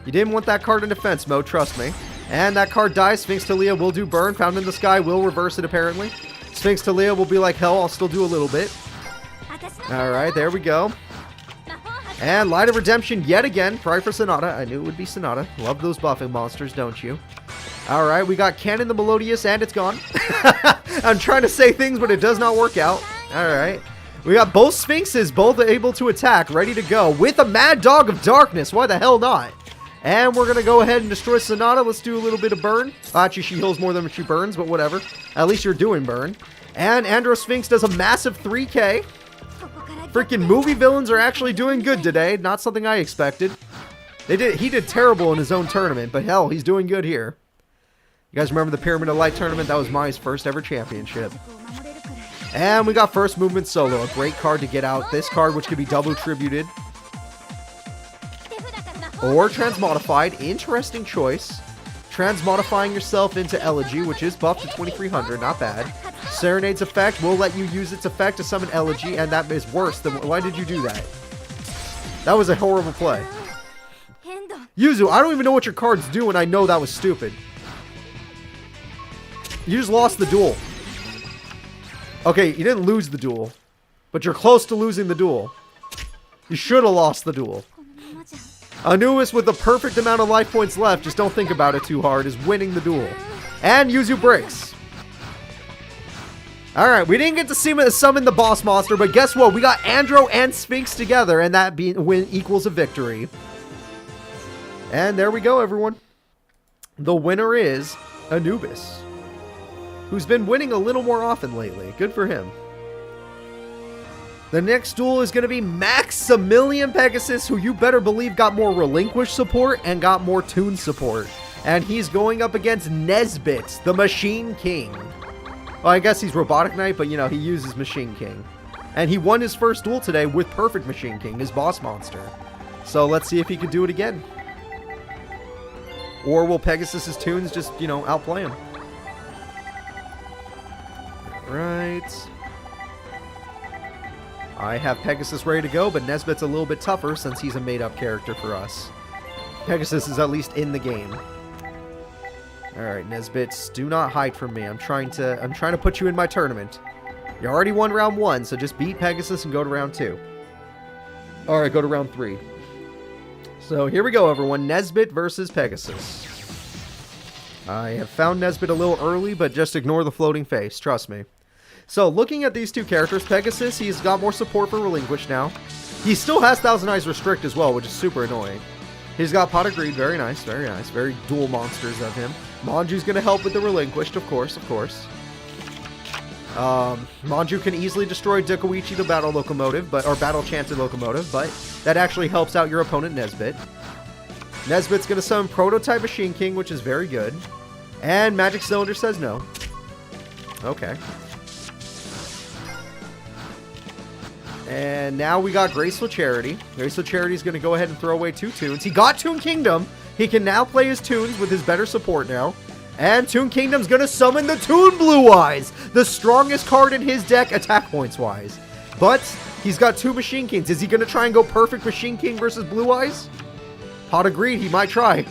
You didn't want that card in defense mode, trust me. And that card dies. Sphinx Talia will do burn. Fountain in the Sky will reverse it, apparently. Sphinx Talia will be like, hell, I'll still do a little bit. Alright, there we go. And Light of Redemption yet again. Probably for Sonata. I knew it would be Sonata. Love those buffing monsters, don't you? Alright, we got Cannon the Melodious, and it's gone. I'm trying to say things, but it does not work out. Alright. We got both Sphinxes, both able to attack, ready to go, with a Mad Dog of Darkness. Why the hell not? And we're going to go ahead and destroy Sonata. Let's do a little bit of burn. Actually, she heals more than she burns, but whatever. At least you're doing burn. And Andro Sphinx does a massive 3k. Freaking movie villains are actually doing good today. Not something I expected. He did terrible in his own tournament, but hell, he's doing good here. You guys remember the Pyramid of Light tournament? That was Mai's first ever championship. And we got First Movement Solo, a great card to get out. This card, which could be double tributed or transmodified. Interesting choice. Transmodifying yourself into Elegy, which is buffed to 2300. Not bad. Serenade's effect will let you use its effect to summon Elegy, and that is worse than... Why did you do that? That was a horrible play. Yuzu, I don't even know what your cards do, and I know that was stupid. You just lost the duel. Okay, you didn't lose the duel, but you're close to losing the duel. You should have lost the duel. Anubis with the perfect amount of life points left, just don't think about it too hard, is winning the duel. And Yuzu breaks. Alright, we didn't get to summon the boss monster, but guess what? We got Andro and Sphinx together, and that win equals a victory. And there we go, everyone. The winner is Anubis, who's been winning a little more often lately. Good for him. The next duel is going to be Maximilian Pegasus, who you better believe got more Relinquish support and got more Toon support. And he's going up against Nesbit, the Machine King. Well, I guess he's Robotic Knight, but you know, he uses Machine King. And he won his first duel today with Perfect Machine King, his boss monster. So let's see if he can do it again. Or will Pegasus's Toons just, you know, outplay him? Right. I have Pegasus ready to go, but Nesbit's a little bit tougher since he's a made-up character for us. Pegasus is at least in the game. Alright, Nesbits, do not hide from me. I'm trying to put you in my tournament. You already won round 1, so just beat Pegasus and go to round 2. Alright, go to round 3. So here we go, everyone. Nesbit versus Pegasus. I have found Nesbit a little early, but just ignore the floating face. Trust me. So, looking at these two characters, Pegasus, he's got more support for Relinquish now. He still has Thousand Eyes Restrict as well, which is super annoying. He's got Pot of Greed, very nice, very nice. Very dual monsters of him. Manju's going to help with the Relinquished, of course, of course. Manju can easily destroy Dekoichi, the Battle Locomotive, or Battle Chanted Locomotive, but that actually helps out your opponent, Nesbit. Nesbit's going to summon Prototype Machine King, which is very good. And Magic Cylinder says no. Okay. And now we got Graceful Charity. Graceful Charity is going to go ahead and throw away 2 Toons. He got Toon Kingdom. He can now play his Toons with his better support now. And Toon Kingdom's going to summon the Toon Blue Eyes, the strongest card in his deck attack points wise. But he's got 2 Machine Kings. Is he going to try and go Perfect Machine King versus Blue Eyes? Pot of Greed, he might try.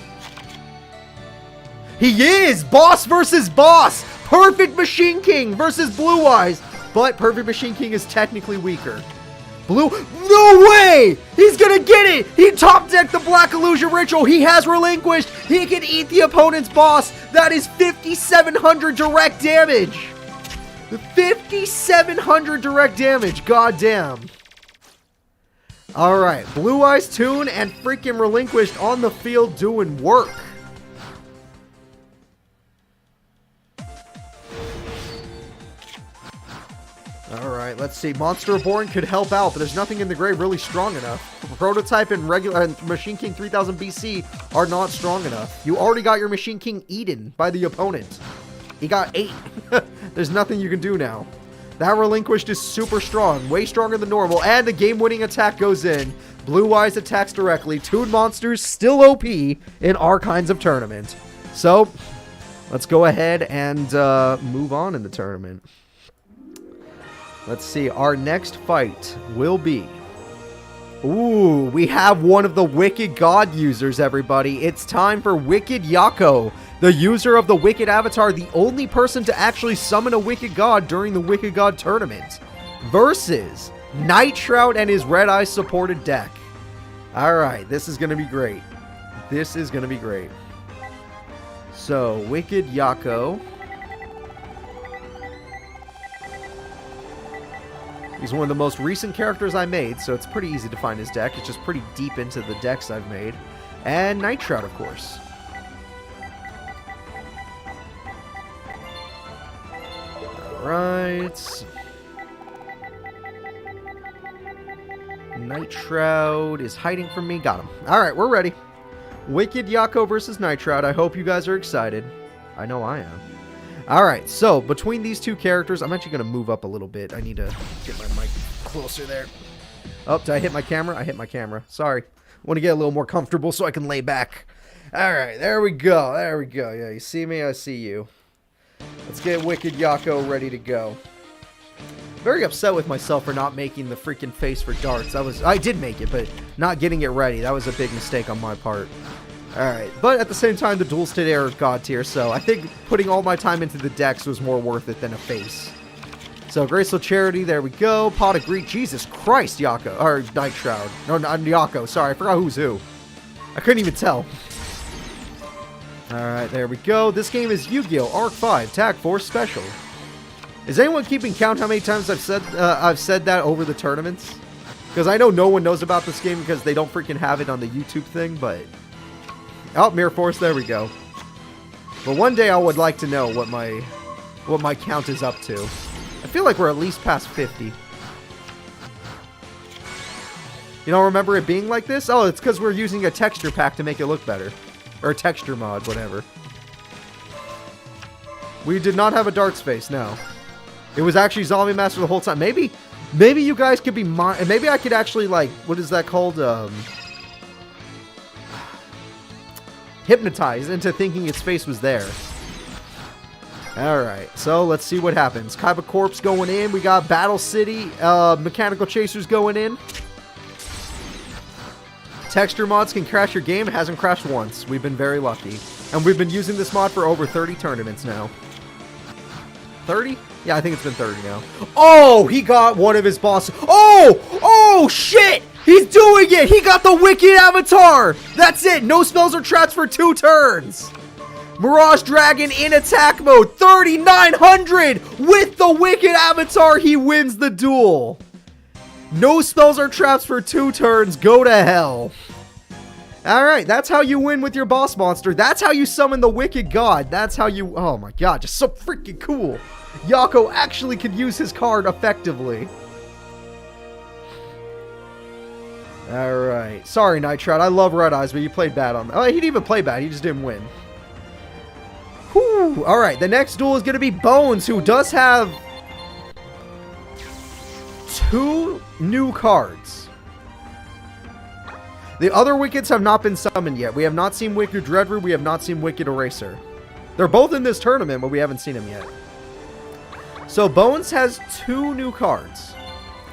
He is! Boss versus boss! Perfect Machine King versus Blue Eyes! But Perfect Machine King is technically weaker. Blue... No way! He's gonna get it! He top decked the Black Illusion Ritual. He has Relinquished. He can eat the opponent's boss. That is 5,700 direct damage. 5,700 direct damage. Goddamn. Alright. Blue Eyes, Toon, and freaking Relinquished on the field doing work. Alright, let's see. Monster Reborn could help out, but there's nothing in the grave really strong enough. Prototype and regular and Machine King 3000 BC are not strong enough. You already got your Machine King eaten by the opponent. He got 8. There's nothing you can do now. That Relinquished is super strong, way stronger than normal, and the game-winning attack goes in. Blue Eyes attacks directly. Toon Monsters still OP in our kinds of tournament. So, let's go ahead and move on in the tournament. Let's see, our next fight will be... Ooh, we have one of the Wicked God users, everybody. It's time for Wicked Yako, the user of the Wicked Avatar, the only person to actually summon a Wicked God during the Wicked God tournament, versus Night Shroud and his Red Eye supported deck. Alright, this is going to be great. This is going to be great. So, Wicked Yako. He's one of the most recent characters I made, so it's pretty easy to find his deck. It's just pretty deep into the decks I've made. And Nitro, of course. Alright. Nitro is hiding from me. Got him. Alright, we're ready. Wicked Yako versus Nitro. I hope you guys are excited. I know I am. Alright, so between these two characters, I'm actually going to move up a little bit. I need to get my mic closer there. Oh, did I hit my camera? I hit my camera. Sorry. I want to get a little more comfortable so I can lay back. Alright, there we go. There we go. Yeah, you see me? I see you. Let's get Wicked Yako ready to go. Very upset with myself for not making the freaking face for darts. I did make it, but not getting it ready. That was a big mistake on my part. Alright, but at the same time, the duels today are God tier, so I think putting all my time into the decks was more worth it than a face. So, Graceful Charity, there we go. Pot of Greed, Jesus Christ, Yako. Or, Night Shroud. No, not Yako, sorry, I forgot who's who. I couldn't even tell. Alright, there we go. This game is Yu-Gi-Oh! Arc 5, Tag Force Special. Is anyone keeping count how many times I've said that over the tournaments? Because I know no one knows about this game because they don't freaking have it on the YouTube thing, but... Oh, Mirror Force, there we go. But one day I would like to know what my count is up to. I feel like we're at least past 50. You don't remember it being like this? Oh, it's because we're using a texture pack to make it look better. Or a texture mod, whatever. We did not have a darts face, no. It was actually Zombie Master the whole time. Maybe you guys could be maybe I could actually, like, what is that called? Hypnotize into thinking its face was there. Alright, so let's see what happens. Kaiba Corpse going in. We got Battle City. Mechanical Chasers going in. Texture mods can crash your game. It hasn't crashed once. We've been very lucky. And we've been using this mod for over 30 tournaments now. 30? Yeah, I think it's been 30 now. Oh, he got one of his bosses. Oh, shit! He's doing it! He got the Wicked Avatar! That's it! No spells or traps for 2 turns! Mirage Dragon in attack mode, 3,900! With the Wicked Avatar, he wins the duel! No spells or traps for 2 turns, go to hell. Alright, that's how you win with your boss monster. That's how you summon the Wicked God. That's how you... Oh my god, just so freaking cool. Yako actually could use his card effectively. Alright. Sorry, Nitro. I love Red Eyes, but you played bad on that. Oh, he didn't even play bad. He just didn't win. Whew. Alright, the next duel is going to be Bones, who does have 2 new cards. The other Wickeds have not been summoned yet. We have not seen Wicked Dreadroot. We have not seen Wicked Eraser. They're both in this tournament, but we haven't seen them yet. So Bones has 2 new cards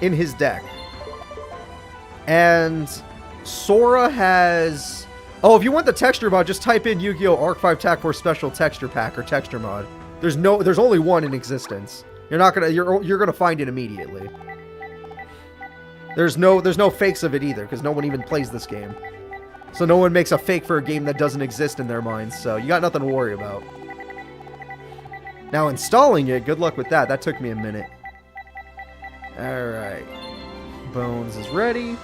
in his deck. And Sora has... Oh, if you want the texture mod, just type in Yu-Gi-Oh! Arc 5 Tag Force Special Texture Pack or Texture Mod. There's only one in existence. You're gonna find it immediately. There's no fakes of it either, because no one even plays this game. So no one makes a fake for a game that doesn't exist in their minds, so you got nothing to worry about. Now installing it, good luck with that. That took me a minute. Alright. Bones is ready.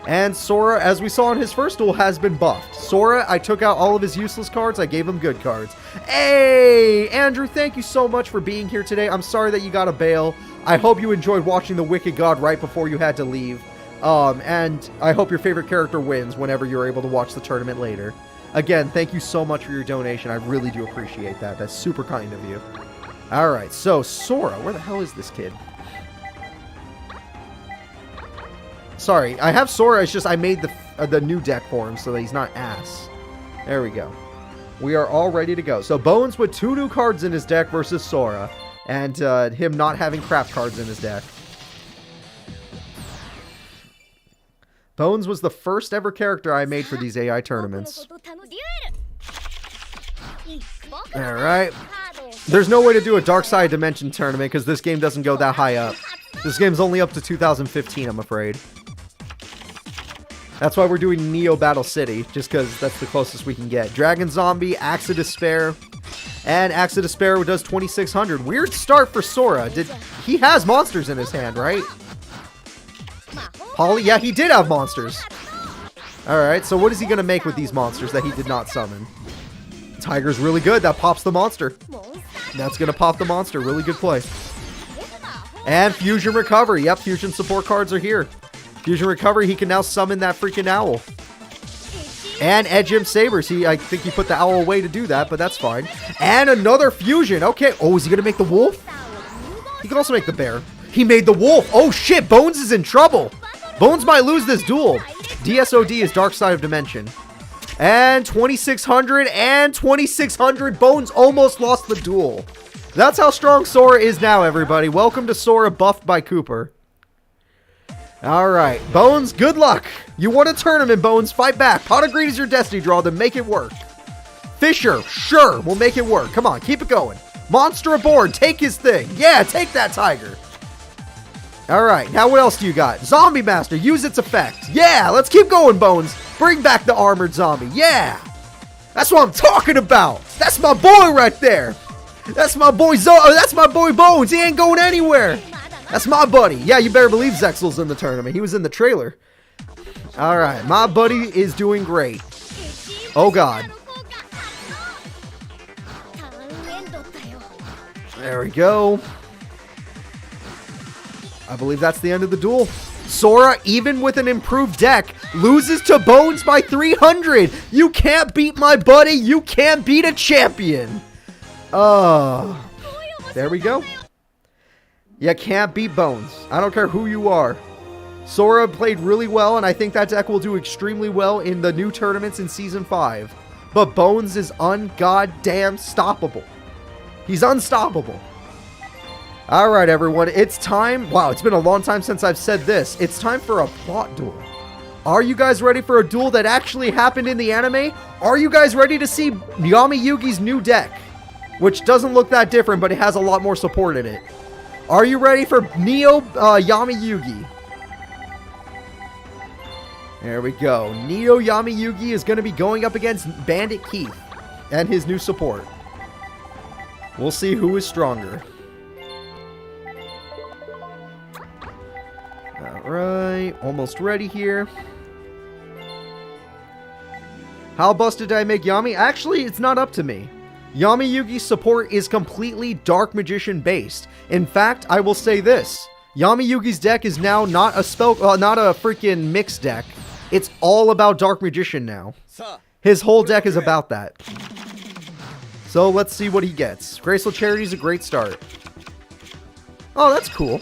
And Sora, as we saw in his first duel, has been buffed. Sora, I took out all of his useless cards. I gave him good cards. Hey! Andrew, thank you so much for being here today. I'm sorry that you got to bail. I hope you enjoyed watching the Wicked God right before you had to leave. And I hope your favorite character wins whenever you're able to watch the tournament later. Again, thank you so much for your donation. I really do appreciate that. That's super kind of you. Alright, so Sora, where the hell is this kid? Sorry, I have Sora, it's just I made the new deck for him so that he's not ass. There we go. We are all ready to go. So Bones with 2 new cards in his deck versus Sora. And him not having craft cards in his deck. Bones was the first ever character I made for these AI tournaments. Alright. There's no way to do a Dark Side Dimension tournament because this game doesn't go that high up. This game's only up to 2015, I'm afraid. That's why we're doing Neo Battle City, just because that's the closest we can get. Dragon Zombie, Axe of Despair, and Axe of Despair does 2600. Weird start for Sora. He has monsters in his hand, right? Holly, yeah, he did have monsters. Alright, so what is he going to make with these monsters that he did not summon? Tiger's really good. That pops the monster. That's going to pop the monster. Really good play. And Fusion Recovery. Yep, Fusion support cards are here. Fusion Recovery, he can now summon that freaking owl. And Edge Him Sabers. I think he put the owl away to do that, but that's fine. And another Fusion. Okay. Oh, is he going to make the wolf? He can also make the bear. He made the wolf. Oh, shit. Bones is in trouble. Bones might lose this duel. DSOD is Dark Side of Dimension. And 2600 and 2600. Bones almost lost the duel. That's how strong Sora is now, everybody. Welcome to Sora buffed by Cooper. Alright, Bones, good luck. You won a tournament, Bones. Fight back. Pot of Greed is your destiny draw, then make it work. Fisher, sure, we'll make it work. Come on, keep it going. Monster aboard, take his thing. Yeah, take that tiger. Alright, now what else do you got? Zombie Master, use its effect. Yeah, let's keep going, Bones. Bring back the armored zombie. Yeah. That's what I'm talking about. That's my boy right there. That's my boy that's my boy Bones. He ain't going anywhere. That's my buddy. Yeah, you better believe Zexel's in the tournament. He was in the trailer. Alright, my buddy is doing great. Oh, God. There we go. I believe that's the end of the duel. Sora, even with an improved deck, loses to Bones by 300. You can't beat my buddy. You can't beat a champion. There we go. You can't beat Bones. I don't care who you are. Sora played really well, and I think that deck will do extremely well in the new tournaments in Season 5. But Bones is ungoddamn stoppable. He's unstoppable. Alright, everyone. It's time. Wow, it's been a long time since I've said this. It's time for a plot duel. Are you guys ready for a duel that actually happened in the anime? Are you guys ready to see Yami Yugi's new deck? Which doesn't look that different, but it has a lot more support in it. Are you ready for Neo Yami Yugi? There we go. Neo Yami Yugi is going to be going up against Bandit Keith and his new support. We'll see who is stronger. Alright, almost ready here. How busted did I make Yami? Actually, it's not up to me. Yami Yugi's support is completely Dark Magician based. In fact, I will say this. Yami Yugi's deck is now not a freaking mixed deck. It's all about Dark Magician now. His whole deck is about that. So let's see what he gets. Graceful Charity is a great start. Oh, that's cool.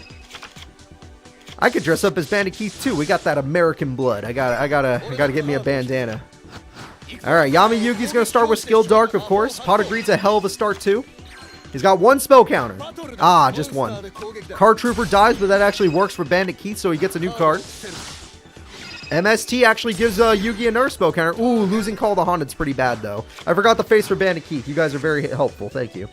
I could dress up as Bandit Keith too. We got that American blood. I gotta get me a bandana. Alright, Yami Yugi's gonna start with Skill Dark, of course. Pot of Greed's a hell of a start too. He's got one spell counter. Ah, just one. Card Trooper dies, but that actually works for Bandit Keith, so he gets a new card. MST actually gives Yugi another spell counter. Ooh, losing Call of the Haunted's pretty bad though. I forgot the face for Bandit Keith. You guys are very helpful. Thank you.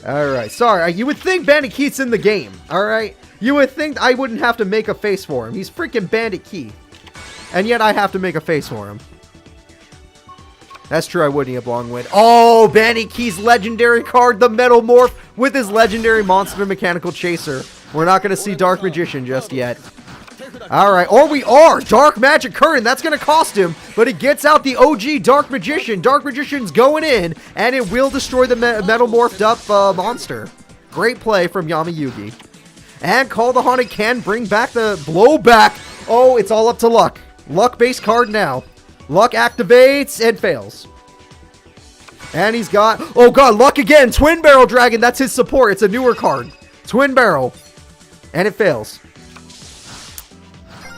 Alright, sorry. You would think Bandit Keith's in the game. Alright? You would think I wouldn't have to make a face for him. He's freaking Bandit Keith. And yet I have to make a face for him. That's true, I wouldn't have long win. Oh, Bandit Keith's legendary card, the Metal Morph, with his legendary Monster Mechanical Chaser. We're not going to see Dark Magician just yet. Alright, or we are! Dark Magic Current, that's going to cost him, but it gets out the OG Dark Magician. Dark Magician's going in, and it will destroy the Metal Morphed up monster. Great play from Yami Yugi. And Call the Haunted can bring back the blowback. Oh, it's all up to Luck. Luck-based card now. Luck activates and fails. And he's got... Oh, God, Luck again. Twin Barrel Dragon. That's his support. It's a newer card. Twin Barrel. And it fails.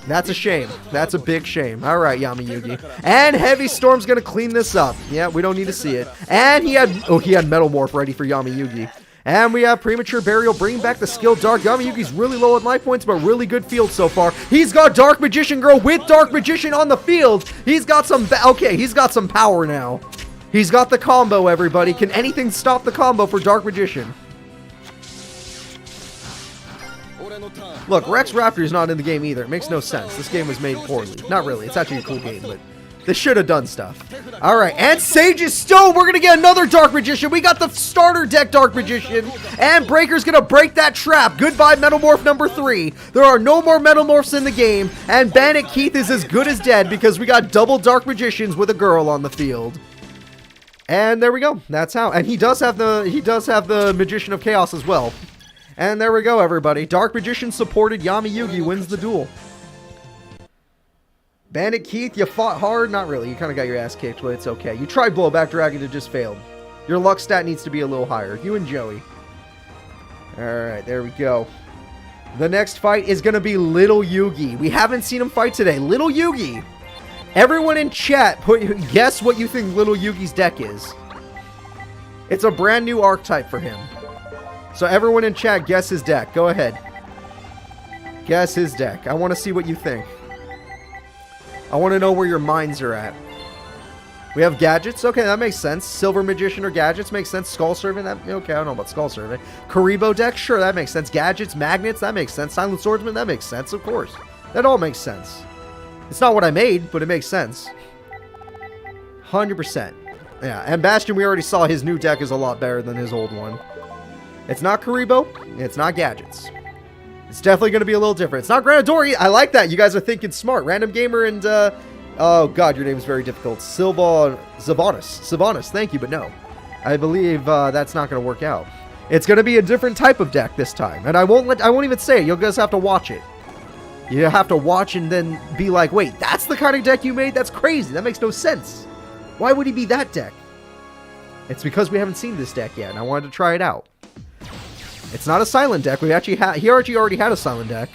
That's a shame. That's a big shame. All right, Yami Yugi. And Heavy Storm's going to clean this up. Yeah, we don't need to see it. And he had... Oh, he had Metal Morph ready for Yami Yugi. And we have Premature Burial, bringing back the skill Dark. Yami Yugi's really low at life points, but really good field so far. He's got Dark Magician Girl with Dark Magician on the field. He's got some... Okay, he's got some power now. He's got the combo, everybody. Can anything stop the combo for Dark Magician? Look, Rex Raptor is not in the game either. It makes no sense. This game was made poorly. Not really. It's actually a cool game, but they should have done stuff. Alright, and Sage's Stone! We're gonna get another Dark Magician! We got the starter deck Dark Magician! And Breaker's gonna break that trap! Goodbye, Metamorph number 3! There are no more Metamorphs in the game, and Bandit Keith is as good as dead because we got double Dark Magicians with a girl on the field. And there we go. That's how. And he does have the Magician of Chaos as well. And there we go, everybody. Dark Magician supported Yami Yugi wins the duel. Bandit Keith, you fought hard. Not really. You kind of got your ass kicked, but it's okay. You tried Blowback Dragon, it just failed. Your luck stat needs to be a little higher. You and Joey. Alright, there we go. The next fight is going to be Little Yugi. We haven't seen him fight today. Little Yugi. Everyone in chat, guess what you think Little Yugi's deck is. It's a brand new archetype for him. So everyone in chat, guess his deck. Go ahead. Guess his deck. I want to see what you think. I want to know where your minds are at. We have gadgets. Okay, that makes sense. Silver Magician or gadgets makes sense. Skull Servant. Okay, I don't know about Skull Servant. Karibo deck. Sure, that makes sense. Gadgets, magnets. That makes sense. Silent Swordsman. That makes sense. Of course. That all makes sense. It's not what I made, but it makes sense. 100%. Yeah, and Bastion, we already saw his new deck is a lot better than his old one. It's not Karibo. It's not gadgets. It's definitely going to be a little different. It's not Granadori. I like that. You guys are thinking smart. Random Gamer and, oh god, your name is very difficult. Sylvanas. Thank you, but no. I believe that's not going to work out. It's going to be a different type of deck this time. And I won't even say it. You'll just have to watch it. You have to watch and then be like, wait, that's the kind of deck you made? That's crazy. That makes no sense. Why would he be that deck? It's because we haven't seen this deck yet, and I wanted to try it out. It's not a silent deck. He actually already had a silent deck.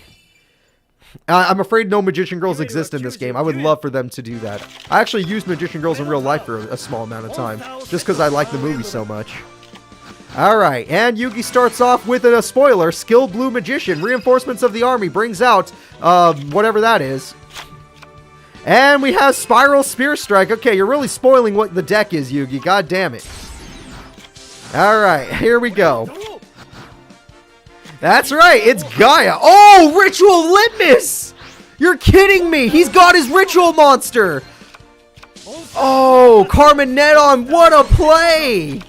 I'm afraid no Magician Girls exist in this game. I would love for them to do that. I actually used Magician Girls in real life for a small amount of time, just because I like the movie so much. Alright, and Yugi starts off with a spoiler. Skilled Blue Magician. Reinforcements of the army brings out whatever that is. And we have Spiral Spear Strike. Okay, you're really spoiling what the deck is, Yugi. God damn it. Alright, here we go. That's right, it's Gaia. Oh, Ritual Litmus! You're kidding me! He's got his Ritual Monster! Oh, Carmen Nedon, what a play!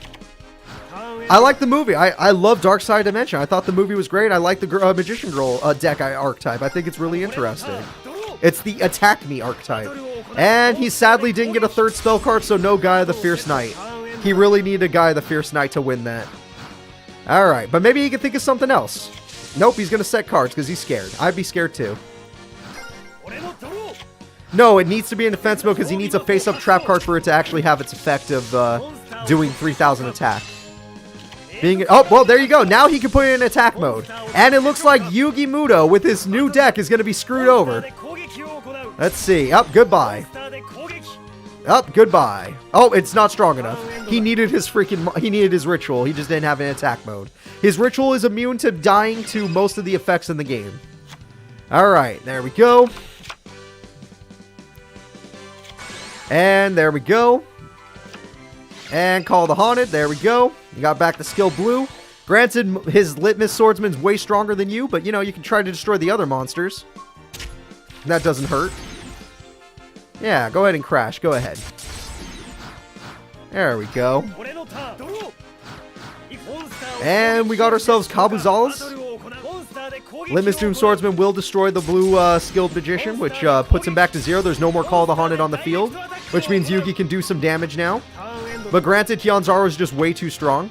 I like the movie. I love Dark Side Dimension. I thought the movie was great. I like the Magician Girl deck archetype. I think it's really interesting. It's the Attack Me archetype. And he sadly didn't get a third spell card, so no Gaia the Fierce Knight. He really needed Gaia the Fierce Knight to win that. Alright, but maybe he can think of something else. Nope, he's going to set cards because he's scared. I'd be scared too. No, it needs to be in defense mode because he needs a face-up trap card for it to actually have its effect of doing 3,000 attack. Oh, well, there you go. Now he can put it in attack mode. And it looks like Yugi Muto with his new deck is going to be screwed over. Let's see. Up, goodbye. Up, goodbye. Oh, it's not strong enough. He needed his ritual. He just didn't have an attack mode. His ritual is immune to dying to most of the effects in the game. Alright, there we go. And there we go. And Call the Haunted. There we go. You got back the skill blue. Granted, his Litmus Swordsman's way stronger than you, but you know, you can try to destroy the other monsters. That doesn't hurt. Yeah, go ahead and crash. Go ahead. There we go. And we got ourselves Kabuzalas. Litmus Doom Swordsman will destroy the blue skilled magician, which puts him back to 0. There's no more Call of the Haunted on the field, which means Yugi can do some damage now. But granted, Hyunzaru is just way too strong.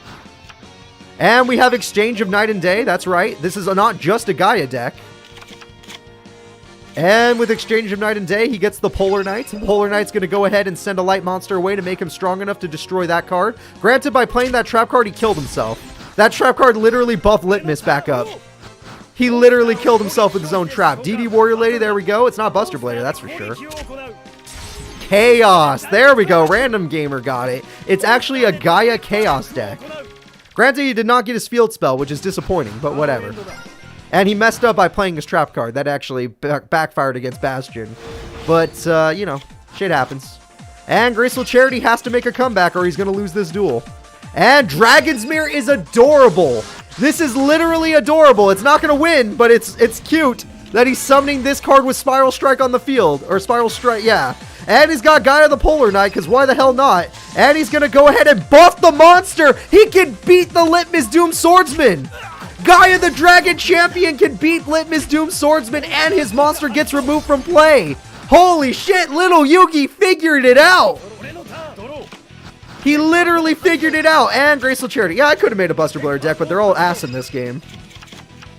And we have Exchange of Night and Day. That's right. This is not just a Gaia deck. And with Exchange of Night and Day, he gets the Polar Knight. Polar Knight's going to go ahead and send a light monster away to make him strong enough to destroy that card. Granted, by playing that trap card, he killed himself. That trap card literally buffed Litmus back up. He literally killed himself with his own trap. DD Warrior Lady, there we go. It's not Buster Blader, that's for sure. Chaos, there we go. Random Gamer got it. It's actually a Gaia Chaos deck. Granted, he did not get his field spell, which is disappointing, but whatever. And he messed up by playing his trap card. That actually backfired against Bastion. But, you know, shit happens. And Graceful Charity has to make a comeback or he's going to lose this duel. And Dragon's Mirror is adorable. This is literally adorable. It's not going to win, but it's cute that he's summoning this card with Spiral Strike on the field. Or Spiral Strike, yeah. And he's got Gaia the Polar Knight, because why the hell not? And he's going to go ahead and buff the monster. He can beat the Litmus Doom Swordsman. Gaia the Dragon Champion can beat Litmus Doom Swordsman, and his monster gets removed from play. Holy shit, little Yugi figured it out. He literally figured it out. And Graceful Charity. Yeah, I could have made a Buster Blader deck, but they're all ass in this game.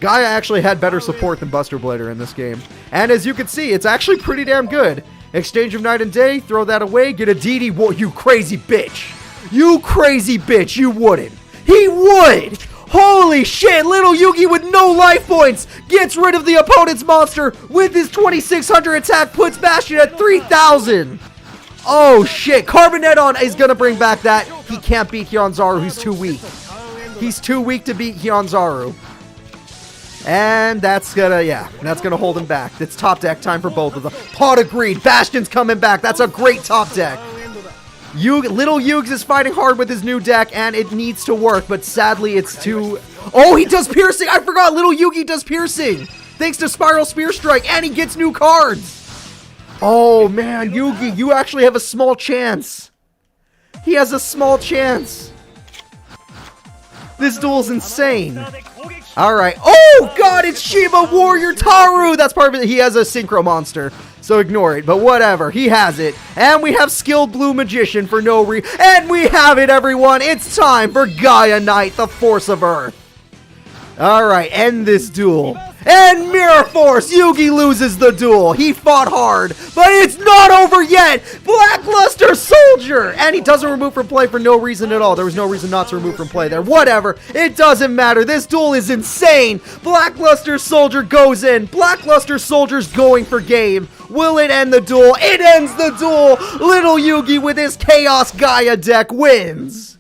Gaia actually had better support than Buster Blader in this game. And as you can see, it's actually pretty damn good. Exchange of Night and Day, throw that away, get a DD. Whoa, you crazy bitch. You crazy bitch, you wouldn't. He would. Holy shit, little Yugi with no life points gets rid of the opponent's monster with his 2600 attack, puts Bastion at 3000. Oh shit, Carbonetton is gonna bring back that. He can't beat Hyunzaru, he's too weak. He's too weak to beat Hyunzaru. And that's gonna hold him back. It's top deck time for both of them. Pot of Greed, Bastion's coming back. That's a great top deck. Little Yugs is fighting hard with his new deck, and it needs to work, but sadly it's too... Oh, he does piercing! I forgot, little Yugi does piercing! Thanks to Spiral Spear Strike, and he gets new cards! Oh man, Yugi, you actually have a small chance. He has a small chance. This duel's insane. Alright. Oh god, it's Shiba Warrior Taru! That's part of it. He has a Synchro Monster. So ignore it, but whatever. He has it. And we have Skilled Blue Magician for no reason. And we have it, everyone. It's time for Gaia Knight, the Force of Earth. Alright, end this duel. And Mirror Force! Yugi loses the duel. He fought hard, but it's not over yet! Blackluster Soldier! And he doesn't remove from play for no reason at all. There was no reason not to remove from play there. Whatever. It doesn't matter. This duel is insane. Blackluster Soldier goes in. Blackluster Soldier's going for game. Will it end the duel? It ends the duel! Little Yugi with his Chaos Gaia deck wins!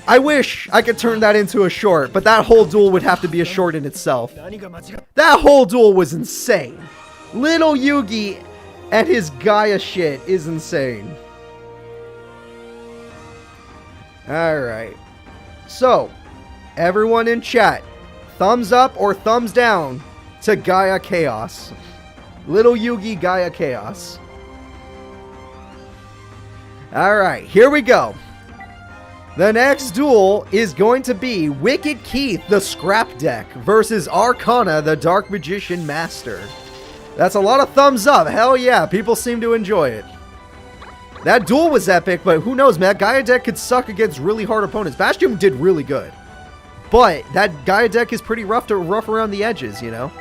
I wish I could turn that into a short, but that whole duel would have to be a short in itself. That whole duel was insane. Little Yugi and his Gaia shit is insane. Alright. So, everyone in chat, thumbs up or thumbs down to Gaia Chaos. Little Yugi Gaia Chaos. Alright, here we go. The next duel is going to be Wicked Keith, the Scrap Deck, versus Arcana, the Dark Magician Master. That's a lot of thumbs up. Hell yeah, people seem to enjoy it. That duel was epic, but who knows, man. Gaia deck could suck against really hard opponents. Bastion did really good. But that Gaia deck is pretty rough around the edges, you know?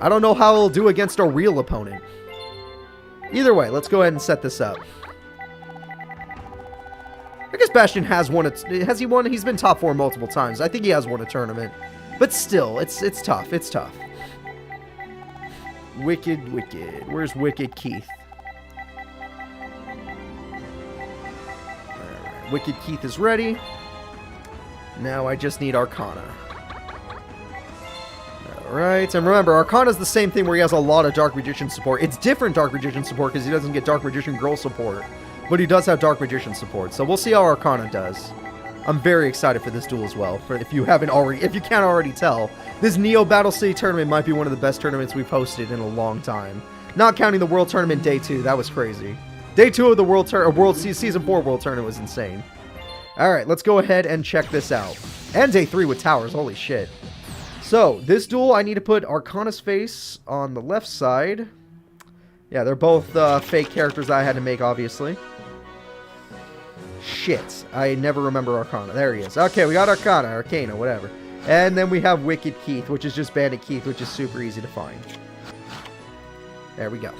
I don't know how it'll do against a real opponent. Either way, let's go ahead and set this up. I guess Bastion has won it. Has he won? He's been top 4 multiple times. I think he has won a tournament. But still, it's tough. It's tough. Wicked. Where's Wicked Keith? Alright, Wicked Keith is ready. Now I just need Arcana. Alright, and remember, Arcana's the same thing where he has a lot of Dark Magician support. It's different Dark Magician support because he doesn't get Dark Magician Girl support. But he does have Dark Magician support, so we'll see how Arcana does. I'm very excited for this duel as well. If you can't already tell, this Neo Battle City tournament might be one of the best tournaments we've hosted in a long time. Not counting the World Tournament Day 2, that was crazy. Day 2 of the Season 4 World Tournament was insane. Alright, let's go ahead and check this out. And Day 3 with towers, holy shit. So, this duel, I need to put Arcana's face on the left side. Yeah, they're both fake characters I had to make, obviously. Shit, I never remember Arcana. There he is. Okay, we got Arcana, whatever. And then we have Wicked Keith, which is just Bandit Keith, which is super easy to find. There we go.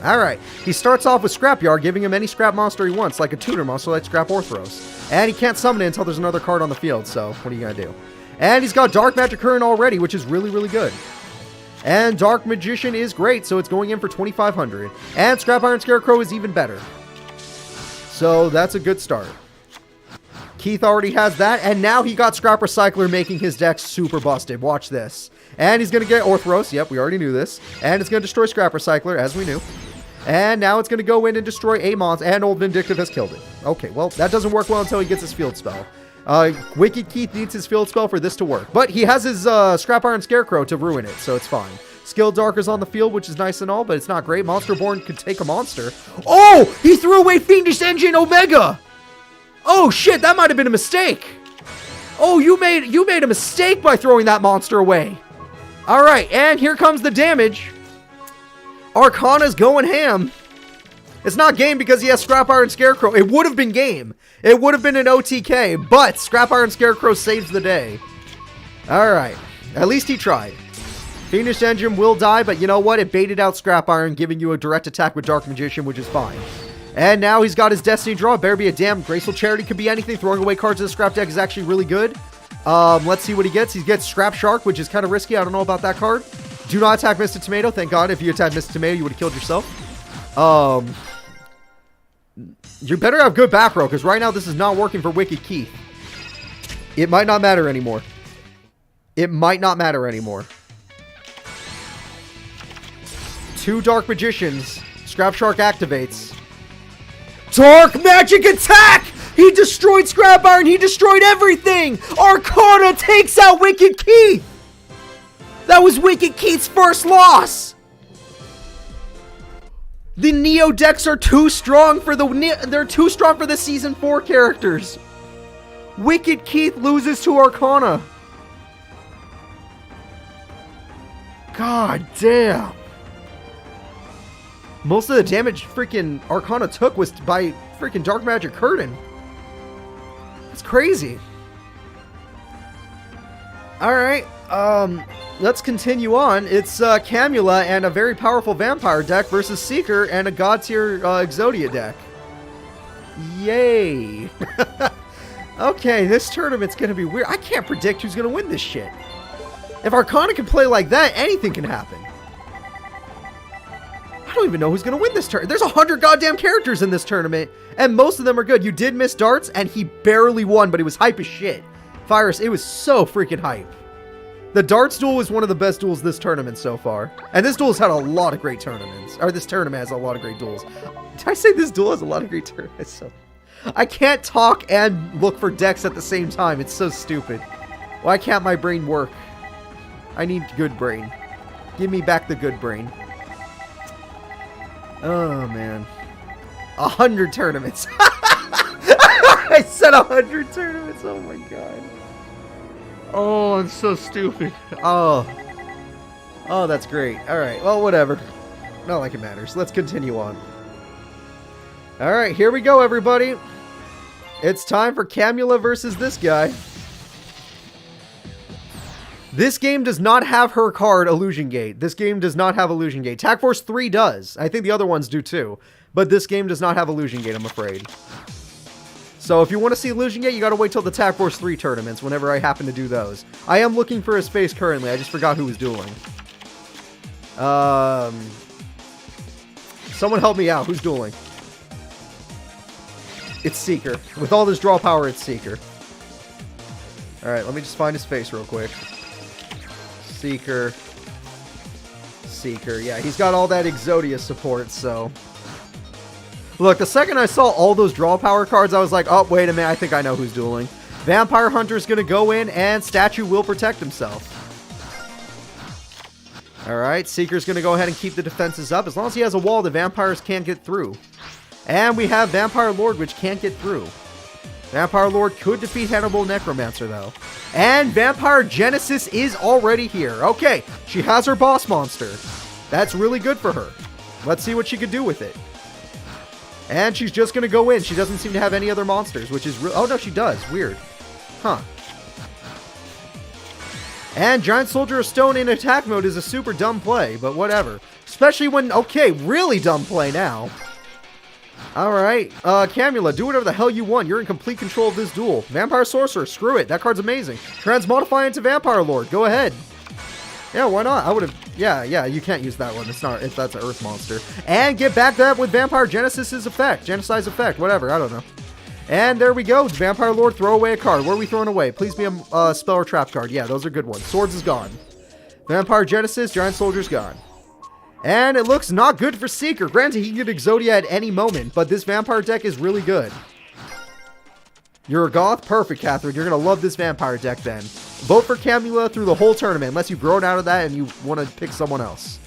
Alright, he starts off with Scrapyard, giving him any scrap monster he wants, like a tutor monster like Scrap Orthros. And he can't summon it until there's another card on the field, so what are you going to do? And he's got Dark Magic Current already, which is really, really good. And Dark Magician is great, so it's going in for 2,500. And Scrap Iron Scarecrow is even better. So that's a good start. Keith already has that, and now he got Scrap Recycler, making his deck super busted. Watch this. And he's going to get Orthros. Yep, we already knew this. And it's going to destroy Scrap Recycler, as we knew. And now it's going to go in and destroy a monster, and Old Vindictive has killed it. Okay, well, that doesn't work well until he gets his field spell. Wicked Keith needs his field spell for this to work. But he has his Scrap Iron Scarecrow to ruin it, so it's fine. Skill Dark is on the field, which is nice and all, but it's not great. Monster Born could take a monster. Oh! He threw away Fiendish Engine Omega! Oh shit, that might have been a mistake! Oh, you made a mistake by throwing that monster away. Alright, and here comes the damage. Arcana's going ham. It's not game because he has Scrap Iron Scarecrow. It would have been game. It would have been an OTK, but Scrap Iron Scarecrow saves the day. Alright. At least he tried. Fiendish Engine will die, but you know what? It baited out Scrap Iron, giving you a direct attack with Dark Magician, which is fine. And now he's got his Destiny draw. Better be a damn. Graceful Charity could be anything. Throwing away cards in the Scrap deck is actually really good. Let's see what he gets. He gets Scrap Shark, which is kind of risky. I don't know about that card. Do not attack Mr. Tomato. Thank God. If you attacked Mr. Tomato, you would have killed yourself. You better have good back row, because right now this is not working for Wicked Keith. It might not matter anymore. It might not matter anymore. 2 Dark Magicians. Scrap Shark activates. Dark Magic Attack! He destroyed Scrap Iron. He destroyed everything. Arcana takes out Wicked Keith. That was Wicked Keith's first loss. The Neo decks are too strong for they're too strong for the Season 4 characters. Wicked Keith loses to Arcana. God damn. Most of the damage freaking Arcana took was by freaking Dark Magic Curtain. That's crazy. Alright, let's continue on. It's Camula and a very powerful vampire deck versus Seeker and a God tier Exodia deck. Yay. Okay, this tournament's gonna be weird. I can't predict who's gonna win this shit. If Arcana can play like that, anything can happen. I don't even know who's gonna win this tournament. There's 100 goddamn characters in this tournament, and most of them are good. You did miss darts, and he barely won, but it was hype as shit. Virus, it was so freaking hype. The darts duel was one of the best duels this tournament so far. And this duel has had a lot of great tournaments. Or this tournament has a lot of great duels. Did I say this duel has a lot of great tournaments? So, I can't talk and look for decks at the same time. It's so stupid. Why can't my brain work? I need good brain. Give me back the good brain. Oh, man. 100 tournaments. I said 100 tournaments. Oh, my God. Oh, I'm so stupid. Oh, that's great. All right. Well, whatever. Not like it matters. Let's continue on. All right. Here we go, everybody. It's time for Camula versus this guy. This game does not have her card, Illusion Gate. This game does not have Illusion Gate. Tag Force 3 does. I think the other ones do too. But this game does not have Illusion Gate, I'm afraid. So if you want to see Illusion Gate, you gotta wait till the Tag Force 3 tournaments, whenever I happen to do those. I am looking for his face currently. I just forgot who was dueling. Someone help me out. Who's dueling? It's Seeker. With all this draw power, it's Seeker. Alright, let me just find his face real quick. Seeker. Seeker. Yeah, he's got all that Exodia support, so... Look, the second I saw all those draw power cards, I was like, oh, wait a minute, I think I know who's dueling. Vampire Hunter's gonna go in, and Statue will protect himself. Alright, Seeker's gonna go ahead and keep the defenses up. As long as he has a wall, the vampires can't get through. And we have Vampire Lord, which can't get through. Vampire Lord could defeat Hannibal Necromancer, though. And Vampire Genesis is already here. Okay, she has her boss monster. That's really good for her. Let's see what she could do with it. And she's just going to go in. She doesn't seem to have any other monsters, which is... Oh, no, she does. Weird. Huh. And Giant Soldier of Stone in attack mode is a super dumb play, but whatever. Especially when... Okay, really dumb play now. Alright. Camula, do whatever the hell you want. You're in complete control of this duel. Vampire Sorcerer, screw it. That card's amazing. Transmodify into Vampire Lord. Go ahead. Yeah, why not? I would have... Yeah, you can't use that one. It's not... That's an Earth monster. And get back that with Vampire Genesis's effect. Genocide's effect. Whatever. I don't know. And there we go. Vampire Lord, throw away a card. What are we throwing away? Please be a spell or trap card. Yeah, those are good ones. Swords is gone. Vampire Genesis, Giant Soldier's gone. And it looks not good for Seeker. Granted, he can get Exodia at any moment, but this Vampire deck is really good. You're a goth? Perfect, Catherine. You're going to love this vampire deck then. Vote for Camula through the whole tournament, unless you've grown out of that and you want to pick someone else.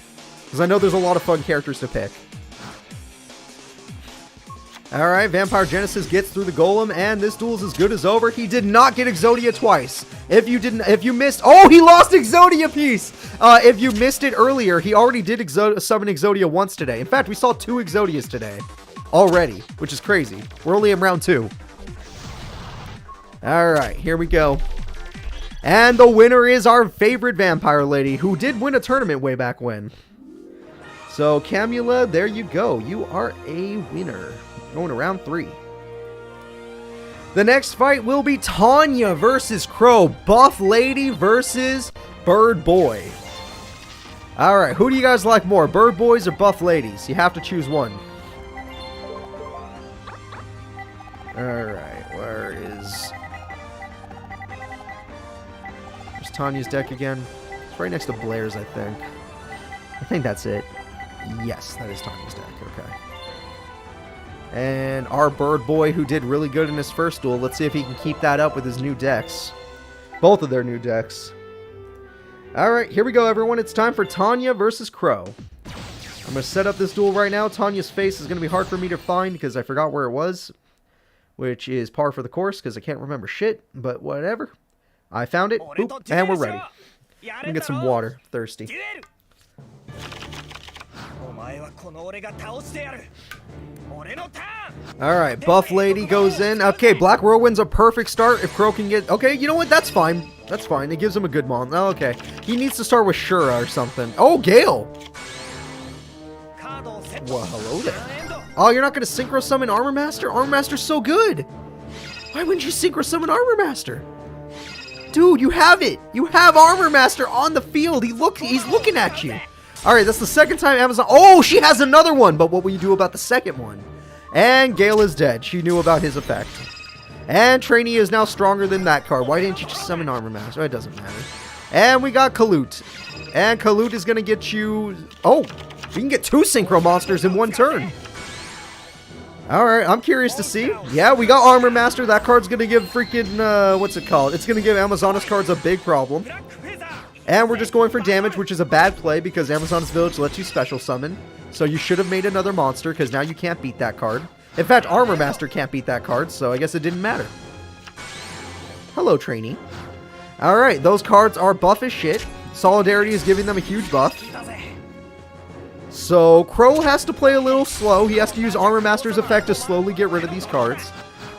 Because I know there's a lot of fun characters to pick. Alright, Vampire Genesis gets through the Golem, and this duel's as good as over. He did not get Exodia twice. If you missed... Oh, he lost Exodia piece! If you missed it earlier, he already did summon Exodia once today. In fact, we saw 2 Exodias today. Already, which is crazy. We're only in round 2. Alright, here we go. And the winner is our favorite vampire lady, who did win a tournament way back when. So, Camula, there you go. You are a winner. Going to round 3. The next fight will be Tanya versus Crow. Buff Lady versus Bird Boy. Alright, who do you guys like more? Bird Boys or Buff Ladies? You have to choose one. Alright, where is... There's Tanya's deck again. It's right next to Blair's, I think. I think that's it. Yes, that is Tanya's deck. Okay. And our Bird Boy, who did really good in his first duel. Let's see if he can keep that up with his new decks. Both of their new decks. Alright, here we go, everyone. It's time for Tanya versus Crow. I'm going to set up this duel right now. Tanya's face is going to be hard for me to find because I forgot where it was. Which is par for the course because I can't remember shit. But whatever. I found it. Boop, and we're ready. Let me get some water. Thirsty. Alright, Buff Lady goes in. Okay, Black Whirlwind's a perfect start if Crow can get... Okay, you know what? That's fine. That's fine. It gives him a good mon. Oh, okay. He needs to start with Shura or something. Oh, Gale! Well, hello there. Oh, you're not going to Synchro Summon Armor Master? Armor Master's so good! Why wouldn't you Synchro Summon Armor Master? Dude, you have it! You have Armor Master on the field! He's looking at you! Alright, that's the second time Amazon... Oh, she has another one! But what will you do about the second one? And Gale is dead. She knew about his effect. And Trainee is now stronger than that card. Why didn't you just summon Armor Master? Oh, it doesn't matter. And we got Kalut. And Kalut is going to get you... Oh, we can get 2 Synchro Monsters in one turn. Alright, I'm curious to see. Yeah, we got Armor Master. That card's going to give freaking... what's it called? It's going to give Amazonas cards a big problem. And we're just going for damage, which is a bad play because Amazonas Village lets you special summon. So you should have made another monster because now you can't beat that card. In fact, Armor Master can't beat that card, so I guess it didn't matter. Hello, Trainee. Alright, those cards are buff as shit. Solidarity is giving them a huge buff. So Crow has to play a little slow. He has to use Armor Master's effect to slowly get rid of these cards.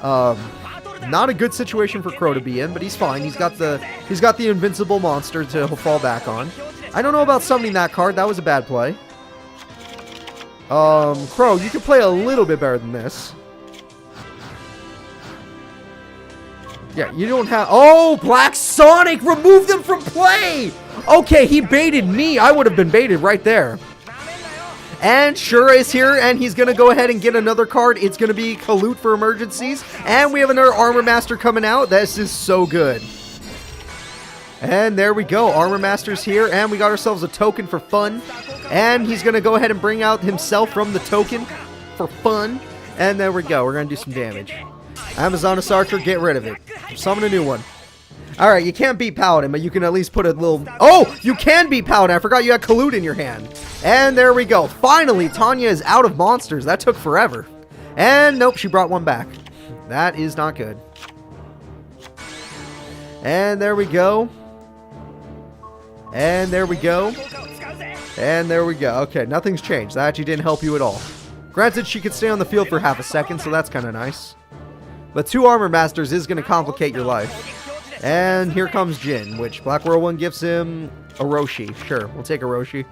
Not a good situation for Crow to be in, but he's fine. He's got the invincible monster to fall back on. I don't know about summoning that card. That was a bad play. Crow, you can play a little bit better than this. Yeah, you don't have... Oh, Black Sonic! Remove them from play! Okay, he baited me. I would have been baited right there. And Shura is here, and he's going to go ahead and get another card. It's going to be Kalut for emergencies. And we have another Armor Master coming out. This is so good. And there we go. Armor Master's here, and we got ourselves a token for fun. And he's going to go ahead and bring out himself from the token for fun. And there we go. We're going to do some damage. Amazonas Archer, get rid of it. Summon a new one. Alright, you can't beat Paladin, but you can at least put a little... Oh! You can beat Paladin! I forgot you had Kalut in your hand. And there we go. Finally, Tanya is out of monsters. That took forever. And nope, she brought one back. That is not good. And there we go. And there we go. And there we go. Okay, nothing's changed. That actually didn't help you at all. Granted, she could stay on the field for half a second, so that's kind of nice. But 2 Armor Masters is going to complicate your life. And here comes Jin, which Black Whirlwind gives him Orochi. Sure, we'll take Orochi.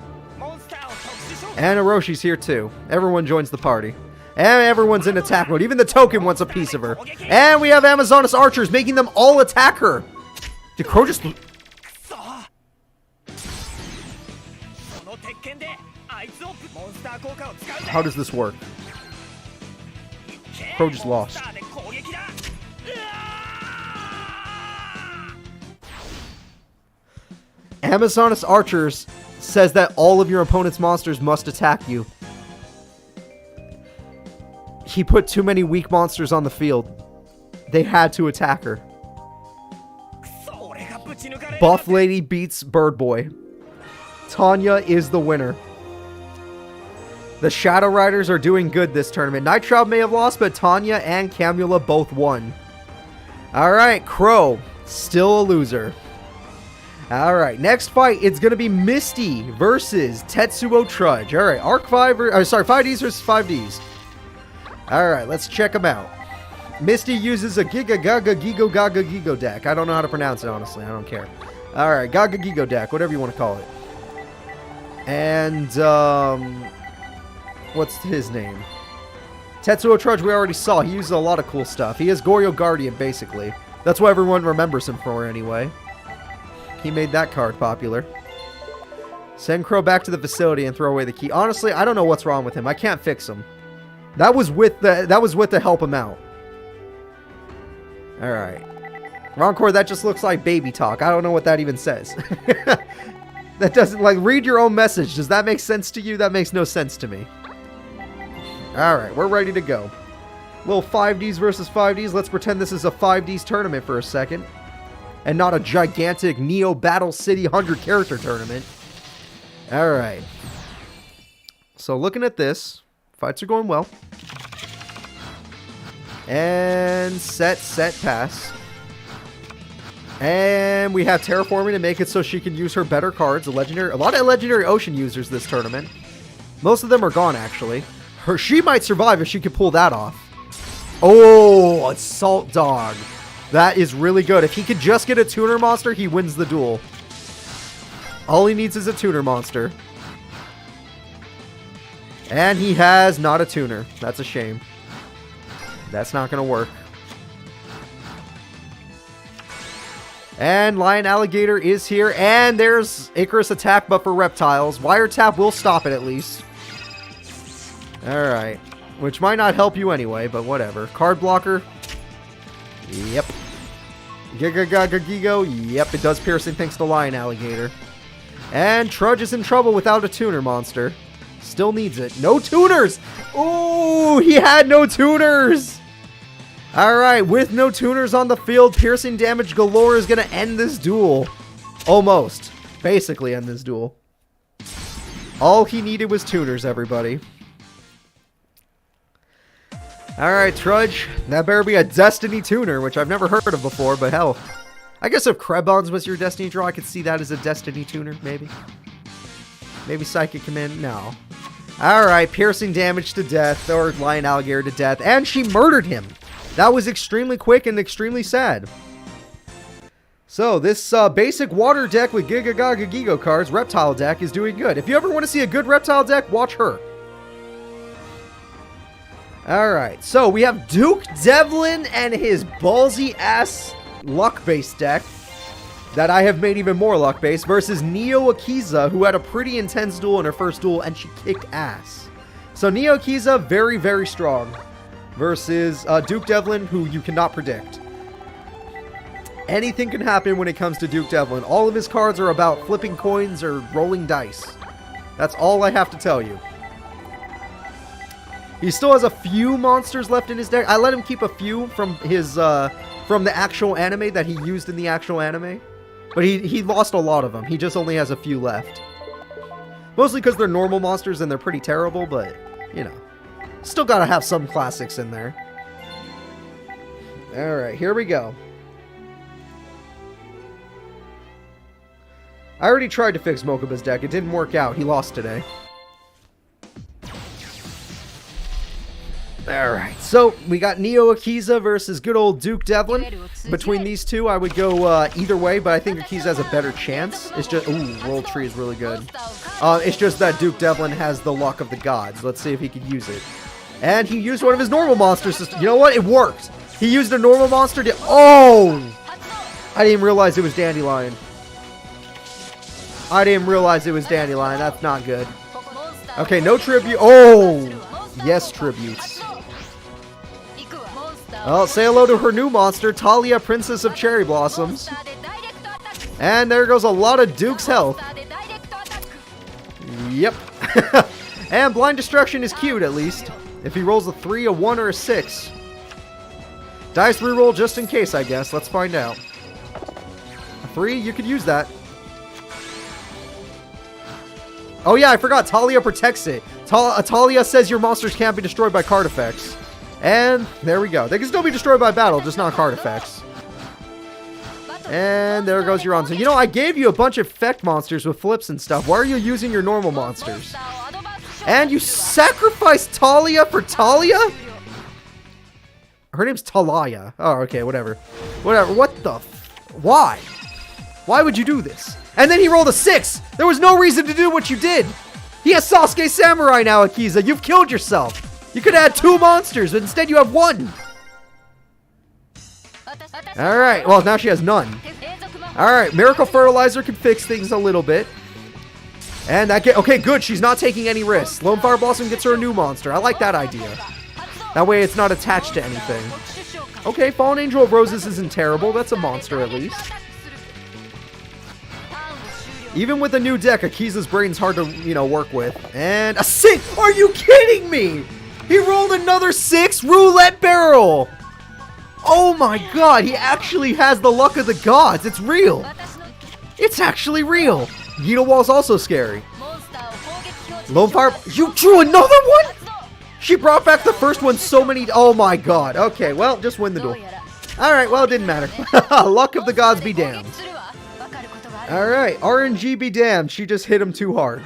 And Oroshi's here too. Everyone joins the party. And everyone's in attack mode. Even the token wants a piece of her. And we have Amazonas Archers making them all attack her. Did Crow just... How does this work? Crow just lost. Amazonas Archers says that all of your opponent's monsters must attack you. He put too many weak monsters on the field. They had to attack her. Buff Lady beats Bird Boy. Tanya is the winner. The Shadow Riders are doing good this tournament. Nitro may have lost, but Tanya and Camula both won. Alright, Crow. Still a loser. Alright, next fight, it's going to be Misty versus Tetsuo Trudge. Alright, Arc 5, 5Ds versus 5Ds. Alright, let's check them out. Misty uses a Giga Gaga Gigo Gaga Gigo deck. I don't know how to pronounce it, honestly. I don't care. Alright, Gaga Gigo deck, whatever you want to call it. And, what's his name? Tetsuo Trudge we already saw. He uses a lot of cool stuff. He is Goryo Guardian, basically. That's what everyone remembers him for, anyway. He made that card popular. Send Crow back to the facility and throw away the key. Honestly, I don't know what's wrong with him. I can't fix him. That was with to help him out. Alright. Roncore, that just looks like baby talk. I don't know what that even says. That doesn't, like, read your own message. Does that make sense to you? That makes no sense to me. Alright, we're ready to go. Little 5Ds versus 5Ds. Let's pretend this is a 5Ds tournament for a second. And not a gigantic Neo Battle City 100 character tournament. Alright. So looking at this, fights are going well. And set, pass. And we have terraforming to make it so she can use her better cards. A lot of legendary ocean users this tournament. Most of them are gone, actually. She might survive if she could pull that off. Oh, Assault Dog. That is really good. If he could just get a tuner monster, he wins the duel. All he needs is a tuner monster. And he has not a tuner. That's a shame. That's not going to work. And Lion Alligator is here. And there's Icarus attack, but for reptiles. Wiretap will stop it at least. Alright. Which might not help you anyway, but whatever. Card blocker. Yep. Giga Gaga Gigo. Yep, it does piercing thanks to Lion Alligator. And Trudge is in trouble without a tuner monster. Still needs it. No tuners! Ooh, he had no tuners! Alright, with no tuners on the field, piercing damage galore is going to end this duel. Almost. Basically end this duel. All he needed was tuners, everybody. Alright, Trudge. That better be a Destiny tuner, which I've never heard of before, but hell. I guess if Krebons was your Destiny draw, I could see that as a Destiny tuner, maybe. Maybe Psychic Command? No. Alright, piercing damage to death, or Lion Alligator to death, and she murdered him! That was extremely quick and extremely sad. So, this basic water deck with Giga Gaga Gigo cards, Reptile deck, is doing good. If you ever want to see a good Reptile deck, watch her. Alright, so we have Duke Devlin and his ballsy ass luck-based deck that I have made even more luck-based versus Neo Akiza, who had a pretty intense duel in her first duel and she kicked ass. So Neo Akiza, very, very strong versus Duke Devlin, who you cannot predict. Anything can happen when it comes to Duke Devlin. All of his cards are about flipping coins or rolling dice. That's all I have to tell you. He still has a few monsters left in his deck. I let him keep a few from his from the actual anime that he used in the actual anime. But he lost a lot of them. He just only has a few left. Mostly because they're normal monsters and they're pretty terrible, but, you know. Still gotta have some classics in there. Alright, here we go. I already tried to fix Mokuba's deck. It didn't work out. He lost today. Alright, so we got Neo Akiza versus good old Duke Devlin. Between these two, I would go either way, but I think Akiza has a better chance. It's just, ooh, World Tree is really good. It's just that Duke Devlin has the luck of the gods. Let's see if he can use it. And he used one of his normal monsters. You know what? It worked. He used a normal monster to, oh! I didn't realize it was Dandelion. I didn't realize it was Dandelion. That's not good. Okay, no tribute. Oh! Yes, tributes. Well, say hello to her new monster, Talia, Princess of Cherry Blossoms. And there goes a lot of Duke's health. Yep. And Blind Destruction is cute, at least. If he rolls a 3, a 1, or a 6. Dice reroll just in case, I guess. Let's find out. A 3, you could use that. Oh yeah, I forgot. Talia protects it. Talia says your monsters can't be destroyed by card effects. And there we go. They can still be destroyed by battle, just not card effects. And there goes your answer. You know, I gave you a bunch of effect monsters with flips and stuff. Why are you using your normal monsters? And you sacrificed Talia for Talia? Her name's Talia. Oh, okay, whatever. Whatever. What the why? Why would you do this? And then he rolled a 6. There was no reason to do what you did. He has Sasuke Samurai now, Akiza. You've killed yourself. You could have had 2 monsters, but instead you have 1. Alright, well, now she has none. Alright, Miracle Fertilizer can fix things a little bit. And that okay, good. She's not taking any risks. Lone Fire Blossom gets her a new monster. I like that idea. That way it's not attached to anything. Okay, Fallen Angel of Roses isn't terrible. That's a monster at least. Even with a new deck, Akiza's brain's hard to, you know, work with. And a 6! Are you kidding me? He rolled another 6? Roulette barrel! Oh my god, he actually has the luck of the gods. It's real. It's actually real. Yugioh Wall's also scary. Lone Fire... You drew another one?! She brought back the first one so many... Oh my god. Okay, well, just win the duel. Alright, well, it didn't matter. Luck of the gods be damned. Alright, RNG be damned. She just hit him too hard.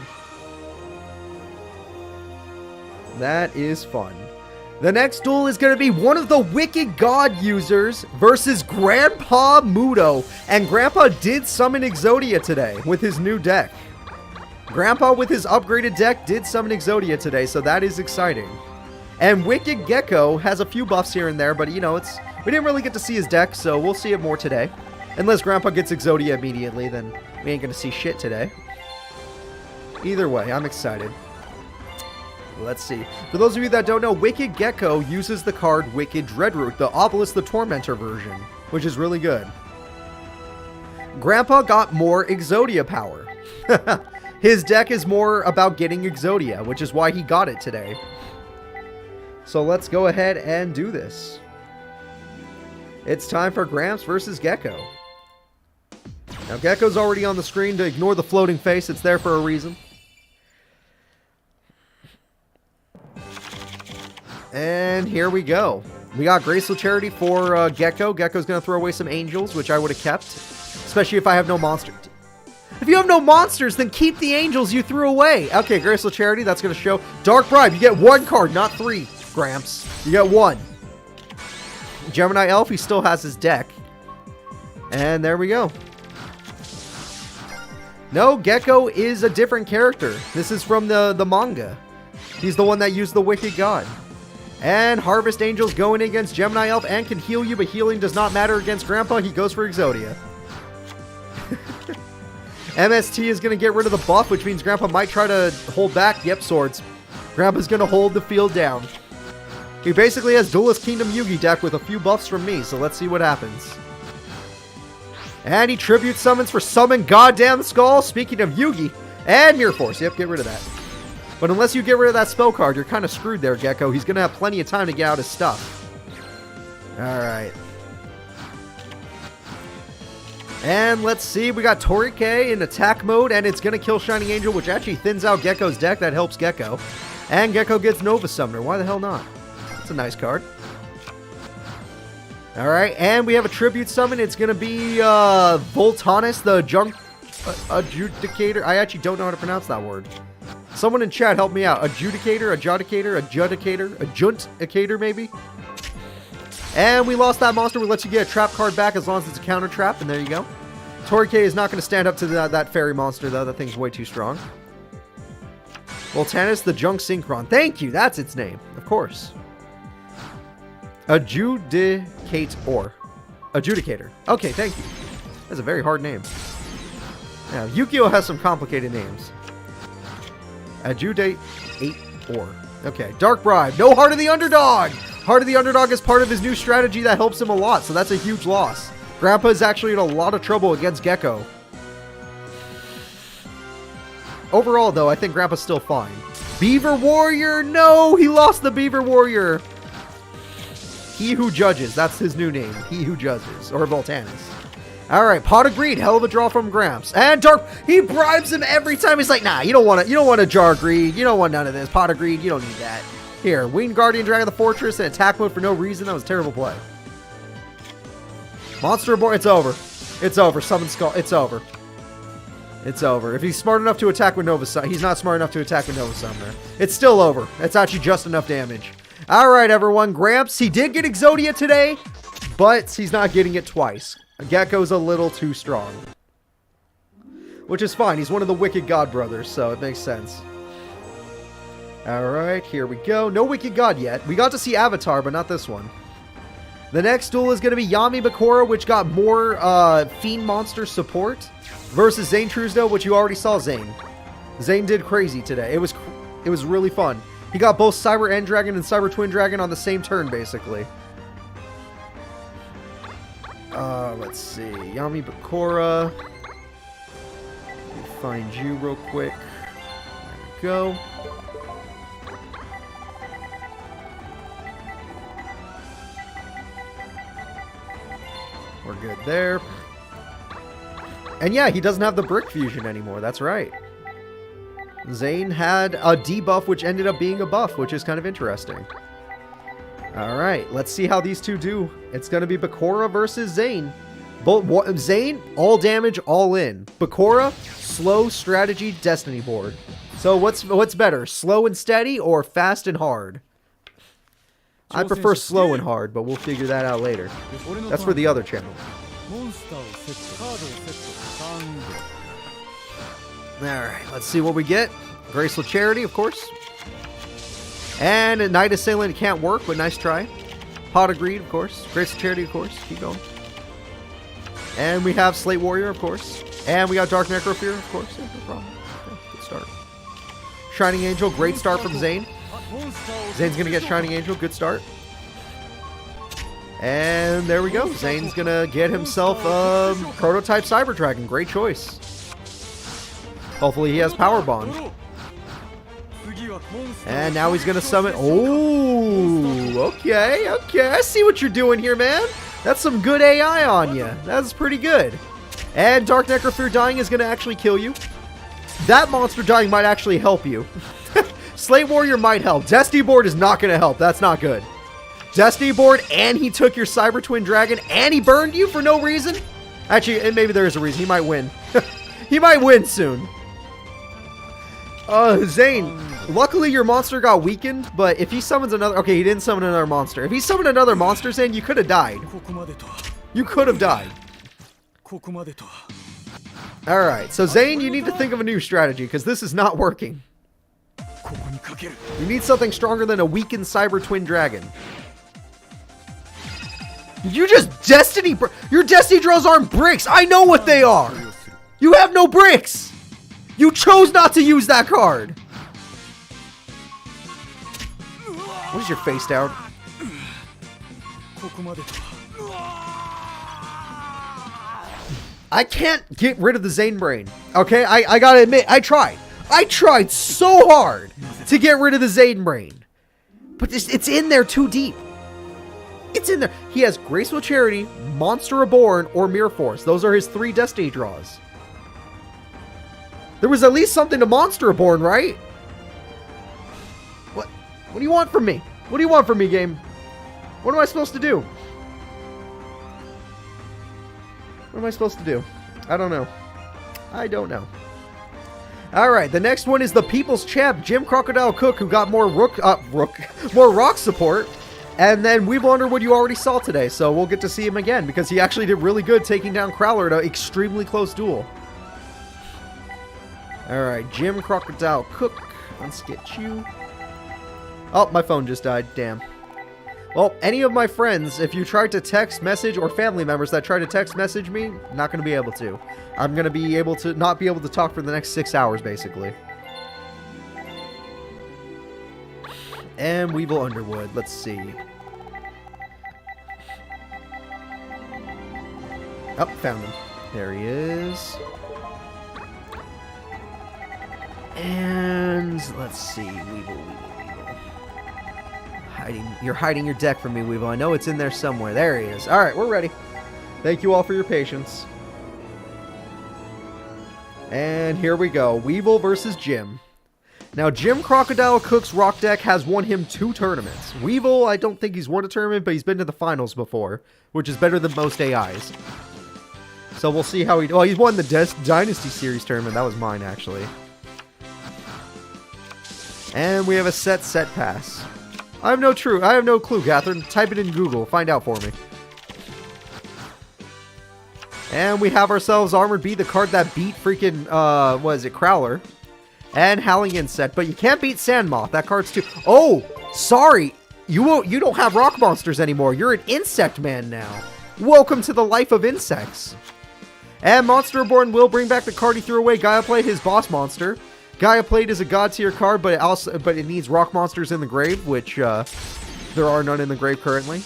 That is fun. The next duel is going to be one of the Wicked God users versus Grandpa Mudo. And Grandpa did summon Exodia today with his new deck. Grandpa with his upgraded deck did summon Exodia today, so that is exciting. And Wicked Gecko has a few buffs here and there, but you know, we didn't really get to see his deck, so we'll see it more today. Unless Grandpa gets Exodia immediately, then we ain't going to see shit today. Either way, I'm excited. Let's see. For those of you that don't know, Wicked Gecko uses the card Wicked Dreadroot, the Obelisk the Tormentor version, which is really good. Grandpa got more Exodia power. His deck is more about getting Exodia, which is why he got it today. So let's go ahead and do this. It's time for Gramps versus Gecko. Now Gecko's already on the screen. To ignore the floating face, it's there for a reason. And here we go. We got Graceful Charity for Gecko. Gecko's going to throw away some angels, which I would have kept. Especially if I have no monsters. If you have no monsters, then keep the angels you threw away. Okay, Graceful Charity, that's going to show. Dark Bribe, you get 1 card, not 3, Gramps. You get 1. Gemini Elf, he still has his deck. And there we go. No, Gecko is a different character. This is from the manga. He's the one that used the Wicked God. And Harvest Angel's going against Gemini Elf and can heal you, but healing does not matter against Grandpa. He goes for Exodia. MST is going to get rid of the buff, which means Grandpa might try to hold back. Yep, swords. Grandpa's going to hold the field down. He basically has Duelist Kingdom Yugi deck with a few buffs from me, so let's see what happens. And he Tribute Summons for Summon Goddamn Skull. Speaking of Yugi. And Mirror Force. Yep, get rid of that. But unless you get rid of that spell card, you're kind of screwed there, Gecko. He's going to have plenty of time to get out his stuff. Alright. And let's see, we got Torike in attack mode, and it's going to kill Shining Angel, which actually thins out Gecko's deck. That helps Gecko. And Gecko gets Nova Summoner. Why the hell not? That's a nice card. Alright, and we have a Tribute Summon. It's going to be Voltanis, the Junk Adjudicator. I actually don't know how to pronounce that word. Someone in chat help me out. Adjudicator, Adjudicator maybe? And we lost that monster. We let you get a trap card back as long as it's a counter trap, and there you go. Torike is not going to stand up to that fairy monster, though. That thing's way too strong. Voltanis, the Junk Synchron. Thank you. That's its name. Of course. Adjudicator. Okay, thank you. That's a very hard name. Now, Yugioh has some complicated names. Adjudicator. Okay, Dark Bribe. No Heart of the Underdog! Heart of the Underdog is part of his new strategy that helps him a lot, so that's a huge loss. Grandpa is actually in a lot of trouble against Gecko. Overall, though, I think Grandpa's still fine. Beaver Warrior! No! He lost the Beaver Warrior! He who judges. That's his new name. He who judges. Or Voltanis. Alright, Pot of Greed. Hell of a draw from Gramps. And Dark. He bribes him every time. He's like, nah, you don't want to jar Greed. You don't want none of this. Pot of Greed. You don't need that. Here, Winged Guardian Dragon of the Fortress in attack mode for no reason. That was a terrible play. Monster Reborn. It's over. It's over. Summon Skull. It's over. It's over. If he's smart enough to attack with Nova Sun, he's not smart enough to attack with Nova Summoner. It's still over. It's actually just enough damage. Alright, everyone. Gramps, he did get Exodia today, but he's not getting it twice. Gecko's a little too strong. Which is fine. He's one of the Wicked God brothers, so it makes sense. Alright, here we go. No Wicked God yet. We got to see Avatar, but not this one. The next duel is going to be Yami Bakura, which got more Fiend Monster support, versus Zane Truesdale, which you already saw Zane. Zane did crazy today. It was really fun. He got both Cyber End Dragon and Cyber Twin Dragon on the same turn, basically. Let's see. Yami Bakura. Let me find you real quick. There we go. We're good there. And yeah, he doesn't have the Brick Fusion anymore. That's right. Zane had a debuff, which ended up being a buff, which is kind of interesting. Alright, let's see how these two do. It's going to be Bakura versus Zane. Zane, all damage, all in. Bakura, slow strategy, destiny board. So what's better, slow and steady or fast and hard? I prefer slow and hard, but we'll figure that out later. That's for the other channel. Alright, let's see what we get. Graceful Charity, of course. And a Night Assailant can't work, but nice try. Pot of Greed, of course. Graceful Charity, of course. Keep going. And we have Slate Warrior, of course. And we got Dark Necrofear, of course. Yeah, no problem. Okay, good start. Shining Angel, great start from Zane. Zane's going to get Shining Angel, good start. And there we go. Zane's going to get himself a Prototype Cyber Dragon. Great choice. Hopefully he has Power Bond. And now he's going to summon... Oh, okay, okay. I see what you're doing here, man. That's some good AI on you. That's pretty good. And Dark Necrofear dying is going to actually kill you. That monster dying might actually help you. Slate Warrior might help. Destiny Board is not going to help. That's not good. Destiny Board, and he took your Cyber Twin Dragon, and he burned you for no reason? Actually, and maybe there is a reason. He might win. He might win soon. Zane, luckily your monster got weakened, but if he summons another... Okay, he didn't summon another monster. If he summoned another monster, Zane, you could have died. You could have died. Alright, so Zane, you need to think of a new strategy, because this is not working. You need something stronger than a weakened Cyber Twin Dragon. You just Destiny... Your Destiny draws aren't bricks! I know what they are! You have no bricks! You chose not to use that card! What is your face down? I can't get rid of the Zane Brain. Okay, I gotta admit, I tried. I tried so hard to get rid of the Zane Brain. But it's in there too deep. It's in there. He has Graceful Charity, Monster Reborn, or Mirror Force. Those are his 3 Destiny draws. There was at least something to Monster Reborn, right? What do you want from me? What do you want from me, game? What am I supposed to do? What am I supposed to do? I don't know. I don't know. Alright, the next one is the People's Champ, Jim Crocodile Cook, who got more more rock support. And then Weevil Underwood you already saw today, so we'll get to see him again, because he actually did really good taking down Crowler in an extremely close duel. Alright, Jim Crocodile Cook. Let's get you. Oh, my phone just died. Damn. Well, any of my friends, if you tried to text message, or family members that try to text message me, not going to be able to. I'm going to be able to not be able to talk for the next 6 hours, basically. And Weevil Underwood. Let's see. Oh, found him. There he is. And let's see. Weevil. You're hiding your deck from me, Weevil. I know it's in there somewhere. There he is. All right, we're ready. Thank you all for your patience. And here we go. Weevil versus Jim. Now, Jim Crocodile Cook's Rock deck has won him 2 tournaments. Weevil, I don't think he's won a tournament, but he's been to the finals before, which is better than most AIs. So we'll see how he... Well, he's won the Dynasty Series tournament. That was mine, actually. And we have a set pass. I have no clue, Catherine. Type it in Google. Find out for me. And we have ourselves Armored Beat, the card that beat freaking, what is it, Crowler. And Howling Insect, but you can't beat Sandmoth. That card's too... Oh, sorry. You don't have rock monsters anymore. You're an insect man now. Welcome to the life of insects. And Monster Reborn will bring back the card he threw away. Gaia played his boss monster. Gaia played is a god tier card, but it needs rock monsters in the grave, which there are none in the grave currently.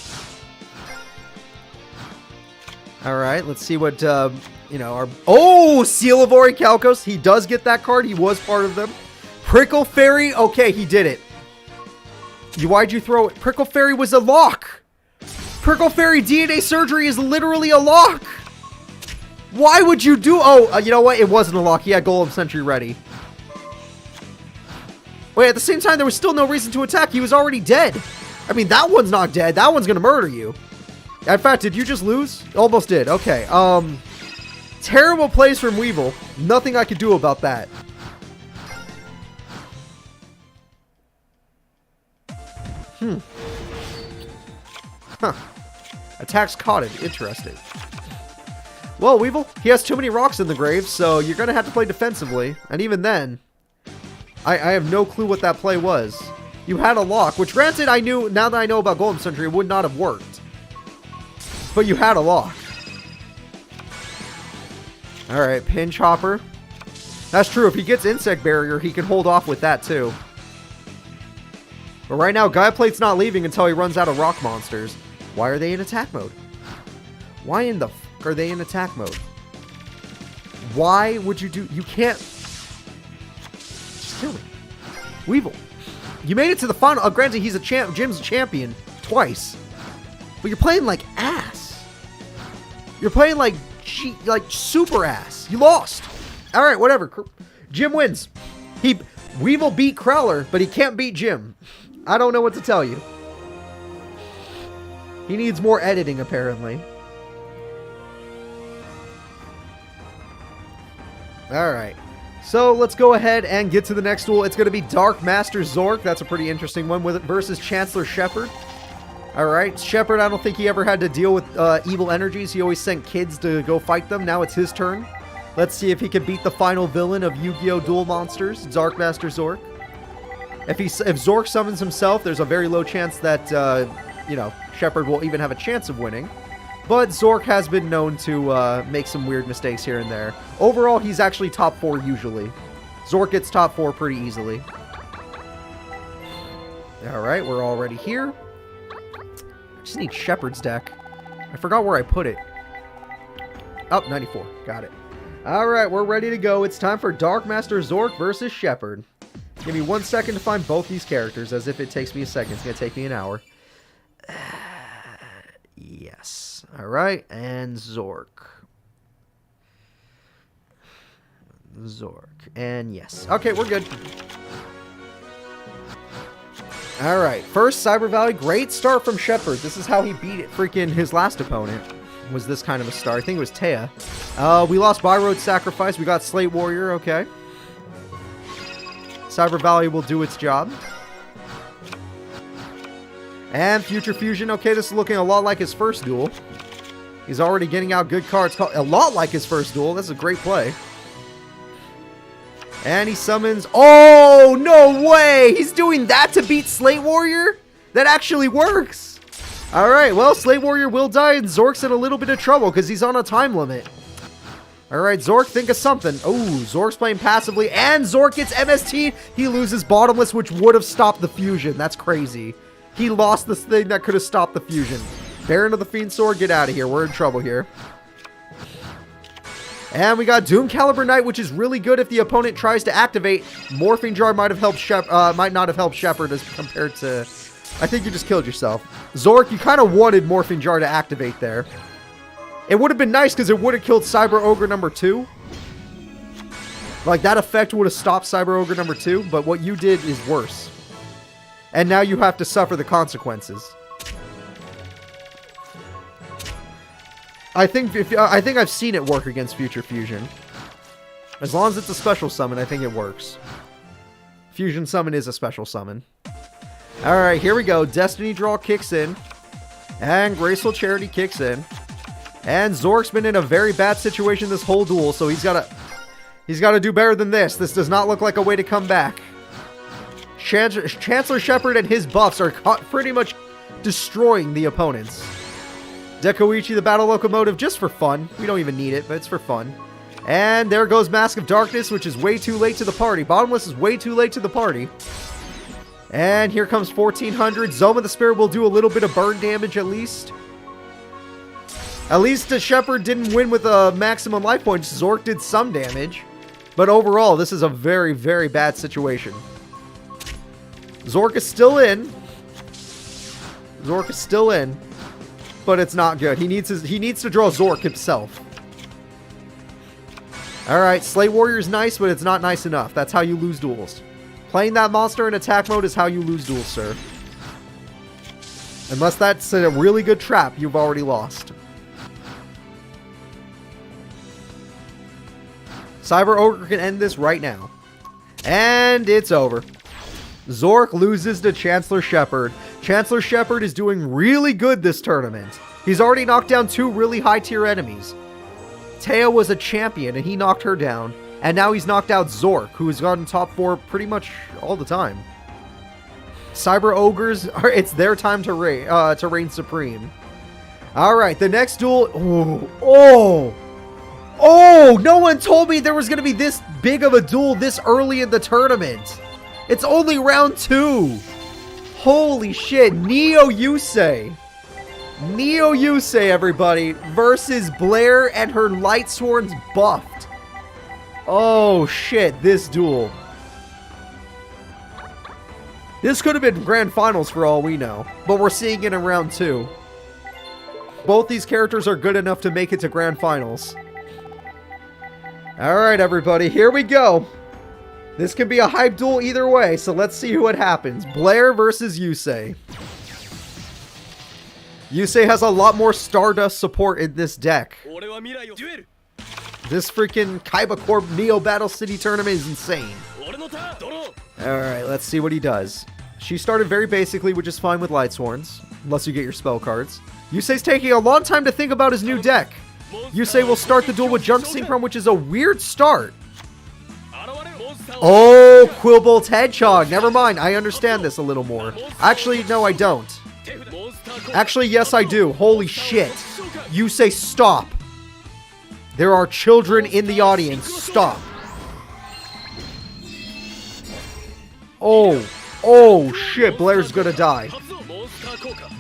All right, let's see what our... Oh, Seal of Orichalcos. He does get that card. He was part of them. Prickle Fairy. Okay, he did it. Why'd you throw it? Prickle Fairy was a lock. Prickle Fairy DNA Surgery is literally a lock. Why would you do... Oh, you know what? It wasn't a lock. He had Golem Sentry ready. Wait, at the same time, there was still no reason to attack. He was already dead. I mean, that one's not dead. That one's going to murder you. In fact, did you just lose? Almost did. Okay. Terrible plays from Weevil. Nothing I could do about that. Huh. Attacks cottage. Interesting. Well, Weevil, he has too many rocks in the grave, so you're going to have to play defensively. And even then, I have no clue what that play was. You had a lock, which granted I knew, now that I know about Golem Sentry, it would not have worked. But you had a lock. Alright, Pinch Hopper. That's true, if he gets Insect Barrier, he can hold off with that too. But right now, Gaia Plate's not leaving until he runs out of rock monsters. Why are they in attack mode? Why in the f*** are they in attack mode? Why would you do... You can't... Just kill me. Weevil. You made it to the final. Granted, he's a champ. Jim's a champion twice. But you're playing like ass. You're playing like super ass. You lost. All right, whatever. Jim wins. Weevil beat Crowler, but he can't beat Jim. I don't know what to tell you. He needs more editing, apparently. All right. So let's go ahead and get to the next duel. It's going to be Dark Master Zork. That's a pretty interesting one with it versus Chancellor Shepard. All right, Shepard, I don't think he ever had to deal with evil energies. He always sent kids to go fight them. Now it's his turn. Let's see if he can beat the final villain of Yu-Gi-Oh! Duel Monsters, Dark Master Zork. If Zork summons himself, there's a very low chance that, Shepard will even have a chance of winning. But Zork has been known to make some weird mistakes here and there. Overall, he's actually top 4 usually. Zork gets top 4 pretty easily. All right, we're already here. I just need Shepard's deck. I forgot where I put it. Oh, 94. Got it. Alright, we're ready to go. It's time for Dark Master Zork versus Shepard. Give me 1 second to find both these characters, as if it takes me a second. It's going to take me an hour. Yes. Alright, and Zork. And yes. Okay, we're good. Alright, first Cyber Valley, great start from Shepard. This is how he beat it. Freaking his last opponent was this kind of a start. I think it was Taya. We lost Byroad Sacrifice. We got Slate Warrior, okay. Cyber Valley will do its job. And Future Fusion, okay, this is looking a lot like his first duel. He's already getting out good cards. A lot like his first duel. That's a great play. And he summons... Oh, no way! He's doing that to beat Slate Warrior? That actually works! Alright, well, Slate Warrior will die, and Zork's in a little bit of trouble, because he's on a time limit. Alright, Zork, think of something. Oh, Zork's playing passively, and Zork gets MST. He loses Bottomless, which would have stopped the fusion. That's crazy. He lost this thing that could have stopped the fusion. Baron of the Fiend Sword, get out of here. We're in trouble here. And we got Doom Caliber Knight, which is really good if the opponent tries to activate. Morphing Jar might have helped might not have helped Shepard as compared to I think you just killed yourself. Zork, you kind of wanted Morphing Jar to activate there. It would have been nice because it would have killed Cyber Ogre number 2. Like, that effect would have stopped Cyber Ogre number 2, but what you did is worse. And now you have to suffer the consequences. I think I've seen it work against Future Fusion. As long as it's a special summon, I think it works. Fusion Summon is a special summon. Alright, here we go. Destiny Draw kicks in. And Graceful Charity kicks in. And Zork's been in a very bad situation this whole duel, so he's got to do better than this. This does not look like a way to come back. Chancellor Shepard and his buffs are pretty much destroying the opponents. Dekoichi, the Battle Locomotive, just for fun. We don't even need it, but it's for fun. And there goes Mask of Darkness, which is way too late to the party. Bottomless is way too late to the party. And here comes 1400. Zoma the Spirit will do a little bit of burn damage at least. At least the Shepard didn't win with a maximum life points. Zork did some damage. But overall, this is a very, very bad situation. Zork is still in. Zork is still in. But it's not good. He needs to draw Zork himself. Alright, Slay Warrior is nice, but it's not nice enough. That's how you lose duels. Playing that monster in attack mode is how you lose duels, sir. Unless that's a really good trap, you've already lost. Cyber Ogre can end this right now. And it's over. Zork loses to Chancellor Shepard. Chancellor Shepard is doing really good this tournament. He's already knocked down 2 really high tier enemies. Taya was a champion and he knocked her down. And now he's knocked out Zork, who has gotten top 4 pretty much all the time. Cyber Ogres, it's their time to reign supreme. Alright, the next duel... Oh, no one told me there was going to be this big of a duel this early in the tournament. It's only round 2. Holy shit, Neo Yusei. Neo Yusei, everybody, versus Blair and her Light Swords buffed. Oh shit, this duel. This could have been grand finals for all we know, but we're seeing it in round 2. Both these characters are good enough to make it to grand finals. Alright, everybody, here we go. This can be a hype duel either way, so let's see what happens. Blair versus Yusei. Yusei has a lot more Stardust support in this deck. This freaking Kaiba Corp Neo Battle City tournament is insane. Alright, let's see what he does. She started very basically, which is fine with Light Swords, unless you get your spell cards. Yusei's taking a long time to think about his new deck. Yusei will start the duel with Junk Synchron, which is a weird start. Oh, Quillbolt's Hedgehog. Never mind, I understand this a little more. Actually, no, I don't. Actually, yes, I do. Holy shit. Yusei, stop. There are children in the audience. Stop. Oh shit, Blair's gonna die.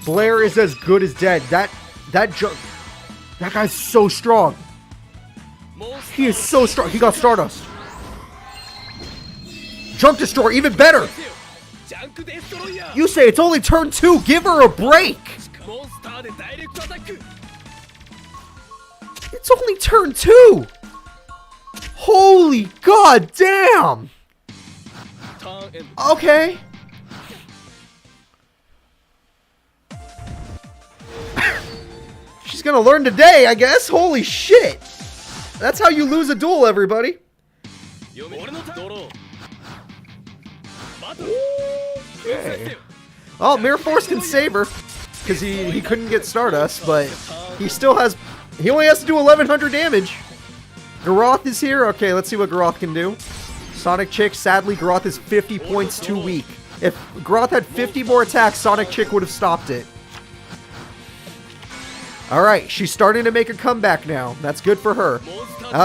Blair is as good as dead. That guy's so strong. He is so strong. He got Stardust. Junk Destroyer, even better. You say it's only turn 2. Give her a break. It's only turn 2. Holy god damn. Okay. She's gonna learn today, I guess. Holy shit. That's how you lose a duel, everybody. Okay. Well, Mirror Force can save her because he couldn't get Stardust, but he still has... He only has to do 1100 damage. Garoth is here. Okay, let's see what Garoth can do. Sonic Chick, sadly, Garoth is 50 points too weak. If Garoth had 50 more attacks, Sonic Chick would have stopped it. Alright, she's starting to make a comeback now. That's good for her.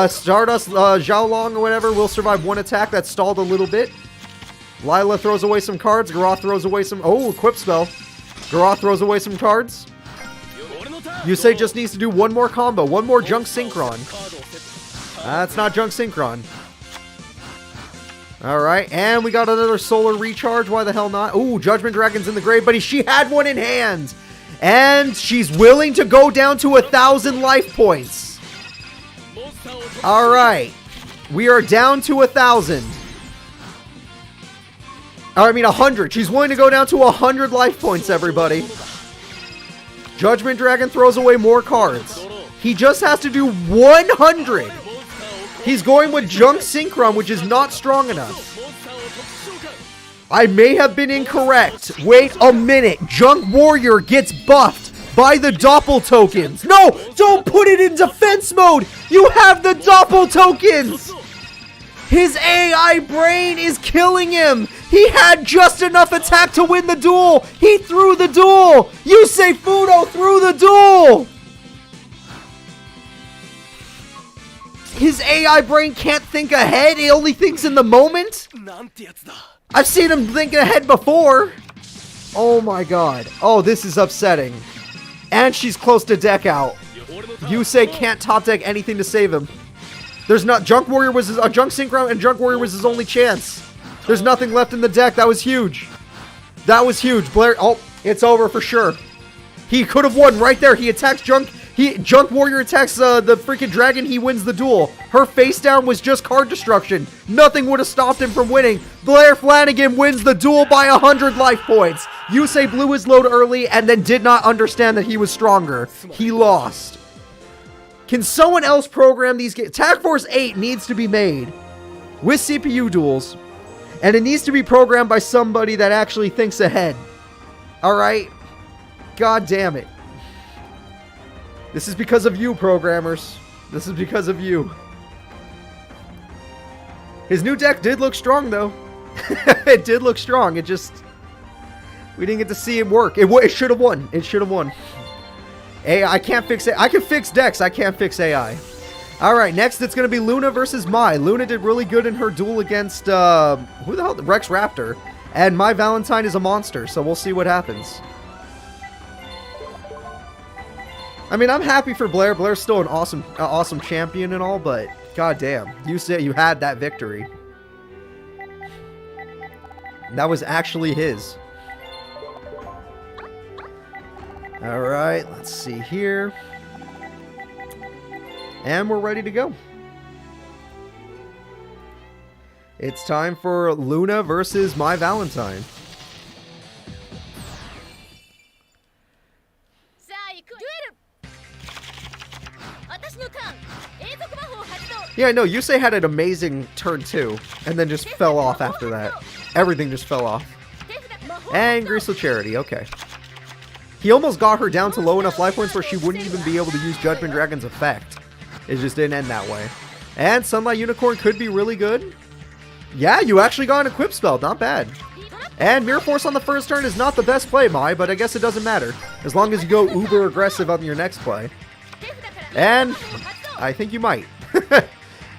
Stardust, Zhao Long or whatever will survive 1 attack. That stalled a little bit. Lila throws away some cards. Garoth throws away some... Oh, Equip Spell. Garoth throws away some cards. Yusei just needs to do 1 more combo. 1 more Junk Synchron. That's not Junk Synchron. Alright, and we got another solar recharge. Why the hell not? Ooh, Judgment Dragon's in the grave, but she had one in hand. And she's willing to go down to 1,000 life points. Alright. We are down to 1,000. I mean 100. She's willing to go down to 100 life points, everybody. Judgment Dragon throws away more cards. He just has to do 100. He's going with Junk Synchron, which is not strong enough. I may have been incorrect. Wait a minute. Junk Warrior gets buffed by the Doppel tokens. No, don't put it in defense mode. You have the Doppel tokens. His AI brain is killing him. He had just enough attack to win the duel. He threw the duel. Yusei Fudo threw the duel. His AI brain can't think ahead. He only thinks in the moment. I've seen him think ahead before. Oh my god. Oh, this is upsetting. And she's close to deck out. Yusei can't top deck anything to save him. There's not. Junk Warrior was his, Junk Synchron and Junk Warrior was his only chance. There's nothing left in the deck. That was huge. That was huge. Blair. Oh, it's over for sure. He could have won right there. He attacks Junk. Junk Warrior attacks the freaking dragon. He wins the duel. Her face down was just card destruction. Nothing would have stopped him from winning. Blair Flanagan wins the duel by 100 life points. Yusei blew his load early and then did not understand that he was stronger. He lost. Can someone else program these games? Attack Force 8 needs to be made with CPU duels. And it needs to be programmed by somebody that actually thinks ahead. Alright? God damn it. This is because of you, programmers. This is because of you. His new deck did look strong, though. It did look strong. It just... we didn't get to see it work. It should have won. It should have won. AI, I can't fix it. I can fix decks. I can't fix AI. Alright, next it's going to be Luna versus Mai. Luna did really good in her duel against... who the hell? Rex Raptor. And My Valentine is a monster, so we'll see what happens. I mean, I'm happy for Blair. Blair's still an awesome champion and all, but goddamn, you said you had that victory. That was actually his. All right, let's see here. And we're ready to go. It's time for Luna versus My Valentine. Yeah, I know. Yusei had an amazing turn 2, and then just fell off after that. Everything just fell off. And Graceful Charity, okay. He almost got her down to low enough life points where she wouldn't even be able to use Judgment Dragon's effect. It just didn't end that way. And Sunlight Unicorn could be really good. Yeah, you actually got an equip spell. Not bad. And Mirror Force on the first turn is not the best play, Mai, but I guess it doesn't matter. As long as you go uber aggressive on your next play. And I think you might.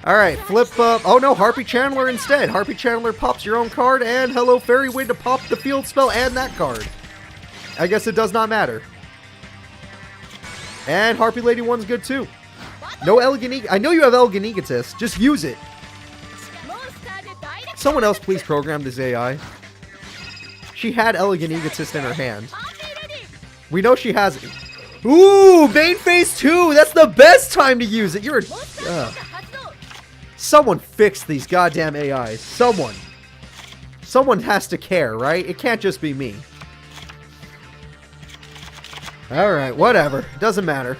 Alright, flip up. Oh no, Harpy Channeler instead. Harpy Channeler pops your own card, and Hello Fairy way to pop the field spell and that card. I guess it does not matter. And Harpy Lady 1's good too. No Elegant. I know you have Elegant Egotist. Just use it. Someone else please program this AI. She had Elegant Egotist in her hand. We know she has it. Ooh, main phase 2. That's the best time to use it. You're someone fix these goddamn AIs. Someone. Someone has to care, right? It can't just be me. Alright, whatever. Doesn't matter.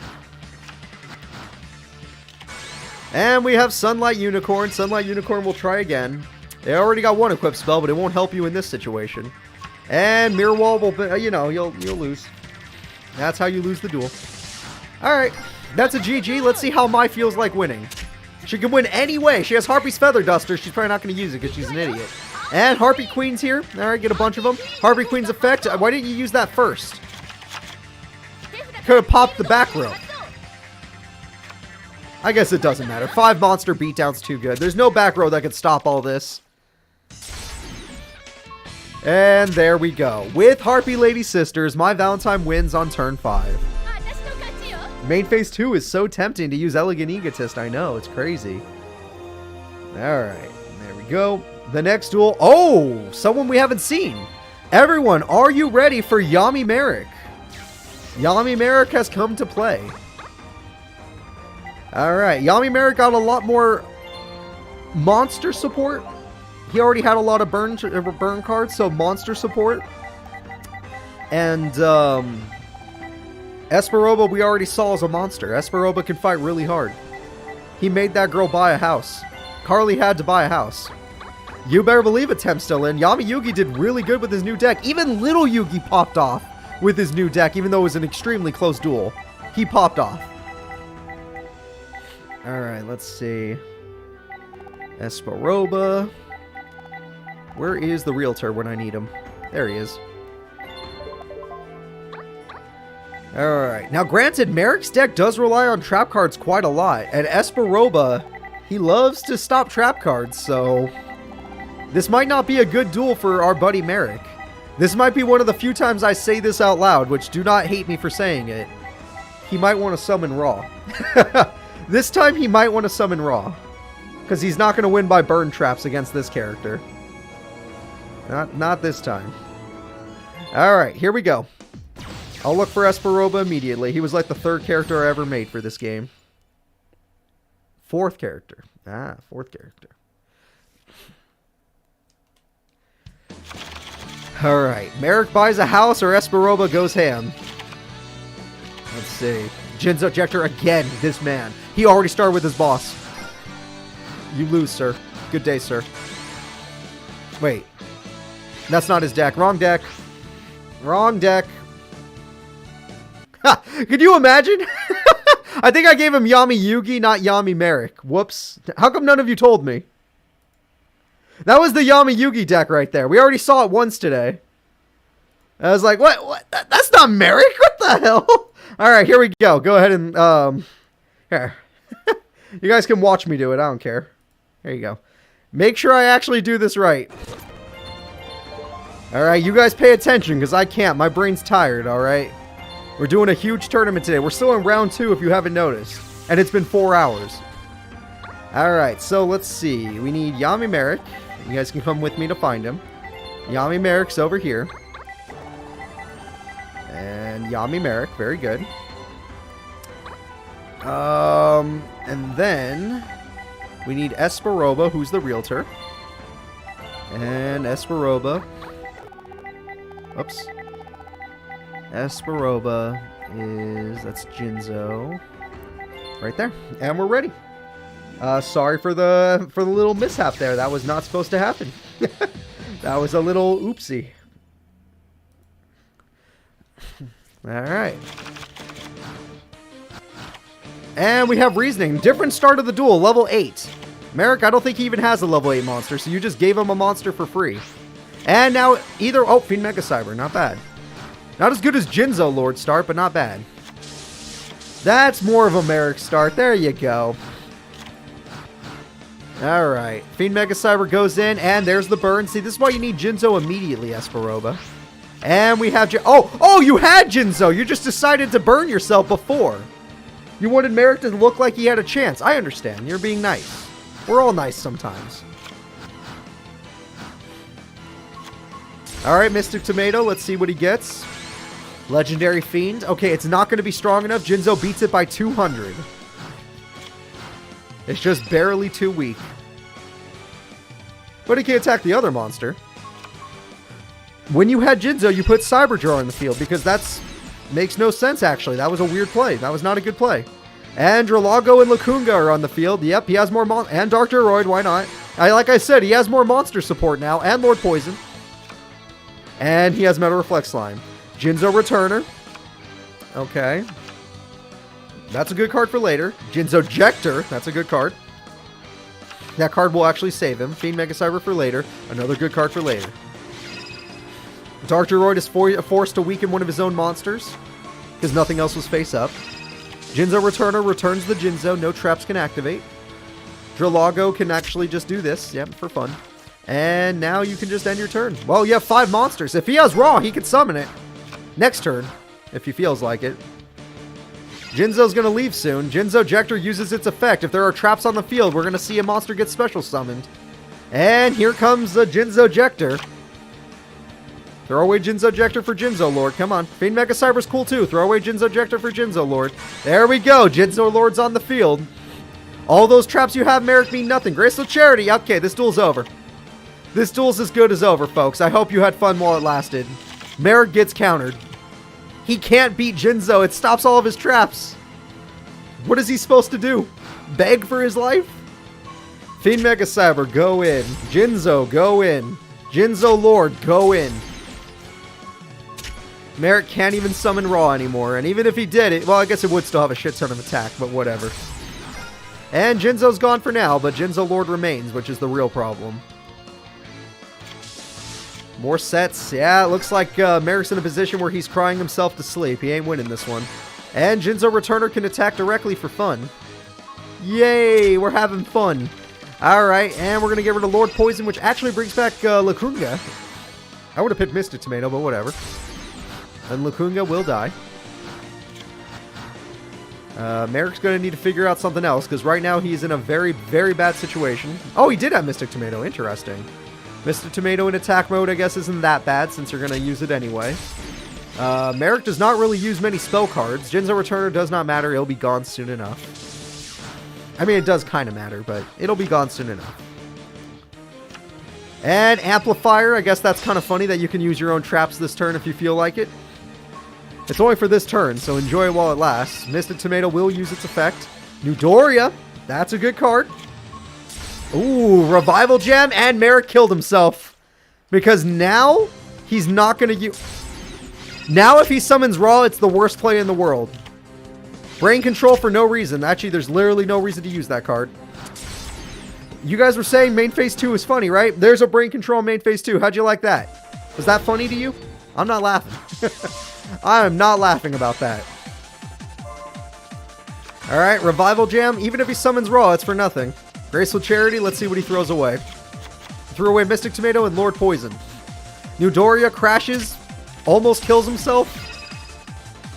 And we have Sunlight Unicorn. Sunlight Unicorn will try again. They already got one equipped spell, but it won't help you in this situation. And Mirror Wall will, you know, you'll lose. That's how you lose the duel. Alright, that's a GG. Let's see how Mai feels like winning. She can win any way. She has Harpy's Feather Duster. She's probably not going to use it because she's an idiot. And Harpy Queen's here. Alright, get a bunch of them. Harpy Queen's effect. Why didn't you use that first? Could have popped the back row. I guess it doesn't matter. 5 monster beatdown's too good. There's no back row that could stop all this. And there we go. With Harpy Lady Sisters, My Valentine wins on turn 5. Main phase 2 is so tempting to use Elegant Egotist. I know, it's crazy. Alright, there we go. The next duel. Oh, someone we haven't seen. Everyone, are you ready for Yami Merrick? Yami Merrick has come to play. Alright, Yami Merrick got a lot more monster support. He already had a lot of burn cards, so monster support. And Esperoba we already saw as a monster. Esperoba can fight really hard. He made that girl buy a house. Carly had to buy a house. You better believe it, Tem's still in. Yami Yugi did really good with his new deck. Even little Yugi popped off with his new deck, even though it was an extremely close duel. He popped off. Alright, let's see. Esperoba. Where is the realtor when I need him? There he is. Alright. Now, granted, Merrick's deck does rely on trap cards quite a lot. And Esperoba, he loves to stop trap cards, so this might not be a good duel for our buddy Merrick. This might be one of the few times I say this out loud, which do not hate me for saying it. He might want to summon Raw. This time he might want to summon Raw. Because he's not going to win by burn traps against this character. Not this time. Alright, here we go. I'll look for Esperoba immediately. He was like the 3rd character I ever made for this game. 4th character. Ah, 4th character. Alright, Merrick buys a house or Esperoba goes ham. Let's see. Jinzo Ejector again, this man. He already started with his boss. You lose, sir. Good day, sir. Wait. That's not his deck. Wrong deck. Wrong deck. Ha! Could you imagine? I think I gave him Yami Yugi, not Yami Merrick. Whoops. How come none of you told me? That was the Yami Yugi deck right there. We already saw it once today. I was like, what? That's not Merrick? What the hell? Alright, here we go. Go ahead and, here. You guys can watch me do it. I don't care. Here you go. Make sure I actually do this right. Alright, you guys pay attention, because I can't. My brain's tired, alright? We're doing a huge tournament today. We're still in round 2, if you haven't noticed. And it's been 4 hours. Alright, so let's see. We need Yami Merrick. You guys can come with me to find him. Yami Merrick's over here. And Yami Merrick, very good. And then we need Esperoba, who's the realtor. And Esperoba. Oops. Esperoba is, that's Jinzo. Right there. And we're ready. Sorry for the little mishap there. That was not supposed to happen. That was a little oopsie. Alright. And we have reasoning. Different start of the duel. Level 8. Merrick, I don't think he even has a level 8 monster, so you just gave him a monster for free. And now either... Oh, Fiend Mega Cyber. Not bad. Not as good as Jinzo Lord start, but not bad. That's more of a Merrick start. There you go. Alright. Fiend Mega Cyber goes in, and there's the burn. See, this is why you need Jinzo immediately, Esperoba. And we have... Oh, you had Jinzo! You just decided to burn yourself before. You wanted Merrick to look like he had a chance. I understand. You're being nice. We're all nice sometimes. Alright, Mystic Tomato. Let's see what he gets. Legendary Fiend. Okay, it's not going to be strong enough. Jinzo beats it by 200. It's just barely too weak. But he can attack the other monster. When you had Jinzo, you put Cyberdraw in the field because that's... Makes no sense, actually. That was a weird play. That was not a good play. And Dralago and Lacunga are on the field. Yep, he has more and Dark Druid, why not? Like I said, he has more monster support now, and Lord Poison. And he has Metal Reflect Slime. Jinzo Returner. Okay. That's a good card for later. Jinzo Ejector. That's a good card. That card will actually save him. Fiend Mega Cyber for later. Another good card for later. Dark Druid is forced to weaken one of his own monsters because nothing else was face up. Jinzo Returner returns the Jinzo. No traps can activate. Dralago can actually just do this. Yep, for fun. And now you can just end your turn. Well, you have 5 monsters. If he has Raw, he can summon it. Next turn, if he feels like it. Jinzo's going to leave soon. Jinzo Ejector uses its effect. If there are traps on the field, we're going to see a monster get special summoned. And here comes the Jinzo Ejector. Throw away Jinzo Ejector for Jinzo Lord. Come on. Fiend Mega Cyber's cool too. Throw away Jinzo Ejector for Jinzo Lord. There we go. Jinzo Lord's on the field. All those traps you have, Merrick, mean nothing. Graceful Charity. Okay, this duel's over. This duel's as good as over, folks. I hope you had fun while it lasted. Merrick gets countered. He can't beat Jinzo. It stops all of his traps. What is he supposed to do? Beg for his life? Fiend Mega Cyber, go in. Jinzo, go in. Jinzo Lord, go in. Merrick can't even summon Raw anymore. And even if he did it, well, I guess it would still have a shit ton of attack, but whatever. And Jinzo's gone for now, but Jinzo Lord remains, which is the real problem. More sets. Yeah, it looks like Merrick's in a position where he's crying himself to sleep. He ain't winning this one. And Jinzo Returner can attack directly for fun. Yay, we're having fun. Alright, and we're going to get rid of Lord Poison, which actually brings back Lacunga. I would have picked Mystic Tomato, but whatever. And Lacunga will die. Merrick's going to need to figure out something else, because right now he's in a very, very bad situation. Oh, he did have Mystic Tomato. Interesting. Mystic Tomato in attack mode, I guess, isn't that bad, since you're going to use it anyway. Merrick does not really use many spell cards. Jinzo Returner does not matter. It'll be gone soon enough. I mean, it does kind of matter, but it'll be gone soon enough. And Amplifier. I guess that's kind of funny that you can use your own traps this turn if you feel like it. It's only for this turn, so enjoy it while it lasts. Mystic Tomato will use its effect. Nudoria. That's a good card. Ooh, Revival Gem, and Merrick killed himself. Because now, he's not going to use... Now if he summons Raw, it's the worst play in the world. Brain Control for no reason. Actually, there's literally no reason to use that card. You guys were saying main phase 2 is funny, right? There's a Brain Control main phase 2. How'd you like that? Was that funny to you? I'm not laughing. I am not laughing about that. Alright, Revival Jam. Even if he summons Raw, it's for nothing. Graceful Charity, let's see what he throws away. Threw away Mystic Tomato and Lord Poison. Nudoria crashes, almost kills himself.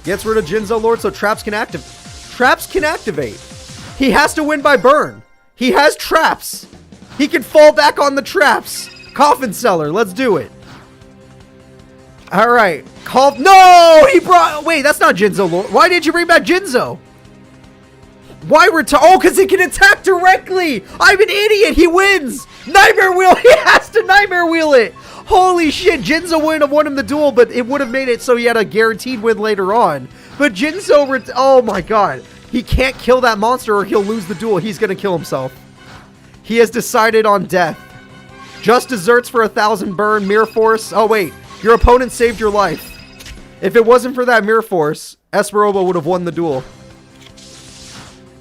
Gets rid of Jinzo Lord so traps can activate. Traps can activate. He has to win by burn. He has traps. He can fall back on the traps. Coffin Seller, let's do it. Alright. No! He brought... Wait, that's not Jinzo Lord. Why did you bring back Jinzo? Why oh, because he can attack directly! I'm an idiot! He wins! Nightmare Wheel! He has to Nightmare Wheel it! Holy shit! Jinzo wouldn't have won him the duel, but it would have made it so he had a guaranteed win later on. But Jinzo... Oh my god. He can't kill that monster or he'll lose the duel. He's gonna kill himself. He has decided on death. Just desserts for 1,000 burn. Mirror Force. Oh wait. Your opponent saved your life. If it wasn't for that Mirror Force, Esperoba would have won the duel.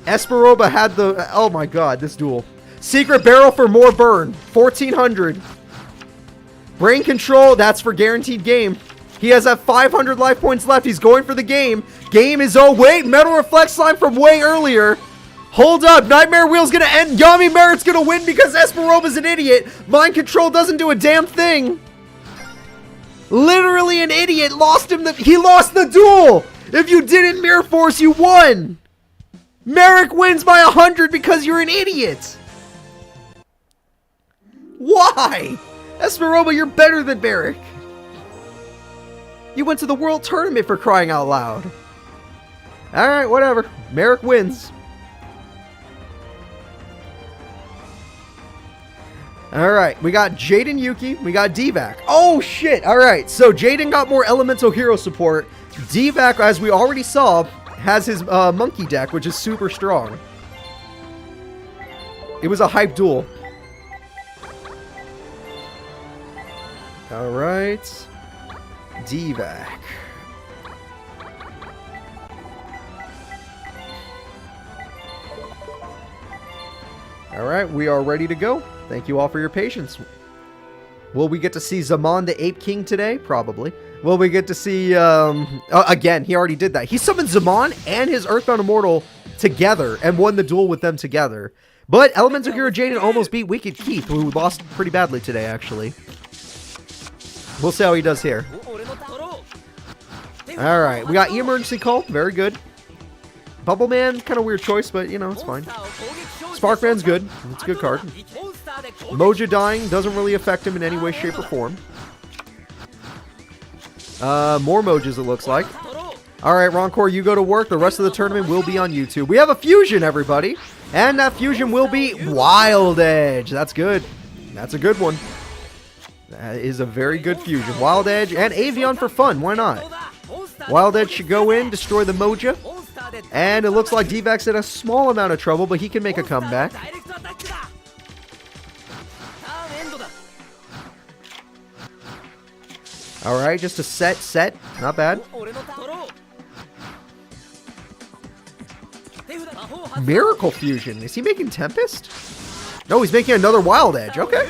Esperoba had the... Oh my god, this duel. Secret Barrel for more burn. 1,400. Brain Control, that's for guaranteed game. He has that 500 life points left. He's going for the game. Game is... Oh, wait. Metal Reflect Slime from way earlier. Hold up. Nightmare Wheel's going to end. Yami Merritt's going to win because Esperoba's an idiot. Mind Control doesn't do a damn thing. Literally an idiot. Lost him. He lost the duel. If you didn't Mirror Force, you won. Merrick wins by 100 because you're an idiot. Why? Esperoba, you're better than Merrick. You went to the World Tournament for crying out loud. Alright, whatever. Merrick wins. Alright, we got Jaden Yuki. We got D-Vac. Oh, shit. Alright, so Jaden got more elemental hero support. D-Vac, as we already saw, has his monkey deck, which is super strong. It was a hype duel. Alright. D-Vac. Alright, we are ready to go. Thank you all for your patience. Will we get to see Zaman the Ape King today? Probably. Will we get to see... again, he already did that. He summoned Zaman and his Earthbound Immortal together and won the duel with them together. But Elemental Hero Jaden almost beat Wicked Keith, who lost pretty badly today, actually. We'll see how he does here. Alright, we got Emergency Call. Very good. Bubble Man, kind of weird choice, but, you know, it's fine. Sparkman's good. It's a good card. Moja dying doesn't really affect him in any way, shape, or form. More Mojas, it looks like. Alright, Roncore, you go to work. The rest of the tournament will be on YouTube. We have a fusion, everybody. And that fusion will be Wild Edge. That's good. That's a good one. That is a very good fusion. Wild Edge and Avion for fun. Why not? Wild Edge should go in, destroy the Moja. And it looks like D-Vac's in a small amount of trouble, but he can make a comeback. Alright, just a set. Not bad. Miracle Fusion. Is he making Tempest? No, he's making another Wild Edge. Okay.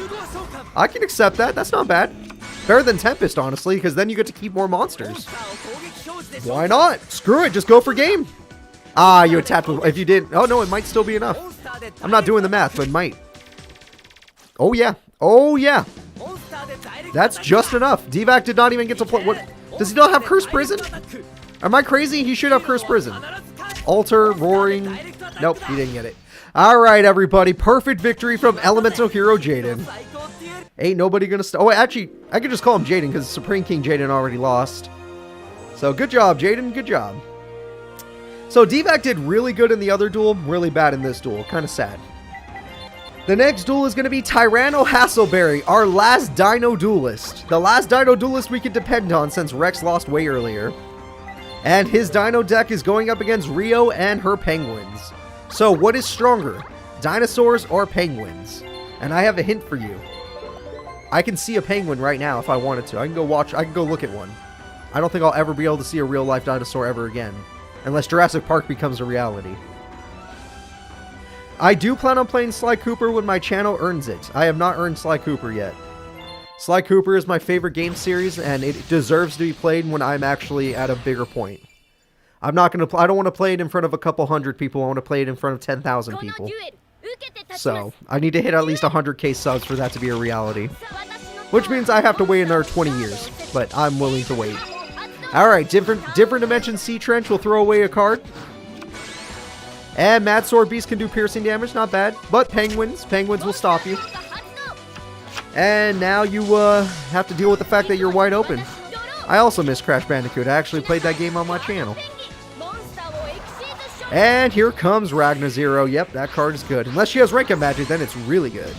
I can accept that. That's not bad. Better than Tempest, honestly, because then you get to keep more monsters. Why not? Screw it. Just go for game. Ah, you attacked with... If you didn't... Oh, no, it might still be enough. I'm not doing the math, but it might. Oh, yeah. Oh, yeah. That's just enough. D-Vac did not even get to play... What? Does he not have Cursed Prison? Am I crazy? He should have Cursed Prison. Alter, Roaring. Nope, he didn't get it. Alright, everybody. Perfect victory from Elemental Hero Jaden. Ain't nobody gonna... Oh, actually, I could just call him Jaden because Supreme King Jaden already lost. So, good job, Jaden. Good job. So, D-Vac did really good in the other duel, really bad in this duel. Kind of sad. The next duel is going to be Tyranno Hasselberry, our last Dino Duelist. The last Dino Duelist we could depend on since Rex lost way earlier. And his Dino deck is going up against Rio and her Penguins. So, what is stronger? Dinosaurs or Penguins? And I have a hint for you. I can see a penguin right now if I wanted to. I can go look at one. I don't think I'll ever be able to see a real-life dinosaur ever again. Unless Jurassic Park becomes a reality. I do plan on playing Sly Cooper when my channel earns it. I have not earned Sly Cooper yet. Sly Cooper is my favorite game series, and it deserves to be played when I'm actually at a bigger point. I'm not going to... I don't want to play it in front of a couple hundred people. I want to play it in front of 10,000 people. So, I need to hit at least 100k subs for that to be a reality. Which means I have to wait another 20 years. But I'm willing to wait. Alright, different dimension Sea Trench will throw away a card. And Mad Sword Beast can do piercing damage, not bad. But Penguins will stop you. And now you have to deal with the fact that you're wide open. I also miss Crash Bandicoot. I actually played that game on my channel. And here comes Ragna Zero. Yep, that card is good. Unless she has Rank Up Magic, then it's really good.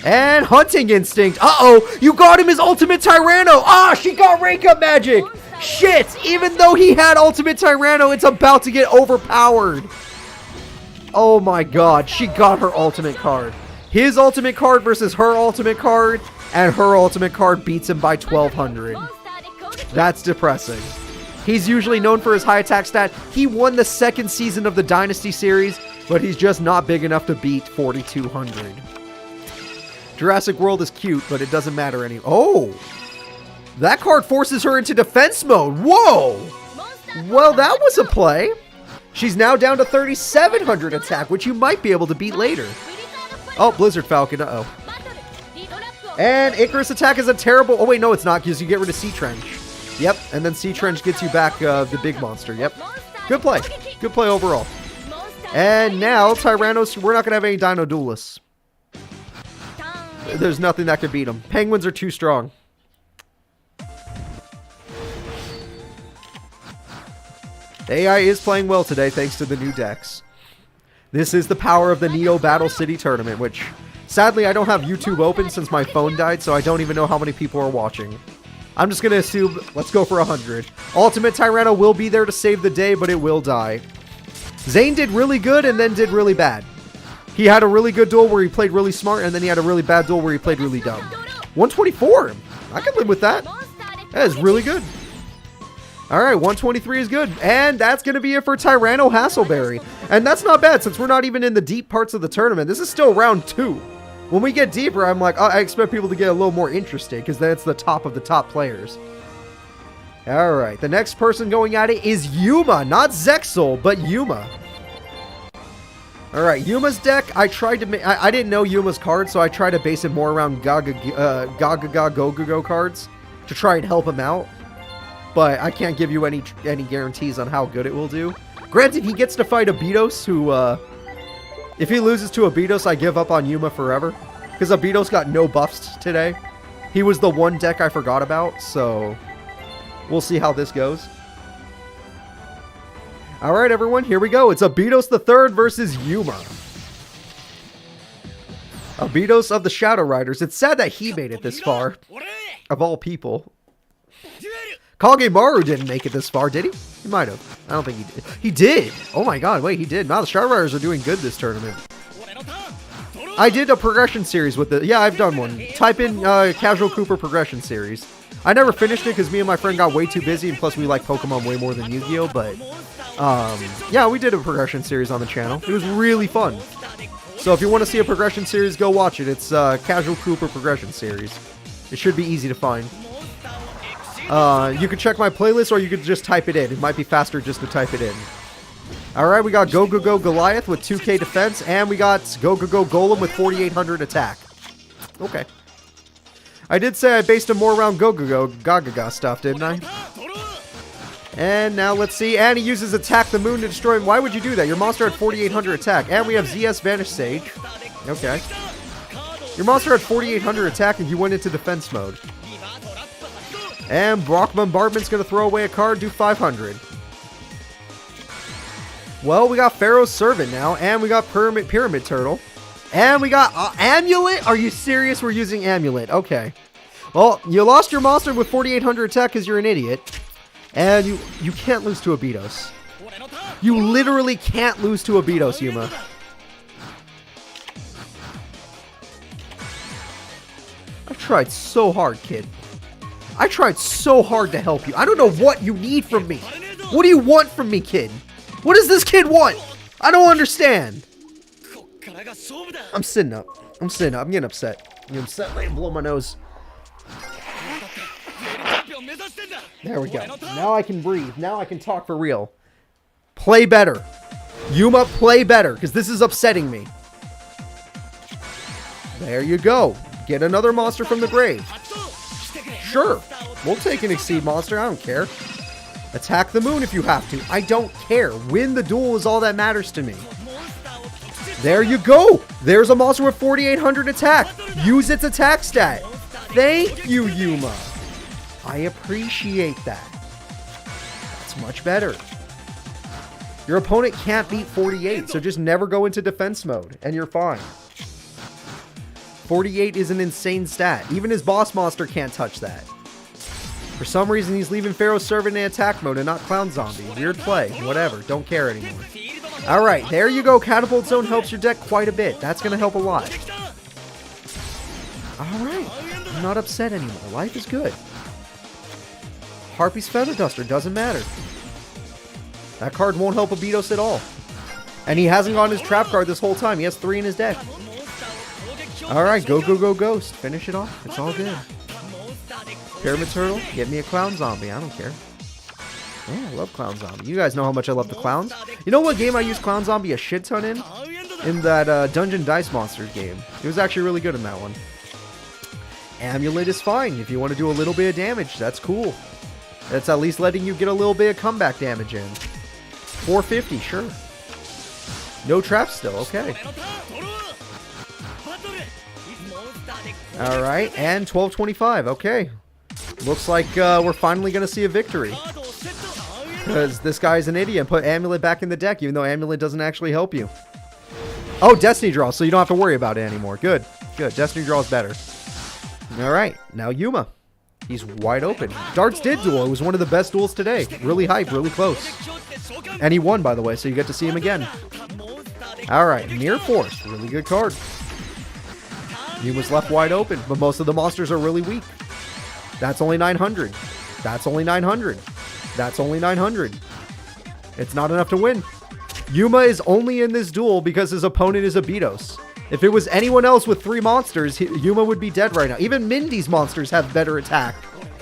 And Hunting Instinct. Uh-oh, you got him his Ultimate Tyranno. Ah, she got Rank Up Magic. Shit, even though he had Ultimate Tyranno, it's about to get overpowered. Oh my god, she got her ultimate card. His ultimate card versus her ultimate card, and her ultimate card beats him by 1200. That's depressing. He's usually known for his high attack stat. He won the second season of the Dynasty series, but he's just not big enough to beat 4200. Jurassic World is cute, but it doesn't matter anymore. Oh! That card forces her into defense mode. Whoa! Well, that was a play. She's now down to 3700 attack, which you might be able to beat later. Oh, Blizzard Falcon. Uh-oh. And Icarus attack is a terrible... Oh, wait, no, it's not, because you get rid of Sea Trench. Yep, and then Sea Trench gets you back the big monster. Yep. Good play. Good play overall. And now, Tyrannos... We're not going to have any Dino Duelists. There's nothing that could beat them. Penguins are too strong. AI is playing well today thanks to the new decks. This is the power of the Neo Battle City Tournament, which sadly I don't have YouTube open since my phone died, so I don't even know how many people are watching. I'm just going to assume, let's go for 100. Ultimate Tyranno will be there to save the day, but it will die. Zane did really good and then did really bad. He had a really good duel where he played really smart, and then he had a really bad duel where he played really dumb. 124! I can live with that. That is really good. Alright, 123 is good. And that's going to be it for Tyranno Hasselberry. And that's not bad since we're not even in the deep parts of the tournament. This is still round 2. When we get deeper, I'm like, I expect people to get a little more interested because then it's the top of the top players. Alright, the next person going at it is Yuma. Not Zexal, but Yuma. Alright, Yuma's deck, I tried to I didn't know Yuma's card, so I tried to base it more around Go cards to try and help him out. But I can't give you any guarantees on how good it will do. Granted, he gets to fight Abydos, who, if he loses to Abydos, I give up on Yuma forever. Because Abitos got no buffs today. He was the one deck I forgot about, so we'll see how this goes. Alright, everyone, here we go. It's Abitos the Third versus Yuma. Abitos of the Shadow Riders. It's sad that he made it this far. Of all people. Kagemaru didn't make it this far, did he? He might have. I don't think he did. He did! Oh my god, wait, he did. Wow, the Shadow Riders are doing good this tournament. I did a progression series with it. Yeah, I've done one. Type in Casual Cooper progression series. I never finished it because me and my friend got way too busy, and plus we like Pokemon way more than Yu-Gi-Oh, but yeah, we did a progression series on the channel. It was really fun. So if you want to see a progression series, go watch it. It's Casual Cooper progression series. It should be easy to find. You could check my playlist, or you could just type it in. It might be faster just to type it in. Alright, we got Go Go Go Goliath with 2k defense, and we got Go Go Go Golem with 4800 attack. Okay. I did say I based him more around Go Go Go Gaga stuff, didn't I? And now let's see. And he uses Attack the Moon to destroy him. Why would you do that? Your monster had 4800 attack. And we have ZS Vanish Sage. Okay. Your monster had 4800 attack and you went into defense mode. And Brock Bombardment's going to throw away a card, do 500. Well, we got Pharaoh's Servant now. And we got Pyramid Turtle. And we got Amulet? Are you serious? We're using Amulet. Okay. Well, you lost your monster with 4800 attack because you're an idiot. And you can't lose to Abitos. You literally can't lose to Abitos, Yuma. I tried so hard, kid. I tried so hard to help you. I don't know what you need from me. What do you want from me, kid? What does this kid want? I don't understand. I'm sitting up. I'm sitting up. I'm getting upset. I'm getting upset. Let me blow my nose. There we go. Now I can breathe. Now I can talk for real. Play better. Yuma, play better, because this is upsetting me. There you go. Get another monster from the grave. Sure. We'll take an Exceed monster. I don't care. Attack the moon if you have to. I don't care. Win the duel is all that matters to me. There you go. There's a monster with 4800 attack. Use its attack stat. Thank you, Yuma. I appreciate that. That's much better. Your opponent can't beat 48, so just never go into defense mode, and you're fine. 48 is an insane stat. Even his boss monster can't touch that. For some reason, he's leaving Pharaoh's Servant in attack mode and not Clown Zombie. Weird play. Whatever. Don't care anymore. Alright, there you go. Catapult Zone helps your deck quite a bit. That's going to help a lot. Alright. I'm not upset anymore. Life is good. Harpy's Feather Duster doesn't matter. That card won't help Abitos at all. And he hasn't gotten his trap card this whole time. He has 3 in his deck. Alright, go, go, go, Ghost. Finish it off. It's all good. Pyramid Turtle, get me a Clown Zombie. I don't care. Yeah, I love Clown Zombie. You guys know how much I love the clowns. You know what game I used Clown Zombie a shit ton in? In that Dungeon Dice Monsters game. It was actually really good in that one. Amulet is fine. If you want to do a little bit of damage, that's cool. That's at least letting you get a little bit of comeback damage in. 450, sure. No traps still, okay. Alright, and 1225, okay. Looks like we're finally going to see a victory. Because this guy's an idiot and put Amulet back in the deck, even though Amulet doesn't actually help you. Oh, Destiny Draw, so you don't have to worry about it anymore. Good, good. Destiny Draw is better. Alright, now Yuma. He's wide open. Darts did duel. It was one of the best duels today. Really hype, really close. And he won, by the way, so you get to see him again. Alright, Mirror Force. Really good card. Yuma's left wide open, but most of the monsters are really weak. That's only 900. That's only 900. That's only 900. It's not enough to win. Yuma is only in this duel because his opponent is Abitos. If it was anyone else with 3 monsters, Yuma would be dead right now. Even Mindy's monsters have better attack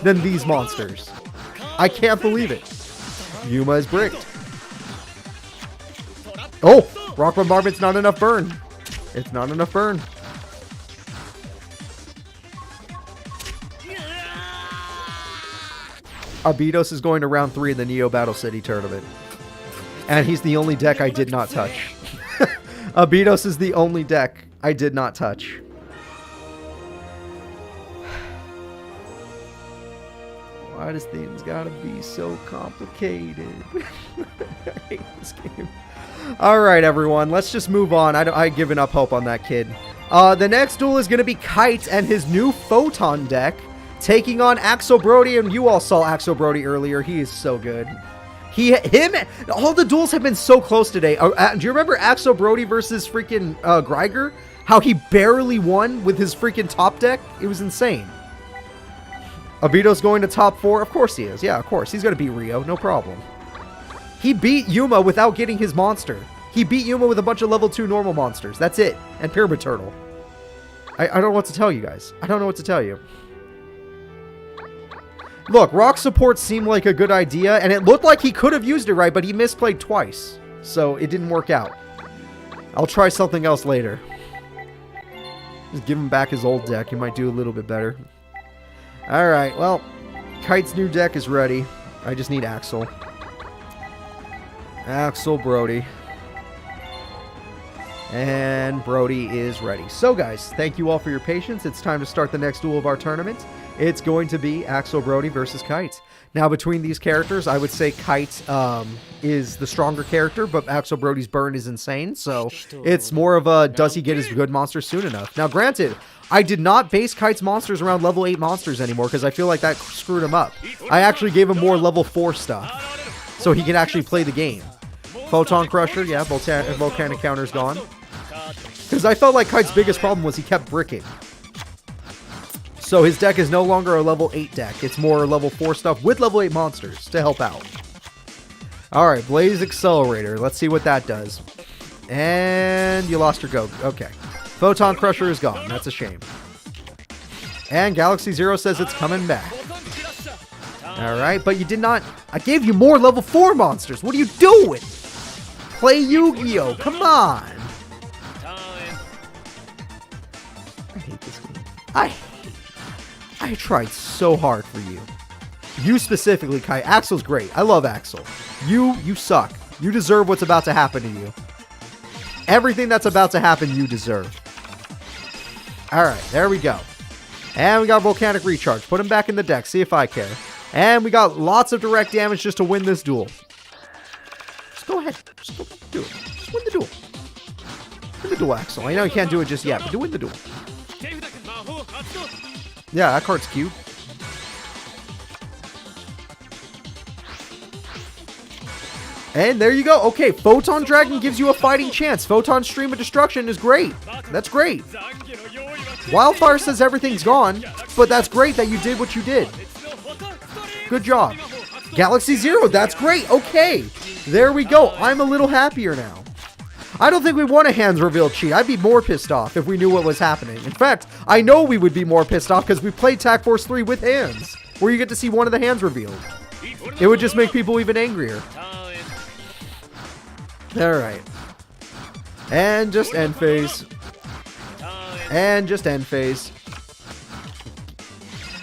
than these monsters. I can't believe it. Yuma is bricked. Oh! Rock Bombardment's not enough burn. It's not enough burn. Abitos is going to round 3 in the Neo Battle City tournament. And he's the only deck I did not touch. Abitos is the only deck I did not touch. Why does things gotta be so complicated? I hate this game. Alright, everyone. Let's just move on. I've given up hope on that kid. The next duel is going to be Kite and his new Photon deck taking on Axel Brody. And you all saw Axel Brody earlier. He is so good. All the duels have been so close today. Do you remember Axel Brody versus freaking Greiger? How he barely won with his freaking top deck? It was insane. Obito's going to top 4. Of course he is. Yeah, of course. He's going to beat Rio. No problem. He beat Yuma without getting his monster. He beat Yuma with a bunch of level 2 normal monsters. That's it. And Pyramid Turtle. I don't know what to tell you guys. I don't know what to tell you. Look, rock support seemed like a good idea, and it looked like he could have used it right, but he misplayed twice. So it didn't work out. I'll try something else later. Just give him back his old deck. He might do a little bit better. Alright, well, Kite's new deck is ready. I just need Axel. Axel Brody. And Brody is ready. So guys, thank you all for your patience. It's time to start the next duel of our tournament. It's going to be Axel Brody versus Kite. Now between these characters, I would say Kite is the stronger character, but Axel Brody's burn is insane. So it's more of a, does he get his good monster soon enough? Now granted, I did not base Kite's monsters around level 8 monsters anymore because I feel like that screwed him up. I actually gave him more level 4 stuff so he can actually play the game. Photon Crusher, yeah, Volcanic counter's gone. Because I felt like Kite's biggest problem was he kept bricking. So his deck is no longer a level 8 deck. It's more level 4 stuff with level 8 monsters to help out. Alright, Blaze Accelerator. Let's see what that does. And you lost your goat. Okay. Photon Crusher is gone. That's a shame. And Galaxy Zero says it's coming back. Alright, but you did not... I gave you more level 4 monsters. What are you doing? Play Yugioh. Come on. I hate this game. I tried so hard for you. You specifically, Kai. Axel's great. I love Axel. You suck. You deserve what's about to happen to you. Everything that's about to happen, you deserve. Alright, there we go. And we got Volcanic Recharge. Put him back in the deck. See if I care. And we got lots of direct damage just to win this duel. Just go ahead. Just go do it. Just win the duel. Win the duel, Axel. I know you can't do it just yet, but win the duel. Yeah, that card's cute. And there you go. Okay, Photon Dragon gives you a fighting chance. Photon Stream of Destruction is great. That's great. Wildfire says everything's gone, but that's great that you did what you did. Good job. Galaxy Zero, that's great. Okay, there we go. I'm a little happier now. I don't think we want a hands reveal cheat. I'd be more pissed off if we knew what was happening. In fact, I know we would be more pissed off because we played Tag Force 3 with hands, where you get to see one of the hands revealed. It would just make people even angrier. Alright. And just end phase. And just end phase.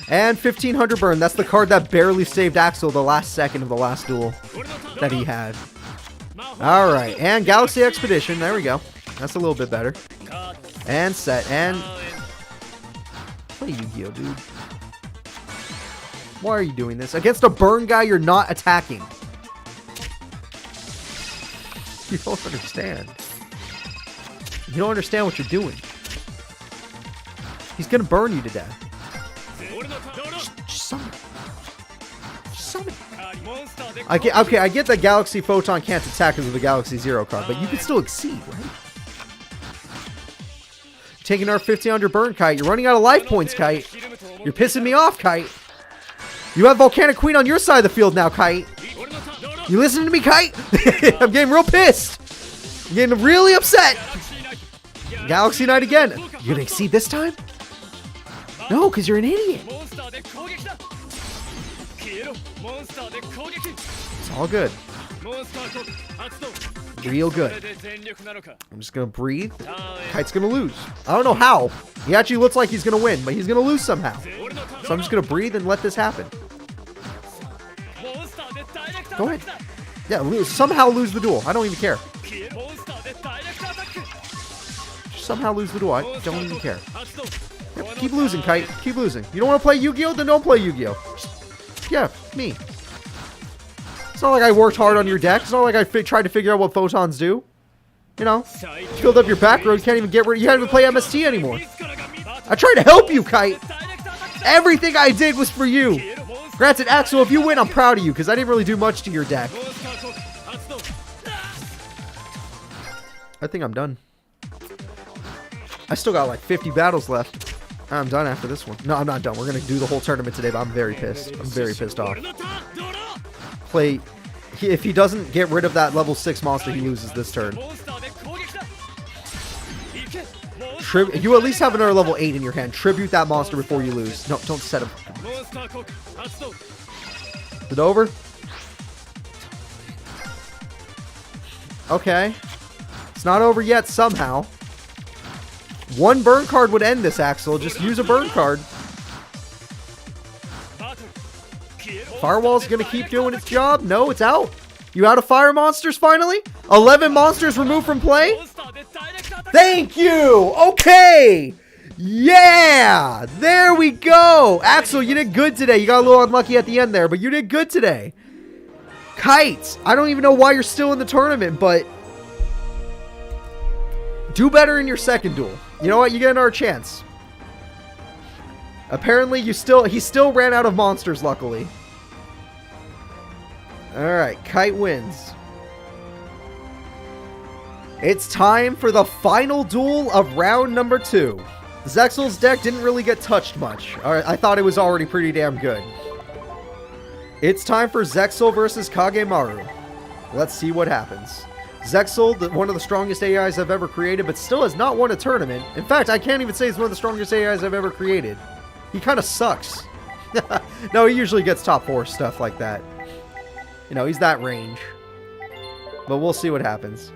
And 1500 burn. That's the card that barely saved Axel the last second of the last duel that he had. Alright, and Galaxy Expedition. There we go. That's a little bit better. And set. And... Play Yu-Gi-Oh, dude. Why are you doing this? Against a burn guy, you're not attacking. You don't understand. You don't understand what you're doing. He's gonna burn you to death. Just summon. Just summon. I get that Galaxy Photon can't attack because of the Galaxy Zero card, but you can still exceed, right? Taking our 1500 burn, Kite. You're running out of life points, Kite. You're pissing me off, Kite. You have Volcanic Queen on your side of the field now, Kite. You listening to me, Kite? I'm getting real pissed. I'm getting really upset. Galaxy Knight again. You gonna exceed this time? No, because you're an idiot. It's all good. Real good. I'm just gonna breathe. Kite's gonna lose. I don't know how. He actually looks like he's gonna win, but he's gonna lose somehow. So I'm just gonna breathe and let this happen. Go ahead. Yeah, somehow lose the duel. I don't even care. Somehow lose the duel. I don't even care. Yep, keep losing, Kite. Keep losing. You don't want to play Yu-Gi-Oh? Then don't play Yu-Gi-Oh. Yeah, me. It's not like I worked hard on your deck. It's not like I tried to figure out what photons do. You know, you filled up your back row. You can't even get rid. You can't even play MST anymore. I tried to help you, Kite. Everything I did was for you. Granted, Axel, if you win, I'm proud of you because I didn't really do much to your deck. I think I'm done. I still got like 50 battles left. I'm done after this one. No, I'm not done. We're going to do the whole tournament today, but I'm very pissed. I'm very pissed off. If he doesn't get rid of that level 6 monster, he loses this turn. You at least have another level 8 in your hand. Tribute that monster before you lose. No, don't set him. Is it over? Okay. It's not over yet somehow. One burn card would end this, Axel. Just use a burn card. Firewall's going to keep doing its job. No, it's out. You out of fire monsters finally? 11 monsters removed from play? Thank you. Okay. Yeah. There we go. Axel, you did good today. You got a little unlucky at the end there, but you did good today. Kites. I don't even know why you're still in the tournament, but do better in your second duel. You know what? You get another chance. Apparently, he still ran out of monsters, luckily. Alright, Kite wins. It's time for the final duel of round number 2. Zexel's deck didn't really get touched much. I thought it was already pretty damn good. It's time for Zexel versus Kagemaru. Let's see what happens. Zexel, one of the strongest AIs I've ever created, but still has not won a tournament. In fact, I can't even say he's one of the strongest AIs I've ever created. He kind of sucks. No, he usually gets top 4 stuff like that. You know, he's that range. But we'll see what happens.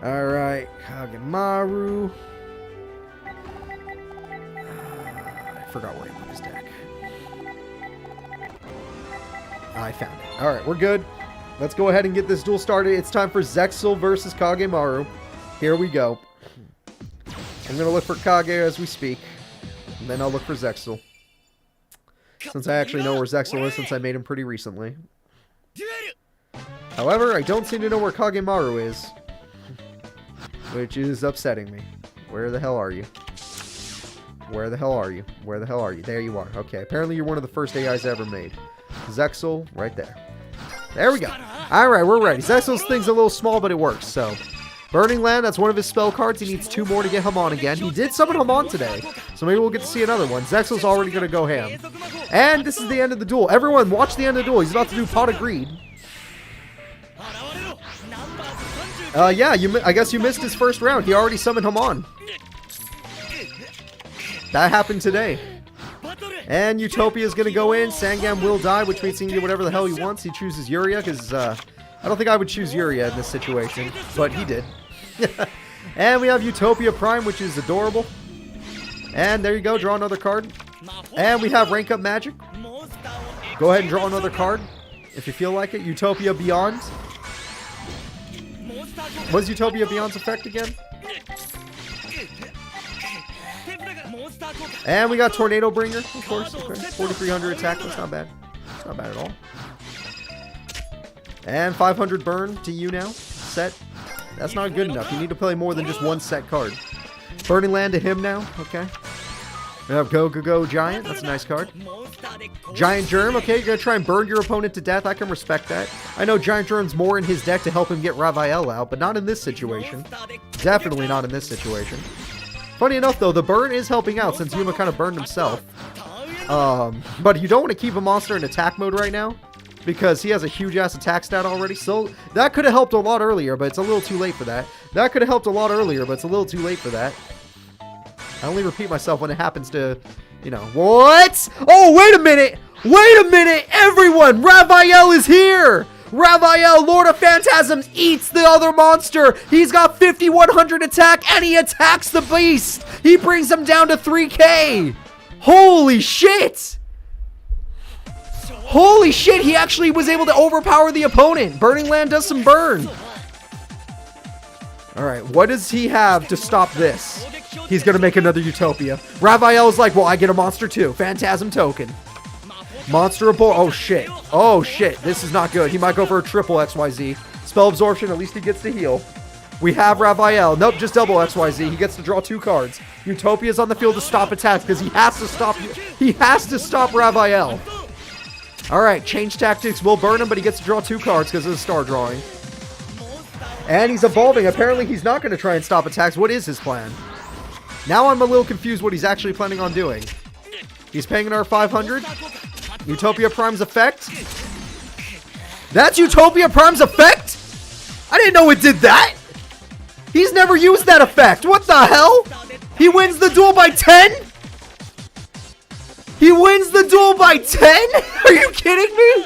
Alright, Kagemaru. I forgot where he put his deck. I found it. Alright, we're good. Let's go ahead and get this duel started. It's time for Zexel versus Kagemaru. Here we go. I'm going to look for Kage as we speak. And then I'll look for Zexel. Since I actually know where Zexel is since I made him pretty recently. However, I don't seem to know where Kagemaru is. Which is upsetting me. Where the hell are you? Where the hell are you? Where the hell are you? There you are. Okay, apparently you're one of the first AIs I ever made. Zexel, right there. There we go. Alright, we're ready. Zexel's thing's a little small, but it works, so. Burning Land, that's one of his spell cards. He needs 2 more to get him on again. He did summon him on today, so maybe we'll get to see another one. Zexel's already going to go ham. And this is the end of the duel. Everyone, watch the end of the duel. He's about to do Pot of Greed. Yeah, I guess you missed his first round. He already summoned him on. That happened today. And Utopia's going to go in. Sangam will die, which means he can do whatever the hell he wants. He chooses Yuya, because I don't think I would choose Yuya in this situation, but he did. And we have Utopia Prime, which is adorable. And there you go, draw another card. And we have Rank Up Magic. Go ahead and draw another card, if you feel like it. Utopia Beyond. What's Utopia Beyond's effect again? And we got Tornado Bringer, of course. Okay. 4,300 attack, that's not bad. It's not bad at all. And 500 burn to you now. Set. That's not good enough. You need to play more than just one set card. Burning Land to him now. Okay. We have Go Giant. That's a nice card. Giant Germ. Okay, you're going to try and burn your opponent to death. I can respect that. I know Giant Germ's more in his deck to help him get Raphael out, but not in this situation. Definitely not in this situation. Funny enough, though, the burn is helping out since Yuma kind of burned himself. But you don't want to keep a monster in attack mode right now because he has a huge-ass attack stat already. So that could have helped a lot earlier, but it's a little too late for that. That could have helped a lot earlier, but it's a little too late for that. I only repeat myself when it happens to, you know. What? Oh, wait a minute! Wait a minute! Everyone! Raphael is here! Raphael, Lord of Phantasms, eats the other monster. He's got 5,100 attack, and he attacks the beast. He brings him down to 3K. Holy shit. Holy shit, he actually was able to overpower the opponent. Burning Land does some burn. All right, what does he have to stop this? He's going to make another Utopia. Raphael is like, well, I get a monster too. Phantasm token. Monster Abort. Oh, shit. Oh, shit. This is not good. He might go for a triple XYZ. Spell Absorption. At least he gets to heal. We have Raphael. Nope, just double XYZ. He gets to draw 2 cards. Utopia's on the field to stop attacks because he has to stop. He has to stop Raphael. All right, Change Tactics will burn him, but he gets to draw 2 cards because of the star drawing. And he's evolving. Apparently, he's not going to try and stop attacks. What is his plan? Now I'm a little confused what he's actually planning on doing. He's paying another 500. Utopia Prime's effect. That's Utopia Prime's effect? I didn't know it did that. He's never used that effect. What the hell? He wins the duel by 10? He wins the duel by 10? Are you kidding me?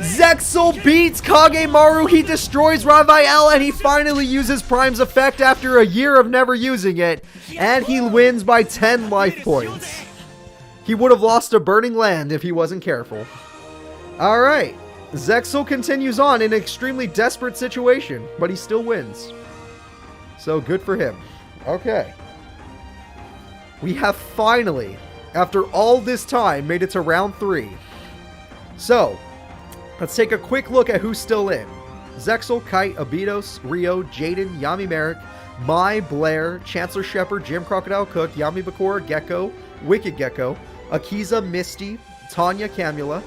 Zexal beats Kagemaru. He destroys Raphael, and he finally uses Prime's effect after a year of never using it. And he wins by 10 life points. He would have lost a burning land if he wasn't careful. Alright. Zexal continues on in an extremely desperate situation, but he still wins. So good for him. Okay. We have finally, after all this time, made it to round 3. So, let's take a quick look at who's still in. Zexal, Kite, Abidos, Rio, Jaden, Yami Merrick, Mai, Blair, Chancellor Shepard, Jim Crocodile Cook, Yami Bakura, Gecko, Wicked Gecko, Akiza, Misty, Tanya, Camula,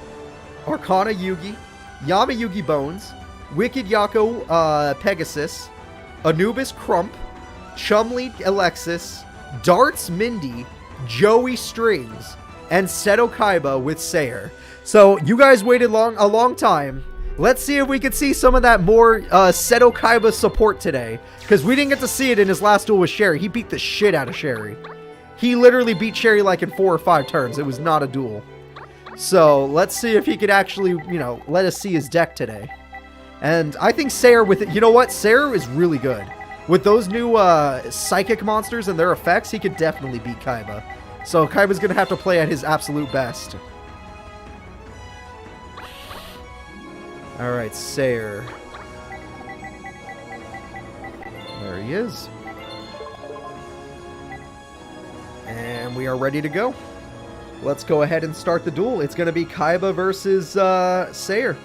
Arcana, Yugi, Yama, Yugi, Bones, Wicked Yako, Pegasus, Anubis, Crump, Chumley, Alexis, Darts, Mindy, Joey, Strings, and Seto Kaiba with Sayer. So, you guys waited a long time. Let's see if we can see some of that more Seto Kaiba support today. Because we didn't get to see it in his last duel with Sherry. He beat the shit out of Sherry. He literally beat Sherry like in 4 or 5 turns. It was not a duel. So, let's see if he could actually, you know, let us see his deck today. And I think Sayer with it, you know what? Sayer is really good. With those new psychic monsters and their effects, he could definitely beat Kaiba. So Kaiba's going to have to play at his absolute best. Alright, Sayer. There he is. And we are ready to go. Let's go ahead and start the duel. It's going to be Kaiba versus Sayer.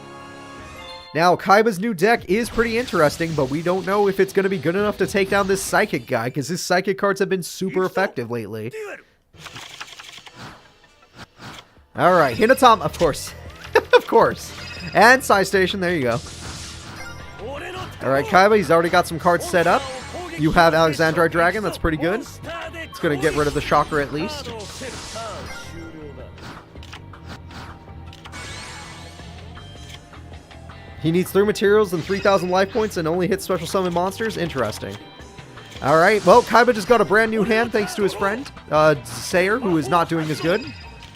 Now, Kaiba's new deck is pretty interesting, but we don't know if it's going to be good enough to take down this Psychic guy, because his Psychic cards have been super effective lately. Alright, Hinatama, of course. Of course. And Side Station, there you go. Alright, Kaiba, he's already got some cards set up. You have Alexandrite Dragon, that's pretty good. It's going to get rid of the Shocker at least. He needs 3 materials and 3,000 life points and only hits special summon monsters? Interesting. Alright, well, Kaiba just got a brand new hand thanks to his friend, Sayer, who is not doing as good.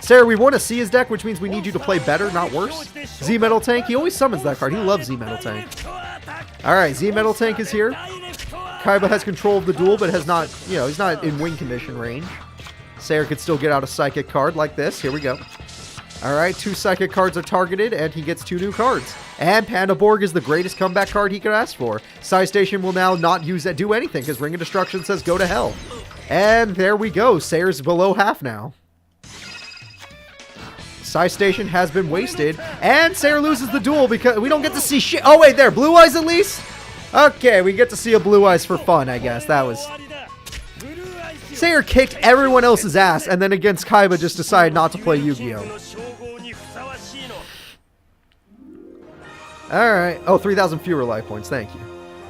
Sayer, we want to see his deck, which means we need you to play better, not worse. Z-Metal Tank, he always summons that card. He loves Z-Metal Tank. Alright, Z-Metal Tank is here. Kaiba has control of the duel, but has not, you know, he's not in win condition range. Sayer could still get out a Psychic card like this. Here we go. Alright, 2 Psychic cards are targeted, and he gets 2 new cards. And Pandaborg is the greatest comeback card he could ask for. Side Station will now not use that, do anything, because Ring of Destruction says go to hell. And there we go. Sayer's below half now. Side Station has been wasted, and Sayer loses the duel because we don't get to see shit. Oh, wait, there. Blue Eyes at least? Okay, we get to see a Blue Eyes for fun, I guess. That was... Sayer kicked everyone else's ass, and then against Kaiba just decided not to play Yu-Gi-Oh! Alright. Oh, 3,000 fewer life points. Thank you.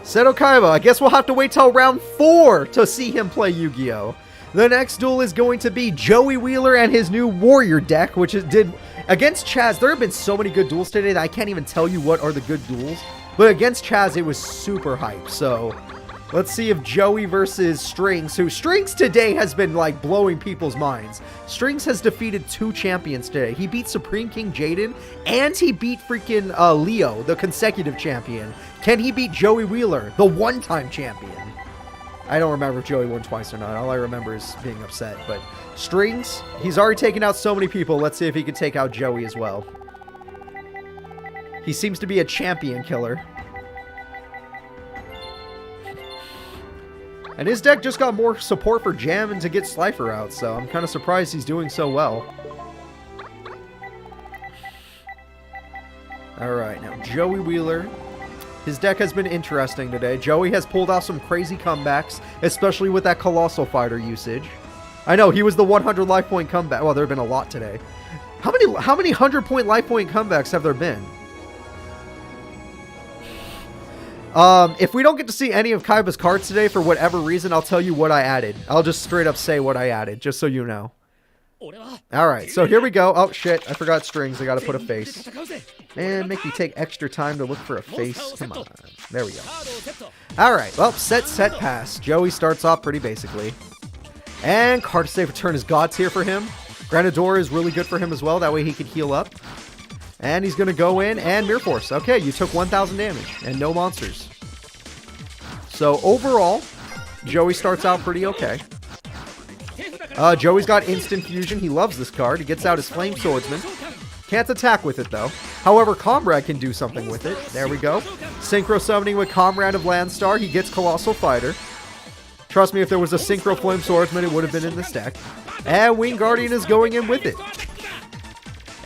Seto Kaiba. I guess we'll have to wait till round 4 to see him play Yu-Gi-Oh! The next duel is going to be Joey Wheeler and his new Warrior deck, which did... Against Chaz, there have been so many good duels today that I can't even tell you what are the good duels. But against Chaz, it was super hype. So, let's see if Joey versus Strings, who Strings today has been, like, blowing people's minds. Strings has defeated 2 champions today. He beat Supreme King Jaden, and he beat freaking Leo, the consecutive champion. Can he beat Joey Wheeler, the one-time champion? I don't remember if Joey won twice or not. All I remember is being upset. But Strings, he's already taken out so many people. Let's see if he can take out Joey as well. He seems to be a champion killer. And his deck just got more support for Jam and to get Slifer out, so I'm kind of surprised he's doing so well. Alright, now Joey Wheeler. His deck has been interesting today. Joey has pulled off some crazy comebacks, especially with that Colossal Fighter usage. I know, he was the 100 life point comeback. Well, there have been a lot today. How many 100-point life point comebacks have there been? If we don't get to see any of Kaiba's cards today for whatever reason, I'll tell you what I added. I'll just straight up say what I added, just so you know. Alright, so here we go. Oh, shit. I forgot strings. I gotta put a face. Man, make me take extra time to look for a face. Come on. There we go. Alright, well, set, pass. Joey starts off pretty basically. And card to save return is God's here for him. Granadora is really good for him as well. That way he can heal up. And he's going to go in and Mirror Force. Okay, you took 1,000 damage and no monsters. So overall, Joey starts out pretty okay. Joey's got Instant Fusion. He loves this card. He gets out his Flame Swordsman. Can't attack with it, though. However, Comrade can do something with it. There we go. Synchro Summoning with Comrade of Landstar. He gets Colossal Fighter. Trust me, if there was a Synchro Flame Swordsman, it would have been in this deck. And Wing Guardian is going in with it.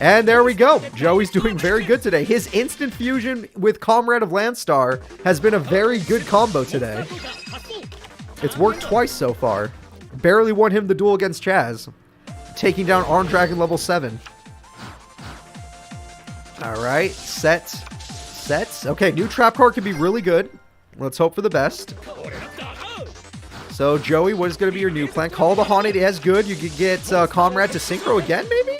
And there we go. Joey's doing very good today. His Instant Fusion with Comrade of Landstar has been a very good combo today. It's worked twice so far. Barely won him the duel against Chaz. Taking down Arm Dragon level 7. Alright, sets. Okay, new trap card could be really good. Let's hope for the best. So, Joey, what is going to be your new plan? Call the Haunted as good. You could get Comrade to Synchro again, maybe?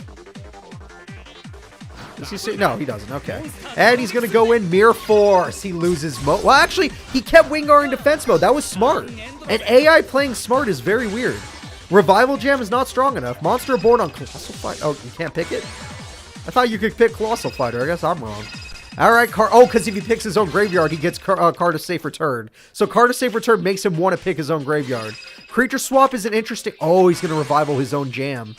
Does he say? No, he doesn't. Okay. And he's going to go in Mirror Force. He loses mode. Well, actually, he kept Wingar in defense mode. That was smart. And AI playing smart is very weird. Revival Gem is not strong enough. Monster born on Colossal Fighter. Oh, you can't pick it? I thought you could pick Colossal Fighter. I guess I'm wrong. Alright, oh, because if he picks his own graveyard, he gets card of safe return. So card of safe return makes him want to pick his own graveyard. Creature swap is an interesting... Oh, he's going to revival his own jam.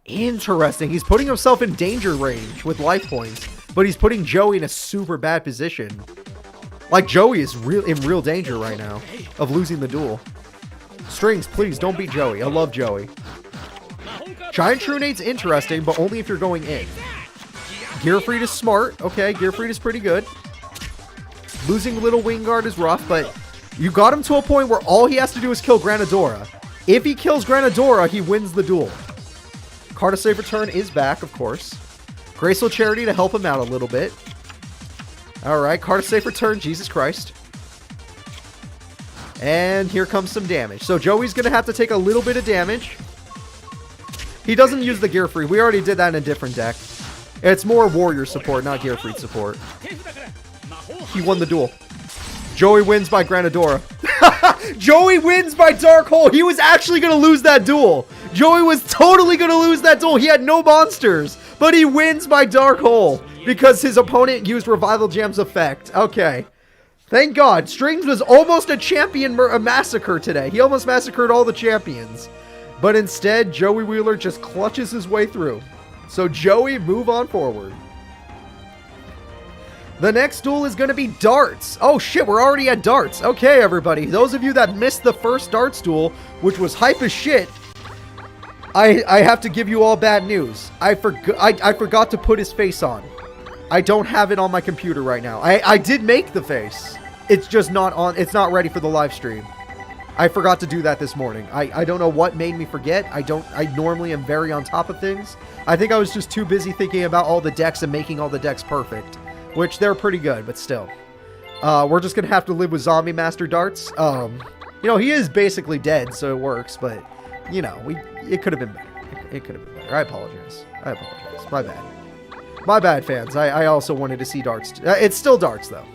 Interesting. He's putting himself in danger range with life points, but he's putting Joey in a super bad position. Like, Joey is in real danger right now of losing the duel. Strings, please, don't beat Joey. I love Joey. Giant Truenade's interesting, but only if you're going in. Gearfried is smart. Okay, Gearfried is pretty good. Losing Little Wingard is rough, but you got him to a point where all he has to do is kill Granadora. If he kills Granadora, he wins the duel. Card of Save Return is back, of course. Graceful Charity to help him out a little bit. Alright, Card of Save Return, Jesus Christ. And here comes some damage. So Joey's going to have to take a little bit of damage. He doesn't use the Gearfried. We already did that in a different deck. It's more Warrior support, not Gearfried support. He won the duel. Joey wins by Granadora. Joey wins by Dark Hole. He was actually going to lose that duel. Joey was totally going to lose that duel. He had no monsters, but he wins by Dark Hole because his opponent used Revival Jam's effect. Okay. Thank God. Strings was almost a champion massacre today. He almost massacred all the champions. But instead, Joey Wheeler just clutches his way through. So Joey, move on forward. The next duel is going to be darts. Oh shit, we're already at darts. Okay, everybody. Those of you that missed the first darts duel, which was hype as shit, I have to give you all bad news. I forgot to put his face on. I don't have it on my computer right now. I did make the face. It's just not on. It's not ready for the live stream. I forgot to do that this morning. I don't know what made me forget. I normally am very on top of things. I think I was just too busy thinking about all the decks and making all the decks perfect, which they're pretty good, but still. We're just going to have to live with Zombie Master Darts. You know, he is basically dead, so it works, but, you know, it could have been better. It could have been better. I apologize. My bad. My bad, fans. I also wanted to see Darts. It's still Darts, though.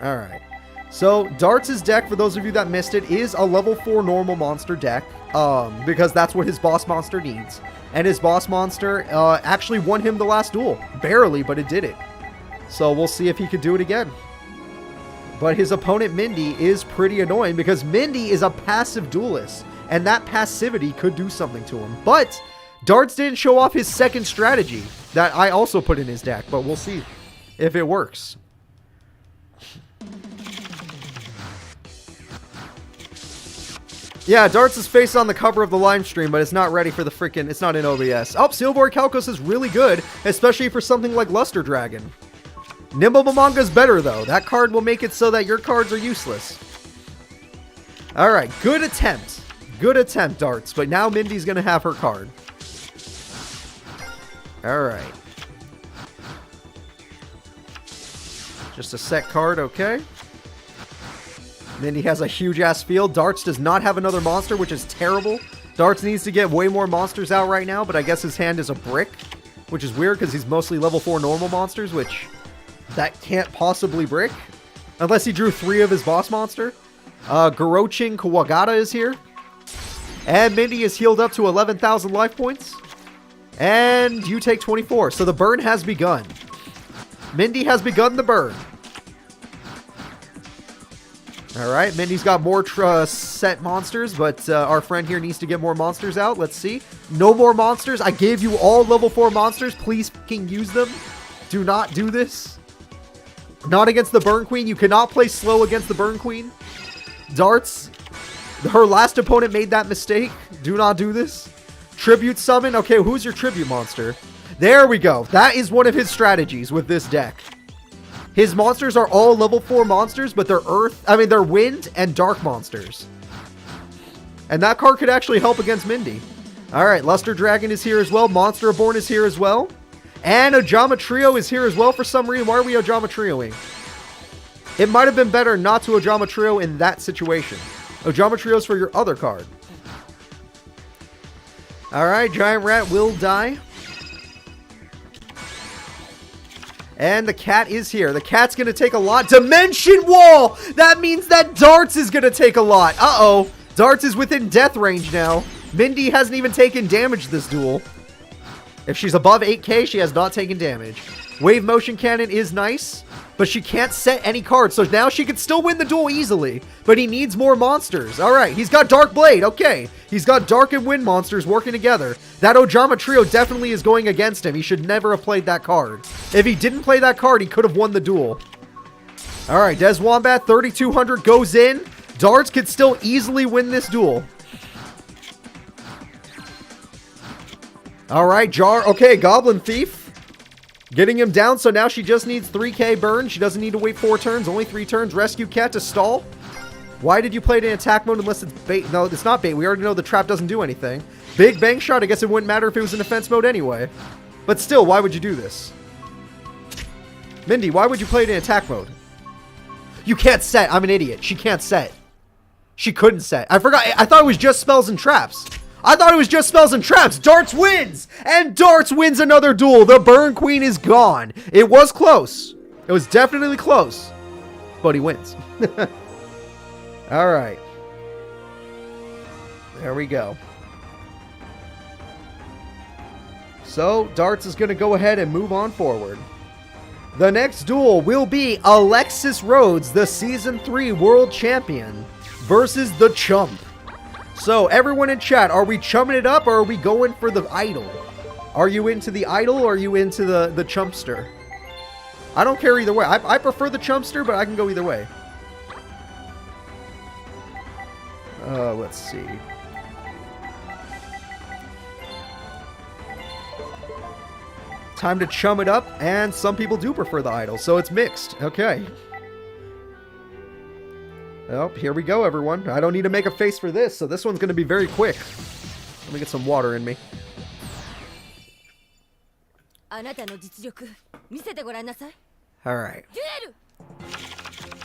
Alright. So, Darts' deck, for those of you that missed it, is a level 4 normal monster deck, because that's what his boss monster needs. And his boss monster actually won him the last duel. Barely, but it did it. So, we'll see if he could do it again. But his opponent, Mindy, is pretty annoying, because Mindy is a passive duelist, and that passivity could do something to him. But Darts didn't show off his second strategy that I also put in his deck, but we'll see if it works. Yeah, Darts is faced on the cover of the live stream, but it's not ready for the freaking... It's not in OBS. Oh, Steelboard Calcos is really good, especially for something like Luster Dragon. Nimble Manga's better, though. That card will make it so that your cards are useless. Alright, good attempt. Good attempt, Darts. But now Mindy's going to have her card. Alright. Just a set card, okay. Mindy has a huge-ass field. Darts does not have another monster, which is terrible. Darts needs to get way more monsters out right now, but I guess his hand is a brick, which is weird because he's mostly level 4 normal monsters, which that can't possibly brick. Unless he drew 3 of his boss monster. Garochin Kawagata is here. And Mindy is healed up to 11,000 life points. And you take 24. So the burn has begun. Mindy has begun the burn. Alright, Mindy's got more set monsters, but our friend here needs to get more monsters out. Let's see. No more monsters. I gave you all level 4 monsters. Please fucking use them. Do not do this. Not against the Burn Queen. You cannot play slow against the Burn Queen. Darts. Her last opponent made that mistake. Do not do this. Tribute summon. Okay, who's your tribute monster? There we go. That is one of his strategies with this deck. His monsters are all level 4 monsters, but they're wind and dark monsters. And that card could actually help against Mindy. Alright, Luster Dragon is here as well. Monster Reborn is here as well. And Ojama Trio is here as well for some reason. Why are we Ojama Trioing? It might have been better not to Ojama Trio in that situation. Ojama Trio's for your other card. Alright, Giant Rat will die. And the cat is here. The cat's going to take a lot. Dimension Wall! That means that Darts is going to take a lot. Uh-oh. Darts is within death range now. Mindy hasn't even taken damage this duel. If she's above 8k, she has not taken damage. Wave Motion Cannon is nice, but she can't set any cards. So now she can still win the duel easily, but he needs more monsters. All right, he's got Dark Blade. Okay, he's got Dark and Wind monsters working together. That Ojama Trio definitely is going against him. He should never have played that card. If he didn't play that card, he could have won the duel. All right, Des Wombat, 3,200 goes in. Darts could still easily win this duel. All right, Jar. Okay, Goblin Thief. Getting him down, so now she just needs 3k burn. She doesn't need to wait 4 turns, only 3 turns. Rescue Cat to stall. Why did you play it in attack mode unless it's bait? No, it's not bait. We already know the trap doesn't do anything. Big Bang Shot, I guess it wouldn't matter if it was in defense mode anyway. But still, why would you do this? Mindy, why would you play it in attack mode? You can't set. I'm an idiot. She can't set. She couldn't set. I forgot. I thought it was just spells and traps. I thought it was just spells and traps. Darts wins! And Darts wins another duel. The Burn Queen is gone. It was close. It was definitely close. But he wins. Alright. There we go. So, Darts is going to go ahead and move on forward. The next duel will be Alexis Rhodes, the Season 3 World Champion, versus the Chump. So, everyone in chat, are we chumming it up or are we going for the idol? Are you into the idol or are you into the chumpster? I don't care either way. I prefer the chumpster, but I can go either way. Let's see. Time to chum it up, and some people do prefer the idol, so it's mixed. Okay. Oh, here we go, everyone. I don't need to make a face for this, so this one's going to be very quick. Let me get some water in me. Alright.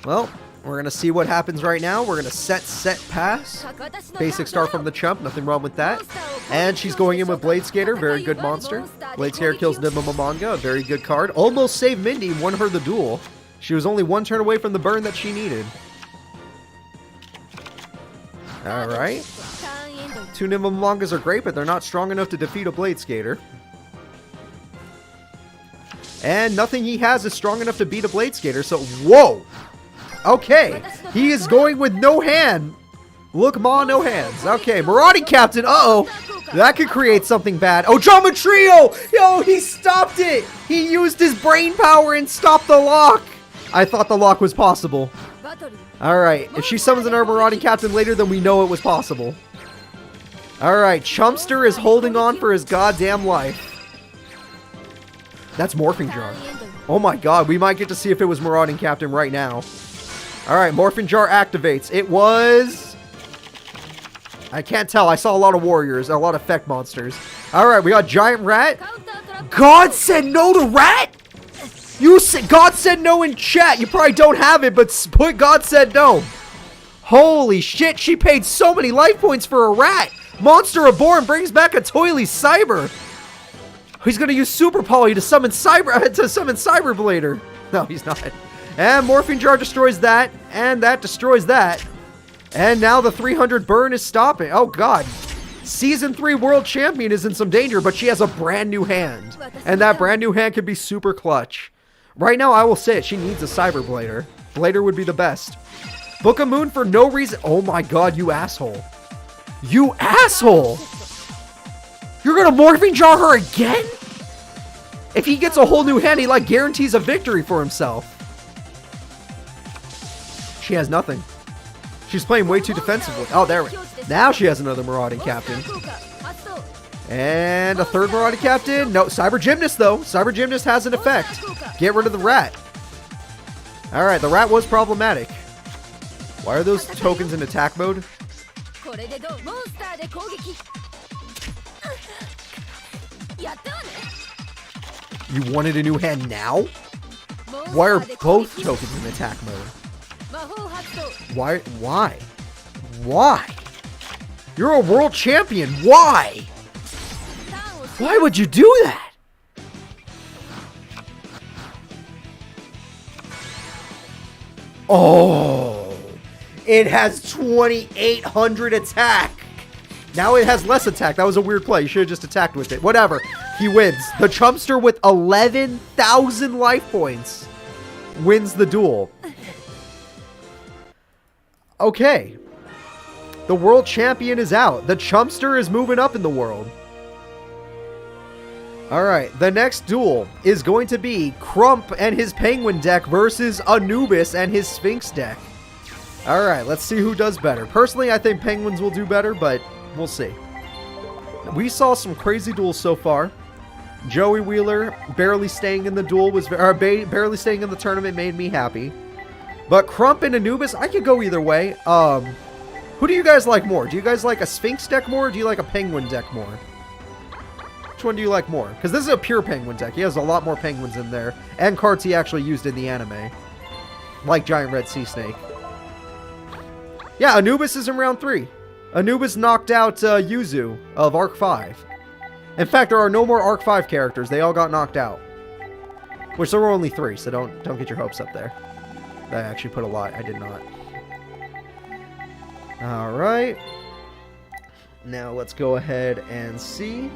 Well, we're going to see what happens right now. We're going to set, pass. Basic start from the Chump. Nothing wrong with that. And she's going in with Blade Skater. Very good monster. Blade Skater kills Manga. A very good card. Almost saved Mindy. Won her the duel. She was only 1 turn away from the burn that she needed. Alright. 2 Nimble Mangas are great, but they're not strong enough to defeat a Blade Skater. And nothing he has is strong enough to beat a Blade Skater, so... Whoa! Okay, he is going with no hand. Look, Ma, no hands. Okay, Marauding Captain, uh-oh. That could create something bad. Ojama Trio! Yo, he stopped it! He used his brain power and stopped the lock! I thought the lock was possible. Alright, if she summons another Marauding Captain later, then we know it was possible. Alright, Chumster is holding on for his goddamn life. That's Morphing Jar. Oh my god, we might get to see if it was Marauding Captain right now. Alright, Morphing Jar activates. It was... I can't tell. I saw a lot of warriors, a lot of effect monsters. Alright, we got Giant Rat. God said no to Rat? You said God said no in chat. You probably don't have it, but put God said no. Holy shit, she paid so many life points for a rat. Monster Reborn brings back a Toily Cyber. He's gonna use Super Poly to summon Cyber Blader. No, he's not. And Morphing Jar destroys that, and that destroys that. And now the 300 burn is stopping. Oh god. Season 3 World Champion is in some danger, but she has a brand new hand. And that brand new hand could be super clutch. Right now, I will say it. She needs a Cyber Blader. Blader would be the best. Book of Moon for no reason. Oh my god, you asshole. You asshole! You're gonna Morphing Jar her again? If he gets a whole new hand, he like guarantees a victory for himself. She has nothing. She's playing way too defensively. Oh, there we go. Now she has another Marauding Captain. And a third Marauding Captain. No, Cyber Gymnast though. Cyber Gymnast has an effect. Get rid of the rat. Alright, the rat was problematic. Why are those tokens in attack mode? You wanted a new hand now? Why are both tokens in attack mode? Why? Why? Why? You're a world champion. Why? Why would you do that? Oh, it has 2,800 attack. Now it has less attack. That was a weird play. You should have just attacked with it. Whatever. He wins. The Chumster with 11,000 life points wins the duel. Okay. The world champion is out. The Chumster is moving up in the world. Alright, the next duel is going to be Crump and his Penguin deck versus Anubis and his Sphinx deck. Alright, let's see who does better. Personally, I think Penguins will do better, but we'll see. We saw some crazy duels so far. Joey Wheeler barely staying in the duel was barely staying in the tournament made me happy. But Crump and Anubis, I could go either way. Who do you guys like more? Do you guys like a Sphinx deck more, or do you like a Penguin deck more? Which one do you like more? Because this is a pure Penguin deck. He has a lot more Penguins in there. And cards he actually used in the anime. Like Giant Red Sea Snake. Yeah, Anubis is in round 3. Anubis knocked out Yuzu of Arc 5. In fact, there are no more Arc 5 characters. They all got knocked out. Which there were only 3, so don't get your hopes up there. I actually put a lot. I did not. Alright. Now let's go ahead and see.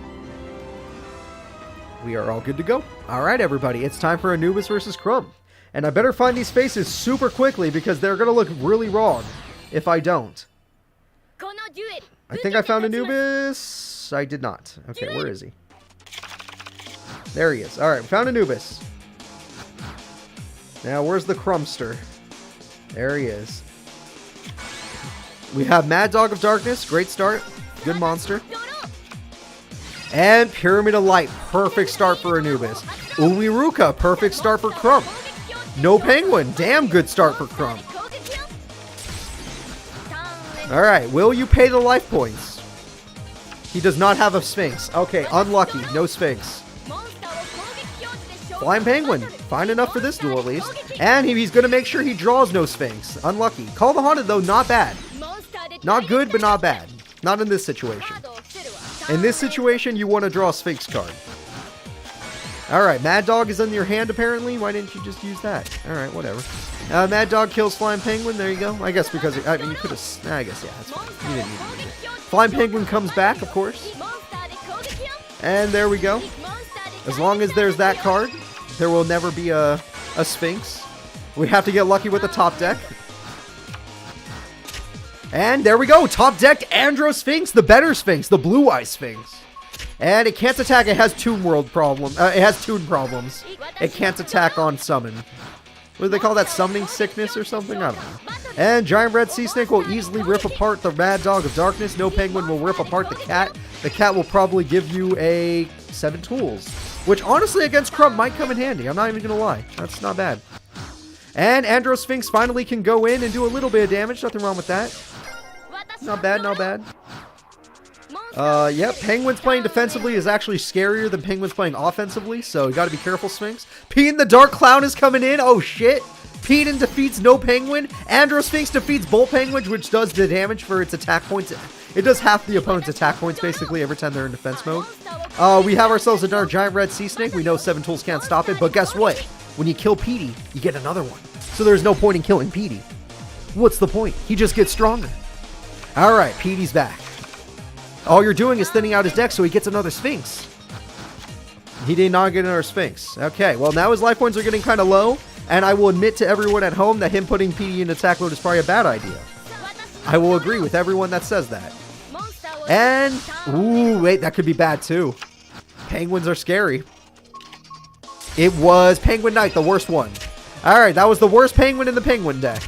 We are all good to go. Alright, everybody. It's time for Anubis versus Crump. And I better find these faces super quickly because they're going to look really wrong if I don't. I think I found Anubis. I did not. Okay, where is he? There he is. Alright, found Anubis. Now, where's the Crumpster? There he is. We have Mad Dog of Darkness. Great start. Good monster. And Pyramid of Light. Perfect start for Anubis. Umiruka. Perfect start for Crump. No Penguin. Damn good start for Crump. Alright, will you pay the life points? He does not have a Sphinx. Okay, unlucky. No Sphinx. Flying Penguin. Fine enough for this duel, at least. And he's going to make sure he draws no Sphinx. Unlucky. Call the Haunted, though, not bad. Not good, but not bad. Not in this situation. In this situation, you want to draw a Sphinx card. Alright, Mad Dog is in your hand, apparently. Why didn't you just use that? Alright, whatever. Mad Dog kills Flying Penguin. There you go. I guess because... I mean, you could have... I guess, yeah, that's fine. You didn't need to use it. Flying Penguin comes back, of course. And there we go. As long as there's that card, there will never be a Sphinx. We have to get lucky with the top deck. And there we go. Top deck Andro Sphinx, the better Sphinx, the Blue Eye Sphinx. And it can't attack. It has Toon World problem. It has Toon problems. It can't attack on summon. What do they call that? Summoning sickness or something? I don't know. And Giant Red Sea Snake will easily rip apart the Mad Dog of Darkness. No Penguin will rip apart the cat. The cat will probably give you a 7 tools. Which, honestly, against Crump might come in handy. I'm not even going to lie. That's not bad. And Andro Sphinx finally can go in and do a little bit of damage. Nothing wrong with that. Not bad, not bad. Yep, Penguins playing defensively is actually scarier than Penguins playing offensively, so you gotta be careful, Sphinx. Pete the Dark Clown is coming in. Oh, shit. Pete defeats No Penguin. Andro Sphinx defeats Bolt Penguin, which does the damage for its attack points. It does half the opponent's attack points, basically, every time they're in defense mode. We have ourselves another Giant Red Sea Snake. We know 7 tools can't stop it, but guess what? When you kill Petey, you get another one. So there's no point in killing Petey. What's the point? He just gets stronger. Alright, Petey's back. All you're doing is thinning out his deck so he gets another Sphinx. He did not get another Sphinx. Okay, well now his life points are getting kind of low, and I will admit to everyone at home that him putting Petey in attack mode is probably a bad idea. I will agree with everyone that says that. And, ooh, wait, that could be bad too. Penguins are scary. It was Penguin Knight, the worst one. Alright, that was the worst Penguin in the Penguin deck.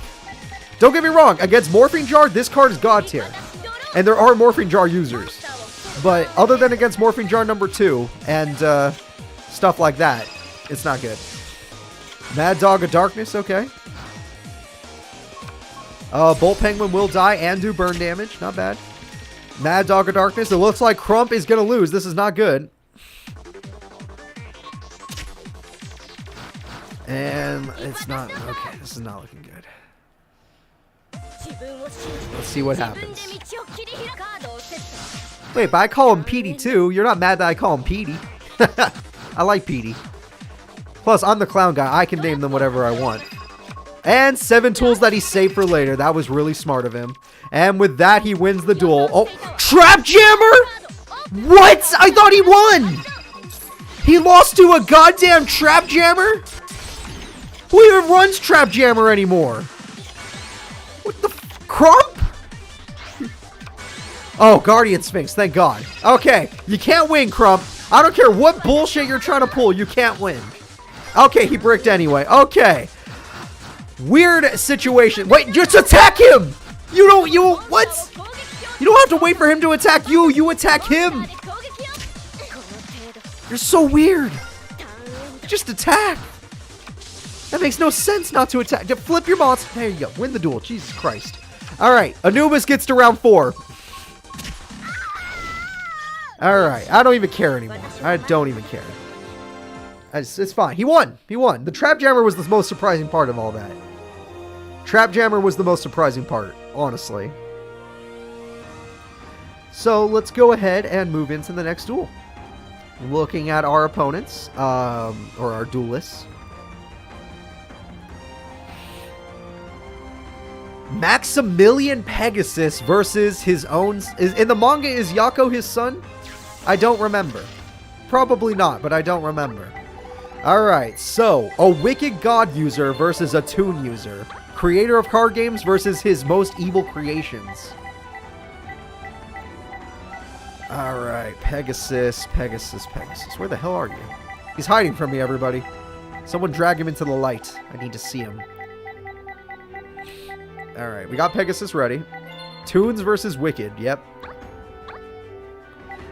Don't get me wrong, against Morphine Jar, this card is God tier. And there are Morphine Jar users. But other than against Morphine Jar number 2 and stuff like that, it's not good. Mad Dog of Darkness, okay. Bolt Penguin will die and do burn damage, not bad. Mad Dog of Darkness, it looks like Crump is going to lose. This is not good. And it's not, okay, this is not looking good. Let's see what happens. Wait, but I call him Petey too. You're not mad that I call him Petey. I like Petey. Plus, I'm the clown guy. I can name them whatever I want. And 7 tools that he saved for later. That was really smart of him. And with that, he wins the duel. Oh, Trap Jammer? What? I thought he won. He lost to a goddamn Trap Jammer? Who even runs Trap Jammer anymore? What the Crump? Oh, Guardian Sphinx, thank God. Okay, you can't win, Crump. I don't care what bullshit you're trying to pull, you can't win. Okay, he bricked anyway. Okay. Weird situation. Wait, just attack him! What? You don't have to wait for him to attack you, you attack him! You're so weird. Just attack. That makes no sense not to attack. Just flip your monster. There you go. Win the duel. Jesus Christ. Alright. Anubis gets to round 4. Alright. I don't even care anymore. I don't even care. It's fine. He won. He won. The Trap Jammer was the most surprising part of all that. Trap Jammer was the most surprising part, honestly. So let's go ahead and move into the next duel. Looking at our opponents, or our duelists. Maximilian Pegasus versus his own... in the manga, is Yako his son? I don't remember. Probably not, but I don't remember. Alright, so, a Wicked God user versus a Toon user. Creator of card games versus his most evil creations. Alright, Pegasus. Where the hell are you? He's hiding from me, everybody. Someone drag him into the light. I need to see him. Alright, we got Pegasus ready. Toons versus Wicked, yep.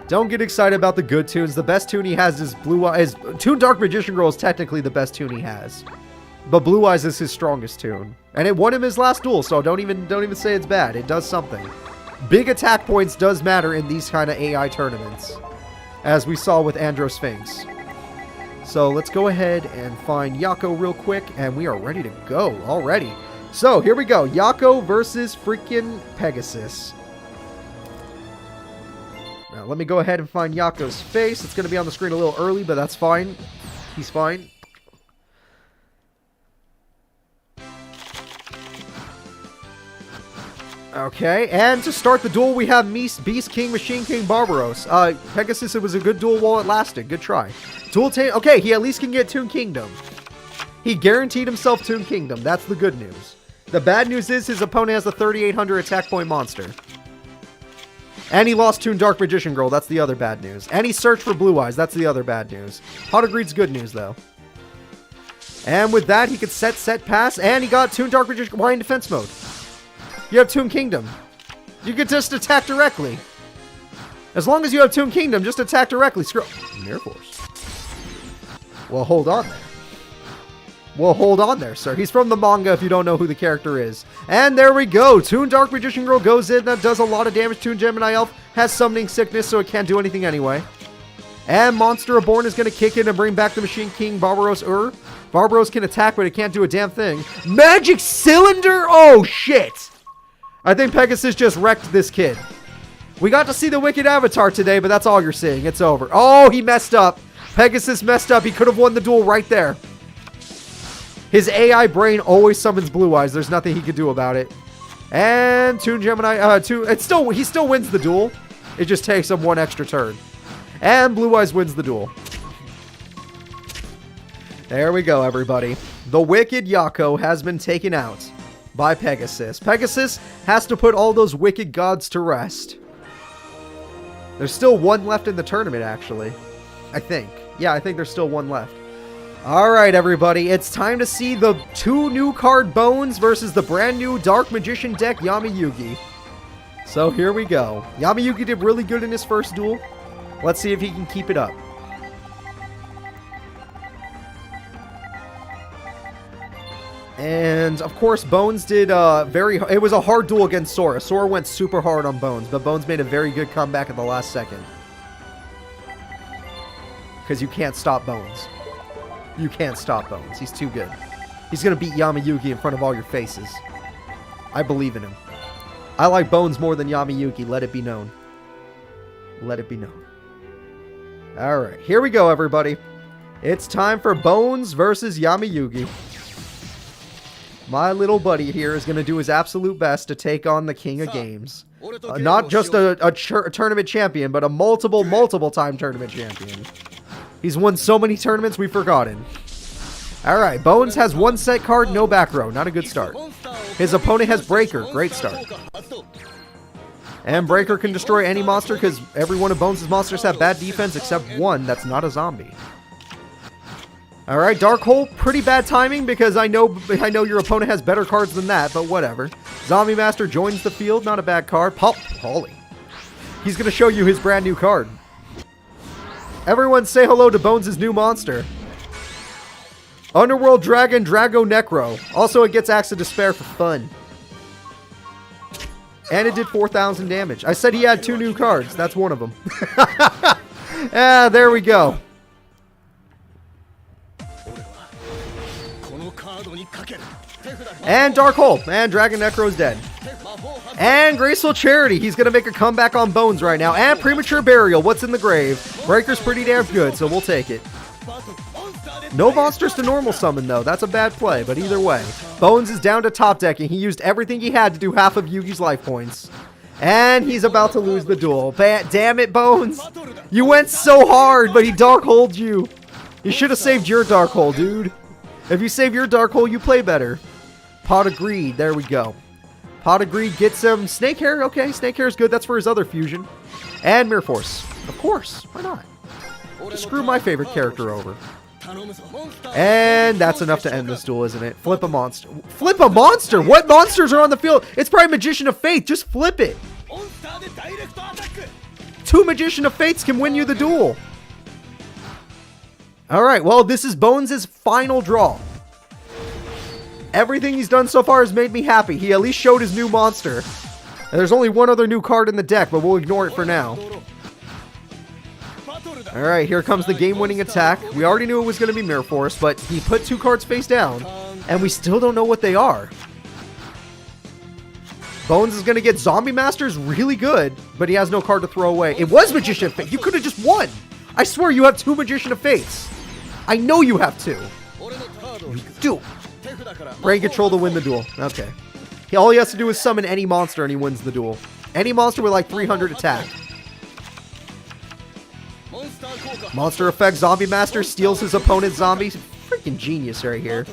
Don't get excited about the good tunes. The best tune he has is Blue Eyes. Toon Dark Magician Girl is technically the best tune he has. But Blue Eyes is his strongest tune. And it won him his last duel, so don't even say it's bad. It does something. Big attack points does matter in these kind of AI tournaments. As we saw with Andro Sphinx. So let's go ahead and find Yako real quick. And we are ready to go already. So, here we go. Yako versus freaking Pegasus. Now, let me go ahead and find Yako's face. It's going to be on the screen a little early, but that's fine. He's fine. Okay, and to start the duel, we have Beast King, Machine King, Barbaros. Pegasus, it was a good duel while it lasted. Good try. Okay, he at least can get Toon Kingdom. He guaranteed himself Toon Kingdom. That's the good news. The bad news is his opponent has a 3,800 attack point monster. And he lost Toon Dark Magician Girl. That's the other bad news. And he searched for Blue Eyes. That's the other bad news. Pot of Greed's good news, though. And with that, he could set, pass, and he got Toon Dark Magician. Why in defense mode? You have Toon Kingdom. You could just attack directly. As long as you have Toon Kingdom, just attack directly. Screw. Mirror Force. Well, hold on there. Well, hold on there, sir. He's from the manga if you don't know who the character is. And there we go. Toon Dark Magician Girl goes in. That does a lot of damage. Toon Gemini Elf has Summoning Sickness, so it can't do anything anyway. And Monster Reborn is going to kick in and bring back the Machine King Barbaros Ur. Barbaros can attack, but it can't do a damn thing. Magic Cylinder? Oh, shit. I think Pegasus just wrecked this kid. We got to see the Wicked Avatar today, but that's all you're seeing. It's over. Oh, he messed up. Pegasus messed up. He could have won the duel right there. His AI brain always summons Blue Eyes. There's nothing he could do about it. And Toon Gemini, he still wins the duel. It just takes him one extra turn. And Blue Eyes wins the duel. There we go, everybody. The Wicked Yako has been taken out by Pegasus. Pegasus has to put all those wicked gods to rest. There's still one left in the tournament, actually. I think. Yeah, I think there's still one left. Alright, everybody. It's time to see the 2 new card Bones versus the brand new Dark Magician deck, Yamayugi. So here we go. Yamayugi did really good in his first duel. Let's see if he can keep it up. And, of course, Bones did it was a hard duel against Sora. Sora went super hard on Bones, but Bones made a very good comeback at the last second. Because you can't stop Bones. You can't stop Bones. He's too good. He's going to beat Yamayugi in front of all your faces. I believe in him. I like Bones more than Yamayugi. Let it be known. Let it be known. Alright, here we go, everybody. It's time for Bones versus Yamayugi. My little buddy here is going to do his absolute best to take on the King of Games. Not just a tournament champion, but a multiple-time tournament champion. He's won so many tournaments, we've forgotten. Alright, Bones has 1 set card, no back row. Not a good start. His opponent has Breaker. Great start. And Breaker can destroy any monster because every one of Bones' monsters have bad defense except one that's not a zombie. Alright, Dark Hole, pretty bad timing because I know your opponent has better cards than that, but whatever. Zombie Master joins the field, not a bad card. Polly. He's going to show you his brand new card. Everyone say hello to Bones' new monster. Underworld Dragon Drago Necro. Also, it gets Axe of Despair for fun. And it did 4,000 damage. I said he had 2 new cards. That's one of them. There we go. And Dark Hole. And Dragon Necro's dead. And Graceful Charity. He's going to make a comeback on Bones right now. And Premature Burial. What's in the grave? Breaker's pretty damn good, so we'll take it. No monsters to normal summon, though. That's a bad play, but either way. Bones is down to top decking. He used everything he had to do half of Yugi's life points. And he's about to lose the duel. Damn it, Bones. You went so hard, but he Dark Holed you. You should have saved your Dark Hole, dude. If you save your Dark Hole, you play better. Pot of Greed. There we go. Pot of Greed gets him. Snake Hair. Okay, Snake Hair is good. That's for his other fusion. And Mirror Force. Of course. Why not? Just screw my favorite character over. And that's enough to end this duel, isn't it? Flip a monster. Flip a monster? What monsters are on the field? It's probably Magician of Faith. Just flip it. 2 Magician of Faiths can win you the duel. Alright, well, this is Bones' final draw. Everything he's done so far has made me happy. He at least showed his new monster. And there's only one other new card in the deck, but we'll ignore it for now. Alright, here comes the game-winning attack. We already knew it was going to be Mirror Force, but he put 2 cards face down, and we still don't know what they are. Bones is going to get Zombie Masters really good, but he has no card to throw away. It was Magician of Fate. You could have just won. I swear you have 2 Magician of Fates. I know you have 2. You do. Brain control to win the duel. Okay. All he has to do is summon any monster and he wins the duel. Any monster with like 300 attack. Monster effect, Zombie Master steals his opponent's zombies. Freaking genius right here.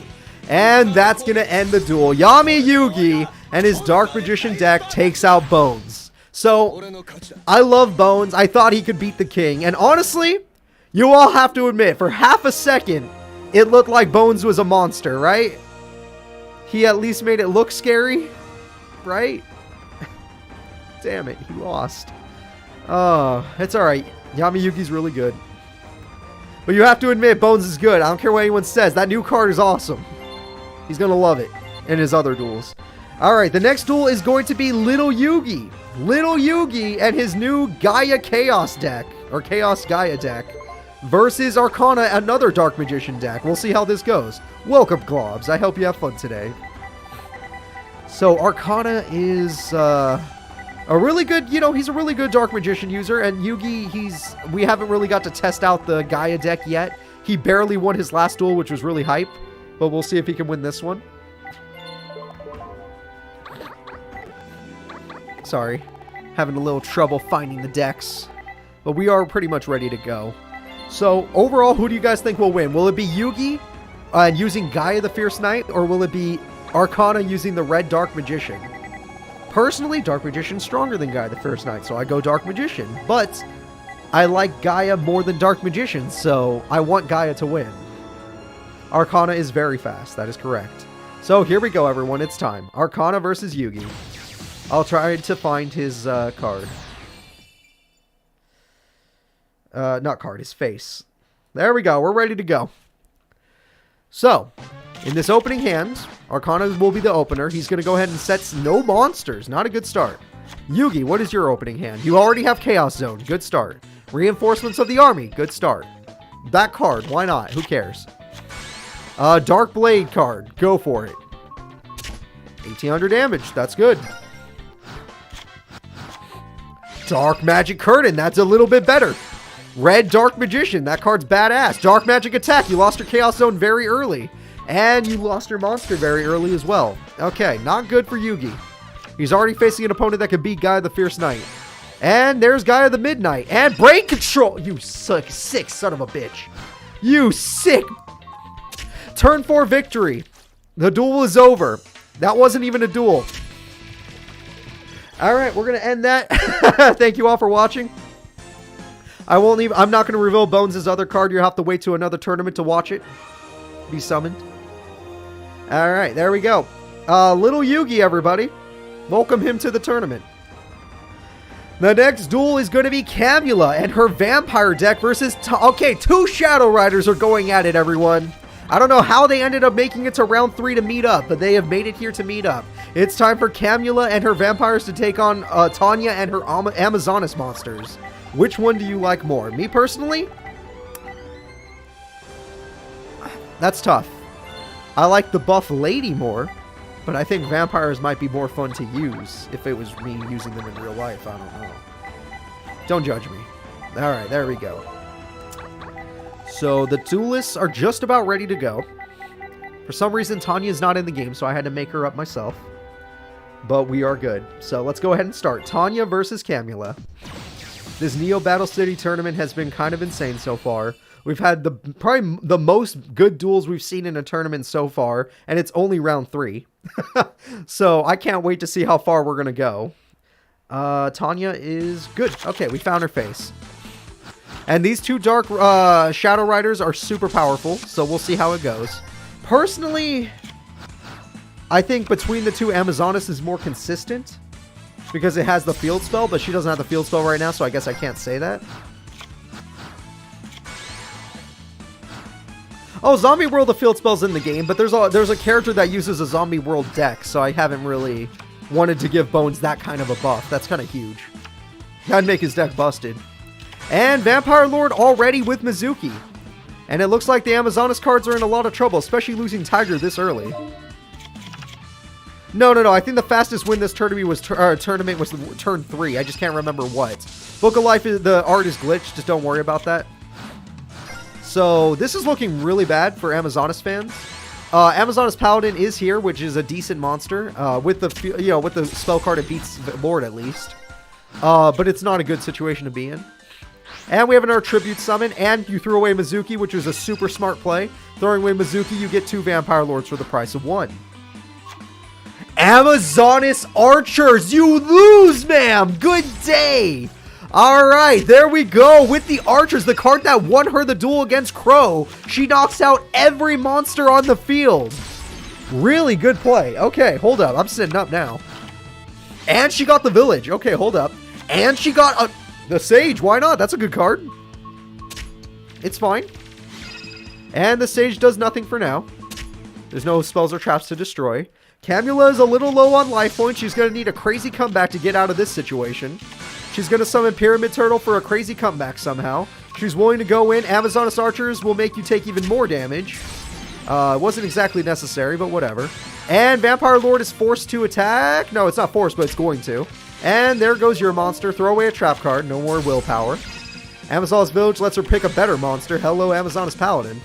And that's going to end the duel. Yamayugi and his Dark Magician deck takes out Bones. So, I love Bones. I thought he could beat the King. And honestly, you all have to admit, for half a second, it looked like Bones was a monster, right? He at least made it look scary, right? Damn it, he lost. Oh, it's alright. Yamayuki's really good. But you have to admit, Bones is good. I don't care what anyone says. That new card is awesome. He's going to love it in his other duels. Alright, the next duel is going to be Little Yugi. Little Yugi and his new Gaia Chaos deck, or Chaos Gaia deck, versus Arcana, another Dark Magician deck. We'll see how this goes. Welcome, Globs. I hope you have fun today. So, Arcana is a really good, you know, he's a really good Dark Magician user, and Yugi, we haven't really got to test out the Gaia deck yet. He barely won his last duel, which was really hype, but we'll see if he can win this one. Sorry, having a little trouble finding the decks, but we are pretty much ready to go. So, overall, who do you guys think will win? Will it be Yugi using Gaia the Fierce Knight, or will it be Arcana using the red Dark Magician? Personally, Dark Magician's stronger than Gaia the Fierce Knight, so I go Dark Magician. But I like Gaia more than Dark Magician, so I want Gaia to win. Arcana is very fast, that is correct. So here we go, everyone, it's time. Arcana versus Yugi. I'll try to find his card. Not card, his face. There we go, we're ready to go. So, in this opening hand, Arcana will be the opener. He's going to go ahead and set no monsters. Not a good start. Yugi, what is your opening hand? You already have Chaos Zone. Good start. Reinforcements of the army. Good start. That card. Why not? Who cares? Dark Blade card. Go for it. 1800 damage. That's good. Dark Magic Curtain. That's a little bit better. Red Dark Magician. That card's badass. Dark Magic Attack. You lost your Chaos Zone very early. And you lost your monster very early as well. Okay, not good for Yugi. He's already facing an opponent that could beat Gaia the Fierce Knight. And there's Gaia the Midnight. And Brain Control! You sick son of a bitch. You sick. Turn 4 victory. The duel is over. That wasn't even a duel. Alright, we're going to end that. Thank you all for watching. I'm not going to reveal Bones' other card. You'll have to wait to another tournament to watch it be summoned. Alright, there we go. Little Yugi, everybody. Welcome him to the tournament. The next duel is going to be Camula and her vampire deck versus... Okay, 2 Shadow Riders are going at it, everyone. I don't know how they ended up making it to round 3 to meet up, but they have made it here to meet up. It's time for Camula and her vampires to take on Tanya and her Amazonas monsters. Which one do you like more? Me personally? That's tough. I like the buff lady more, but I think vampires might be more fun to use if it was me using them in real life. I don't know. Don't judge me. Alright, there we go. So the duelists are just about ready to go. For some reason, Tanya's not in the game, so I had to make her up myself. But we are good. So let's go ahead and start. Tanya versus Camula. This Neo Battle City tournament has been kind of insane so far. We've had probably the most good duels we've seen in a tournament so far, and it's only round 3. So I can't wait to see how far we're going to go. Tanya is good. Okay, we found her face. And these 2 Dark Shadow Riders are super powerful, so we'll see how it goes. Personally, I think between the 2, Amazonas is more consistent because it has the field spell, but she doesn't have the field spell right now, so I guess I can't say that. Oh, Zombie World, the field spell's in the game, but there's a character that uses a Zombie World deck, so I haven't really wanted to give Bones that kind of a buff. That's kind of huge. That'd make his deck busted. And Vampire Lord already with Mizuki. And it looks like the Amazonas cards are in a lot of trouble, especially losing Tiger this early. No. I think the fastest win this tournament was turn 3. I just can't remember what. Book of Life, the art is glitched. Just don't worry about that. So this is looking really bad for Amazonas fans. Amazonas Paladin is here, which is a decent monster. With the spell card, it beats Lord at least. But it's not a good situation to be in. And we have our Tribute Summon, and you threw away Mizuki, which was a super smart play. Throwing away Mizuki, you get 2 Vampire Lords for the price of 1. Amazonas Archers, you lose, ma'am! Good day! Alright, there we go. With the archers, the card that won her the duel against Crow. She knocks out every monster on the field. Really good play. Okay, hold up. I'm sitting up now. And she got the village. Okay, hold up. And she got the sage. Why not? That's a good card. It's fine. And the sage does nothing for now. There's no spells or traps to destroy. Camula is a little low on life points. She's going to need a crazy comeback to get out of this situation. She's going to summon Pyramid Turtle for a crazy comeback somehow. She's willing to go in. Amazoness Archers will make you take even more damage. It wasn't exactly necessary, but whatever. And Vampire Lord is forced to attack. No, it's not forced, but it's going to. And there goes your monster. Throw away a trap card. No more willpower. Amazon's Village lets her pick a better monster. Hello, Amazoness Paladin.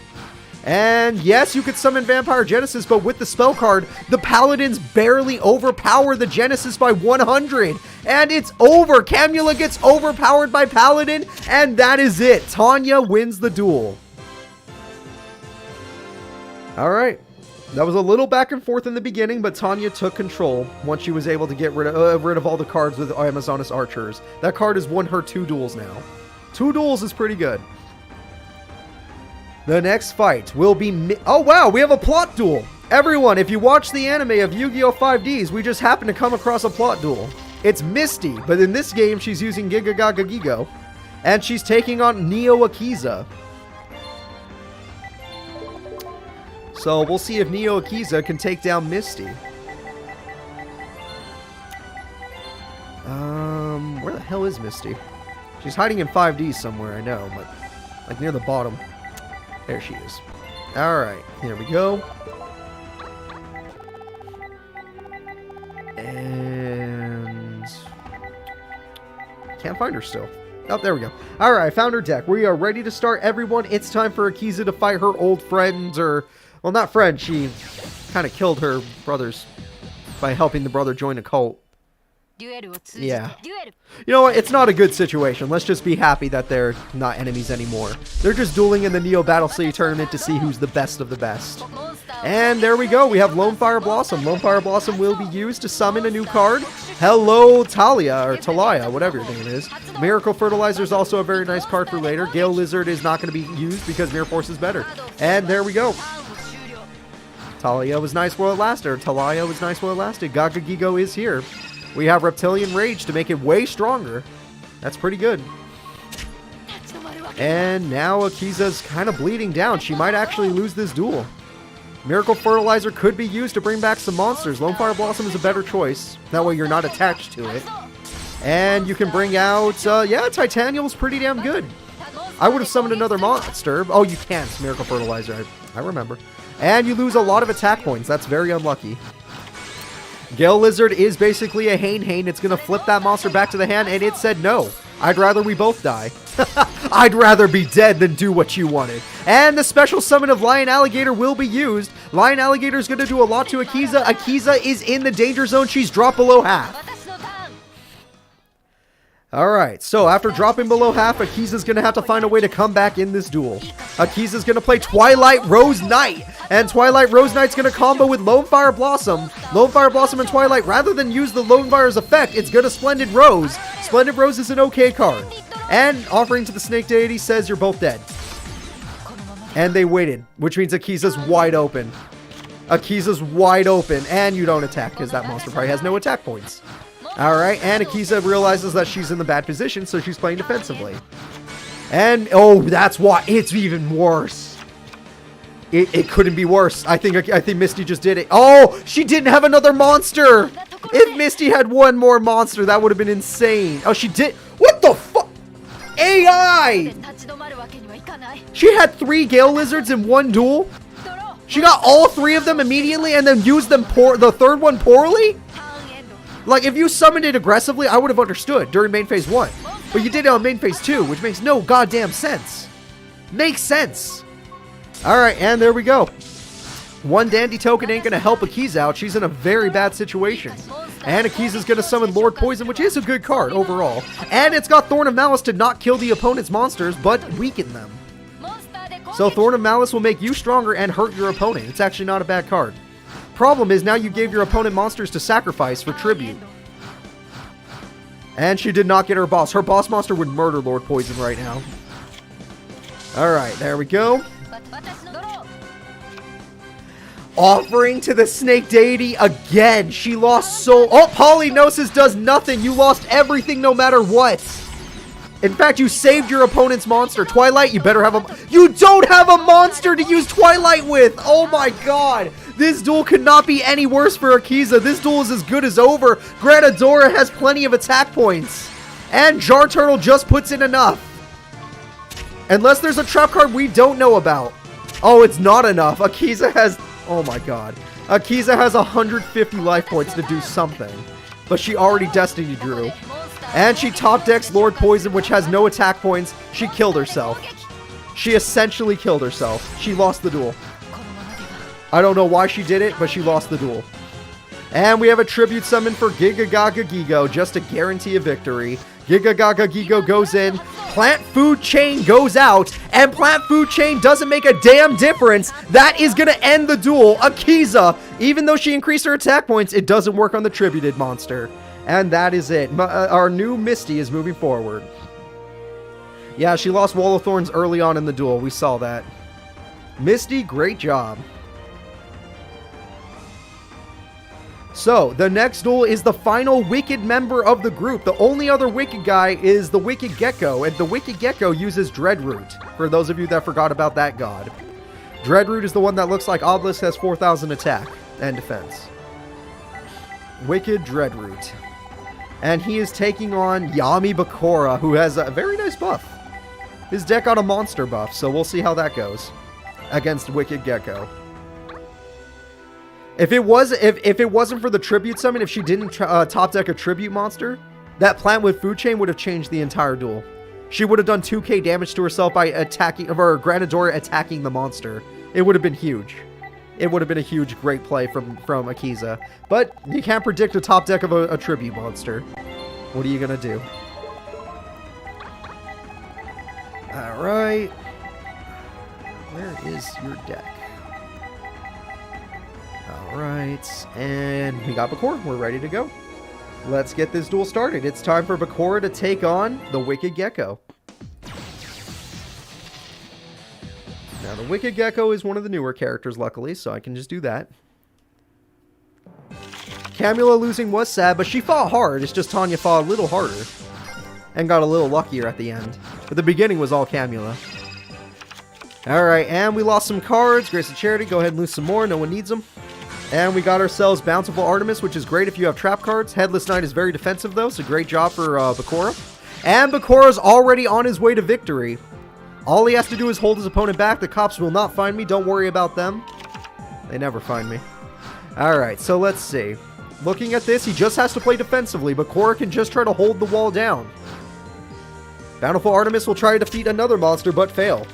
And yes, you could summon Vampire Genesis, but with the spell card, the Paladins barely overpower the Genesis by 100. And it's over. Camula gets overpowered by Paladin, and that is it. Tanya wins the duel. Alright. That was a little back and forth in the beginning, but Tanya took control once she was able to get rid of all the cards with Amazoness Archers. That card has won her 2 duels now. 2 duels is pretty good. The next fight will be... Oh, wow, we have a plot duel. Everyone, if you watch the anime of Yu-Gi-Oh! 5Ds, we just happened to come across a plot duel. It's Misty, but in this game, she's using Giga, and she's taking on Neo Akiza. So, we'll see if Neo Akiza can take down Misty. Where the hell is Misty? She's hiding in 5D somewhere, I know, but... like, near the bottom. There she is. Alright, here we go. And... can't find her still. Oh, there we go. Alright, I found her deck. We are ready to start, everyone. It's time for Akiza to fight her old friends, or... well, not friend. She kind of killed her brothers by helping the brother join a cult. Yeah. You know what? It's not a good situation. Let's just be happy that they're not enemies anymore. They're just dueling in the Neo Battle City tournament to see who's the best of the best. And there we go. We have Lone Fire Blossom. Lone Fire Blossom will be used to summon a new card. Hello, Talia, or Talia, whatever your name is. Miracle Fertilizer is also a very nice card for later. Gale Lizard is not going to be used because Mirror Force is better. And there we go. Talia was nice while it lasted. Talia was nice while it lasted. Gaga Gigo is here. We have Reptilian Rage to make it way stronger. That's pretty good. And now Akiza's kind of bleeding down. She might actually lose this duel. Miracle Fertilizer could be used to bring back some monsters. Lone Fire Blossom is a better choice. That way you're not attached to it. And you can bring out... yeah, Titanium's pretty damn good. I would have summoned another monster. Oh, you can't. Miracle Fertilizer. I remember. And you lose a lot of attack points. That's very unlucky. Gale Lizard is basically a Hane. It's going to flip that monster back to the hand, and it said no. I'd rather we both die. I'd rather be dead than do what you wanted. And the special summon of Lion Alligator will be used. Lion Alligator is going to do a lot to Akiza. Akiza is in the danger zone. She's dropped below half. Alright, so after dropping below half, Akiza's going to have to find a way to come back in this duel. Akiza's going to play Twilight Rose Knight. And Twilight Rose Knight's going to combo with Lone Fire Blossom. Lone Fire Blossom and Twilight, rather than use the Lone Fire's effect, it's going to Splendid Rose. Splendid Rose is an okay card. And Offering to the Snake Deity says you're both dead. And they waited, which means Akiza's wide open. Akiza's wide open, and you don't attack because that monster probably has no attack points. Alright, and Akiza realizes that she's in the bad position, so she's playing defensively. And, oh, that's why it's even worse. It couldn't be worse. I think Misty just did it. Oh, she didn't have another monster. If Misty had one more monster, that would have been insane. Oh, she did. What the fuck? AI! She had 3 Gale Lizards in one duel? She got all 3 of them immediately and then used them the third one poorly? Like, if you summoned it aggressively, I would have understood during main phase 1. But you did it on main phase 2, which makes no goddamn sense. Makes sense. Alright, and there we go. One Dandy token ain't going to help Akiza out. She's in a very bad situation. And Akiza's going to summon Lord Poison, which is a good card overall. And it's got Thorn of Malice to not kill the opponent's monsters, but weaken them. So Thorn of Malice will make you stronger and hurt your opponent. It's actually not a bad card. Problem is, now you gave your opponent monsters to sacrifice for tribute. And she did not get her boss. Her boss monster would murder Lord Poison right now. Alright, there we go. Offering to the snake deity again. She lost so... Oh, Polynosis does nothing. You lost everything no matter what. In fact, you saved your opponent's monster. Twilight, you better have a... You don't have a monster to use Twilight with! Oh my god! This duel could not be any worse for Akiza. This duel is as good as over. Granadora has plenty of attack points. And Jar Turtle just puts in enough. Unless there's a trap card we don't know about. Oh, it's not enough. Akiza has... Oh my god. Akiza has 150 life points to do something. But she already Destiny drew. And she top decks Lord Poison, which has no attack points. She killed herself. She essentially killed herself. She lost the duel. I don't know why she did it, but she lost the duel. And we have a tribute summon for Giga Gaga Gigo, just to guarantee a victory. Giga Gaga Gigo goes in. Plant Food Chain goes out. And Plant Food Chain doesn't make a damn difference. That is going to end the duel. Akiza, even though she increased her attack points, it doesn't work on the tributed monster. And that is it. Our new Misty is moving forward. Yeah, she lost Wall of Thorns early on in the duel. We saw that. Misty, great job. So, the next duel is the final Wicked member of the group. The only other Wicked guy is the Wicked Gecko, and the Wicked Gecko uses Dreadroot, for those of you that forgot about that god. Dreadroot is the one that looks like Obelisk, has 4,000 attack and defense. Wicked Dreadroot. And he is taking on Yami Bakura, who has a very nice buff. His deck got a monster buff, so we'll see how that goes against Wicked Gecko. If it wasn't for the tribute summon, if she didn't top deck a tribute monster, that Plant with Food Chain would have changed the entire duel. She would have done 2k damage to herself by attacking, or Granadora attacking the monster. It would have been huge. It would have been a huge, great play from Akiza. But you can't predict a top deck of a tribute monster. What are you going to do? Alright. Where is your deck? Alright. And we got Bakura. We're ready to go. Let's get this duel started. It's time for Bakura to take on the Wicked Gecko. Now, the Wicked Gecko is one of the newer characters, luckily, so I can just do that. Camula losing was sad, but she fought hard. It's just Tanya fought a little harder. And got a little luckier at the end. But the beginning was all Camula. Alright, and we lost some cards. Grace of Charity, go ahead and lose some more. No one needs them. And we got ourselves Bountiful Artemis, which is great if you have trap cards. Headless Knight is very defensive, though, so great job for Bakura. And Bakura's already on his way to victory. All he has to do is hold his opponent back. The cops will not find me. Don't worry about them. They never find me. Alright, so let's see. Looking at this, he just has to play defensively. Bakura can just try to hold the wall down. Bountiful Artemis will try to defeat another monster, but fail.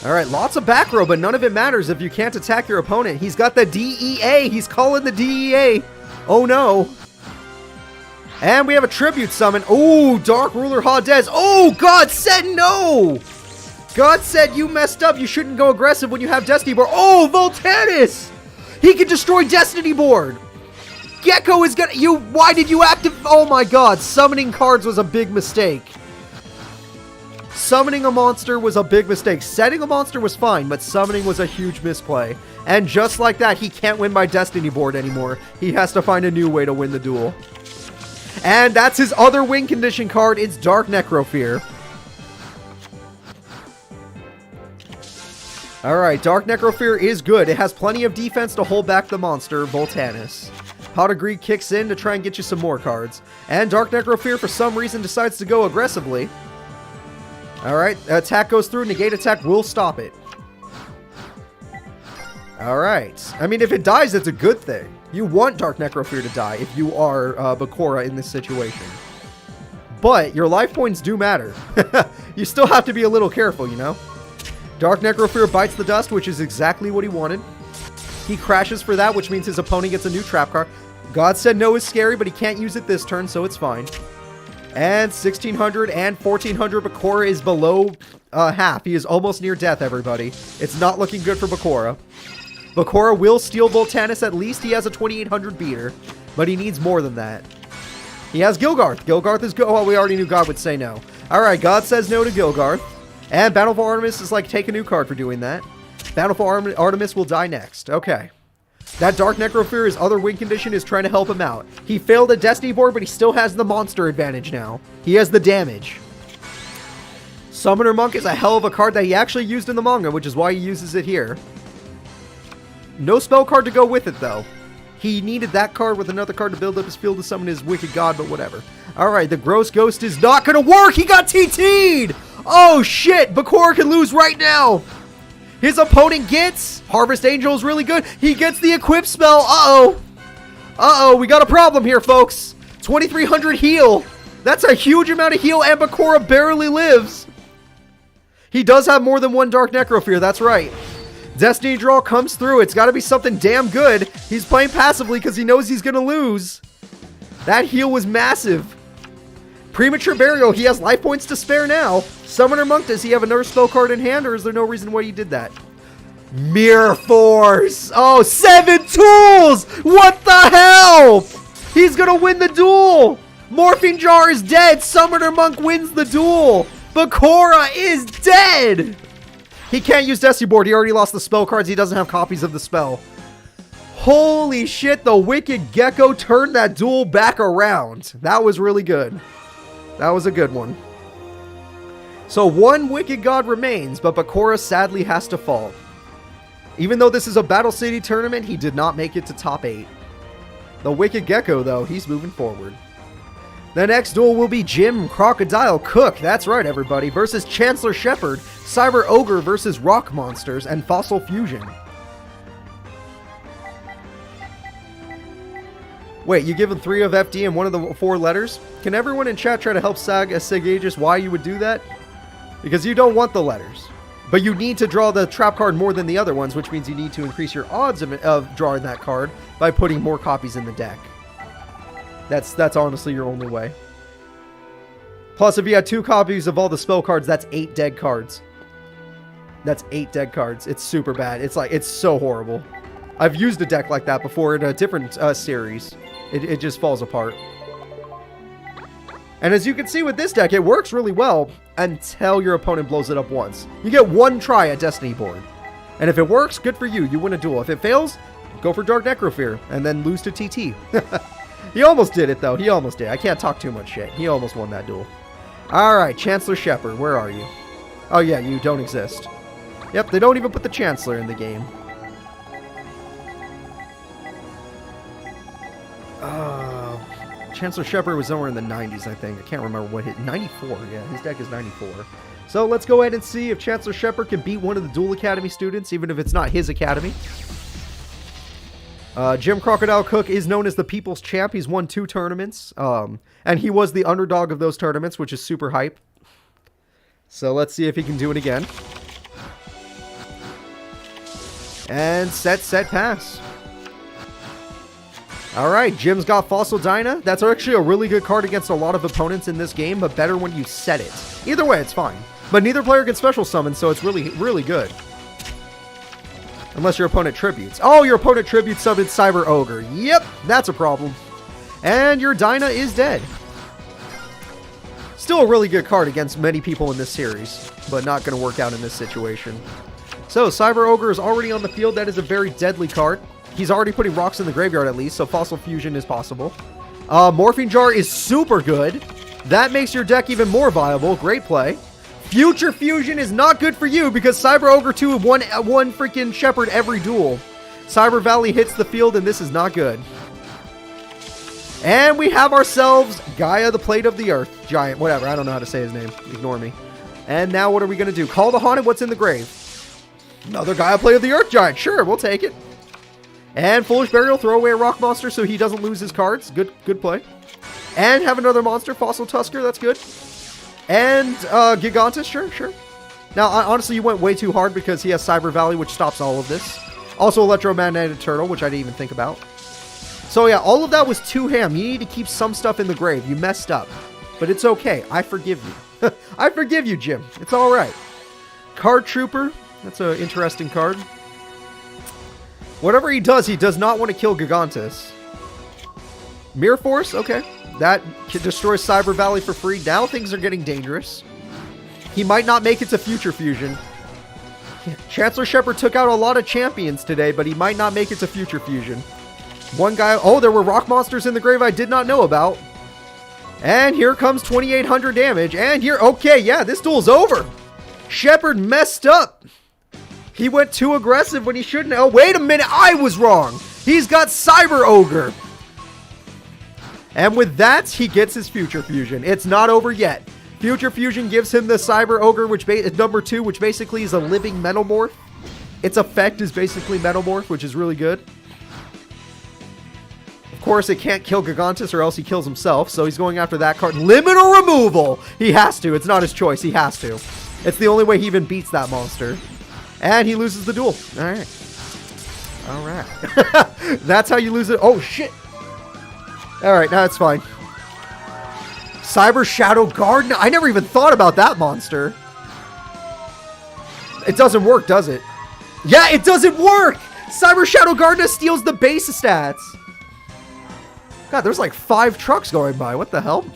Alright, lots of back row, but none of it matters if you can't attack your opponent. He's got the DEA. He's calling the DEA. Oh no. And we have a tribute summon. Oh, Dark Ruler Hades. Oh, God said no. God said you messed up. You shouldn't go aggressive when you have Destiny Board. Oh, Voltanis. He can destroy Destiny Board. Gecko is gonna... Why did you activate... Oh my god. Summoning cards was a big mistake. Summoning a monster was a big mistake. Setting a monster was fine, but summoning was a huge misplay. And just like that, he can't win by Destiny Board anymore. He has to find a new way to win the duel. And that's his other win condition card. It's Dark Necrofear. Alright, Dark Necrofear is good. It has plenty of defense to hold back the monster, Voltanis. Pot of Greed kicks in to try and get you some more cards. And Dark Necrofear, for some reason, decides to go aggressively. Alright, attack goes through. Negate attack will stop it. Alright. I mean, if it dies, it's a good thing. You want Dark Necrofear to die if you are Bakura in this situation. But your life points do matter. You still have to be a little careful, you know? Dark Necrofear bites the dust, which is exactly what he wanted. He crashes for that, which means his opponent gets a new trap card. God said no is scary, but he can't use it this turn, so it's fine. And 1600 and 1400, Bakura is below half. He is almost near death, everybody. It's not looking good for Bakura. Bakura will steal Voltanis at least. He has a 2800 beater, but he needs more than that. He has Gilgarth. Gilgarth is good. Oh, we already knew God would say no. Alright, God says no to Gilgarth. And Bountiful Artemis is like, take a new card for doing that. Bountiful Artemis will die next. Okay. That Dark Necrofear, his other win condition, is trying to help him out. He failed at Destiny board, but he still has the monster advantage now. He has the damage. Summoner Monk is a hell of a card that he actually used in the manga, which is why he uses it here. No spell card to go with it, though. He needed that card with another card to build up his field to summon his Wicked God, but whatever. Alright, the Gross Ghost is not going to work! He got TT'd! Oh, shit! Bakura can lose right now! His opponent gets... Harvest Angel is really good. He gets the equip spell. Uh-oh. Uh-oh, we got a problem here, folks. 2300 heal. That's a huge amount of heal, and Bakura barely lives. He does have more than one Dark Necrofear, that's right. Destiny Draw comes through. It's got to be something damn good. He's playing passively because he knows he's going to lose. That heal was massive. Premature Burial, he has life points to spare now. Summoner Monk, does he have another spell card in hand, or is there no reason why he did that? Mirror Force! Oh, 7 tools! What the hell? He's gonna win the duel! Morphine Jar is dead! Summoner Monk wins the duel! Bakura is dead! He can't use Destiny board, he already lost the spell cards, he doesn't have copies of the spell. Holy shit, the Wicked Gecko turned that duel back around. That was really good. That was a good one. So one Wicked God remains, but Bakura sadly has to fall. Even though this is a Battle City tournament, he did not make it to top 8. The Wicked Gecko, though, he's moving forward. The next duel will be Jim Crocodile Cook, that's right everybody, versus Chancellor Shepherd, Cyber Ogre versus Rock Monsters, and Fossil Fusion. Wait, you give him 3 of FD and one of the 4 letters? Can everyone in chat try to help Sagages why you would do that? Because you don't want the letters. But you need to draw the trap card more than the other ones, which means you need to increase your odds of drawing that card by putting more copies in the deck. That's honestly your only way. Plus, if you had 2 copies of all the spell cards, that's 8 dead cards. That's 8 dead cards. It's super bad. It's so horrible. I've used a deck like that before in a different series. It just falls apart. And as you can see with this deck, it works really well until your opponent blows it up once. You get 1 try at Destiny board. And if it works, good for you. You win a duel. If it fails, go for Dark Necrofear and then lose to TT. He almost did it, though. He almost did. I can't talk too much shit. He almost won that duel. Alright, Chancellor Shepherd, where are you? Oh yeah, you don't exist. Yep, they don't even put the Chancellor in the game. Chancellor Shepherd was somewhere in the 90s, I think. I can't remember what hit. 94, yeah, his deck is 94. So let's go ahead and see if Chancellor Shepherd can beat one of the Duel Academy students, even if it's not his academy. Jim Crocodile Cook is known as the People's Champ. He's won 2 tournaments, and he was the underdog of those tournaments, which is super hype. So let's see if he can do it again. And set, pass. Alright, Jim's got Fossil Dyna. That's actually a really good card against a lot of opponents in this game, but better when you set it. Either way, it's fine. But neither player can special summon, so it's really, really good. Unless your opponent tributes. Oh, your opponent tributes summoned Cyber Ogre. Yep, that's a problem. And your Dyna is dead. Still a really good card against many people in this series, but not going to work out in this situation. So, Cyber Ogre is already on the field. That is a very deadly card. He's already putting rocks in the graveyard at least, so Fossil Fusion is possible. Morphine Jar is super good. That makes your deck even more viable. Great play. Future Fusion is not good for you because Cyber Ogre 2 won freaking Shepherd every duel. Cyber Valley hits the field and this is not good. And we have ourselves Gaia, the Plate of the Earth Giant. Whatever, I don't know how to say his name. Ignore me. And now what are we going to do? Call the Haunted, what's in the grave? Another Gaia, Plate of the Earth Giant. Sure, we'll take it. And Foolish Burial, throw away a rock monster so he doesn't lose his cards. Good play. And have another monster, Fossil Tusker, that's good. And Gigantus, sure. Now, honestly, you went way too hard because he has Cyber Valley, which stops all of this. Also Electromagnetic Turtle, which I didn't even think about. So yeah, all of that was too ham. You need to keep some stuff in the grave. You messed up. But it's okay. I forgive you. I forgive you, Jim. It's alright. Card Trooper. That's an interesting card. Whatever he does not want to kill Gigantus. Mirror Force? Okay. That destroys Cyber Valley for free. Now things are getting dangerous. He might not make it to Future Fusion. Chancellor Shepard took out a lot of champions today, but he might not make it to Future Fusion. One guy... Oh, there were rock monsters in the grave I did not know about. And here comes 2,800 damage. And here... Okay, yeah, this duel's over. Shepard messed up. He went too aggressive when he shouldn't. Oh, wait a minute. I was wrong. He's got Cyber Ogre. And with that, he gets his Future Fusion. It's not over yet. Future Fusion gives him the Cyber Ogre, which number 2, which basically is a living Metamorph. Its effect is basically Metamorph, which is really good. Of course, it can't kill Gigantus or else he kills himself, so he's going after that card. Liminal Removal! He has to. It's not his choice. He has to. It's the only way he even beats that monster. And he loses the duel. Alright. Alright. That's how you lose it. Oh, shit! Alright, now it's fine. Cyber Shadow Garden. I never even thought about that monster. It doesn't work, does it? Yeah, it doesn't work! Cyber Shadow Garden steals the base stats. God, there's like 5 trucks going by. What the hell?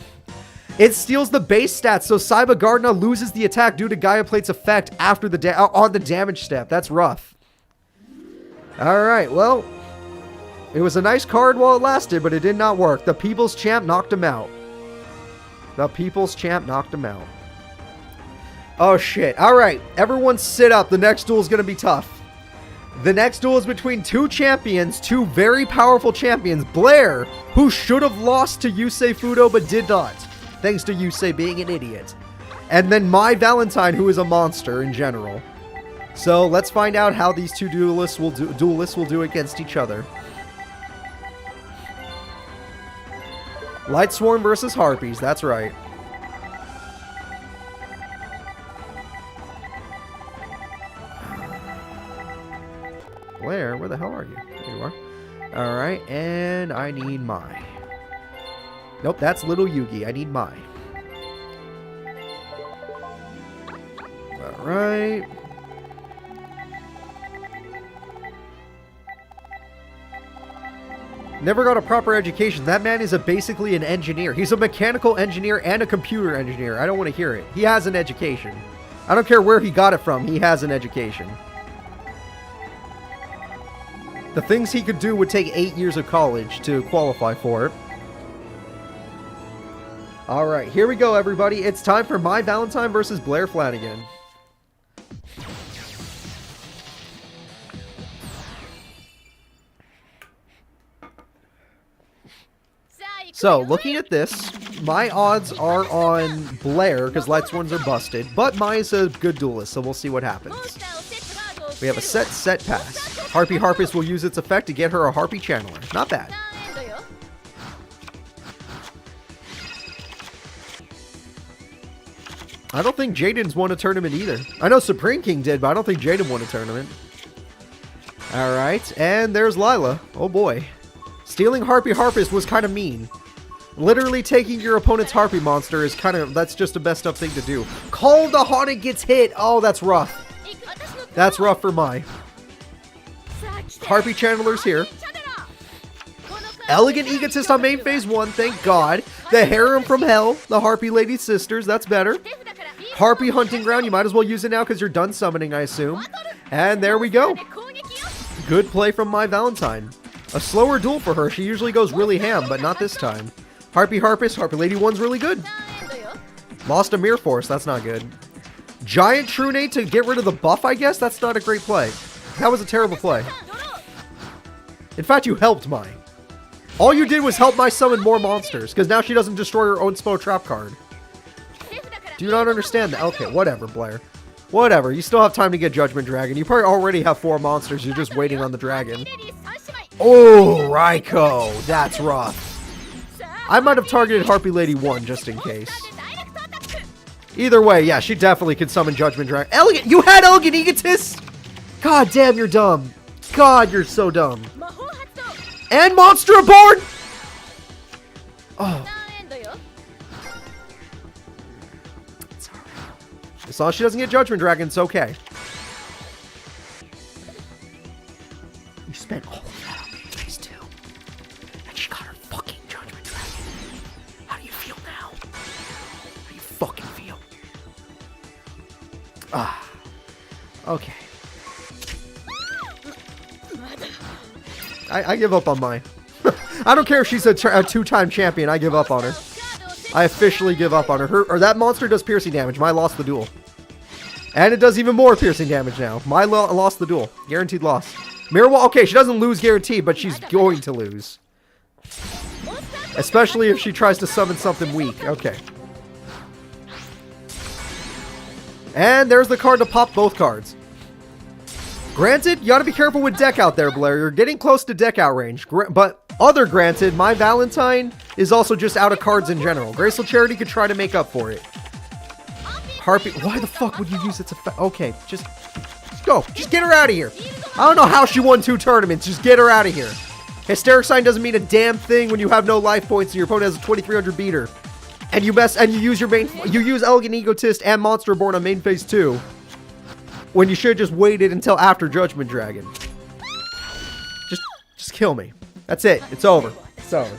It steals the base stats, so Cyber Garden loses the attack due to Gaia Plate's effect after the on the damage step. That's rough. Alright, well... It was a nice card while it lasted, but it did not work. The People's Champ knocked him out. The People's Champ knocked him out. Oh, shit. All right. Everyone sit up. The next duel is going to be tough. The next duel is between 2 champions, 2 very powerful champions. Blair, who should have lost to Yusei Fudo, but did not, thanks to Yusei being an idiot. And then My Valentine, who is a monster in general. So let's find out how these 2 duelists will do against each other. Light Swarm versus Harpies, that's right. Where the hell are you? There you are. Alright, and I need Mai. Nope, that's Little Yugi. I need Mai. Alright. Never got a proper education. That man is basically an engineer. He's a mechanical engineer and a computer engineer. I don't want to hear it. He has an education. I don't care where he got it from. He has an education. The things he could do would take 8 years of college to qualify for it. Alright, here we go, everybody. It's time for My Valentine versus Blair Flanagan. So, looking at this, my odds are on Blair, because Light Swarms are busted, but Mai is a good duelist, so we'll see what happens. We have a set pass. Harpy Harpist will use its effect to get her a Harpy Channeler. Not bad. I don't think Jaden's won a tournament either. I know Supreme King did, but I don't think Jaden won a tournament. Alright, and there's Lila. Oh boy. Stealing Harpy Harpist was kind of mean. Literally taking your opponent's Harpy monster is kind of... That's just a messed up thing to do. Call the Haunted gets hit! Oh, that's rough. That's rough for Mai. Harpy Channeler's here. Elegant Egotist on main phase 1, thank God. The Harem from Hell, the Harpy Lady Sisters, that's better. Harpy Hunting Ground, you might as well use it now because you're done summoning, I assume. And there we go. Good play from My Valentine. A slower duel for her. She usually goes really ham, but not this time. Harpy Harpist, Harpy Lady 1's really good. Lost a Mirror Force, that's not good. Giant Trunade to get rid of the buff, I guess? That's not a great play. That was a terrible play. In fact, you helped Mai. All you did was help Mai summon more monsters, because now she doesn't destroy her own Spo Trap card. Do you not understand that? Okay, whatever, Blair. Whatever, you still have time to get Judgment Dragon. You probably already have 4 monsters, you're just waiting on the dragon. Oh, Raiko, that's rough. I might have targeted Harpy Lady 1 just in case. Either way, yeah, she definitely could summon Judgment Dragon. Elegant, you had Elegant Egotist? God damn, you're dumb. God, you're so dumb. And Monster Reborn! Oh. It's alright. As long as she doesn't get Judgment Dragon, it's okay. You spent all of that on phase 2. And she got her fucking Judgment Dragon. fucking feel. Ah. Okay. I give up on mine. I don't care if she's a two-time champion. I give up on her. I officially give up on her. Or that monster does piercing damage. My lost the duel. And it does even more piercing damage now. My lost the duel. Guaranteed loss. Mirror Wall. Okay, she doesn't lose guaranteed, but she's going to lose. Especially if she tries to summon something weak. Okay. And there's the card to pop both cards. Granted, you gotta be careful with deck out there, Blair. You're getting close to deck out range. But other granted, my Valentine is also just out of cards in general. Graceful Charity could try to make up for it. Harpy, why the fuck would you use its effect? Okay, just go. Just get her out of here. I don't know how she won 2 tournaments. Just get her out of here. Hysteric Sign doesn't mean a damn thing when you have no life points and your opponent has a 2300 beater. And you use your main, you use Elegant Egotist and Monster Born on main phase 2. When you should have just waited until after Judgment Dragon. Just kill me. That's it. It's over. It's over.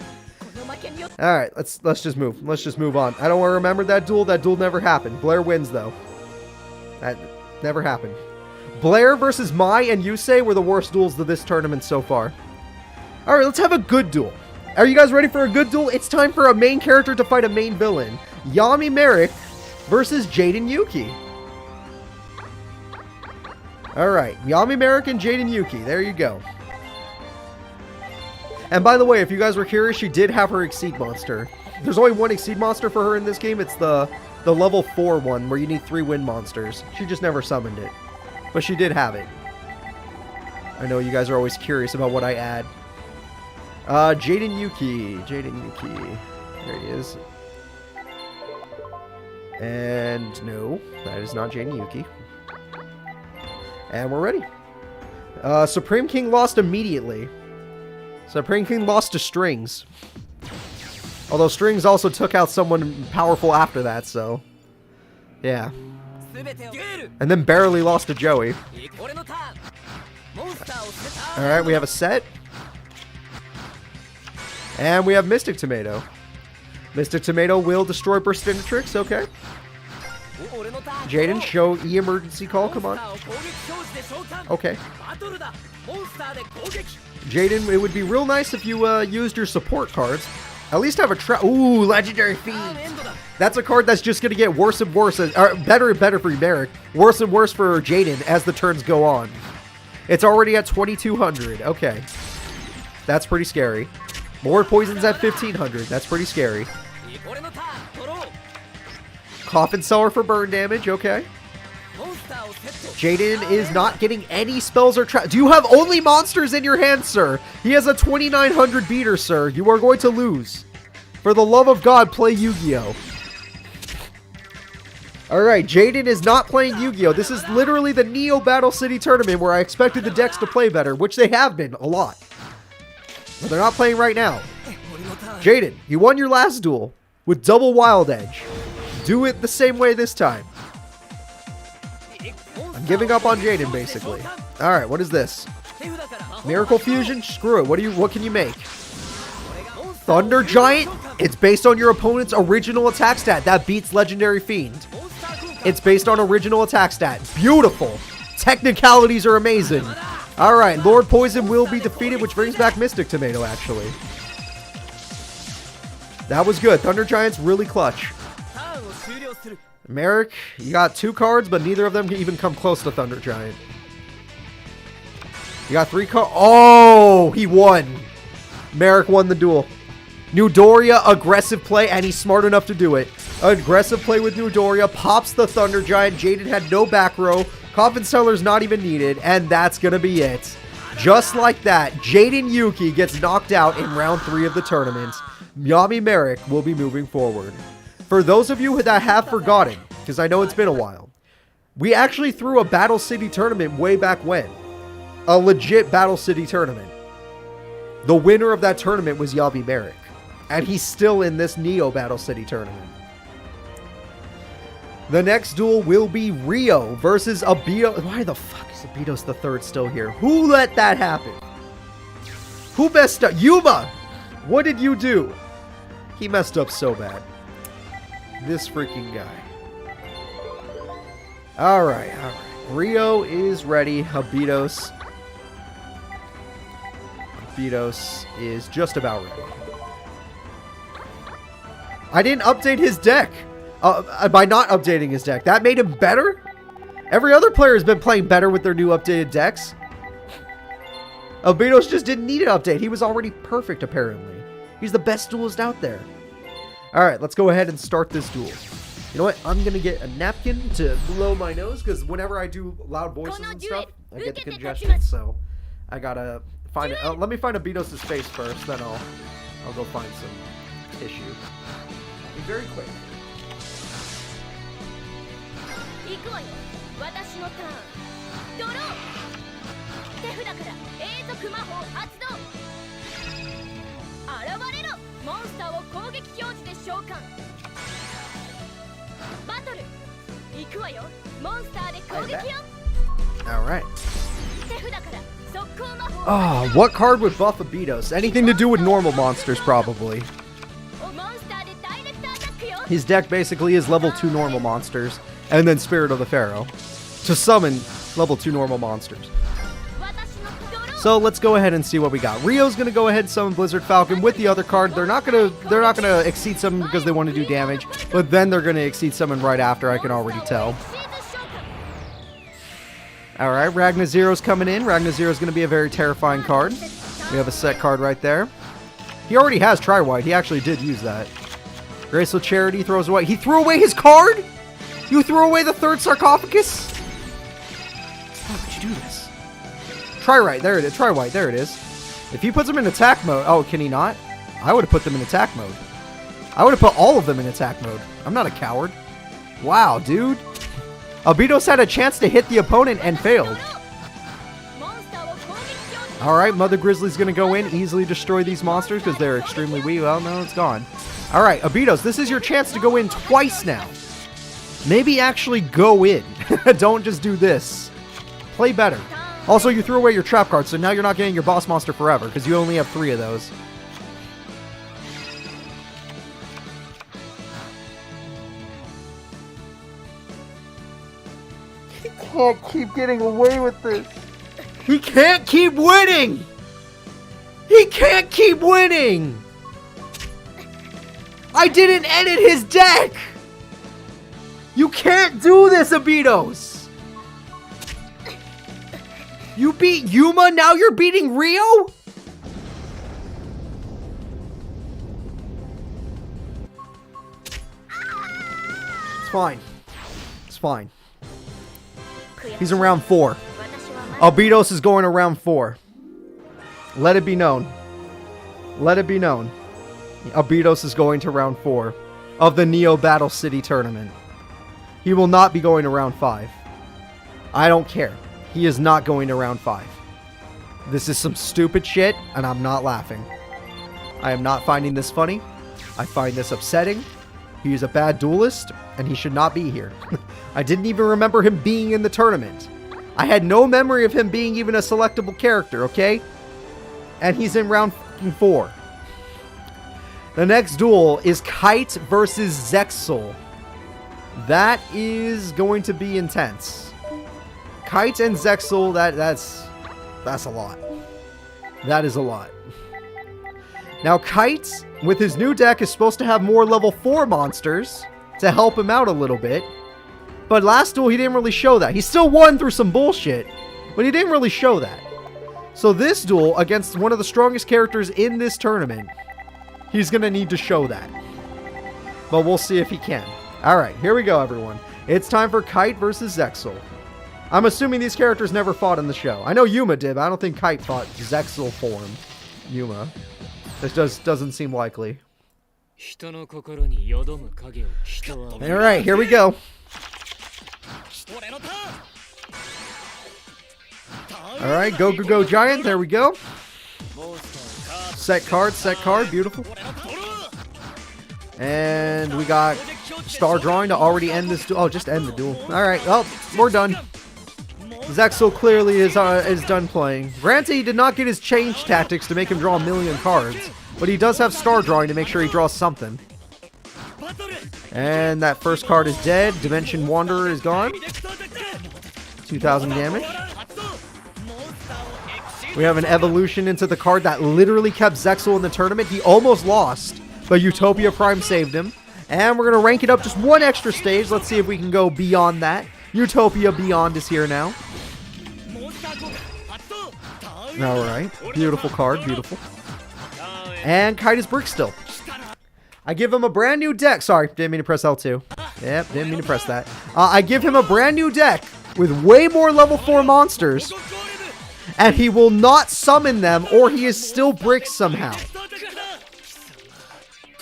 Alright, let's just move. Let's just move on. I don't want to remember that duel. That duel never happened. Blair wins though. That never happened. Blair versus Mai and Yusei were the worst duels of this tournament so far. Alright, let's have a good duel. Are you guys ready for a good duel? It's time for a main character to fight a main villain. Yami Merrick versus Jaden Yuki. Alright, Yami Merrick and Jaden Yuki. There you go. And by the way, if you guys were curious, she did have her Exceed monster. There's only one Exceed monster for her in this game. It's the level 4 one where you need 3 wind monsters. She just never summoned it. But she did have it. I know you guys are always curious about what I add. Jaden Yuki. Jaden Yuki. There he is. And no, that is not Jaden Yuki. And we're ready. Supreme King lost immediately. Supreme King lost to Strings. Although Strings also took out someone powerful after that, so... yeah. And then barely lost to Joey. Alright, we have a set. And we have Mystic Tomato. Mystic Tomato will destroy Burstinatrix, okay. Jaden, show E emergency call, come on. Okay. Jaden, it would be real nice if you used your support cards. At least have a trap. Ooh, Legendary Fiend. That's a card that's just going to get worse and worse. Better and better for Merrick. Worse and worse for Jaden as the turns go on. It's already at 2200. Okay. That's pretty scary. Lord Poison's at 1500. That's pretty scary. Coffin Seller for burn damage. Okay. Jaden is not getting any spells or traps. Do you have only monsters in your hand, sir? He has a 2900 beater, sir. You are going to lose. For the love of God, play Yu-Gi-Oh! Alright, Jaden is not playing Yu-Gi-Oh! This is literally the Neo Battle City tournament where I expected the decks to play better, which they have been a lot. But they're not playing right now. Jaden, you won your last duel with double Wild Edge. Do it the same way this time. I'm giving up on Jaden, basically. Alright, what is this? Miracle Fusion? Screw it. What can you make? Thunder Giant? It's based on your opponent's original attack stat. That beats Legendary Fiend. It's based on original attack stat. Beautiful. Technicalities are amazing. Alright, Lord Poison will be defeated, which brings back Mystic Tomato, actually. That was good. Thunder Giant's really clutch. Merrick, you got 2 cards, but neither of them can even come close to Thunder Giant. You got 3 cards. Oh, he won. Merrick won the duel. Newdoria, aggressive play, and he's smart enough to do it. Aggressive play with Newdoria, pops the Thunder Giant. Jaden had no back row. Coffin Seller's not even needed, and that's going to be it. Just like that, Jaden Yuki gets knocked out in round 3 of the tournament. Yami Merrick will be moving forward. For those of you that have forgotten, because I know it's been a while, we actually threw a Battle City tournament way back when. A legit Battle City tournament. The winner of that tournament was Yami Merrick. And he's still in this Neo Battle City tournament. The next duel will be Rio versus Abito. Why the fuck is Abitos the Third still here? Who let that happen? Who messed up? Yuma! What did you do? He messed up so bad. This freaking guy. Alright, alright. Rio is ready. Abidos is just about ready. I didn't update his deck. By not updating his deck. That made him better? Every other player has been playing better with their new updated decks. Abidos just didn't need an update. He was already perfect, apparently. He's the best duelist out there. Alright, let's go ahead and start this duel. You know what? I'm going to get a napkin to blow my nose, because whenever I do loud voices and stuff, I get the congestion, so I gotta find it. Let me find Abidos' face first, then I'll go find some tissue. Be very quick. Alright. Oh, what card would buff Abidos? Anything to do with normal monsters, probably. His deck basically is level 2 normal monsters, and then Spirit of the Pharaoh to summon level 2 normal monsters. So let's go ahead and see what we got. Rio's gonna go ahead and summon Blizzard Falcon with the other card. They're not gonna exceed summon because they want to do damage, but then they're gonna exceed summon right after. I can already tell. All right, Ragnar Zero's coming in. Ragnar Zero's gonna be a very terrifying card. We have a set card right there. He already has Tri-White. He actually did use that. Graceful Charity throws away. He threw away his card? You threw away the third sarcophagus? How could you do this? Tri-White, there it is. Tri-White, there it is. If he puts them in attack mode... Oh, can he not? I would have put them in attack mode. I would have put all of them in attack mode. I'm not a coward. Wow, dude. Abidos had a chance to hit the opponent and failed. Alright, Mother Grizzly's going to go in, easily destroy these monsters because they're extremely weak. Well, no, it's gone. Alright, Abidos, this is your chance to go in twice now. Maybe actually go in. Don't just do this. Play better. Also, you threw away your trap card, so now you're not getting your boss monster forever, because you only have 3 of those. He can't keep getting away with this. He can't keep winning! He can't keep winning! I didn't edit his deck! You can't do this, Abidos! You beat Yuma, now you're beating Rio? It's fine. It's fine. He's in round 4. Abidos is going to round 4. Let it be known. Let it be known. Abidos is going to round 4 of the Neo Battle City tournament. He will not be going to round 5. I don't care. He is not going to round 5. This is some stupid shit, and I'm not laughing. I am not finding this funny. I find this upsetting. He is a bad duelist, and he should not be here. I didn't even remember him being in the tournament. I had no memory of him being even a selectable character, okay? And he's in round 4. The next duel is Kite versus Zexal. That is going to be intense. Kite and Zexal, that's a lot. That is a lot. Now, Kite, with his new deck, is supposed to have more level 4 monsters to help him out a little bit. But last duel, he didn't really show that. He still won through some bullshit, but he didn't really show that. So this duel, against one of the strongest characters in this tournament, he's going to need to show that. But we'll see if he can. Alright, here we go, everyone. It's time for Kite versus Zexal. I'm assuming these characters never fought in the show. I know Yuma did, but I don't think Kite fought Zexal form. Yuma. This doesn't seem likely. Alright, here we go. Alright, go Giant, there we go. Set card, beautiful. And we got Star Drawing to already end this duel. Oh, just end the duel. Alright, well, we're done. Zexal clearly is done playing. Granted, he did not get his change tactics to make him draw 1,000,000 cards, but he does have Star Drawing to make sure he draws something. And that first card is dead. Dimension Wanderer is gone. 2,000 damage. We have an evolution into the card that literally kept Zexal in the tournament. He almost lost, but Utopia Prime saved him. And we're going to rank it up just one extra stage. Let's see if we can go beyond that. Utopia Beyond is here now. Alright. Beautiful card. Beautiful. And Kite is Brick still. I give him a brand new deck. Sorry, didn't mean to press L2. Yep, didn't mean to press that. I give him a brand new deck with way more level 4 monsters. And he will not summon them, or he is still bricked somehow.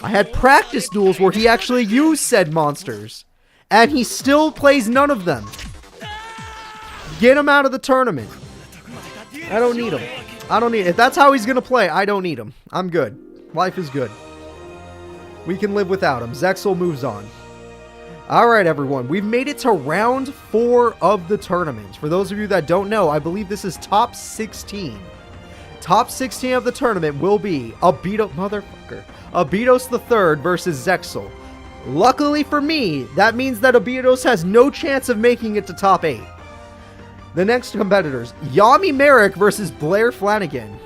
I had practice duels where he actually used said monsters. And he still plays none of them. Get him out of the tournament. I don't need him. I don't need. If that's how he's going to play, I don't need him. I'm good. Life is good. We can live without him. Zexal moves on. Alright, everyone. We've made it to round 4 of the tournament. For those of you that don't know, I believe this is top 16. Top 16 of the tournament will be Abidos the Third versus Zexal. Luckily for me, that means that Abidos has no chance of making it to top 8. The next competitors, Yami Merrick versus Blair Flanagan.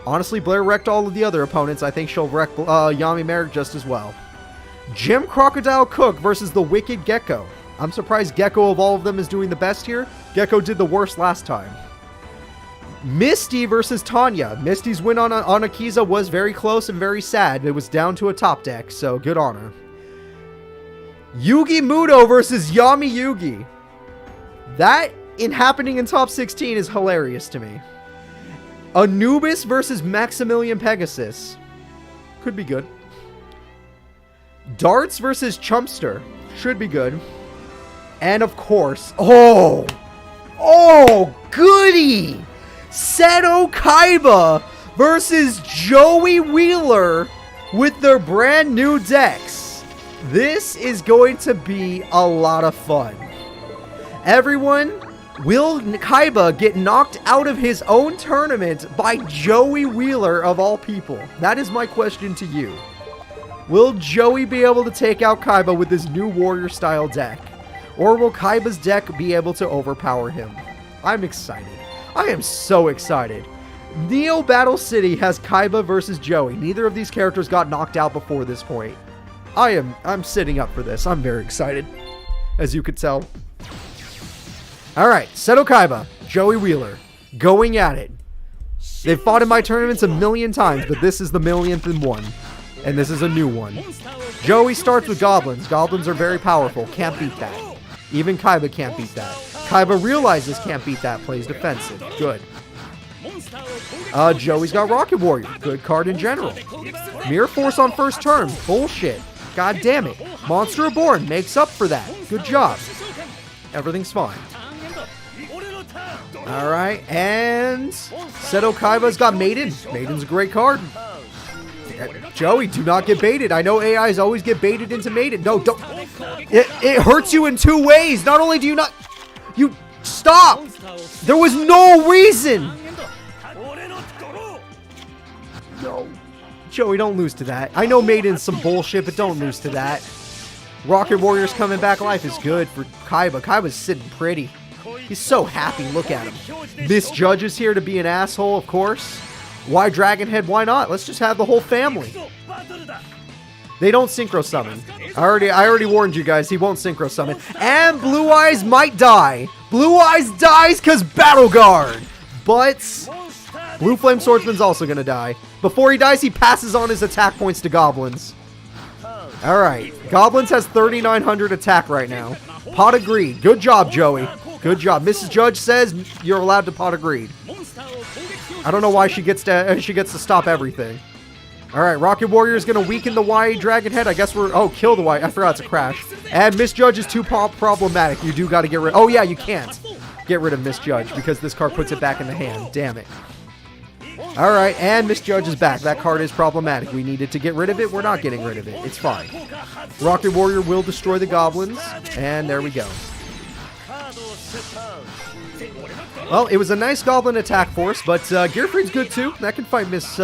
Honestly, Blair wrecked all of the other opponents. I think she'll wreck Yami Merrick just as well. Jim Crocodile Cook versus the Wicked Gecko. I'm surprised Gecko of all of them is doing the best here. Gecko did the worst last time. Misty versus Tanya. Misty's win on Akiza was very close and very sad. It was down to a top deck, so good on her. Yugi Muto versus Yami Yugi. That happening in top 16 is hilarious to me. Anubis versus Maximilian Pegasus. Could be good. Darts versus Chumpster. Should be good. And of course... Oh, goody! Seto Kaiba versus Joey Wheeler with their brand new decks. This is going to be a lot of fun. Everyone... Will Kaiba get knocked out of his own tournament by Joey Wheeler of all people? That is my question to you. Will Joey be able to take out Kaiba with his new warrior style deck? Or will Kaiba's deck be able to overpower him? I'm excited. I am so excited. Neo Battle City has Kaiba versus Joey. Neither of these characters got knocked out before this point. I'm sitting up for this. I'm very excited, as you could tell. Alright, Seto Kaiba, Joey Wheeler, going at it. They've fought in my tournaments a million times, but this is the millionth and one. And this is a new one. Joey starts with goblins. Goblins are very powerful. Can't beat that. Even Kaiba can't beat that. Kaiba realizes can't beat that. Plays defensive. Good. Joey's got Rocket Warrior. Good card in general. Mirror Force on first turn. Bullshit. God damn it. Monster Reborn makes up for that. Good job. Everything's fine. Alright, and Seto Kaiba's got Maiden. Maiden's a great card. Joey, do not get baited. I know AIs always get baited into Maiden. No, don't. It hurts you in 2 ways. Not only do you not... You... Stop! There was no reason! No. Joey, don't lose to that. I know Maiden's some bullshit, but don't lose to that. Rocket Warriors coming back life is good for Kaiba. Kaiba's sitting pretty. He's so happy. Look at him. Misjudge is here to be an asshole, of course. Why Dragonhead? Why not? Let's just have the whole family. They don't synchro summon. I already warned you guys. He won't synchro summon. And Blue Eyes might die. Blue Eyes dies because Battle Guard. But Blue Flame Swordsman's also going to die. Before he dies, he passes on his attack points to Goblins. Alright. Goblins has 3,900 attack right now. Pot of Greed. Good job, Joey. Good job. Mrs. Judge says you're allowed to Pot of Greed. I don't know why she gets to stop everything. Alright, Rocket Warrior is going to weaken the Y Dragonhead. I guess we're... Oh, kill the Y. I forgot it's a crash. And Misjudge is too problematic. You do got to get rid... Oh, yeah, you can't get rid of Misjudge because this card puts it back in the hand. Damn it. Alright, and Misjudge is back. That card is problematic. We needed to get rid of it. We're not getting rid of it. It's fine. Rocket Warrior will destroy the Goblins. And there we go. Well, it was a nice goblin attack force, but Gearfried's good too. That can fight Miss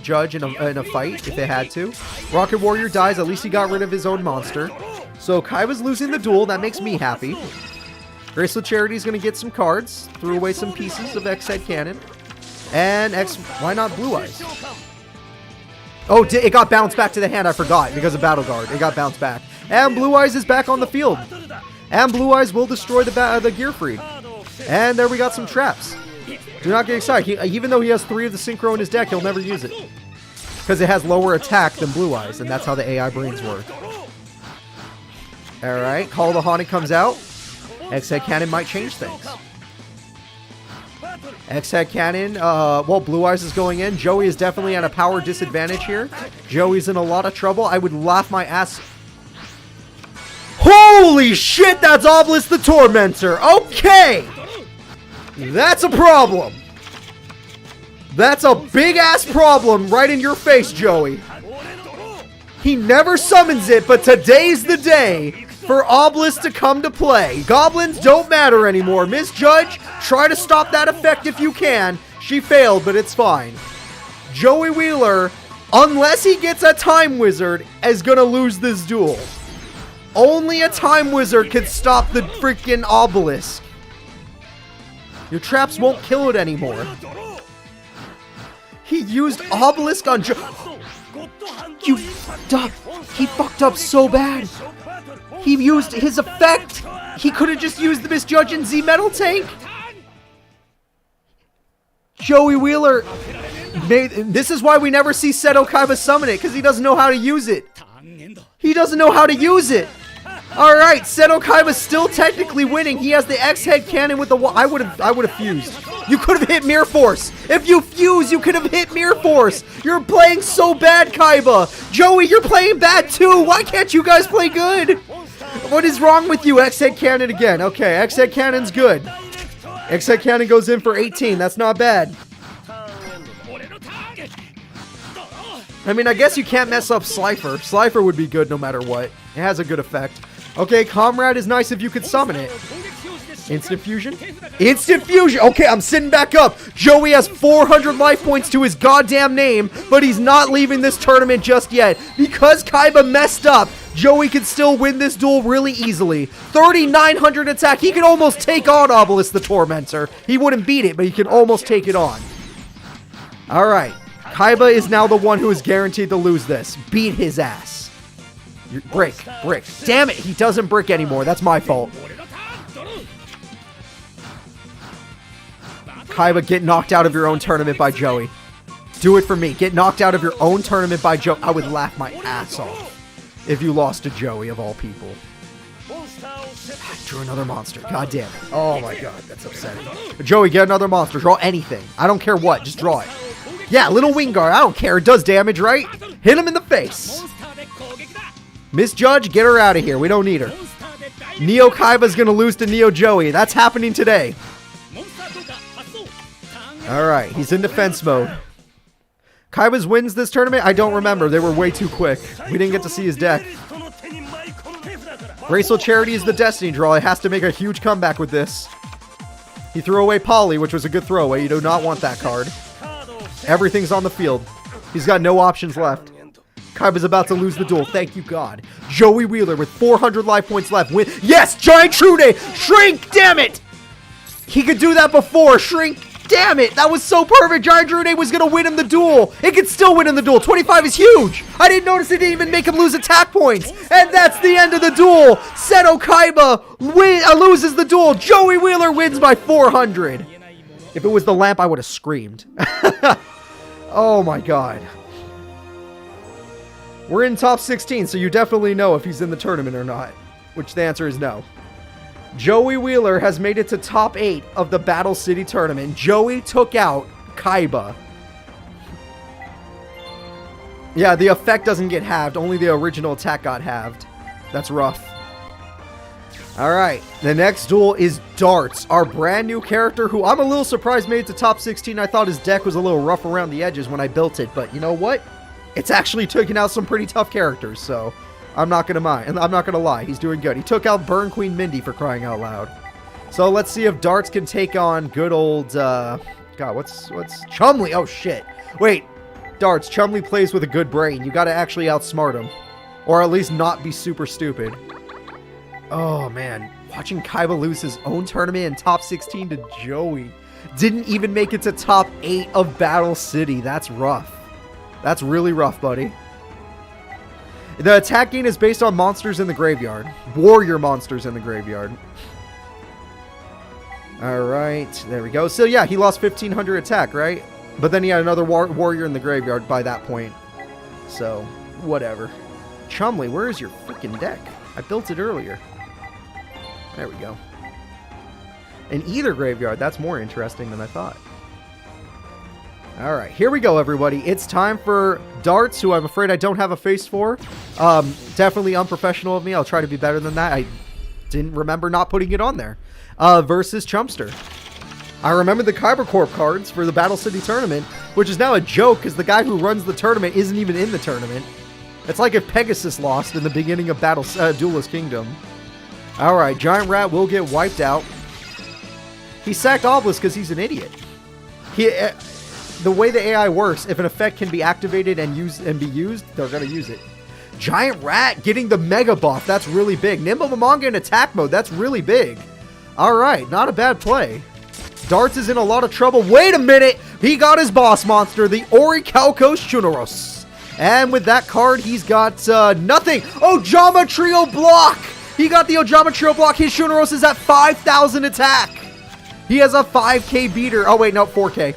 Judge in a fight if it had to. Rocket Warrior dies. At least he got rid of his own monster. So Kaiba's losing the duel. That makes me happy. Graceful Charity's going to get some cards. Threw away some pieces of X-Head Cannon. And why not Blue Eyes? Oh, it got bounced back to the hand. I forgot because of Battle Guard. It got bounced back. And Blue Eyes is back on the field. And Blue Eyes will destroy the Gearfried. And there we got some traps. Do not get excited. Even though he has 3 of the Synchro in his deck, he'll never use it. Because it has lower attack than Blue Eyes, and that's how the AI brains work. Alright, Call of the Haunted comes out. X-Head Cannon might change things. X-Head Cannon, well, Blue Eyes is going in. Joey is definitely at a power disadvantage here. Joey's in a lot of trouble. I would laugh my ass... Holy shit, that's Obelisk the Tormentor. Okay. That's a problem. That's a big-ass problem right in your face, Joey. He never summons it, but today's the day for Obelisk to come to play. Goblins don't matter anymore. Miss Judge, try to stop that effect if you can. She failed, but it's fine. Joey Wheeler, unless he gets a Time Wizard, is going to lose this duel. Only a Time Wizard can stop the freaking Obelisk. Your traps won't kill it anymore. He used Obelisk on You fucked up. He fucked up so bad. He used his effect. He could have just used the Misjudge and Z Metal Tank. Joey Wheeler. This is why we never see Seto Kaiba summon it, because he doesn't know how to use it. He doesn't know how to use it. Alright, Seto Kaiba's still technically winning. He has the X-Head Cannon with the... I would have fused. You could have hit Mirror Force. If you fuse, you could have hit Mirror Force. You're playing so bad, Kaiba. Joey, you're playing bad too. Why can't you guys play good? What is wrong with you? X-Head Cannon again. Okay, X-Head Cannon's good. X-Head Cannon goes in for 18. That's not bad. I mean, I guess you can't mess up Slifer. Slifer would be good no matter what. It has a good effect. Okay, Comrade is nice if you could summon it. Instant Fusion? Instant Fusion! Okay, I'm sitting back up. Joey has 400 life points to his goddamn name, but he's not leaving this tournament just yet. Because Kaiba messed up, Joey can still win this duel really easily. 3,900 attack. He can almost take on Obelisk the Tormentor. He wouldn't beat it, but he can almost take it on. Alright. Kaiba is now the one who is guaranteed to lose this. Beat his ass. Brick. Damn it, he doesn't brick anymore. That's my fault. Kaiba, get knocked out of your own tournament by Joey. Do it for me. Get knocked out of your own tournament by Joey. I would laugh my ass off if you lost to Joey, of all people. Drew another monster. God damn it. Oh my god, that's upsetting. Joey, get another monster. Draw anything. I don't care what. Just draw it. Yeah, little wing guard. I don't care. It does damage, right? Hit him in the face. Miss Judge, get her out of here. We don't need her. Neo Kaiba's going to lose to Neo Joey. That's happening today. Alright, he's in defense mode. Kaiba's wins this tournament? I don't remember. They were way too quick. We didn't get to see his deck. Graceful Charity is the Destiny draw. It has to make a huge comeback with this. He threw away Polly, which was a good throwaway. You do not want that card. Everything's on the field. He's got no options left. Kaiba's about to lose the duel. Thank you, God. Joey Wheeler with 400 life points left. Win. Yes! Giant Trude! Shrink! Damn it! He could do that before. Shrink! Damn it! That was so perfect. Giant Trude was going to win him the duel. It could still win him the duel. 25 is huge. I didn't notice it didn't even make him lose attack points. And that's the end of the duel. Seto Kaiba loses the duel. Joey Wheeler wins by 400. If it was the lamp, I would have screamed. Oh my god. We're in top 16, so you definitely know if he's in the tournament or not. Which the answer is no. Joey Wheeler has made it to top 8 of the Battle City tournament. Joey took out Kaiba. Yeah, the effect doesn't get halved. Only the original attack got halved. That's rough. Alright, the next duel is Darts, our brand new character who I'm a little surprised made it to top 16. I thought his deck was a little rough around the edges when I built it, but you know what? It's actually taking out some pretty tough characters, so I'm not going to mind. And I'm not going to lie, he's doing good. He took out Burn Queen Mindy for crying out loud. So let's see if Darts can take on good old, God, what's Chumley? Oh, shit. Wait, Darts, Chumley plays with a good brain. You gotta actually outsmart him. Or at least not be super stupid. Oh, man. Watching Kaiba lose his own tournament in top 16 to Joey. Didn't even make it to top 8 of Battle City. That's rough. That's really rough, buddy. The attack gain is based on monsters in the graveyard. Warrior monsters in the graveyard. Alright, there we go. So yeah, he lost 1500 attack, right? But then he had another warrior in the graveyard by that point. So, whatever. Chumley, where is your freaking deck? I built it earlier. There we go. In either graveyard, that's more interesting than I thought. Alright, here we go, everybody. It's time for Darts, who I'm afraid I don't have a face for. Definitely unprofessional of me. I'll try to be better than that. I didn't remember not putting it on there. Versus Chumster. I remember the Kyber Corp cards for the Battle City tournament, which is now a joke because the guy who runs the tournament isn't even in the tournament. It's like if Pegasus lost in the beginning of Duelist Kingdom. Alright, Giant Rat will get wiped out. He sacked Obelisk because he's an idiot. The way the AI works, if an effect can be activated and be used, they're going to use it. Giant Rat getting the Mega buff. That's really big. Nimble Manga in attack mode. That's really big. Alright, not a bad play. Darts is in a lot of trouble. Wait a minute! He got his boss monster, the Orichalcos Shuneros. And with that card, he's got nothing. Ojama Trio block! He got the Ojama Trio block. His Shuneros is at 5,000 attack. He has a 5k beater. Oh, wait, no, 4k.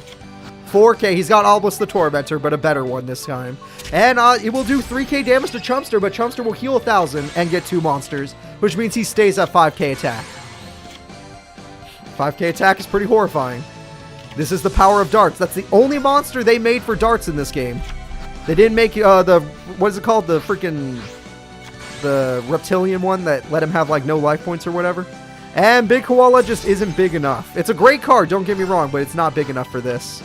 4k. He's got Obelisk the Tormentor, but a better one this time. And it will do 3k damage to Chumster, but Chumster will heal 1,000 and get 2 monsters, which means he stays at 5k attack. 5k attack is pretty horrifying. This is the power of Darts. That's the only monster they made for Darts in this game. They didn't make what is it called? The reptilian one that let him have like no life points or whatever. And Big Koala just isn't big enough. It's a great card, don't get me wrong, but it's not big enough for this.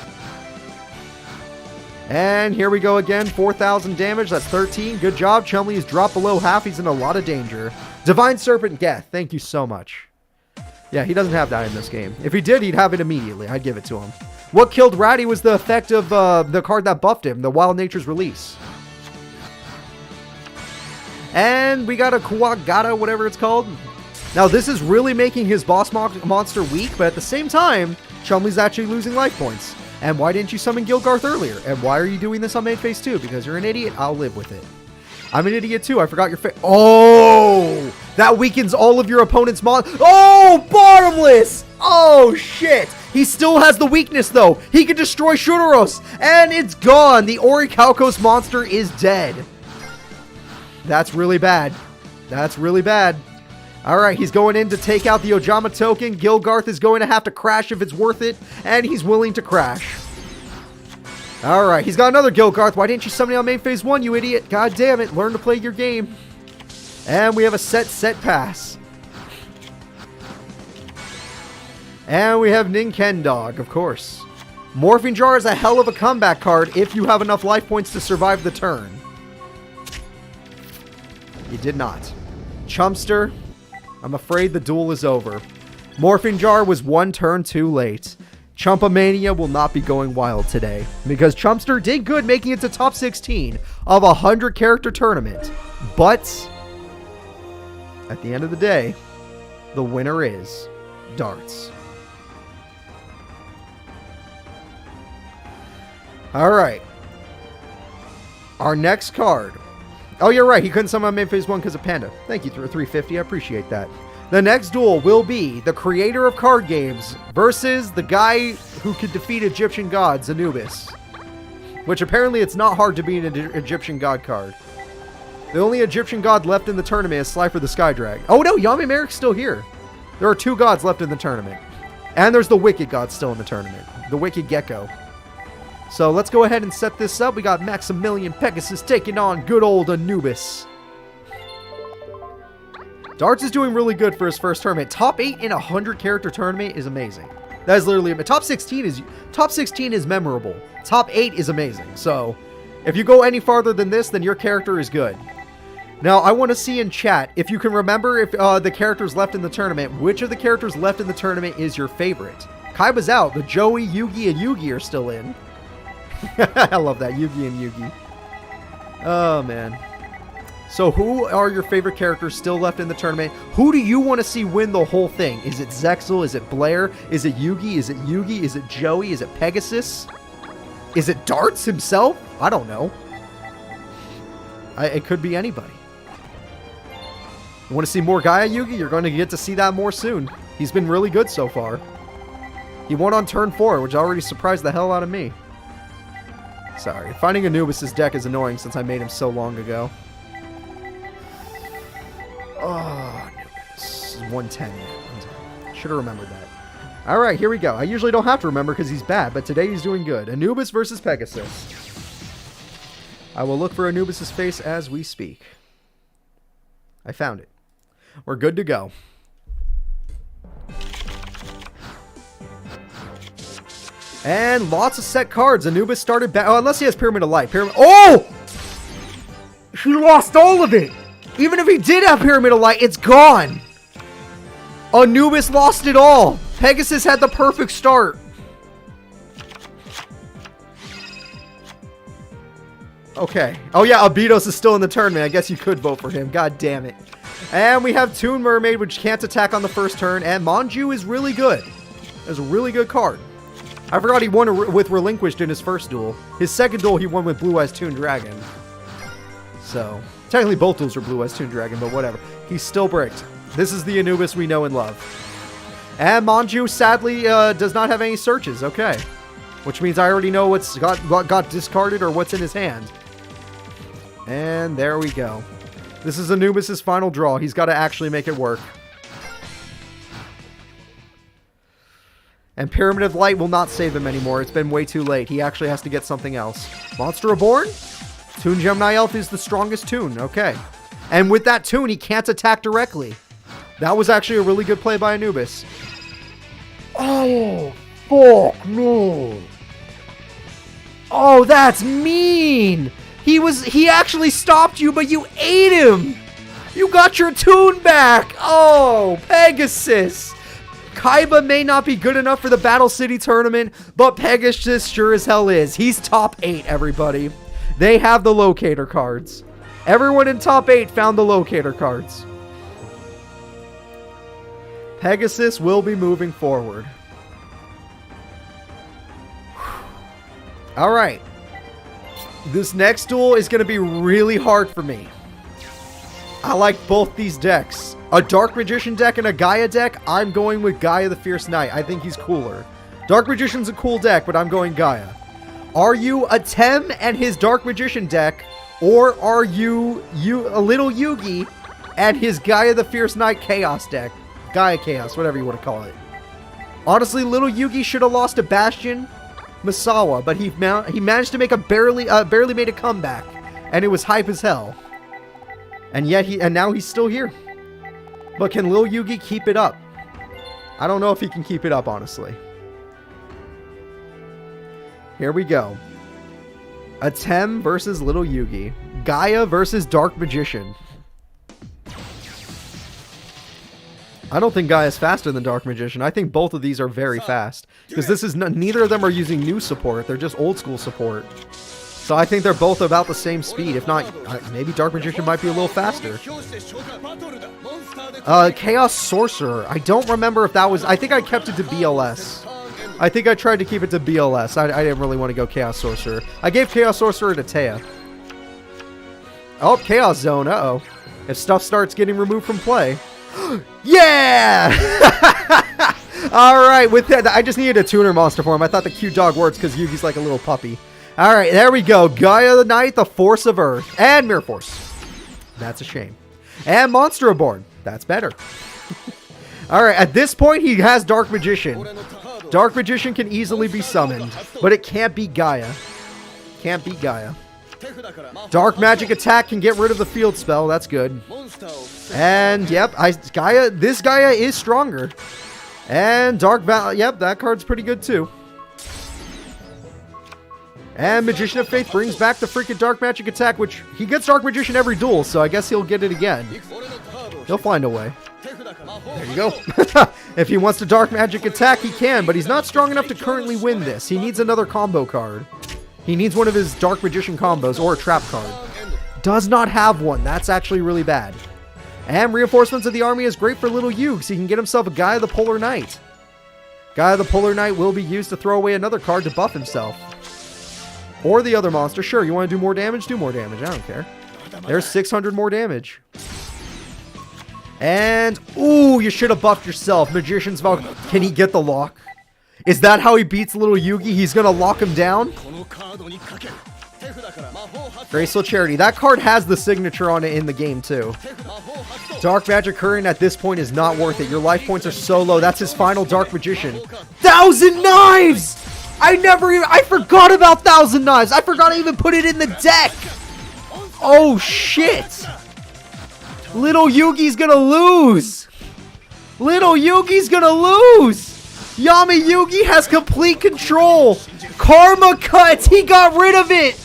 And here we go again, 4,000 damage, that's 13. Good job, Chumley is dropped below half, he's in a lot of danger. Divine Serpent Geth, thank you so much. Yeah, he doesn't have that in this game. If he did, he'd have it immediately. I'd give it to him. What killed Ratty was the effect of the card that buffed him, the Wild Nature's Release. And we got a Kuwagata, whatever it's called. Now, this is really making his boss monster weak, but at the same time, Chumley's actually losing life points. And why didn't you summon Gilgarth earlier? And why are you doing this on main phase 2? Because you're an idiot, I'll live with it. I'm an idiot too, I forgot your face. Oh! That weakens all of your opponent's Oh! Bottomless! Oh, shit! He still has the weakness, though. He can destroy Shuneros, and it's gone. The Orichalcos monster is dead. That's really bad. That's really bad. Alright, he's going in to take out the Ojama token. Gilgarth is going to have to crash if it's worth it, and he's willing to crash. Alright, he's got another Gilgarth. Why didn't you summon it on main phase 1, you idiot? God damn it, learn to play your game. And we have a set pass. And we have Ninkendog, of course. Morphing Jar is a hell of a comeback card if you have enough life points to survive the turn. You did not. Chumster, I'm afraid the duel is over. Morphing Jar was one turn too late. Chumpamania will not be going wild today, because Chumster did good making it to top 16 of a 100 character tournament. But at the end of the day, the winner is Darts. Alright. Our next card. Oh, you're right. He couldn't summon on main phase 1 because of Panda. Thank you, 350. I appreciate that. The next duel will be the creator of card games versus the guy who could defeat Egyptian gods, Anubis. Which apparently it's not hard to beat an Egyptian god card. The only Egyptian god left in the tournament is Slifer the Sky Drag. Oh no, Yami Merrick's still here. There are 2 gods left in the tournament. And there's the Wicked God still in the tournament. The Wicked Gecko. So let's go ahead and set this up. We got Maximilian Pegasus taking on good old Anubis. Darts is doing really good for his first tournament. Top 8 in a 100 character tournament is amazing. That is literally top 16 is memorable. Top 8 is amazing. So if you go any farther than this, then your character is good. Now, I want to see in chat, if you can remember if the characters left in the tournament, which of the characters left in the tournament is your favorite? Kaiba's out, but Joey, Yugi, and Yugi are still in. I love that, Yugi and Yugi. Oh, man. So who are your favorite characters still left in the tournament? Who do you want to see win the whole thing? Is it Zexal? Is it Blair? Is it Yugi? Is it Yugi? Is it Joey? Is it Pegasus? Is it Darts himself? I don't know. It could be anybody. You want to see more Gaia Yugi? You're going to get to see that more soon. He's been really good so far. He won on turn 4, which already surprised the hell out of me. Sorry. Finding Anubis' deck is annoying since I made him so long ago. Oh, Anubis. 110. Should have remembered that. Alright, here we go. I usually don't have to remember because he's bad, but today he's doing good. Anubis versus Pegasus. I will look for Anubis' face as we speak. I found it. We're good to go. And lots of set cards. Anubis started back. Oh, unless he has Pyramid of Light. Oh! He lost all of it! Even if he did have Pyramid of Light, it's gone! Anubis lost it all! Pegasus had the perfect start. Okay. Oh yeah, Abidos is still in the tournament. I guess you could vote for him. God damn it. And we have Toon Mermaid, which can't attack on the first turn. And Manju is really good. It's a really good card. I forgot he won with Relinquished in his first duel. His second duel, he won with Blue Eyes Toon Dragon. So, technically both duels were Blue Eyes Toon Dragon, but whatever. He's still bricked. This is the Anubis we know and love. And Manju, sadly, does not have any searches. Okay. Which means I already know what's got discarded or what's in his hand. And there we go. This is Anubis' final draw. He's got to actually make it work. And Pyramid of Light will not save him anymore. It's been way too late. He actually has to get something else. Monster Reborn? Toon Gemini Elf is the strongest Toon. Okay. And with that Toon, he can't attack directly. That was actually a really good play by Anubis. Oh, fuck no. Oh, that's mean. He actually stopped you, but you ate him. You got your Toon back. Oh, Pegasus. Kaiba may not be good enough for the Battle City tournament, but Pegasus sure as hell is. He's top 8, everybody. They have the locator cards. Everyone in top 8 found the locator cards. Pegasus will be moving forward. Alright. This next duel is going to be really hard for me. I like both these decks. A Dark Magician deck and a Gaia deck, I'm going with Gaia the Fierce Knight. I think he's cooler. Dark Magician's a cool deck, but I'm going Gaia. Are you a Tem and his Dark Magician deck, or are you a little Yugi and his Gaia the Fierce Knight Chaos deck? Gaia Chaos, whatever you want to call it. Honestly, little Yugi should have lost to Bastion Misawa, but he managed to make a barely made a comeback, and it was hype as hell. And yet now he's still here. But can Lil Yugi keep it up? I don't know if he can keep it up, honestly. Here we go. A Tem versus Little Yugi. Gaia versus Dark Magician. I don't think Gaia is faster than Dark Magician. I think both of these are very fast. Because this is neither of them are using new support. They're just old school support. So I think they're both about the same speed. If not, maybe Dark Magician might be a little faster. Chaos Sorcerer. I don't remember if that was... I think I kept it to BLS. I think I tried to keep it to BLS. I didn't really want to go Chaos Sorcerer. I gave Chaos Sorcerer to Taya. Oh, Chaos Zone. Uh-oh. If stuff starts getting removed from play. Yeah! Alright, with that, I just needed a tuner monster for him. I thought the cute dog works because Yugi's like a little puppy. Alright, there we go. Gaia the Knight, the Force of Earth. And Mirror Force. That's a shame. And Monster Reborn. That's better. Alright, at this point, he has Dark Magician. Dark Magician can easily be summoned, but it can't be Gaia. Can't be Gaia. Dark Magic Attack can get rid of the field spell. That's good. And, yep, this Gaia is stronger. And Dark Yep, that card's pretty good, too. And Magician of Faith brings back the freaking Dark Magic attack, which he gets Dark Magician every duel, so I guess he'll get it again. He'll find a way. There you go. If he wants to Dark Magic attack, he can, but he's not strong enough to currently win this. He needs another combo card. He needs one of his Dark Magician combos or a trap card. Does not have one. That's actually really bad. And Reinforcements of the Army is great for little Yugi, so he can get himself a Guy of the Polar Knight. Guy of the Polar Knight will be used to throw away another card to buff himself. Or the other monster. Sure, you want to do more damage? Do more damage. I don't care. There's 600 more damage. And, ooh, you should have buffed yourself. Magician's Vow. Can he get the lock? Is that how he beats little Yugi? He's going to lock him down? Graceful Charity. That card has the signature on it in the game, too. Dark Magic Current at this point is not worth it. Your life points are so low. That's his final Dark Magician. 1,000 Knives! I forgot about 1,000 Knives. I forgot I even put it in the deck. Oh, shit. Little Yugi's gonna lose. Little Yugi's gonna lose. Yami Yugi has complete control. Karma Cuts. He got rid of it.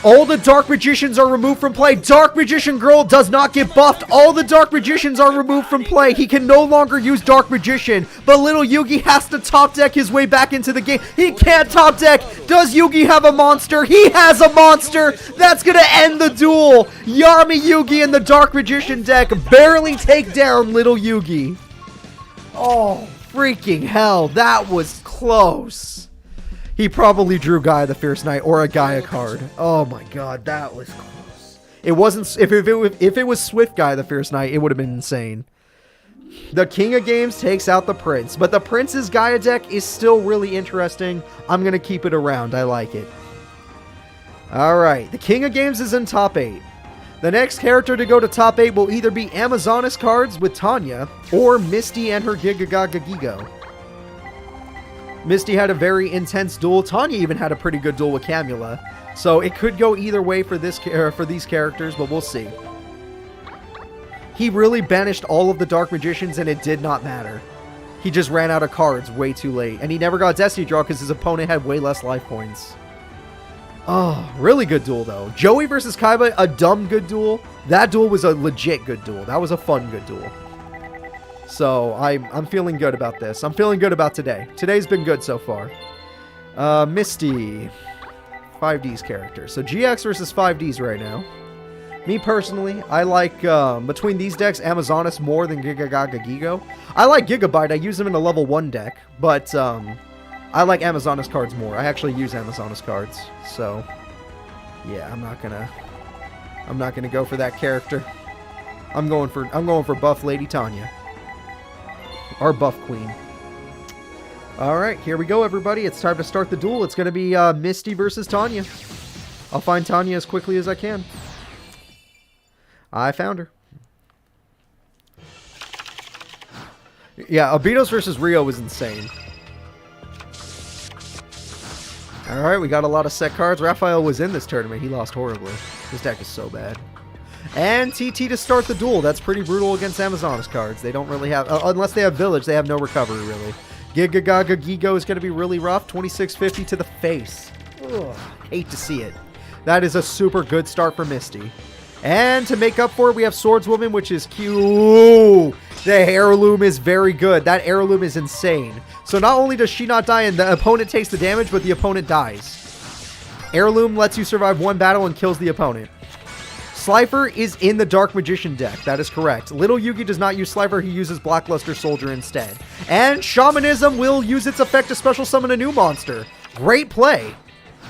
All the Dark Magicians are removed from play. Dark Magician Girl does not get buffed. All the Dark Magicians are removed from play. He can no longer use Dark Magician. But little Yugi has to top deck his way back into the game. He can't top deck. Does Yugi have a monster? He has a monster. That's going to end the duel. Yami Yugi and the Dark Magician deck barely take down little Yugi. Oh, freaking hell. That was close. He probably drew Gaia the Fierce Knight or a Gaia card. Oh my god, that was close. It wasn't. If it was Swift Gaia the Fierce Knight, it would have been insane. The King of Games takes out the Prince, but the Prince's Gaia deck is still really interesting. I'm gonna keep it around. I like it. All right, the King of Games is in top 8. The next character to go to top 8 will either be Amazonas cards with Tanya or Misty and her Giga. Misty had a very intense duel. Tanya even had a pretty good duel with Camula. So it could go either way for these characters, but we'll see. He really banished all of the Dark Magicians and it did not matter. He just ran out of cards way too late. And he never got Destiny Draw because his opponent had way less life points. Oh, really good duel though. Joey versus Kaiba, a dumb good duel. That duel was a legit good duel. That was a fun good duel. So, I'm feeling good about this. I'm feeling good about today. Today's been good so far. Misty. 5D's character. So, GX versus 5D's right now. Me personally, I like, between these decks, Amazonas more than Giga. I like Gigabyte. I use them in a level 1 deck. But, I like Amazonas cards more. I actually use Amazonas cards. So, yeah, I'm not gonna go for that character. I'm going for buff Lady Tanya. Our buff queen. Alright, here we go, everybody. It's time to start the duel. It's going to be Misty versus Tanya. I'll find Tanya as quickly as I can. I found her. Yeah, Abitos versus Rio was insane. Alright, we got a lot of set cards. Raphael was in this tournament. He lost horribly. This deck is so bad. And TT to start the duel. That's pretty brutal against Amazonas cards. They don't really have... unless they have Village, they have no recovery, really. Giga is going to be really rough. 2650 to the face. Ugh, hate to see it. That is a super good start for Misty. And to make up for it, we have Swordswoman, which is cute. Ooh, the heirloom is very good. That heirloom is insane. So not only does she not die and the opponent takes the damage, but the opponent dies. Heirloom lets you survive one battle and kills the opponent. Slifer is in the Dark Magician deck. That is correct. Little Yugi does not use Slifer. He uses Blackluster Soldier instead. And Shamanism will use its effect to special summon a new monster. Great play.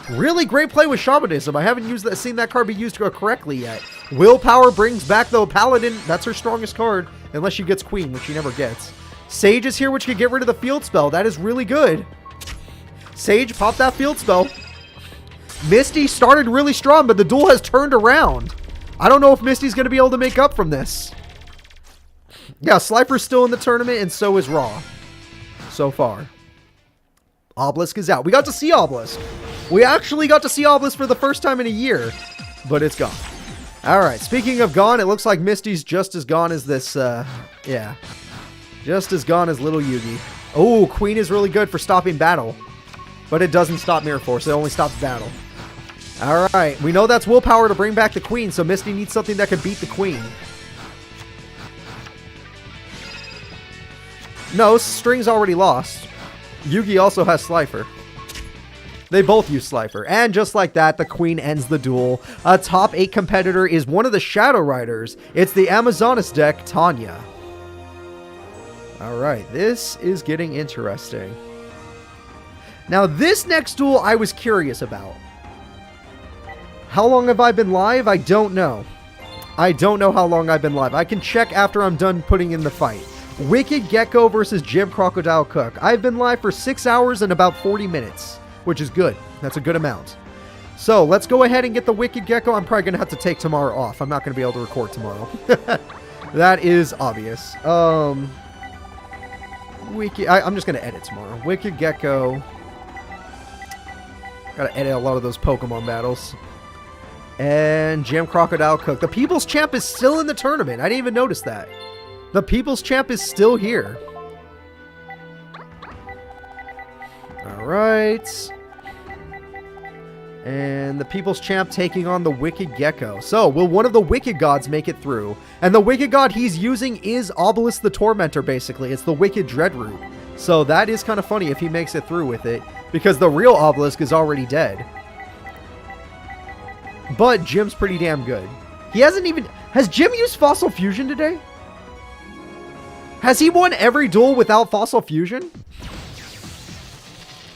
Really great play with Shamanism. I haven't seen that card be used correctly yet. Willpower brings back the Paladin. That's her strongest card. Unless she gets Queen, which she never gets. Sage is here, which can get rid of the field spell. That is really good. Sage, pop that field spell. Misty started really strong, but the duel has turned around. I don't know if Misty's going to be able to make up from this. Yeah, Slifer's still in the tournament, and so is Raw. So far. Obelisk is out. We got to see Obelisk. We actually got to see Obelisk for the first time in a year. But it's gone. Alright, speaking of gone, it looks like Misty's just as gone as this, yeah. Just as gone as little Yugi. Oh, Queen is really good for stopping battle. But it doesn't stop Mirror Force. It only stops battle. Alright, we know that's willpower to bring back the queen, so Misty needs something that can beat the queen. No, String's already lost. Yugi also has Slifer. They both use Slifer. And just like that, the queen ends the duel. A top 8 competitor is one of the Shadow Riders. It's the Amazonas deck, Tanya. Alright, this is getting interesting. Now, this next duel I was curious about. How long have I been live? I don't know. I don't know how long I've been live. I can check after I'm done putting in the fight. Wicked Gecko versus Jim Crocodile Cook. I've been live for 6 hours and about 40 minutes, which is good. That's a good amount. So, let's go ahead and get the Wicked Gecko. I'm probably going to have to take tomorrow off. I'm not going to be able to record tomorrow. That is obvious. I'm just going to edit tomorrow. Wicked Gecko. Gotta edit a lot of those Pokemon battles. And Jim Crocodile Cook. The People's Champ is still in the tournament. I didn't even notice that. The People's Champ is still here. Alright. And the People's Champ taking on the Wicked Gecko. So, will one of the Wicked Gods make it through? And the Wicked God he's using is Obelisk the Tormentor, basically. It's the Wicked Dreadroot. So, that is kind of funny if he makes it through with it. Because the real Obelisk is already dead. But Jim's pretty damn good. He hasn't even... Has Jim used Fossil Fusion today? Has he won every duel without Fossil Fusion?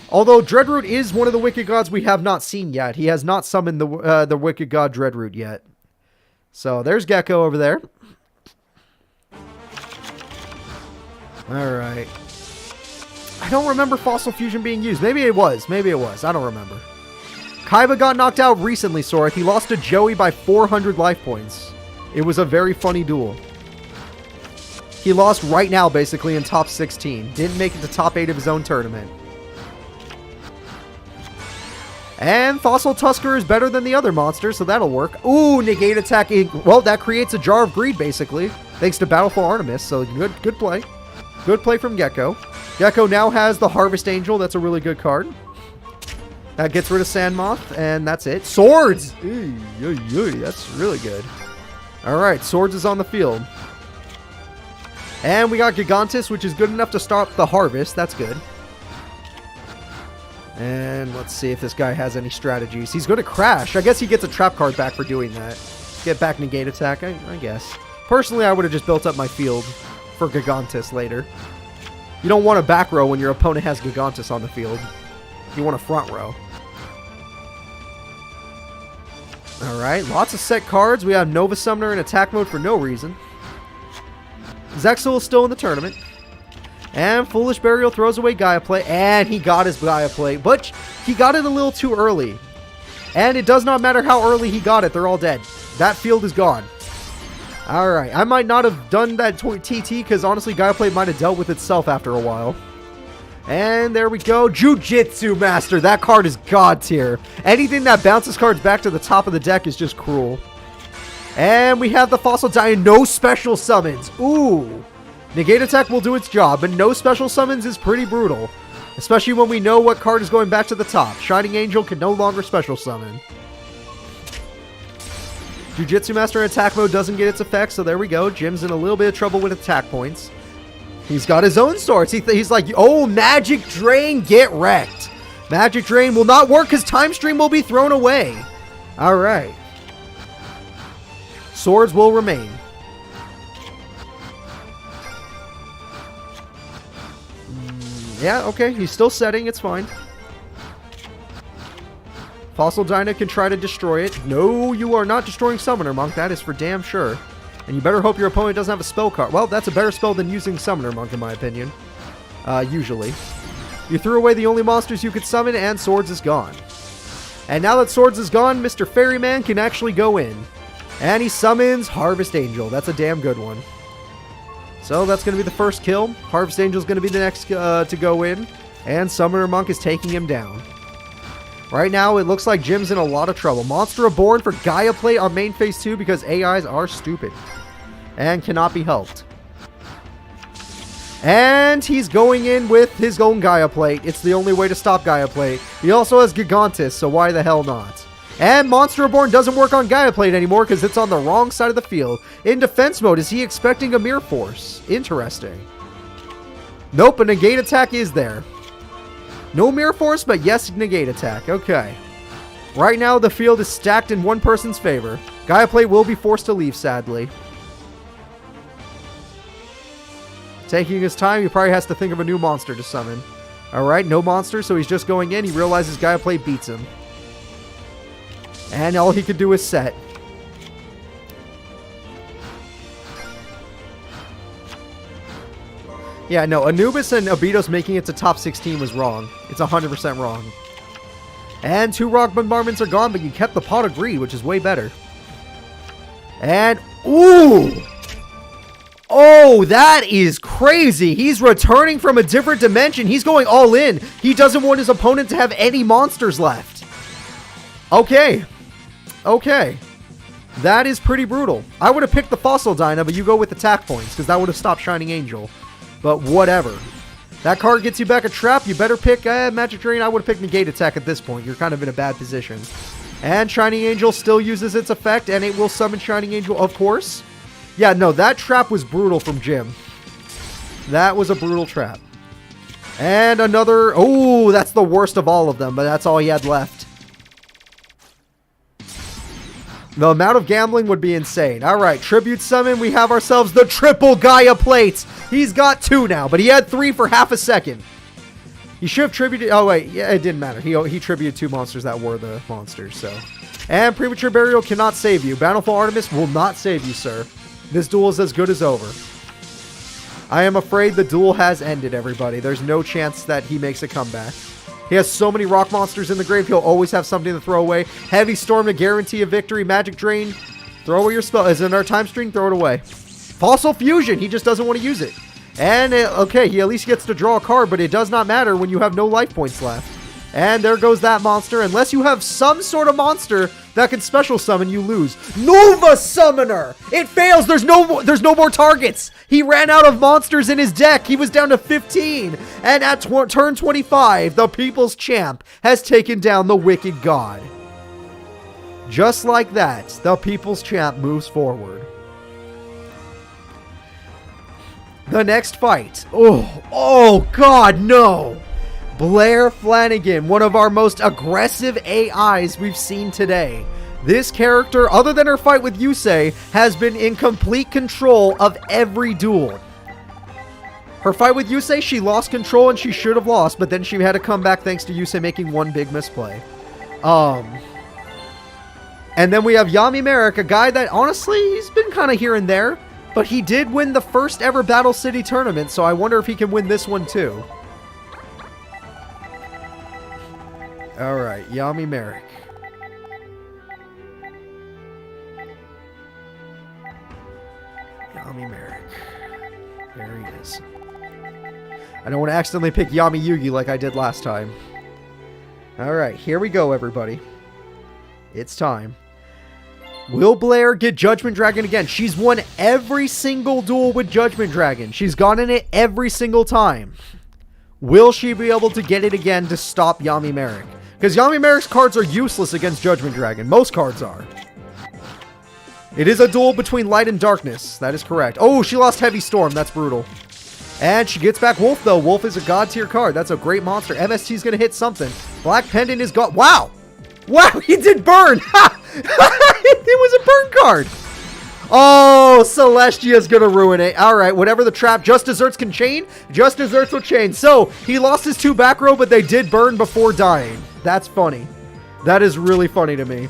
Although Dreadroot is one of the Wicked Gods we have not seen yet. He has not summoned the Wicked God Dreadroot yet. So there's Gecko over there. Alright. I don't remember Fossil Fusion being used. Maybe it was. Maybe it was. I don't remember. Kaiba got knocked out recently, Sora. He lost to Joey by 400 life points. It was a very funny duel. He lost right now, basically, in top 16. Didn't make it to top 8 of his own tournament. And Fossil Tusker is better than the other monsters, so that'll work. Ooh, negate attack. Well, that creates a Jar of Greed, basically. Thanks to Battleful Artemis, so good play. Good play from Gecko. Gecko now has the Harvest Angel. That's a really good card. That gets rid of Sandmoth, and that's it. Swords! That's really good. Alright, Swords is on the field. And we got Gigantus, which is good enough to stop the Harvest. That's good. And let's see if this guy has any strategies. He's going to Crash. I guess he gets a trap card back for doing that. Get back negate attack, I guess. Personally, I would have just built up my field for Gigantus later. You don't want a back row when your opponent has Gigantus on the field. You want a front row. Alright, lots of set cards. We have Nova Summoner in attack mode for no reason. Zexal is still in the tournament. And Foolish Burial throws away Gaia Play. And he got his Gaia Play. But he got it a little too early. And it does not matter how early he got it. They're all dead. That field is gone. Alright, I might not have done that TT because honestly Gaia Play might have dealt with itself after a while. And there we go. Jujitsu Master. That card is god tier. Anything that bounces cards back to the top of the deck is just cruel. And we have the Fossil Giant. No special summons. Ooh. Negate attack will do its job, but no special summons is pretty brutal. Especially when we know what card is going back to the top. Shining Angel can no longer special summon. Jujitsu Master in attack mode doesn't get its effect, so there we go. Jim's in a little bit of trouble with attack points. He's got his own swords. He's like, oh, Magic Drain, get wrecked. Magic Drain will not work because Time Stream will be thrown away. All right. Swords will remain. Yeah, okay. He's still setting. It's fine. Fossil Dyna can try to destroy it. No, you are not destroying Summoner Monk. That is for damn sure. And you better hope your opponent doesn't have a spell card. Well, that's a better spell than using Summoner Monk, in my opinion. Usually. You threw away the only monsters you could summon, and Swords is gone. And now that Swords is gone, Mr. Ferryman can actually go in. And he summons Harvest Angel. That's a damn good one. So that's going to be the first kill. Harvest Angel is going to be the next to go in. And Summoner Monk is taking him down. Right now, it looks like Jim's in a lot of trouble. Monster Reborn for Gaia Play on main phase 2 because AIs are stupid. And cannot be helped. And he's going in with his own Gaia Plate. It's the only way to stop Gaia Plate. He also has Gigantus, so why the hell not? And Monster Reborn doesn't work on Gaia Plate anymore because it's on the wrong side of the field. In defense mode, is he expecting a Mirror Force? Interesting. Nope, a Negate Attack is there. No Mirror Force, but yes, Negate Attack. Okay. Right now, the field is stacked in one person's favor. Gaia Plate will be forced to leave, sadly. Taking his time, he probably has to think of a new monster to summon. Alright, no monster, so he's just going in. He realizes Gaia Plate beats him. And all he could do is set. Yeah, no, Anubis and Abidos making it to top 16 was wrong. It's 100% wrong. And 2 rock bombardments are gone, but you kept the pot of greed, which is way better. And, ooh! Oh, that is crazy. He's returning from a different dimension. He's going all in. He doesn't want his opponent to have any monsters left. Okay. Okay. That is pretty brutal. I would have picked the Fossil Dyna, but you go with attack points, because that would have stopped Shining Angel. But whatever. That card gets you back a trap. You better pick Magic Drain. I would have picked Negate Attack at this point. You're kind of in a bad position. And Shining Angel still uses its effect, and it will summon Shining Angel, of course. Yeah, no, that trap was brutal from Jim. That was a brutal trap. And another... Oh, that's the worst of all of them, but that's all he had left. The amount of gambling would be insane. Alright, Tribute Summon. We have ourselves the triple Gaia Plates. He's got 2 now, but he had 3 for half a second. He should have tributed... Oh, wait. Yeah, it didn't matter. He tributed 2 monsters that were the monsters, so... And Premature Burial cannot save you. Bountiful Artemis will not save you, sir. This duel is as good as over. I am afraid the duel has ended, everybody. There's no chance that he makes a comeback. He has so many rock monsters in the grave, he'll always have something to throw away. Heavy Storm to guarantee a victory. Magic Drain. Throw away your spell. Is it in our time stream? Throw it away. Fossil Fusion. He just doesn't want to use it. And, okay, he at least gets to draw a card, but it does not matter when you have no life points left. And there goes that monster. Unless you have some sort of monster that can special summon, you lose. Nova Summoner! It fails! There's no more targets! He ran out of monsters in his deck! He was down to 15! And at turn 25, the People's Champ has taken down the Wicked God. Just like that, the People's Champ moves forward. The next fight. Oh God, no! Blair Flanagan, one of our most aggressive AIs we've seen today. This character, other than her fight with Yusei, has been in complete control of every duel. Her fight with Yusei, she lost control and she should have lost, but then she had to come back thanks to Yusei making one big misplay. And then we have Yami Merrick, a guy that honestly, he's been kind of here and there, but he did win the first ever Battle City tournament, so I wonder if he can win this one too. Alright, Yami Merrick. Yami Merrick. There he is. I don't want to accidentally pick Yami Yugi like I did last time. Alright, here we go, everybody. It's time. Will Blair get Judgment Dragon again? She's won every single duel with Judgment Dragon. She's gone in it every single time. Will she be able to get it again to stop Yami Merrick? Because Yami Merrick's cards are useless against Judgment Dragon. Most cards are. It is a duel between light and darkness. That is correct. Oh, she lost Heavy Storm. That's brutal. And she gets back Wolf, though. Wolf is a god tier card. That's a great monster. MST is going to hit something. Black Pendant is gone. Wow. Wow, he did burn. It was a burn card. Oh, Celestia's going to ruin it. All right, whatever the trap. Just Desserts can chain. Just Desserts will chain. So, he lost his 2 back row, but they did burn before dying. That's funny. That is really funny to me.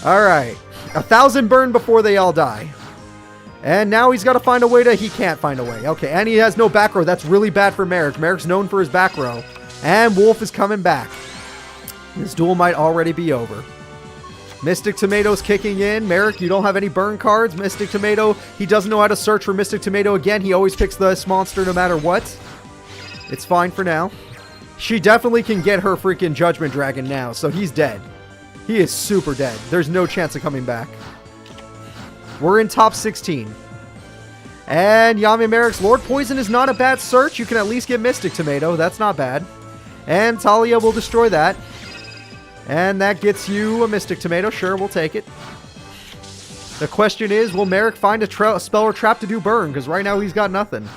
All right. 1,000 burn before they all die. And now he's got to find a way to... He can't find a way. Okay, and he has no back row. That's really bad for Merrick. Merrick's known for his back row. And Wolf is coming back. This duel might already be over. Mystic Tomato's kicking in. Merrick, you don't have any burn cards. Mystic Tomato, he doesn't know how to search for Mystic Tomato again. He always picks this monster no matter what. It's fine for now. She definitely can get her freaking Judgment Dragon now, so he's dead. He is super dead. There's no chance of coming back. We're in top 16. And Yami Merrick's Lord Poison is not a bad search. You can at least get Mystic Tomato. That's not bad. And Talia will destroy that. And that gets you a Mystic Tomato. Sure, we'll take it. The question is, will Merrick find a spell or trap to do burn? Because right now he's got nothing.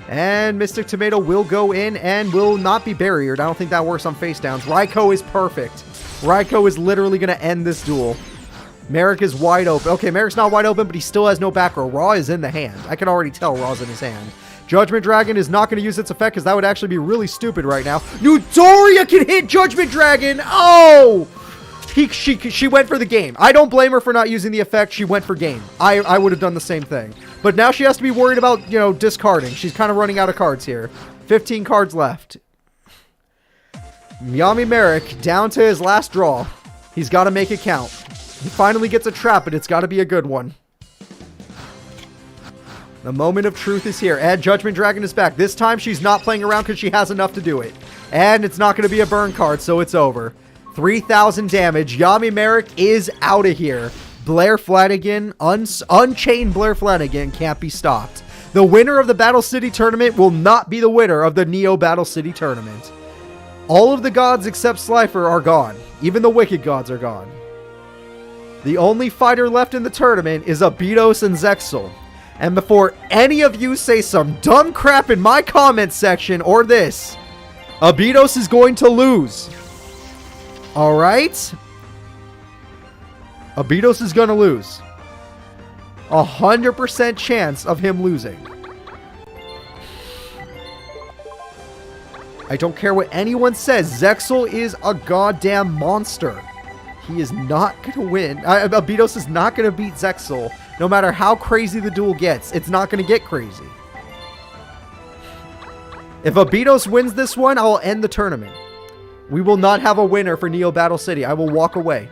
And Mystic Tomato will go in and will not be barriered. I don't think that works on face downs. Raiko is perfect. Raiko is literally going to end this duel. Merrick is wide open. Okay, Merrick's not wide open, but he still has no back row. Raw is in the hand. I can already tell Raw's in his hand. Judgment Dragon is not going to use its effect because that would actually be really stupid right now. Eudoria can hit Judgment Dragon! Oh! She went for the game. I don't blame her for not using the effect. She went for game. I would have done the same thing. But now she has to be worried about, you know, discarding. She's kind of running out of cards here. 15 cards left. Yami Merrick down to his last draw. He's got to make it count. He finally gets a trap, but it's got to be a good one. The moment of truth is here. And Judgment Dragon is back. This time she's not playing around because she has enough to do it. And it's not going to be a burn card, so it's over. 3,000 damage. Yami Merrick is out of here. Blair Flanagan, Unchained Blair Flanagan can't be stopped. The winner of the Battle City tournament will not be the winner of the Neo Battle City tournament. All of the gods except Slifer are gone. Even the wicked gods are gone. The only fighter left in the tournament is Abydos and Zexal. And before any of you say some dumb crap in my comment section or this, Abydos is going to lose. Alright? Abydos is going to lose. 100% chance of him losing. I don't care what anyone says. Zexal is a goddamn monster. He is not going to win. Abydos is not going to beat Zexal. No matter how crazy the duel gets, it's not going to get crazy. If Abydos wins this one, I will end the tournament. We will not have a winner for Neo Battle City. I will walk away.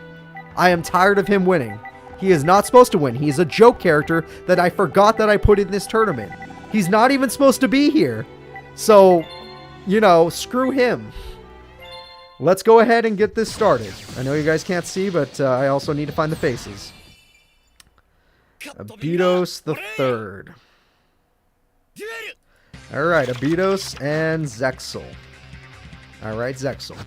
I am tired of him winning. He is not supposed to win. He's a joke character that I forgot that I put in this tournament. He's not even supposed to be here. So, you know, screw him. Let's go ahead and get this started. I know you guys can't see, but I also need to find the faces. Abydos the Third. Alright, Abydos and Zexal. Alright, Zexal.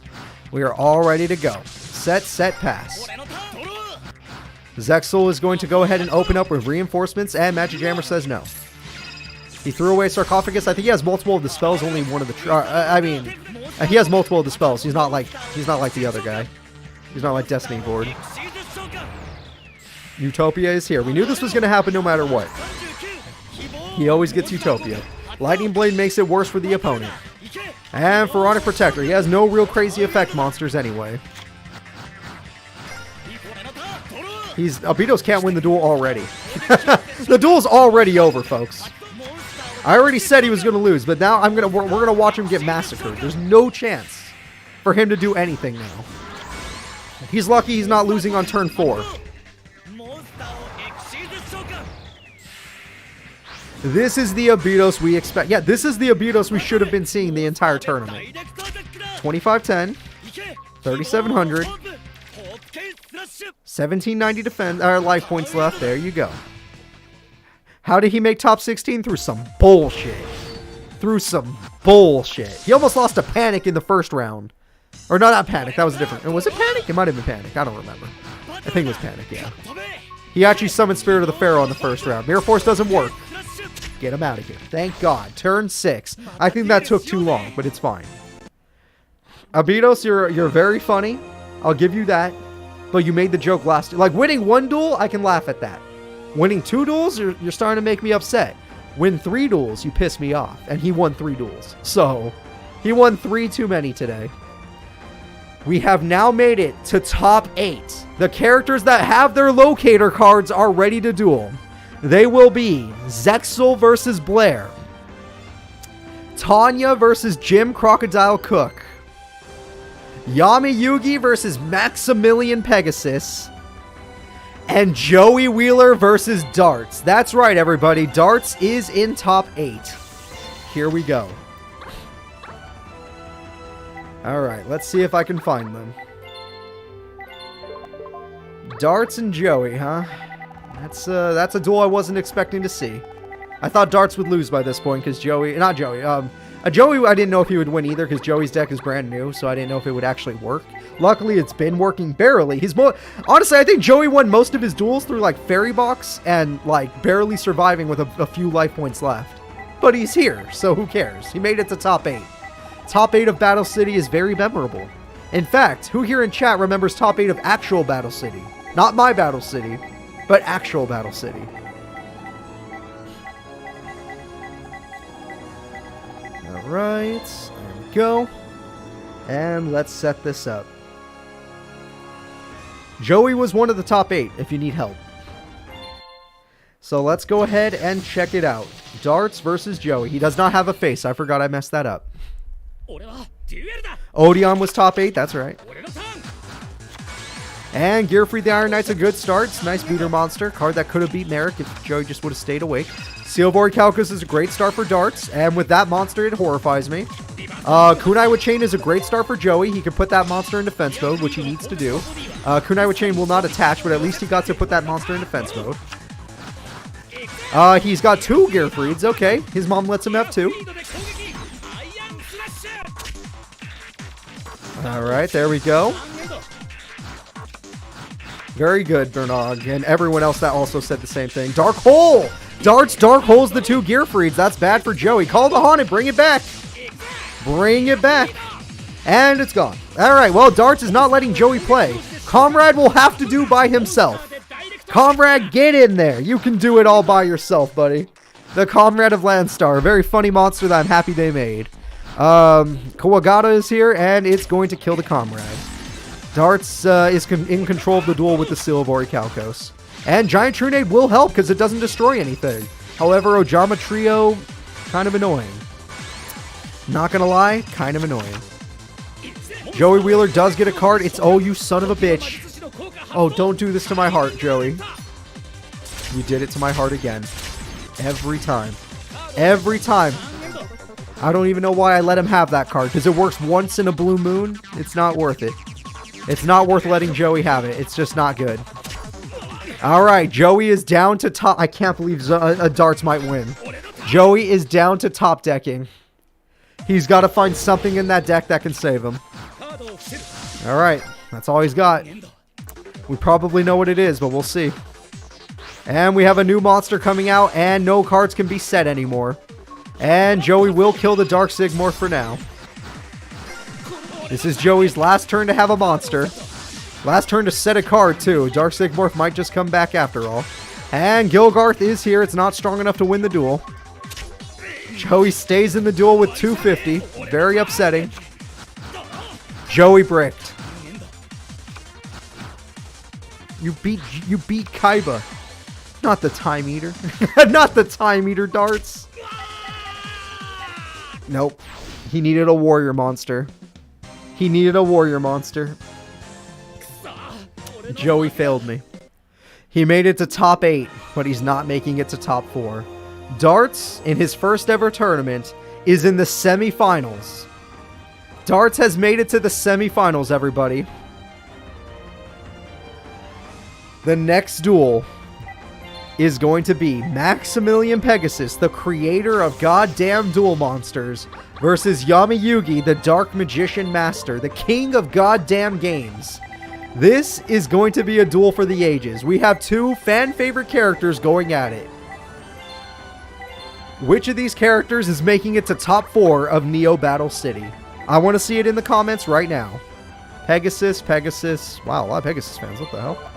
We are all ready to go. Set, pass. Zexal is going to go ahead and open up with reinforcements, and Magic Jammer says no. He threw away Sarcophagus. I think he has multiple of the spells, only one of the... he has multiple of the spells. He's not like the other guy. He's not like Destiny Board. Utopia is here. We knew this was going to happen no matter what. He always gets Utopia. Lightning Blade makes it worse for the opponent. And Pharaonic Protector. He has no real crazy effect monsters anyway. Abydos can't win the duel already. The duel's already over, folks. I already said he was going to lose, but now we're going to watch him get massacred. There's no chance for him to do anything now. He's lucky he's not losing on turn 4. This is the Abydos we expect. Yeah, this is the Abydos we should have been seeing the entire tournament. 2510, 3700, 1790 defense, life points left. There you go. How did he make top 16? Through some bullshit. Through some bullshit. He almost lost to Panic in the first round. Or no, not Panic. That was a different... Was it Panic? It might have been Panic. I don't remember. I think it was Panic, yeah. He actually summoned Spirit of the Pharaoh in the first round. Mirror Force doesn't work. Get him out of here. Thank God. Turn 6. I think that took too long, but it's fine. Abydos, you're very funny. I'll give you that. But you made the joke last... Like, winning one duel, I can laugh at that. Winning 2 duels, you're starting to make me upset. Win 3 duels, you piss me off. And he won 3 duels. So, he won 3 too many today. We have now made it to top 8. The characters that have their locator cards are ready to duel. They will be Zexal versus Blair. Tanya versus Jim Crocodile Cook. Yami Yugi versus Maximilian Pegasus. And Joey Wheeler versus Darts. That's right, everybody. Darts is in top 8. Here we go. Alright, let's see if I can find them. Darts and Joey, huh? That's a duel I wasn't expecting to see. I thought Darts would lose by this point because Joey, not Joey, Joey I didn't know if he would win either because Joey's deck is brand new, so I didn't know if it would actually work. Luckily, it's been working barely. Honestly, I think Joey won most of his duels through like Fairy Box and like barely surviving with a few life points left. But he's here, so who cares? He made it to top 8. Top 8 of Battle City is very memorable. In fact, who here in chat remembers top 8 of actual Battle City? Not my Battle City, but actual Battle City. Alright, there we go. And let's set this up. Joey was one of the top 8 if you need help. So let's go ahead and check it out. Darts versus Joey. He does not have a face. I forgot I messed that up. Odeon was top 8. That's right. And Gearfried the Iron Knight's a good start. It's a nice beater monster. Card that could have beat Merrick if Joey just would have stayed awake. Sealvoid Calcus is a great start for Darts. And with that monster, it horrifies me. Kunai with Chain is a great start for Joey. He can put that monster in defense mode, which he needs to do. Kunai with Chain will not attach, but at least he got to put that monster in defense mode. He's got 2 Gearfrieds. Okay, his mom lets him have 2. Alright, there we go. Very good, Bernog. And everyone else that also said the same thing. Dark Hole! Darts Dark Hole's the 2 Gearfrieds. That's bad for Joey. Call the Haunted. Bring it back. Bring it back. And it's gone. Alright, well, Darts is not letting Joey play. Comrade will have to do by himself. Comrade, get in there. You can do it all by yourself, buddy. The Comrade of Landstar. A very funny monster that I'm happy they made. Kawagata is here, and it's going to kill the Comrade. Darts is in control of the duel with the Silvory Calcos. And Giant Trunade will help because it doesn't destroy anything. However, Ojama Trio, kind of annoying. Not gonna lie, kind of annoying. Joey Wheeler does get a card. It's, oh, you son of a bitch. Oh, don't do this to my heart, Joey. You did it to my heart again. Every time. Every time. I don't even know why I let him have that card, because it works once in a blue moon. It's not worth it. It's not worth letting Joey have it. It's just not good. Alright, Joey is down to top. I can't believe Darts might win. Joey is down to top decking. He's got to find something in that deck that can save him. Alright, that's all he's got. We probably know what it is, but we'll see. And we have a new monster coming out, and no cards can be set anymore. And Joey will kill the Dark Sigmorph for now. This is Joey's last turn to have a monster. Last turn to set a card, too. Dark Sigmorph might just come back after all. And Gilgarth is here. It's not strong enough to win the duel. Joey stays in the duel with 250. Very upsetting. Joey bricked. You beat Kaiba. Not the Time Eater. Not the Time Eater, Darts. Nope. He needed a warrior monster. He needed a warrior monster. Joey failed me. He made it to top 8, but he's not making it to top 4. Darts, in his first ever tournament, is in the semifinals. Darts has made it to the semifinals, everybody. The next duel is going to be Maximilian Pegasus, the creator of goddamn duel monsters, versus Yami Yugi, the Dark Magician Master, the king of goddamn games. This is going to be a duel for the ages. We have 2 fan-favorite characters going at it. Which of these characters is making it to top 4 of Neo Battle City? I want to see it in the comments right now. Pegasus. Wow, a lot of Pegasus fans. What the hell?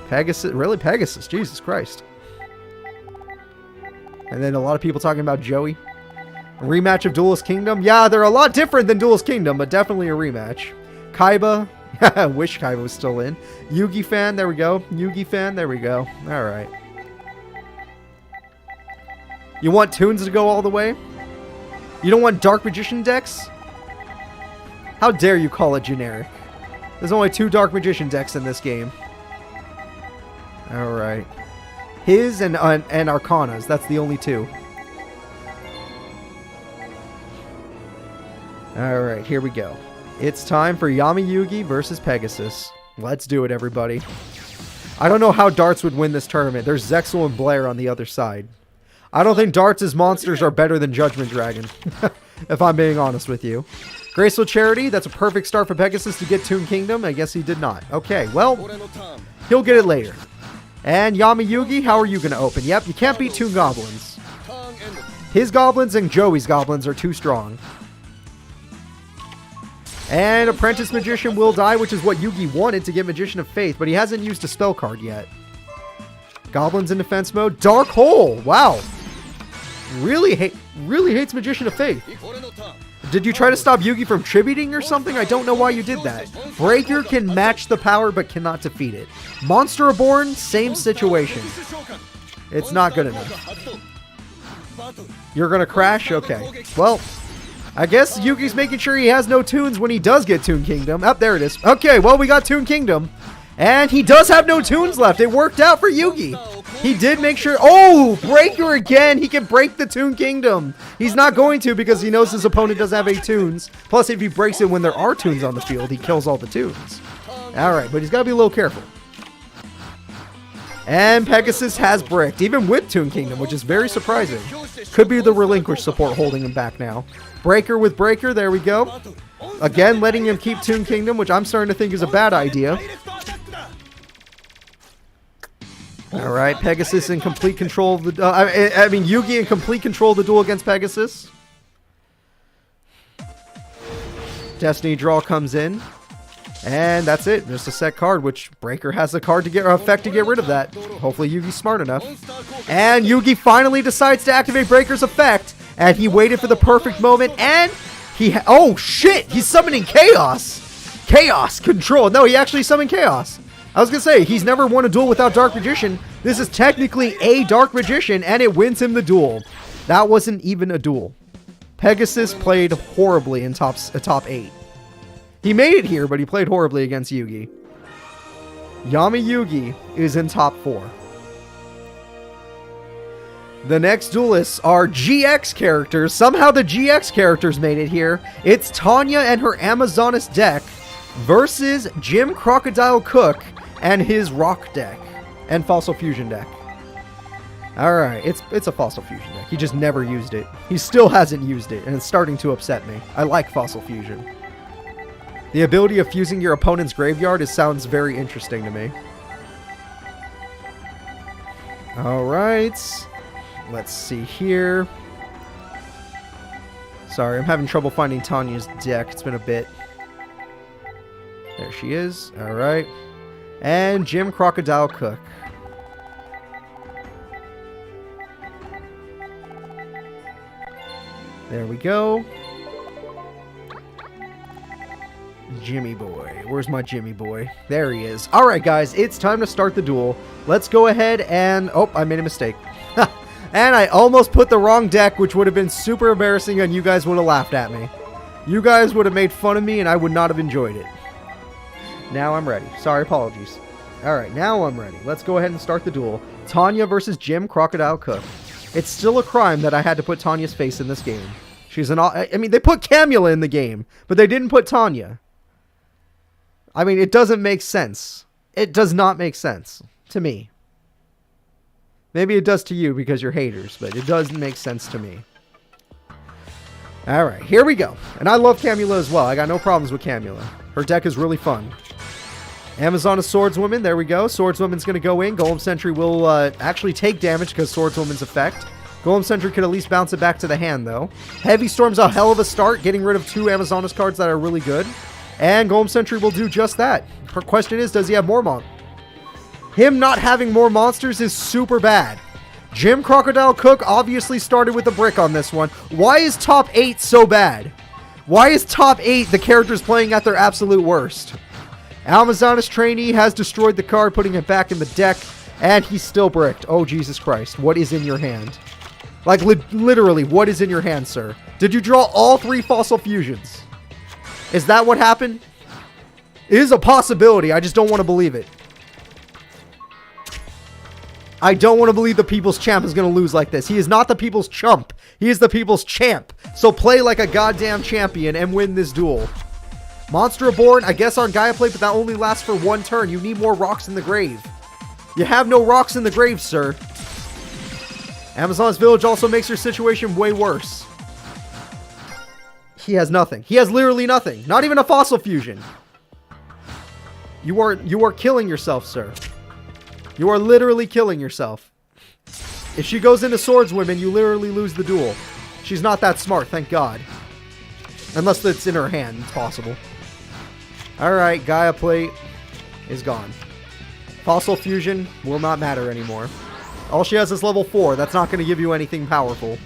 Pegasus. Really? Pegasus. Jesus Christ. And then a lot of people talking about Joey. A rematch of Duelist Kingdom. Yeah, they're a lot different than Duelist Kingdom, but definitely a rematch. Kaiba. I wish Kaiba was still in. Yugi fan. There we go. Yugi fan. There we go. All right. You want Toons to go all the way? You don't want Dark Magician decks? How dare you call it generic? There's only 2 Dark Magician decks in this game. Alright. His and Arcana's. That's the only 2. Alright, here we go. It's time for Yami Yugi versus Pegasus. Let's do it, everybody. I don't know how Darts would win this tournament. There's Zexel and Blair on the other side. I don't think Darts' monsters are better than Judgment Dragon, if I'm being honest with you. Graceful Charity, that's a perfect start for Pegasus to get Toon Kingdom. I guess he did not. Okay, well, he'll get it later. And Yami Yugi, how are you going to open? Yep, you can't beat Toon Goblins. His Goblins and Joey's Goblins are too strong. And Apprentice Magician will die, which is what Yugi wanted to get Magician of Faith, but he hasn't used a spell card yet. Goblins in defense mode. Dark Hole! Wow. Really hates Magician of Faith. Did you try to stop Yugi from tributing or something? I don't know why you did that. Breaker can match the power but cannot defeat it. Monster Reborn, same situation. It's not good enough. You're gonna crash? Okay. Well, I guess Yugi's making sure he has no tunes when he does get Toon Kingdom. Oh, there it is. Okay, well, we got Toon Kingdom. And he does have no tunes left. It worked out for Yugi. He did make sure... Oh, Breaker again. He can break the Toon Kingdom. He's not going to because he knows his opponent doesn't have any tunes. Plus, if he breaks it when there are tunes on the field, he kills all the tunes. All right, but he's got to be a little careful. And Pegasus has bricked, even with Toon Kingdom, which is very surprising. Could be the relinquished support holding him back now. Breaker with Breaker, there we go. Again, letting him keep Toon Kingdom, which I'm starting to think is a bad idea. Alright, Pegasus in complete control of the... Yugi in complete control of the duel against Pegasus. Destiny Draw comes in. And that's it. Just a set card, which Breaker has the card to get effect to get rid of that. Hopefully Yugi's smart enough. And Yugi finally decides to activate Breaker's effect. And he waited for the perfect moment. And he... Oh, shit! He's summoning Chaos! Chaos Control! No, he actually summoned Chaos. I was gonna say, he's never won a duel without Dark Magician. This is technically a Dark Magician, and it wins him the duel. That wasn't even a duel. Pegasus played horribly in top 8. He made it here, but he played horribly against Yugi. Yami Yugi is in top 4. The next duelists are GX characters. Somehow the GX characters made it here. It's Tanya and her Amazoness deck versus Jim Crocodile Cook and his Rock deck and Fossil Fusion deck. Alright, it's a Fossil Fusion deck. He just never used it. He still hasn't used it, and it's starting to upset me. I like Fossil Fusion. The ability of fusing your opponent's graveyard sounds very interesting to me. Alright. Let's see here. Sorry, I'm having trouble finding Tanya's deck. It's been a bit. There she is. Alright. And Jim Crocodile Cook. There we go. Jimmy boy. Where's my Jimmy boy? There he is. Alright, guys. It's time to start the duel. Let's go ahead and... Oh, I made a mistake. And I almost put the wrong deck, which would have been super embarrassing, and you guys would have laughed at me. You guys would have made fun of me, and I would not have enjoyed it. Now I'm ready. Sorry, apologies. Alright, now I'm ready. Let's go ahead and start the duel. Tanya versus Jim Crocodile Cook. It's still a crime that I had to put Tanya's face in this game. She's an... I mean, they put Camula in the game, but they didn't put Tanya. I mean, it doesn't make sense. It does not make sense to me. Maybe it does to you because you're haters, but it doesn't make sense to me. Alright, here we go. And I love Camula as well. I got no problems with Camula. Her deck is really fun. Amazoness Swordswoman, there we go. Swordswoman's going to go in. Golem Sentry will actually take damage because Swordswoman's effect. Golem Sentry could at least bounce it back to the hand, though. Heavy Storm's a hell of a start, getting rid of 2 Amazoness cards that are really good. And Golem Sentry will do just that. Her question is, does he have more monsters? Him not having more monsters is super bad. Jim Crocodile Cook obviously started with a brick on this one. Why is top 8 so bad? Why is top 8 the characters playing at their absolute worst? Amazoness Trainee has destroyed the card, putting it back in the deck, and he's still bricked. Oh, Jesus Christ. What is in your hand? Like, literally, what is in your hand, sir? Did you draw all 3 Fossil Fusions? Is that what happened? It is a possibility. I just don't want to believe it. I don't want to believe the People's Champ is going to lose like this. He is not the People's Chump. He is the People's Champ. So play like a goddamn champion and win this duel. Monster Reborn, I guess on Gaia Plate, but that only lasts for 1 turn. You need more rocks in the grave. You have no rocks in the grave, sir. Amazon's Village also makes your situation way worse. He has nothing. He has literally nothing. Not even a fossil fusion. You are killing yourself, sir. You are literally killing yourself. If she goes into Swordswomen, you literally lose the duel. She's not that smart, thank God. Unless it's in her hand, it's possible. Alright, Gaia Plate is gone. Fossil Fusion will not matter anymore. All she has is level 4. That's not going to give you anything powerful.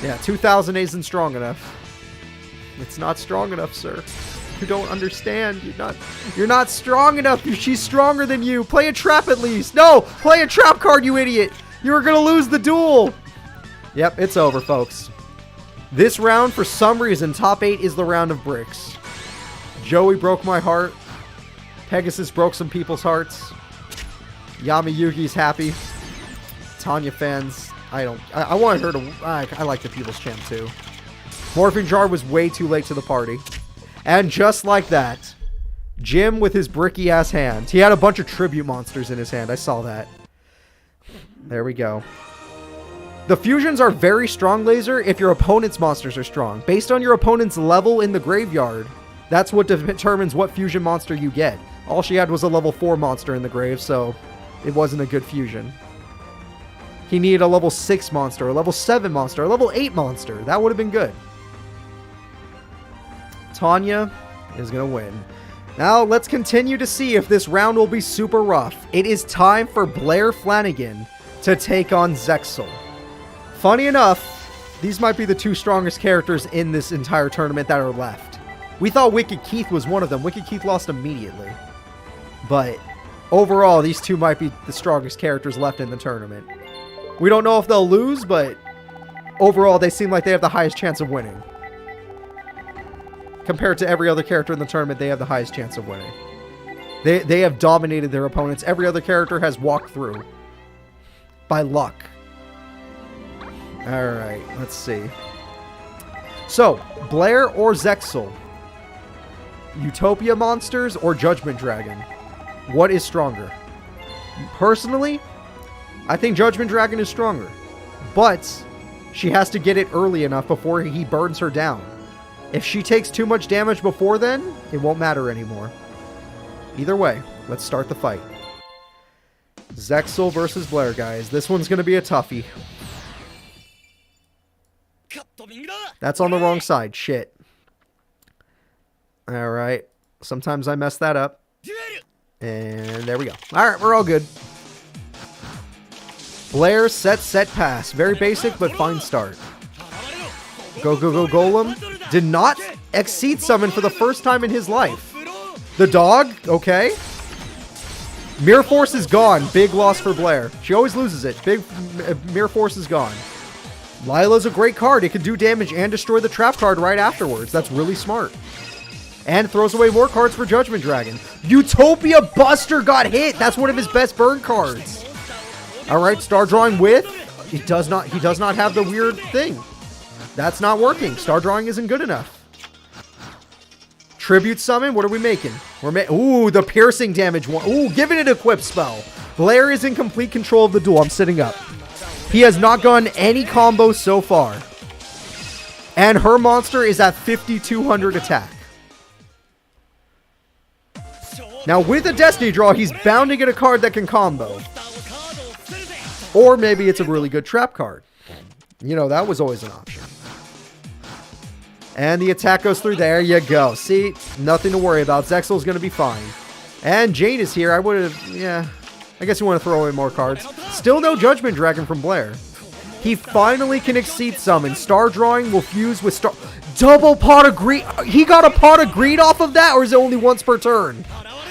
Yeah, 2000 isn't strong enough. It's not strong enough, sir. You don't understand. You're not strong enough. She's stronger than you. Play a trap at least. No! Play a trap card, you idiot! You were going to lose the duel! Yep, it's over, folks. This round, for some reason, top 8 is the round of bricks. Joey broke my heart. Pegasus broke some people's hearts. Yami Yugi's happy. Tanya fans, I wanted her to... I like the People's Champ too. Morphing Jar was way too late to the party. And just like that, Jim with his bricky ass hand. He had a bunch of tribute monsters in his hand. I saw that. There we go. The fusions are very strong, Laser, if your opponent's monsters are strong. Based on your opponent's level in the graveyard, that's what determines what fusion monster you get. All she had was a level 4 monster in the grave, so it wasn't a good fusion. He needed a level 6 monster, a level 7 monster, a level 8 monster. That would have been good. Tanya is going to win. Now, let's continue to see if this round will be super rough. It is time for Blair Flanagan to take on Zexal. Funny enough, these might be the 2 strongest characters in this entire tournament that are left. We thought Wicked Keith was one of them. Wicked Keith lost immediately. But overall, these 2 might be the strongest characters left in the tournament. We don't know if they'll lose, but overall, they seem like they have the highest chance of winning. Compared to every other character in the tournament, they have the highest chance of winning. They have dominated their opponents. Every other character has walked through. By luck. Alright, let's see. So, Blair or Zexal? Utopia monsters or Judgment Dragon? What is stronger? Personally, I think Judgment Dragon is stronger. But she has to get it early enough before he burns her down. If she takes too much damage before then, it won't matter anymore. Either way, let's start the fight. Zexal versus Blair, guys. This one's going to be a toughie. That's on the wrong side. Shit. Alright. Sometimes I mess that up. And there we go. Alright, we're all good. Blair, set, pass. Very basic, but fine start. Go, Golem. Did not exceed summon for the first time in his life. The dog, okay. Mirror Force is gone. Big loss for Blair. She always loses it. Mirror Force is gone. Lila's a great card. It can do damage and destroy the trap card right afterwards. That's really smart. And throws away more cards for Judgment Dragon. Utopia Buster got hit. That's one of his best burn cards. Alright, Star Drawing with. He does not have the weird thing. That's not working. Star Drawing isn't good enough. Tribute Summon, what are we making? Ooh, the piercing damage one. Ooh, giving it an equip spell. Blair is in complete control of the duel. I'm sitting up. He has not gotten any combos so far. And her monster is at 5,200 attack. Now, with a Destiny Draw, he's bound to get a card that can combo. Or maybe it's a really good trap card. You know, that was always an option. And the attack goes through. There you go. See? Nothing to worry about. Zexal's going to be fine. And Jane is here. I would have... Yeah. I guess you want to throw away more cards. Still no Judgment Dragon from Blair. He finally can exceed summon. Star Drawing will fuse with Star... Double Pot of Greed. He got a Pot of Greed off of that? Or is it only once per turn?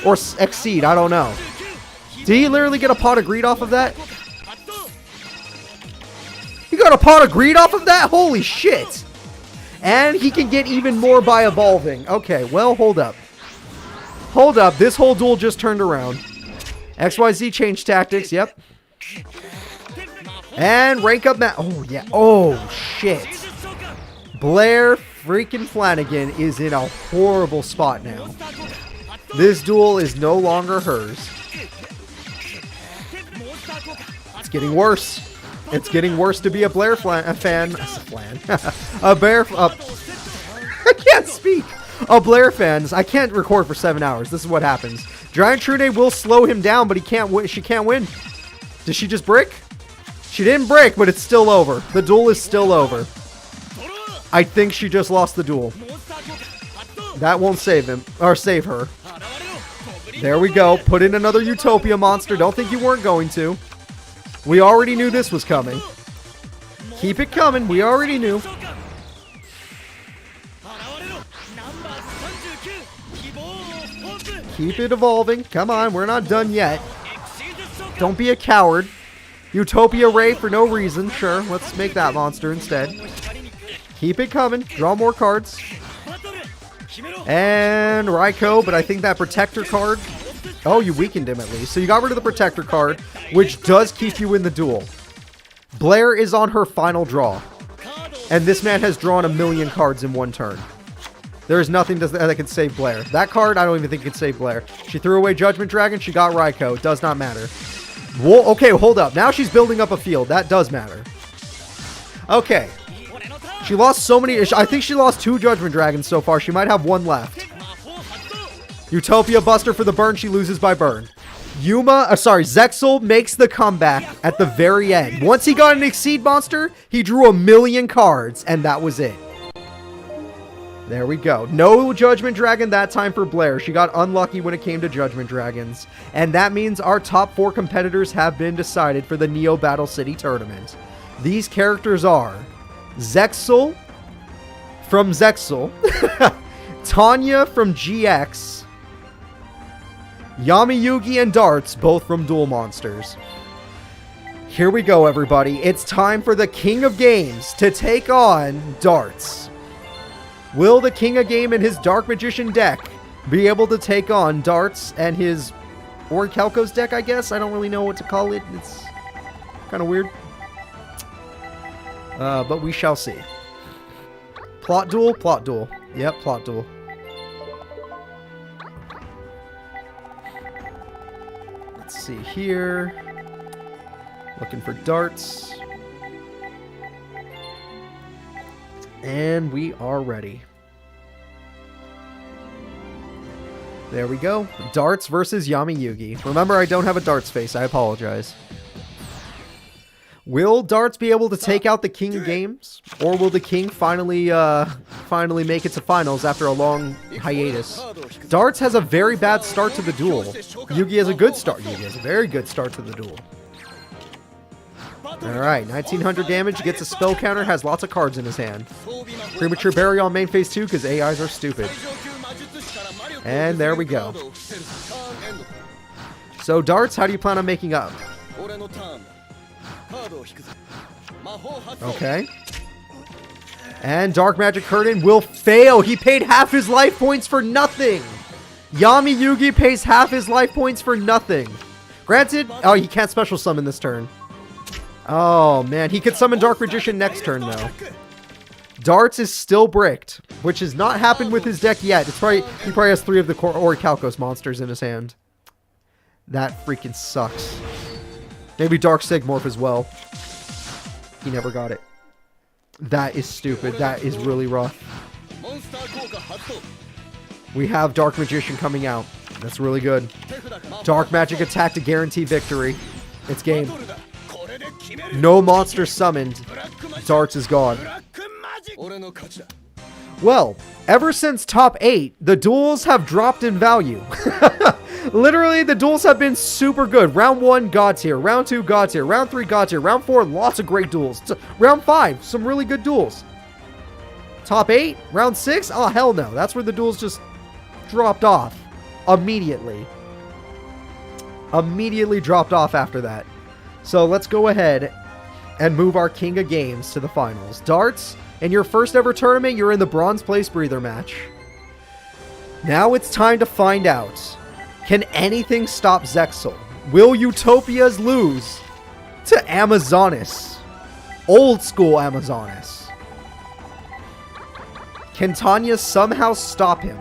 Or exceed? I don't know. Did he literally get a Pot of Greed off of that? He got a Pot of Greed off of that? Holy shit. And he can get even more by evolving. Okay, well, hold up. Hold up. This whole duel just turned around. XYZ changed tactics. Yep. And rank up. Oh, yeah. Oh, shit. Blair freaking Flanagan is in a horrible spot now. This duel is no longer hers. It's getting worse. It's getting worse to be a Blair fan. A Bear. I can't speak. A Blair fans. I can't record for 7 hours. This is what happens. Giant Trude will slow him down, but he can't win. She can't win. Did she just break? She didn't break, but it's still over. The duel is still over. I think she just lost the duel. That won't save him, or save her. There we go. Put in another Utopia monster. Don't think you weren't going to. We already knew this was coming. Keep it coming. We already knew. Keep it evolving. Come on, we're not done yet. Don't be a coward. Utopia Ray for no reason. Sure, let's make that monster instead. Keep it coming. Draw more cards. And Raiko, but I think that Protector card... Oh, you weakened him at least. So you got rid of the Protector card, which does keep you in the duel. Blair is on her final draw. And this man has drawn 1,000,000 cards in one turn. There is nothing that can save Blair. That card, I don't even think can save Blair. She threw away Judgment Dragon. She got Raiko. It does not matter. Whoa, okay, hold up. Now she's building up a field. That does matter. Okay. She lost so many... I think she lost 2 Judgment Dragons so far. She might have 1 left. Utopia Buster for the burn. She loses by burn. Zexal makes the comeback at the very end. Once he got an Exceed monster, he drew 1,000,000 cards, and that was it. There we go. No Judgment Dragon that time for Blair. She got unlucky when it came to Judgment Dragons. And that means our top 4 competitors have been decided for the Neo Battle City Tournament. These characters are Zexal from Zexal, Tanya from GX, Yami Yugi and Darts, both from Duel Monsters. Here we go, everybody. It's time for the King of Games to take on Darts. Will the King of Game and his Dark Magician deck be able to take on Darts and his Orichalco's deck, I guess? I don't really know what to call it. It's kind of weird. But we shall see. Plot duel? Plot duel. Yep, plot duel. Let's see here. Looking for Darts. And we are ready. There we go. Darts versus Yami Yugi. Remember, I don't have a Darts face. I apologize. Will Darts be able to take out the King of Games? Or will the King finally make it to finals after a long hiatus? Darts has a very bad start to the duel. Yugi has a good start. Yugi has a very good start to the duel. Alright, 1900 damage, gets a spell counter, has lots of cards in his hand. Premature Burial on main phase 2 because AIs are stupid. And there we go. So Darts, how do you plan on making up? Okay. And Dark Magic Curtain will fail. He paid half his life points for nothing. Yami Yugi pays half his life points for nothing. Granted, oh, he can't special summon this turn. Oh, man. He could summon Dark Magician next turn, though. Darts is still bricked, which has not happened with his deck yet. He probably has 3 of the Orichalcos monsters in his hand. That freaking sucks. Maybe Dark Sigmorph as well. He never got it. That is stupid. That is really rough. We have Dark Magician coming out. That's really good. Dark Magic attack to guarantee victory. It's game. No monster summoned. Darts is gone. Well, ever since top 8, the duels have dropped in value. Literally, the duels have been super good. Round 1, God tier. Round 2, God tier. Round 3, God tier. Round 4, lots of great duels. Round 5, some really good duels. Top 8, round 6, oh hell no. That's where the duels just dropped off. Immediately. Immediately dropped off after that. So let's go ahead and move our King of Games to the finals. Darts, in your first ever tournament, you're in the Bronze Place Breather match. Now it's time to find out. Can anything stop Zexal? Will Utopias lose to Amazonas? Old school Amazonas. Can Tanya somehow stop him?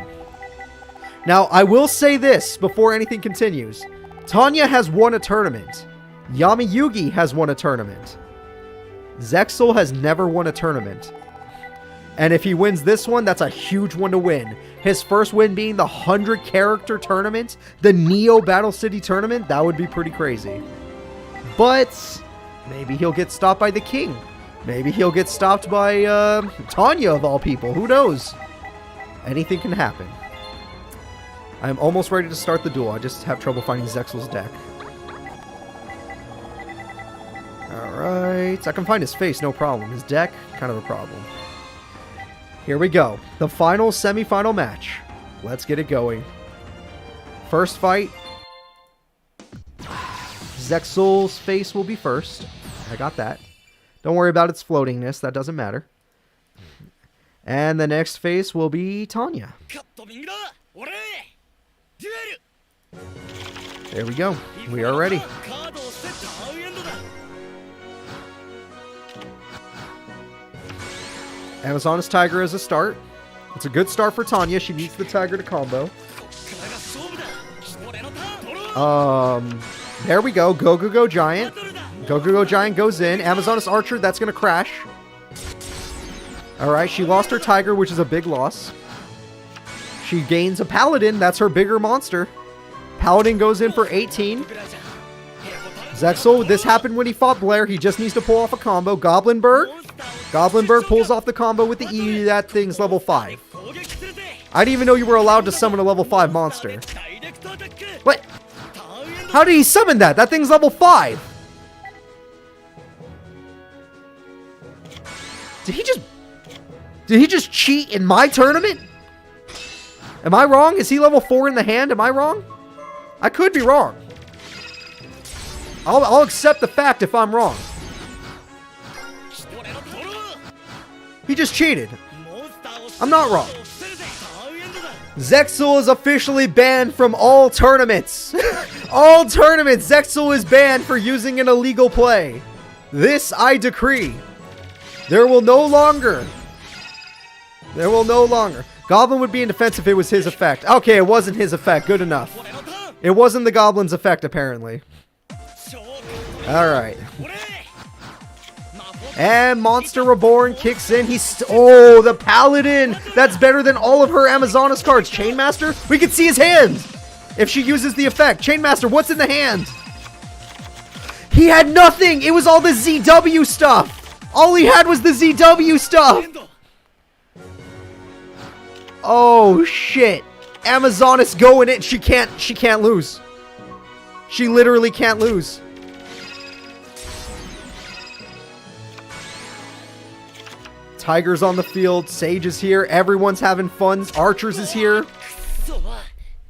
Now, I will say this before anything continues. Tanya has won a tournament. Yugi has won a tournament. Zexal has never won a tournament. And if he wins this one, that's a huge one to win. His first win being the 100-character tournament, the Neo Battle City tournament, that would be pretty crazy. But maybe he'll get stopped by the king. Maybe he'll get stopped by Tanya, of all people. Who knows? Anything can happen. I'm almost ready to start the duel. I just have trouble finding Zexal's deck. Alright. I can find his face, no problem. His deck, kind of a problem. Here we go. The final semi-final match. Let's get it going. First fight. Zexal's face will be first. I got that. Don't worry about its floatingness. That doesn't matter. And the next face will be Tanya. There we go. We are ready. Amazonas Tiger as a start. It's a good start for Tanya. She needs the Tiger to combo. There we go. Go Giant. Go Giant goes in. Amazonas Archer, that's going to crash. Alright, she lost her Tiger, which is a big loss. She gains a Paladin. That's her bigger monster. Paladin goes in for 18. Zexal, this happened when he fought Blair. He just needs to pull off a combo. Goblinberg pulls off the combo with the E. That thing's level 5. I didn't even know you were allowed to summon a level 5 monster. What? How did he summon that? That thing's level 5. Did he just cheat in my tournament? Am I wrong? Is he level 4 in the hand? Am I wrong? I could be wrong. I'll accept the fact if I'm wrong. He just cheated. I'm not wrong. Zexal is officially banned from all tournaments. All tournaments. Zexal is banned for using an illegal play. This I decree. There will no longer. Goblin would be in defense if it was his effect. Okay, it wasn't his effect. Good enough. It wasn't the Goblin's effect, apparently. Alright. And Monster Reborn kicks in. Oh, the Paladin! That's better than all of her Amazonas cards. Chainmaster? We can see his hand! If she uses the effect. Chainmaster, what's in the hand? He had nothing! It was all the ZW stuff! All he had was the ZW stuff! Oh, shit. Amazonas going in. She can't lose. She literally can't lose. Tiger's on the field. Sage is here. Everyone's having fun. Archers is here.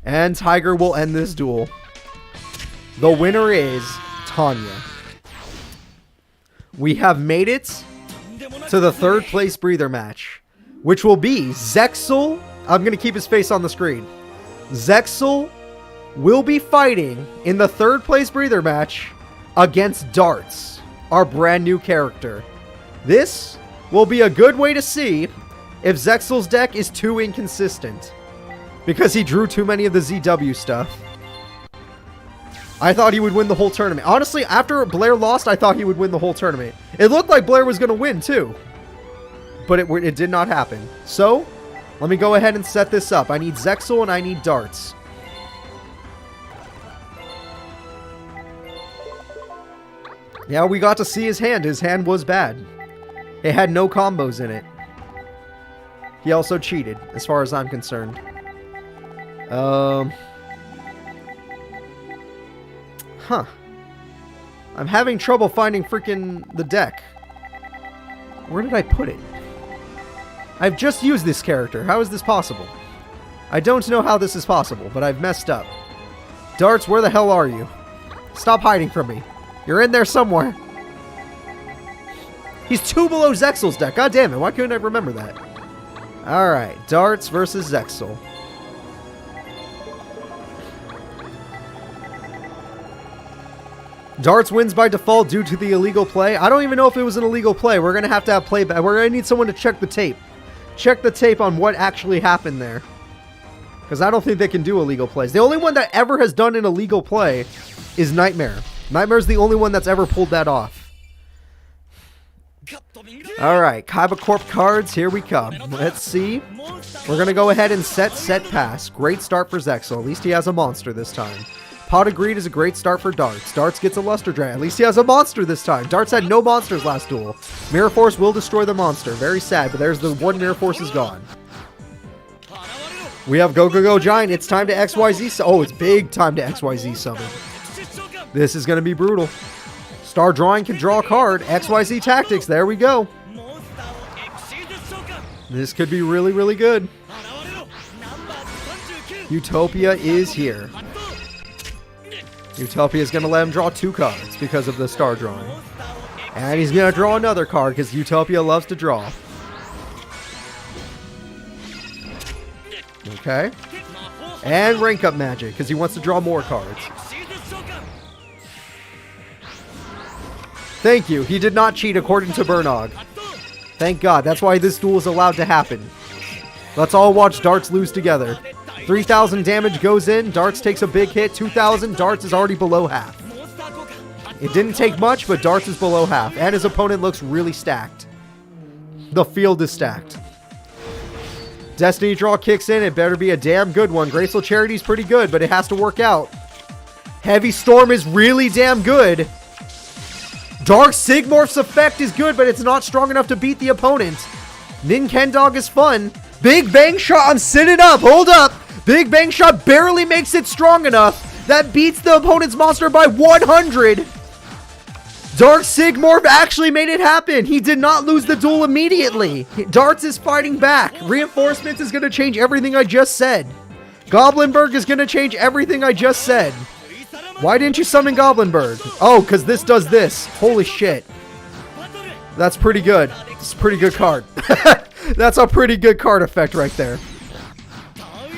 And Tiger will end this duel. The winner is Tanya. We have made it to the third place breather match, which will be Zexal. I'm going to keep his face on the screen. Zexal will be fighting in the third place breather match against Darts, our brand new character. This will be a good way to see if Zexal's deck is too inconsistent, because he drew too many of the ZW stuff. I thought he would win the whole tournament. Honestly, after Blair lost, I thought he would win the whole tournament. It looked like Blair was going to win too, but it did not happen. So, let me go ahead and set this up. I need Zexal and I need Darts. Yeah, we got to see his hand. His hand was bad. It had no combos in it. He also cheated, as far as I'm concerned. Huh. I'm having trouble finding freaking the deck. Where did I put it? I've just used this character. How is this possible? I don't know how this is possible, but I've messed up. Darts, where the hell are you? Stop hiding from me. You're in there somewhere. He's 2 below Zexal's deck. God damn it. Why couldn't I remember that? Alright. Darts versus Zexal. Darts wins by default due to the illegal play. I don't even know if it was an illegal play. We're going to have playback. We're going to need someone to check the tape. check the tape on what actually happened there. Because I don't think they can do illegal plays. The only one that ever has done an illegal play is Nightmare. Nightmare's the only one that's ever pulled that off. Alright, Kaiba Corp cards, here we come. Let's see. We're going to go ahead and set pass. Great start for Zexal. At least he has a monster this time. Pot of Greed is a great start for Darts. Darts gets a Luster Dragon. At least he has a monster this time. Darts had no monsters last duel. Mirror Force will destroy the monster. Very sad, but there's the one Mirror Force is gone. We have Go Go Go Giant. It's time to XYZ. Oh, it's big time to XYZ summon. This is going to be brutal. Star Drawing can draw a card. XYZ Tactics. There we go. This could be really, really good. Utopia is here. Utopia is going to let him draw 2 cards because of the Star Drawing. And he's going to draw another card because Utopia loves to draw. Okay. And rank up magic, because he wants to draw more cards. Thank you. He did not cheat according to Burnog. Thank God. That's why this duel is allowed to happen. Let's all watch Darts lose together. 3,000 damage goes in. Darts takes a big hit. 2,000. Darts is already below half. It didn't take much, but Darts is below half. And his opponent looks really stacked. The field is stacked. Destiny Draw kicks in. It better be a damn good one. Graceful Charity is pretty good, but it has to work out. Heavy Storm is really damn good. Dark Sigmorph's effect is good, but it's not strong enough to beat the opponent. Nin Ken Dog is fun. Big Bang Shot. I'm sitting up. Hold up. Big Bang Shot barely makes it strong enough. That beats the opponent's monster by 100. Dark Sigmorph actually made it happen. He did not lose the duel immediately. Darts is fighting back. Reinforcements is going to change everything I just said. Goblinberg is going to change everything I just said. Why didn't you summon Goblinberg? Oh, because this does this. Holy shit. That's pretty good. It's a pretty good card. That's a pretty good card effect right there.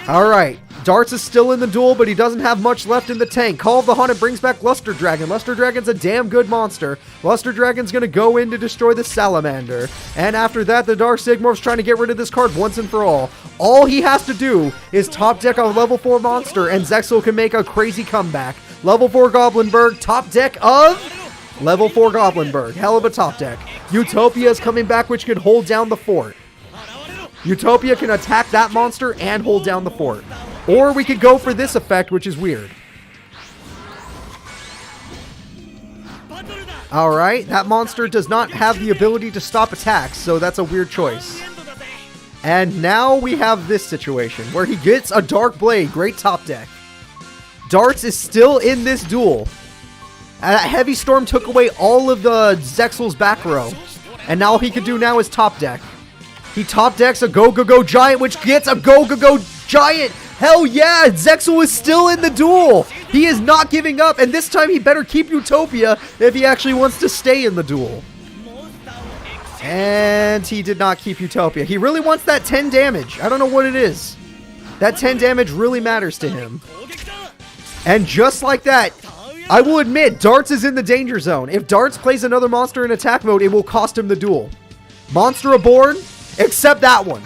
Alright. Darts is still in the duel, but he doesn't have much left in the tank. Call of the Haunted brings back Luster Dragon. Luster Dragon's a damn good monster. Luster Dragon's going to go in to destroy the Salamander. And after that, the Dark Sigmorph's trying to get rid of this card once and for all. All he has to do is top deck a level 4 monster, and Zexal can make a crazy comeback. Level 4 Goblinberg, top deck of level 4 Goblinberg. Hell of a top deck. Utopia is coming back, which can hold down the fort. Utopia can attack that monster and hold down the fort. Or we could go for this effect, which is weird. Alright, that monster does not have the ability to stop attacks, so that's a weird choice. And now we have this situation, where he gets a Dark Blade, great top deck. Darts is still in this duel. Heavy Storm took away all of the Zexal's back row. And now all he can do now is top deck. He top decks a Go Go Go Giant, which gets a Go Go Go Giant. Hell yeah, Zexal is still in the duel. He is not giving up, and this time he better keep Utopia if he actually wants to stay in the duel. And he did not keep Utopia. He really wants that 10 damage. I don't know what it is. That 10 damage really matters to him. And just like that, I will admit, Darts is in the danger zone. If Darts plays another monster in attack mode, it will cost him the duel. Monster Reborn, except that one.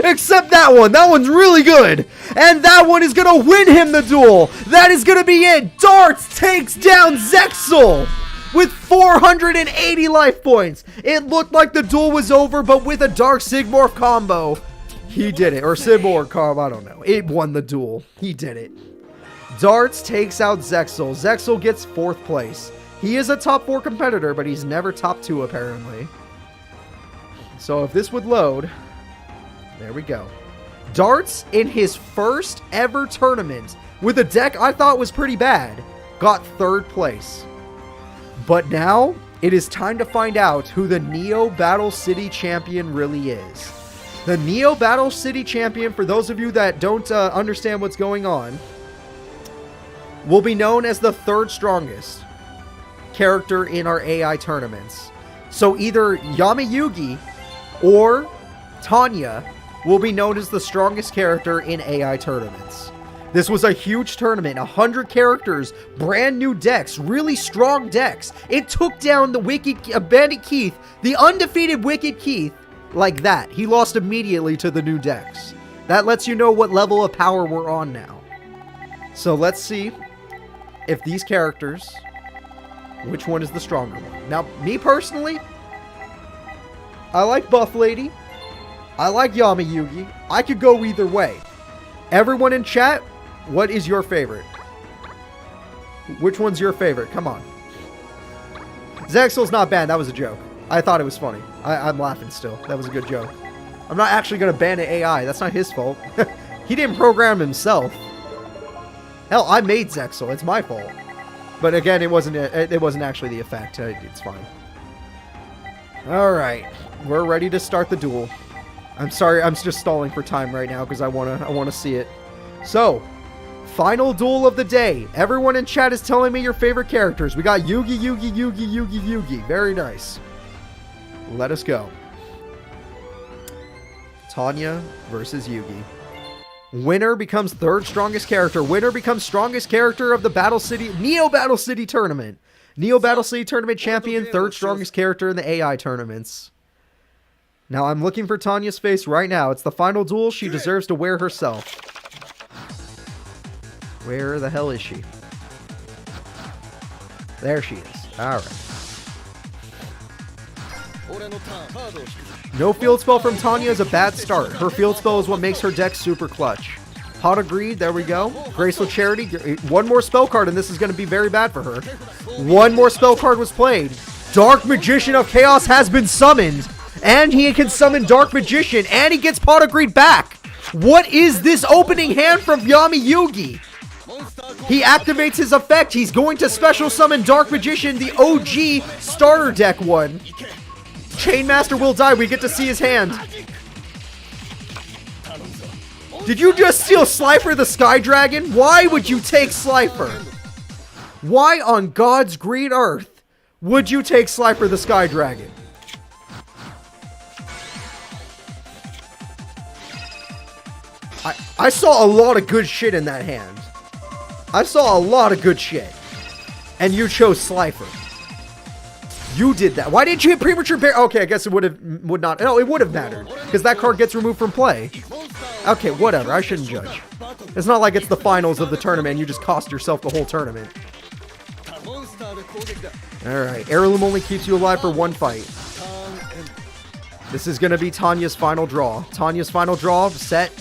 Except that one. That one's really good. And that one is going to win him the duel. That is going to be it. Darts takes down Zexal with 480 life points. It looked like the duel was over, but with a Dark Sigmorph combo, he did it. Or Sigmorph combo, I don't know. It won the duel. He did it. Darts takes out Zexal. Zexal gets 4th place. He is a top 4 competitor, but he's never top 2 apparently. So if this would load, there we go. Darts in his first ever tournament with a deck I thought was pretty bad, got 3rd place. But now it is time to find out who the Neo Battle City champion really is. The Neo Battle City champion, for those of you that don't understand what's going on, will be known as the 3rd strongest character in our AI tournaments. So either Yamayugi or Tanya will be known as the strongest character in AI tournaments. This was a huge tournament, 100 characters, brand new decks, really strong decks. It took down the Bandit Keith, the undefeated Wicked Keith, Like that. He lost immediately to the new Dex. That lets you know what level of power we're on now. So let's see if these characters, which one is the stronger one. Now, me personally, I like Buff Lady. I like Yugi. I could go either way. Everyone in chat, what is your favorite? Which one's your favorite? Come on. Zexel's not bad. That was a joke. I thought it was funny. I'm laughing still. That was a good joke. I'm not actually going to ban an AI. That's not his fault. He didn't program himself. Hell, I made Zexel. It's my fault. But again, it wasn't actually the effect. It's fine. All right. We're ready to start the duel. I'm sorry. I'm just stalling for time right now because I want to see it. So, final duel of the day. Everyone in chat is telling me your favorite characters. We got Yugi. Very nice. Let us go. Tanya versus Yugi. Winner becomes third strongest character. Winner becomes strongest character of the Neo Battle City tournament. Neo Battle City tournament champion, third strongest character in the AI tournaments. Now I'm looking for Tanya's face right now. It's the final duel. She deserves to wear herself. Where the hell is she? There she is. All right. No field spell from Tanya is a bad start. Her field spell is what makes her deck super clutch. Hot agreed. There we go. Graceful Charity. One more spell card and this is going to be very bad for her. One more spell card was played. Dark Magician of Chaos has been summoned. And he can summon Dark Magician. And he gets Pot of Greed back. What is this opening hand from Yugi? He activates his effect. He's going to special summon Dark Magician, the OG starter deck one. Chainmaster will die. We get to see his hand. Did you just steal Slifer the Sky Dragon? Why would you take Slifer? Why on God's green earth would you take Slifer the Sky Dragon? I saw a lot of good shit in that hand. I saw a lot of good shit. And you chose Slifer. You did that. Why didn't you hit Premature Bear? Okay, I guess it would not. No, it would have mattered. Because that card gets removed from play. Okay, whatever. I shouldn't judge. It's not like it's the finals of the tournament and you just cost yourself the whole tournament. Alright, Heirloom only keeps you alive for one fight. This is going to be Tanya's final draw. Tanya's final draw. Set.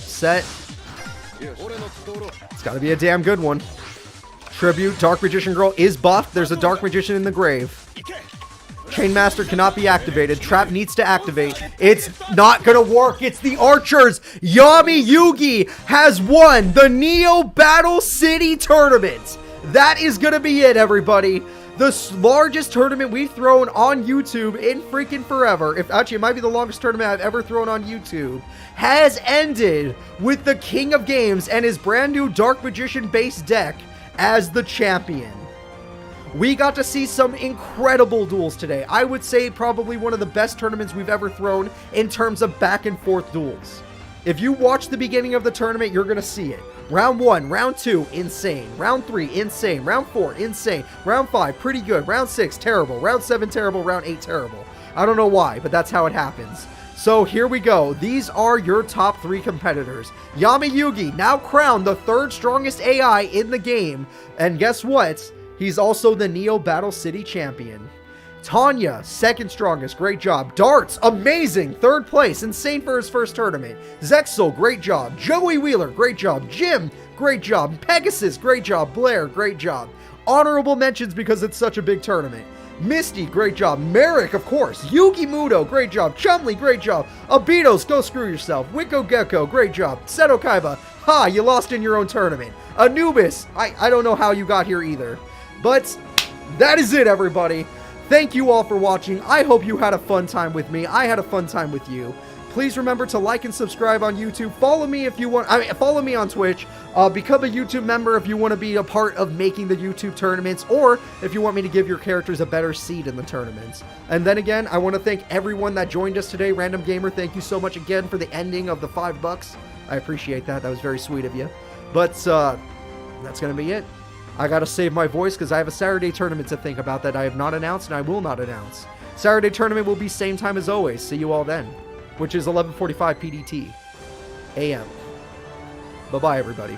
It's got to be a damn good one. Tribute. Dark Magician Girl is buffed. There's a Dark Magician in the grave. Chainmaster cannot be activated. Trap needs to activate. It's not gonna work. It's the Archers. Yugi has won the Neo Battle City tournament. That is gonna be it, everybody. The largest tournament we've thrown on YouTube in freaking forever. Actually, it might be the longest tournament I've ever thrown on YouTube. Has ended with the King of Games and his brand new Dark Magician base deck as the champion. We got to see some incredible duels today. I would say probably one of the best tournaments we've ever thrown in terms of back and forth duels. If you watch the beginning of the tournament, you're going to see it. Round 1, Round 2, insane. Round 3, insane. Round 4, insane. Round 5, pretty good. Round 6, terrible. Round 7, terrible. Round 8, terrible. I don't know why, but that's how it happens. So here we go. These are your top 3 competitors. Yugi, now crowned the third strongest AI in the game. And guess what? He's also the Neo Battle City champion. Tanya, second strongest, great job. Darts, amazing, third place, insane for his first tournament. Zexel, great job. Joey Wheeler, great job. Jim, great job. Pegasus, great job. Blair, great job. Honorable mentions because it's such a big tournament. Misty, great job. Merrick, of course. Yugi Muto, great job. Chumley, great job. Abitos, go screw yourself. Wicco Gecko, great job. Seto Kaiba, ha, you lost in your own tournament. Anubis, I don't know how you got here either. But that is it, everybody. Thank you all for watching. I hope you had a fun time with me. I had a fun time with you. Please remember to like and subscribe on YouTube. Follow me if you want. Follow me on Twitch. Become a YouTube member if you want to be a part of making the YouTube tournaments, or if you want me to give your characters a better seed in the tournaments. And then again, I want to thank everyone that joined us today. Random Gamer, thank you so much again for the ending of the $5. I appreciate that. That was very sweet of you. But that's gonna be it. I gotta save my voice because I have a Saturday tournament to think about that I have not announced and I will not announce. Saturday tournament will be same time as always. See you all then. which is 11:45 PDT AM. Bye-bye, everybody.